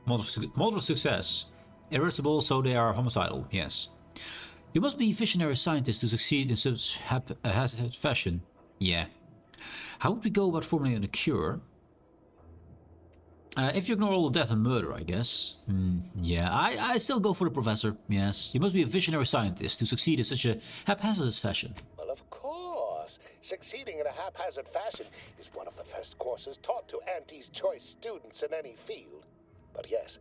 Moderate success. Irritable, so they are homicidal, yes. You must be visionary scientists to succeed in such haphazard fashion. Yeah. How would we go about formulating a cure? If you ignore all the death and murder, I guess. Yeah, I still go for the professor, yes. You must be a visionary scientist to succeed in such a haphazard fashion. Well, of course. Succeeding in a haphazard fashion is one of the first courses taught to Auntie's Choice students in any field. But yes,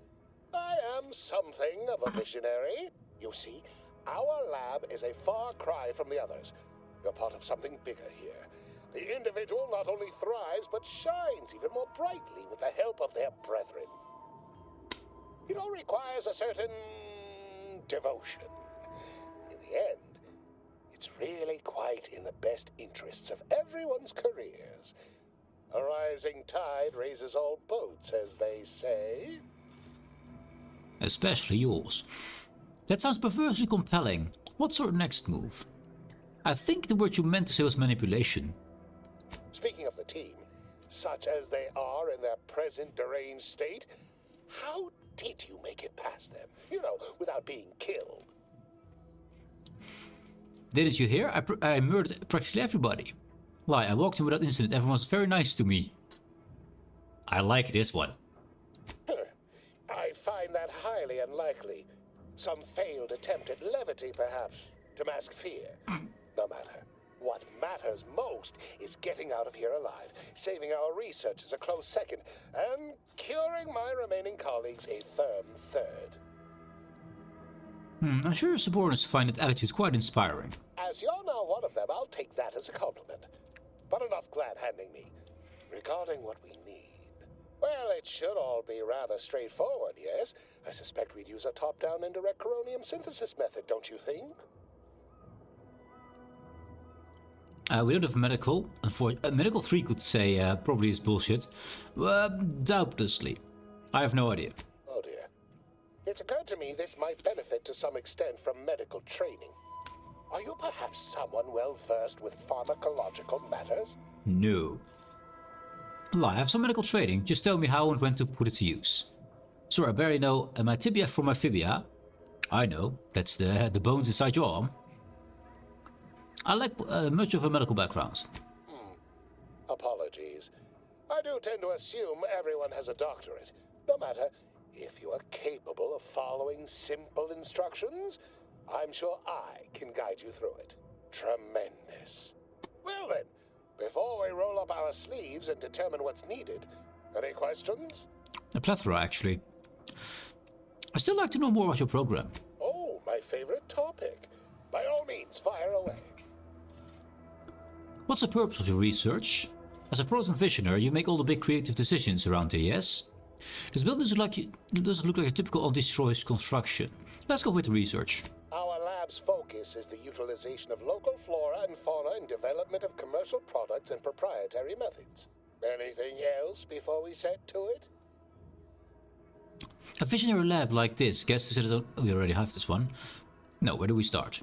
I am something of a visionary. You see, our lab is a far cry from the others. You're part of something bigger here. The individual not only thrives, but shines even more brightly with the help of their brethren. It all requires a certain devotion. In the end, it's really quite in the best interests of everyone's careers. A rising tide raises all boats, as they say. Especially yours. That sounds perversely compelling. What's our next move? I think the word you meant to say was manipulation. Speaking of the team, such as they are in their present deranged state, how did you make it past them? You know, without being killed. Didn't you hear? I murdered practically everybody. Lie, I walked in without incident. Everyone was very nice to me. I like this one. I find that highly unlikely. Some failed attempt at levity, perhaps, to mask fear. No matter. What matters most is getting out of here alive, saving our researchers a close second, and curing my remaining colleagues a firm third. I'm sure your subordinates find that attitude quite inspiring. As you're now one of them, I'll take that as a compliment. But enough glad-handing me. Regarding what we need, well, it should all be rather straightforward, yes? I suspect we'd use a top-down indirect coronium synthesis method, don't you think? We don't have medical. Medical 3 could say probably is bullshit. Doubtlessly. I have no idea. Oh dear. It's occurred to me this might benefit to some extent from medical training. Are you perhaps someone well versed with pharmacological matters? No. Lie, I have some medical training. Just tell me how and when to put it to use. Sorry, I barely know my tibia from my fibia. I know. That's the bones inside your arm. I lack much of a medical background. Apologies. I do tend to assume everyone has a doctorate. No matter, if you are capable of following simple instructions, I'm sure I can guide you through it. Tremendous. Well then, before we roll up our sleeves and determine what's needed, any questions? A plethora, actually. I'd still like to know more about your program. Oh, my favorite topic. By all means, fire away. What's the purpose of your research? As a proton visioner, you make all the big creative decisions around here, yes? This building doesn't look like a typical Anti-Choice construction. Let's go with the research. Our lab's focus is the utilization of local flora and fauna in development of commercial products and proprietary methods. Anything else before we set to it? A visionary lab like this gets to set its own... We already have this one. No, where do we start?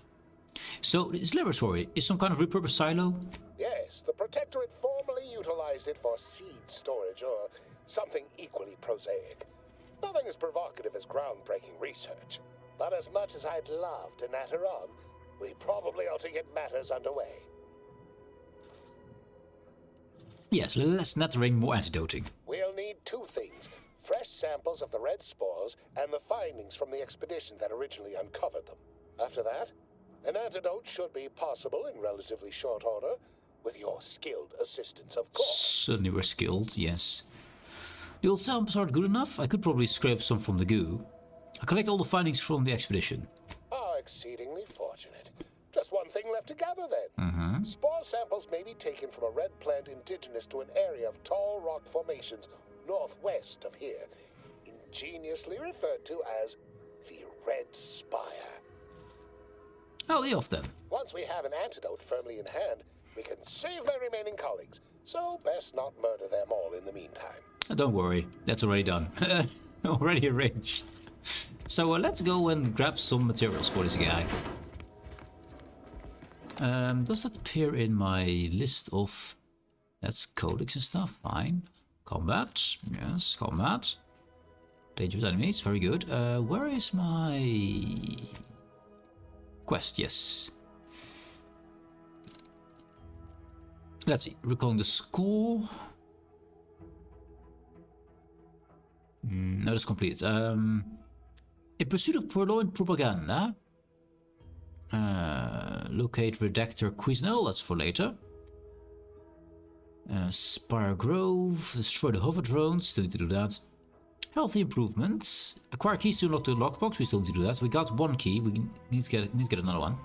So, this laboratory is some kind of repurposed silo? Yes, the Protectorate formerly utilized it for seed storage or something equally prosaic. Nothing as provocative as groundbreaking research. But as much as I'd love to natter on, we probably ought to get matters underway. Yes, less nattering, more antidoting. We'll need two things. Fresh samples of the red spores and the findings from the expedition that originally uncovered them. After that, an antidote should be possible in relatively short order, with your skilled assistance, of course. Certainly we're skilled, yes. The old samples aren't good enough. I could probably scrape some from the goo. I'll collect all the findings from the expedition. How exceedingly fortunate. Just one thing left to gather then. Spore samples may be taken from a red plant indigenous to an area of tall rock formations northwest of here, ingeniously referred to as the Red Spire. I'll lay off then. Once we have an antidote firmly in hand, we can save my remaining colleagues, so best not murder them all in the meantime. Don't worry, that's already done. Already arranged. So let's go and grab some materials for this guy. Does that appear in my list of... That's codex and stuff, fine. Combat, yes, combat. Dangerous enemies, very good. Where is my... quest, yes. Let's see, recalling the school. No, that's completed. In pursuit of purloined propaganda. Locate redactor Quiznell, that's for later. Spire Grove, destroy the hover drones, still need to do that. Healthy improvements. Acquire keys to unlock the lockbox, we still need to do that. We got one key, we need to get another one.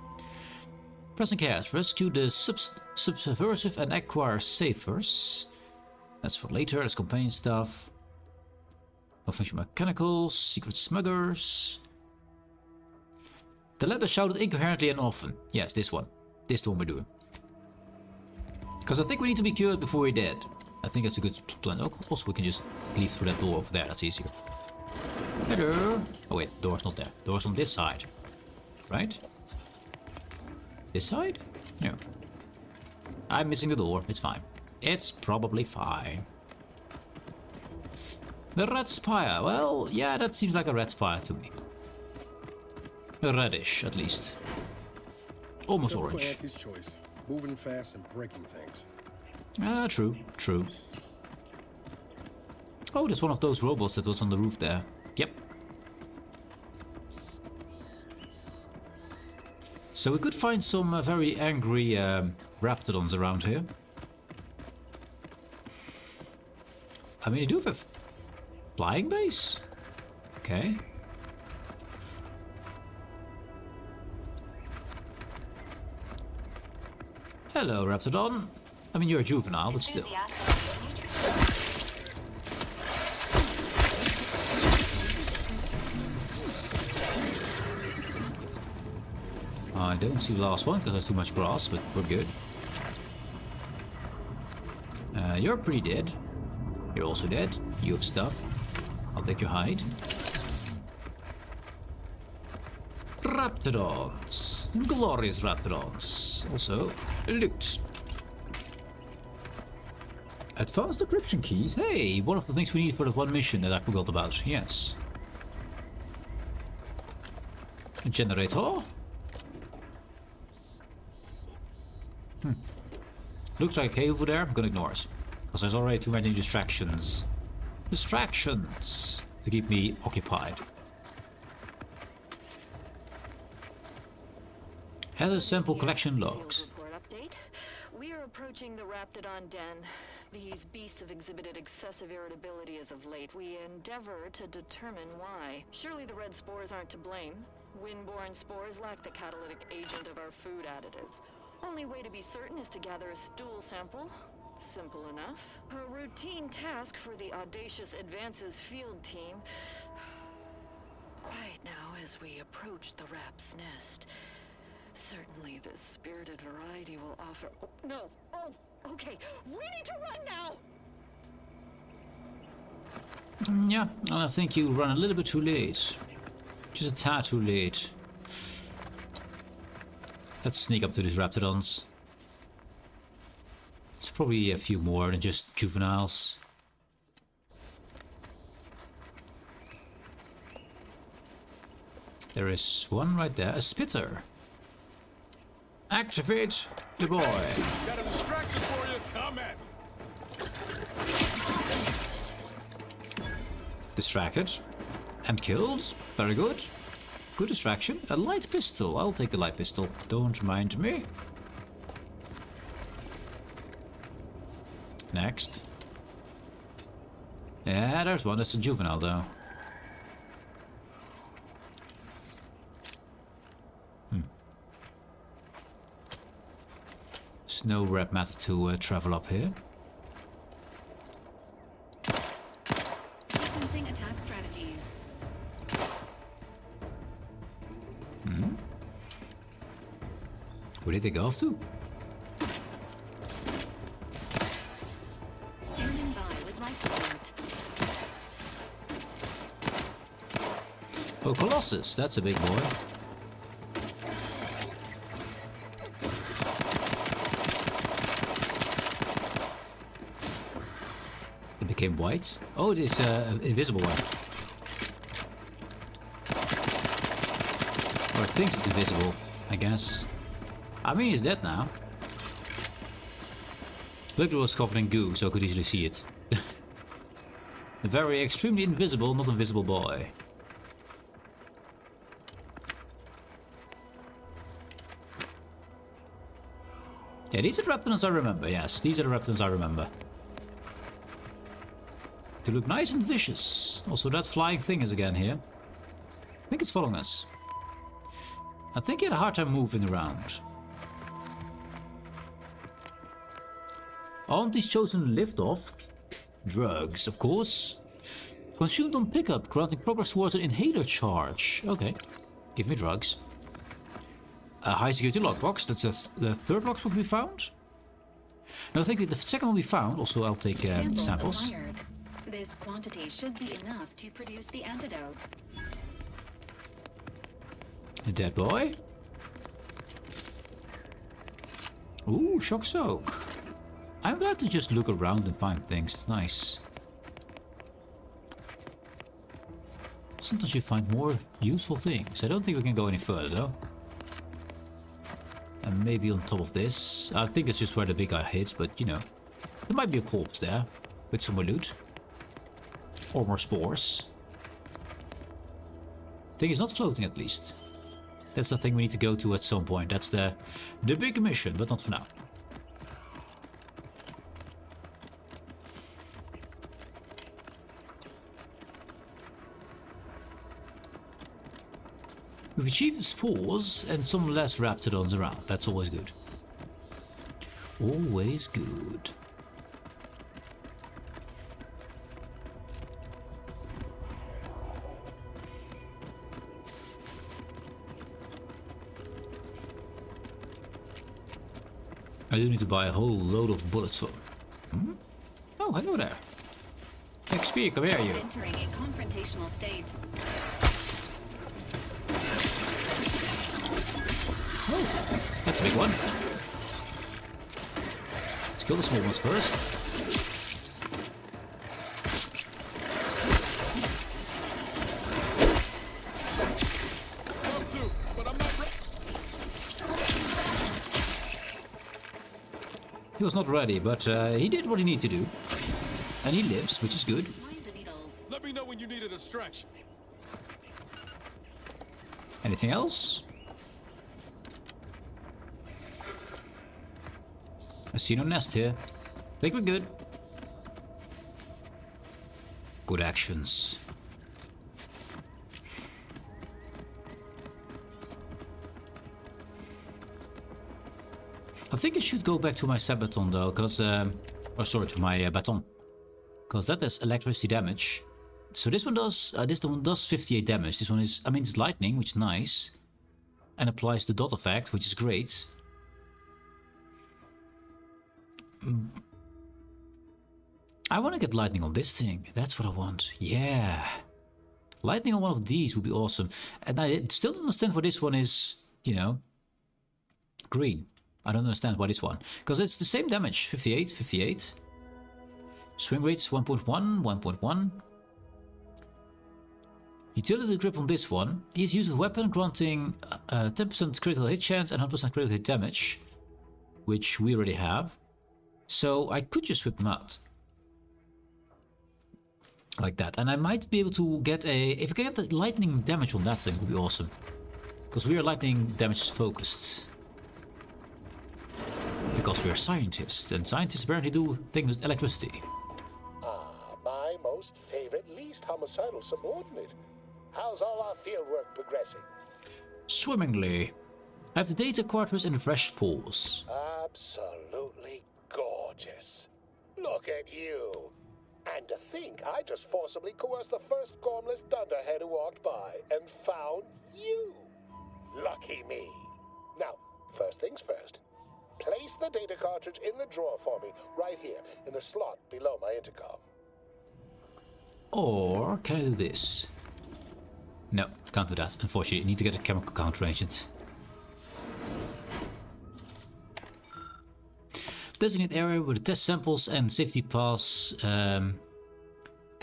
Present chaos, rescue the subversive and acquire savers. That's for later, that's companion stuff. Malfunction mechanicals, secret smugglers. The lab is shouted incoherently and often. Yes, this one. This is the one we're doing. Because I think we need to be cured before we're dead. I think that's a good plan. Also, we can just leave through that door over there. That's easier. Hello. Oh wait, door's not there. Door's on this side. Right? This side? No. I'm missing the door. It's fine. It's probably fine. The Red Spire. Well, yeah, that seems like a Red Spire to me. Reddish, at least. Almost orange. Auntie's choice. Moving fast and breaking things. Ah, true, true. Oh, there's one of those robots that was on the roof there. Yep. So we could find some very angry raptidons around here. I mean, they do have a flying base. Okay. Hello, Raptidon. I mean, you're a juvenile, but still. I don't see the last one because there's too much grass, but we're good. You're pretty dead. You're also dead. You have stuff. I'll take your hide. Raptidons. Glorious Raptidons. Also, loot. Advanced decryption keys. Hey, one of the things we need for that one mission that I forgot about. Yes. A generator. Looks like a cave over there. I'm gonna ignore it. Because there's already too many distractions. Distractions to keep me occupied. Hazard sample collection logs. Report update. We are approaching the Raptidon den. These beasts have exhibited excessive irritability as of late. We endeavor to determine why. Surely the red spores aren't to blame. Windborne spores lack the catalytic agent of our food additives. Only way to be certain is to gather a stool sample. Simple enough. A routine task for the Audacious Advances field team. Quiet now as we approach the rap's nest. Certainly the spirited variety will offer... Oh, no! Oh, okay. We need to run now! Yeah, I think you run a little bit too late. Just a tad too late. Let's sneak up to these Raptidons. There's probably a few more than just juveniles. There is one right there, a spitter. Activate the boy. Got a distraction for you. Come at me. Distracted. And killed. Very good. Good distraction. A light pistol. I'll take the light pistol. Don't mind me. Next. Yeah, there's one. That's a juvenile though. There's no rep matter to travel up here. Where did they go off to? Standing by with life support. Oh, Colossus, that's a big boy. It became white. Oh, it is an invisible one. Or it thinks it's invisible, I guess. I mean, he's dead now. Look, it was covered in goo, so I could easily see it. The very extremely invisible, not invisible boy. Yeah, these are the Raptors I remember, yes. These are the Raptors I remember. They look nice and vicious. Also, that flying thing is again here. I think it's following us. I think he had a hard time moving around. Auntie's chosen lift-off. Drugs, of course. Consumed on pickup, granting progress towards an inhaler charge. Okay, give me drugs. A high security lockbox. That's the third lockbox we found. No, I think the second one we found. Also, I'll take samples. Acquired. This quantity should be enough to produce the antidote. A dead boy. Ooh, shock soak. I'm glad to just look around and find things. It's nice. Sometimes you find more useful things. I don't think we can go any further though. And maybe on top of this. I think it's just where the big guy hit, but you know. There might be a corpse there. With some more loot. Or more spores. Thing is not floating at least. That's the thing we need to go to at some point. That's the big mission, but not for now. We've achieved the spores and some less raptidons around. That's always good. Always good. I do need to buy a whole load of bullets for. Hmm? Oh, hello there. XP, come here, you. Entering a confrontational state. Oh, that's a big one. Let's kill the small ones first. He was not ready, but he did what he needed to do. And he lives, which is good. Let me know when you need a distraction. Anything else? I see no nest here. Think we're good. Good actions. I think I should go back to my Sabaton though, because, oh sorry, to my baton. Because that is electricity damage. So this one does 58 damage. This one is, I mean, it's lightning, which is nice. And applies the dot effect, which is great. I want to get lightning on this thing. That's what I want. Yeah. Lightning on one of these would be awesome. And I still don't understand why this one is, you know, green. I don't understand why this one. Because it's the same damage. 58, 58. Swing rates 1.1, 1.1. Utility grip on this one. He's used a weapon granting 10% critical hit chance and 100% critical hit damage. Which we already have. So I could just whip him out. Like that. And I might be able to get a... If I can get the lightning damage on that thing, it would be awesome. Because we are lightning damage focused. Because we are scientists, and scientists apparently do things with electricity. Ah, my most favorite, least homicidal subordinate. How's all our fieldwork progressing? Swimmingly. I have the data quarters and the fresh spores. Absolutely gorgeous. Look at you. And to think I just forcibly coerced the first gormless dunderhead who walked by and found you. Lucky me. Now, First things first. Place the data cartridge in the drawer for me, right here, in the slot below my intercom. Or can I do this? No, can't do that. Unfortunately, I need to get a chemical counteragent. Designate area with the test samples and safety pass. Can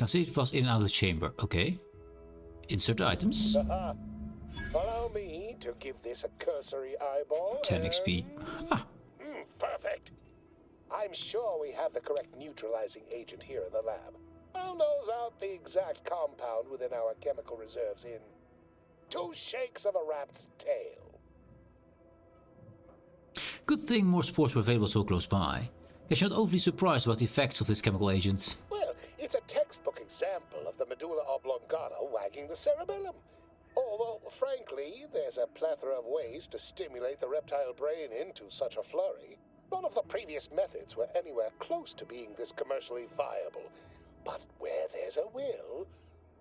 safety pass in and out of the chamber. Okay. Insert the items. Allow me to give this a cursory eyeball. 10 XP. Perfect. I'm sure we have the correct neutralizing agent here in the lab. I'll nose out the exact compound within our chemical reserves in 2 shakes of a rat's tail. Good thing more sports were available so close by. Guess you're not overly surprised about the effects of this chemical agent. Well, it's a textbook example of the medulla oblongata wagging the cerebellum. Although, frankly, there's a plethora of ways to stimulate the reptile brain into such a flurry. None of the previous methods were anywhere close to being this commercially viable. But where there's a will,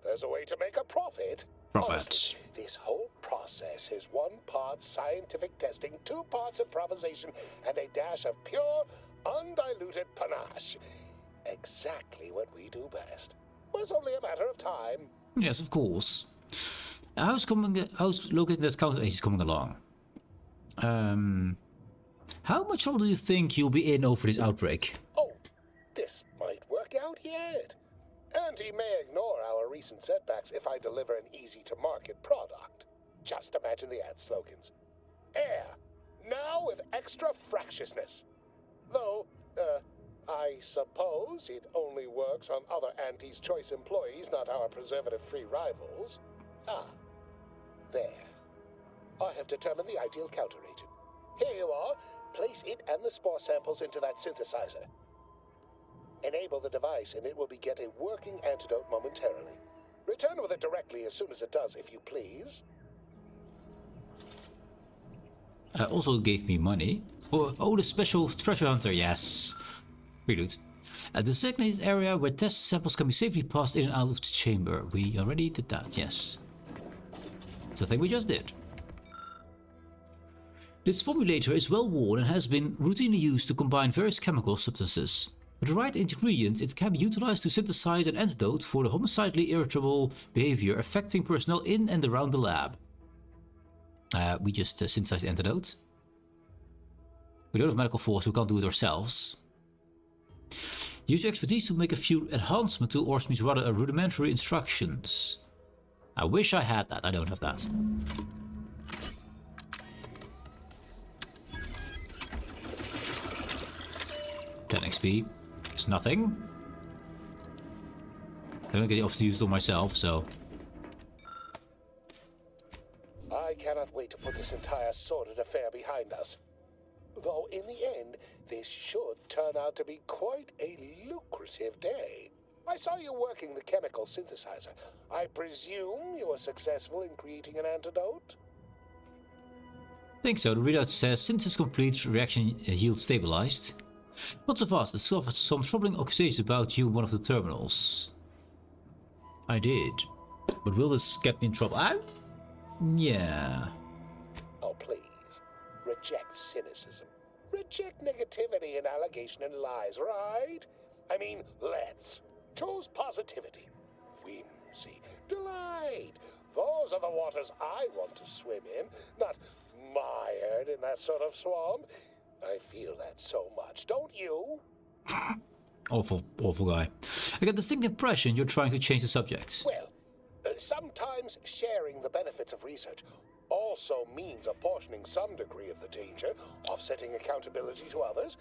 there's a way to make a profit. Honestly, this whole process is 1 part scientific testing, 2 parts improvisation, and a dash of pure, undiluted panache. Exactly what we do best. Was only a matter of time. Yes, of course. How's locating that counteragent coming along? How much trouble do you think you'll be in over this outbreak? Oh, this might work out yet. And he may ignore our recent setbacks if I deliver an easy-to-market product. Just imagine the ad slogans. Air, now with extra fractiousness. Though, I suppose it only works on other Auntie's Choice employees, not our preservative-free rivals. There. I have determined the ideal counteragent. Here you are. Place it and the spore samples into that synthesizer. Enable the device and it will beget a working antidote momentarily. Return with it directly as soon as it does, if you please. Also gave me money. Oh, the special treasure hunter, yes. Prelude. A designated area where test samples can be safely passed in and out of the chamber. We already did that, yes. It's the thing we just did. This formulator is well worn and has been routinely used to combine various chemical substances. With the right ingredients, it can be utilized to synthesize an antidote for the homicidally irritable behavior affecting personnel in and around the lab. We just synthesized the antidote. We don't have medical force, we can't do it ourselves. Use your expertise to make a few enhancements to Orsmy's rather rudimentary instructions. I wish I had that, I don't have that. $10 XP. It's nothing. I don't get the option to use it on myself, so... I cannot wait to put this entire sordid affair behind us. Though in the end, this should turn out to be quite a lucrative day. I saw you working the chemical synthesizer. I presume you were successful in creating an antidote? I think so. The readout says synthesis complete, reaction yield stabilized. Not so fast. Discovered some troubling accusations about you in one of the terminals. I did. But will this get me in trouble? Yeah. Oh, please. Reject cynicism. Reject negativity and allegation and lies, right? I mean, let's. Choose positivity. Whimsy. Delight. Those are the waters I want to swim in, not mired in that sort of swamp. I feel that so much, don't you? Awful guy. I get a distinct impression you're trying to change the subject. Well, sometimes sharing the benefits of research also means apportioning some degree of the danger, offsetting accountability to others,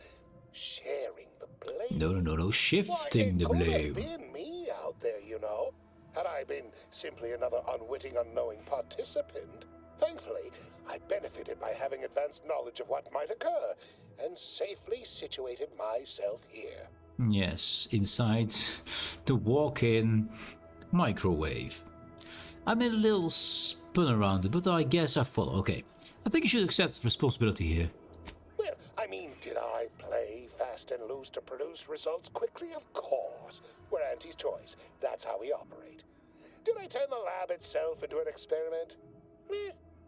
sharing the blame. No. Shifting the blame. It could have been me out there, you know. Had I been simply another unwitting, unknowing participant. Thankfully, I benefited by having advanced knowledge of what might occur, and safely situated myself here. Yes, inside the walk-in microwave. I made a little spin around it, but I guess I follow. Okay, I think you should accept responsibility here. Well, I mean, did I play fast and loose to produce results quickly? Of course. We're Auntie's Choice. That's how we operate. Did I turn the lab itself into an experiment?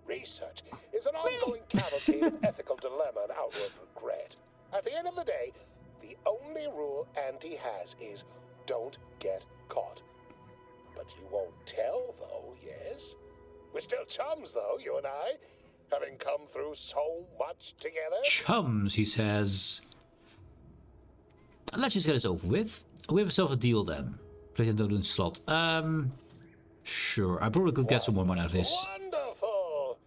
Research is an ongoing cavalcade of ethical dilemma and outward regret. At the end of the day, the only rule Auntie has is don't get caught. But you won't tell, though, yes? We're still chums, though, you and I, having come through so much together. Chums, he says. Let's just get this over with. We have ourselves a deal then. Play the Dodo slot. Sure. I probably could get some more money out of this. Wonderful.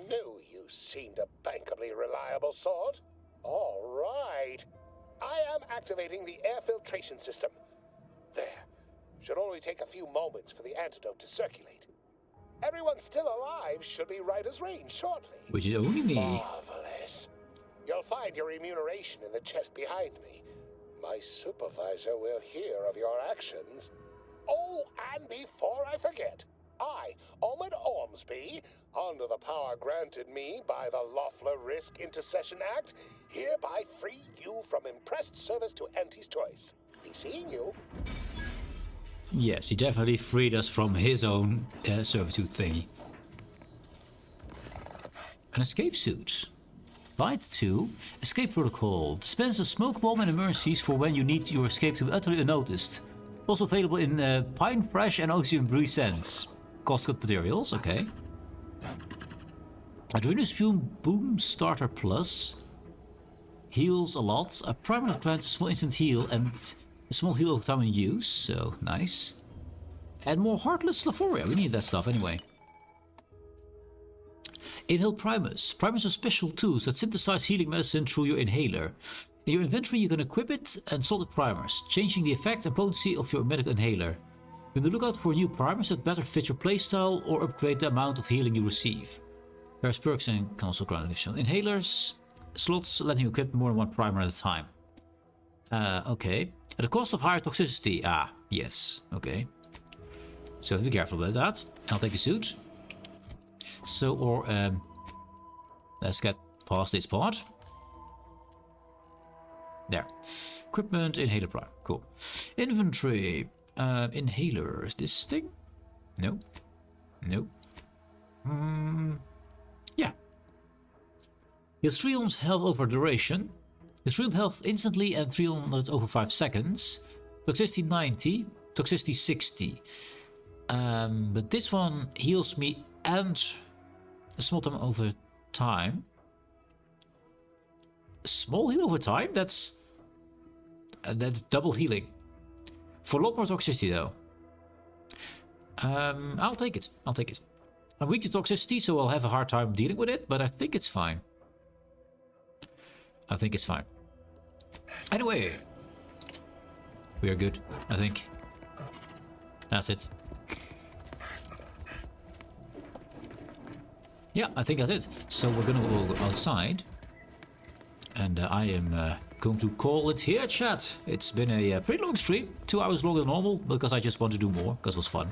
Knew you seemed a bankably reliable sort. All right. I am activating the air filtration system. There. Should only take a few moments for the antidote to circulate. Everyone still alive should be right as rain shortly. Which is only me. Marvelous. You'll find your remuneration in the chest behind me. My supervisor will hear of your actions. Oh, and before I forget, I, Omid Ormsby, under the power granted me by the Loeffler Risk Intercession Act, hereby free you from impressed service to Auntie's choice. Be seeing you. Yes, he definitely freed us from his own servitude thingy. An escape suit. Light 2. Escape protocol. Dispense a smoke bomb in emergencies for when you need your escape to be utterly unnoticed. Also available in Pine Fresh and Ocean Breeze scents. Cost good materials, okay. Adrenaline Spume Boom Starter Plus. Heals a lot. A primer that grants a small instant heal and a small heal over time in use, so nice. And more Heartless Slaphoria, we need that stuff anyway. Inhale Primus. Primus are special tools that synthesize healing medicine through your inhaler. In your inventory you can equip it and slot the primers, changing the effect and potency of your medical inhaler. You can look out for new primers that better fit your playstyle or upgrade the amount of healing you receive. Various perks and can also grant additional inhalers. Slots letting you equip more than one primer at a time. Okay. At the cost of higher toxicity. Ah, yes. Okay. So be careful about that. I'll take a suit. So, or, let's get past this part. There. Equipment, inhaler prime. Cool. Inventory. Inhalers. This thing? No. No. Yeah. Heals 300 health over duration. Heals 300 health instantly and 300 over 5 seconds. Toxicity 90. Toxicity 60. But this one heals me and a small time over time. Small heal over time? That's double healing. For a lot more toxicity though. I'll take it. I'll take it. I'm weak to toxicity, so I'll have a hard time dealing with it, but I think it's fine. I think it's fine. Anyway. We are good, I think. That's it. Yeah, I think that's it. So we're gonna go outside. And I am going to call it here, chat. It's been a pretty long stream. 2 hours longer than normal, because I just want to do more, because it was fun.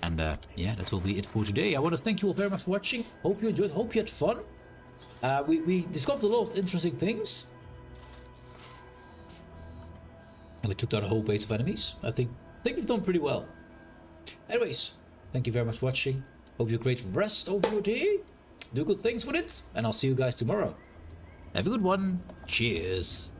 And yeah, that will be it for today. I want to thank you all very much for watching. Hope you enjoyed, hope you had fun. We discovered a lot of interesting things. And we took down a whole base of enemies. I think we've done pretty well. Anyways, thank you very much for watching. Hope you have a great rest over your day. Do good things with it. And I'll see you guys tomorrow. Have a good one. Cheers.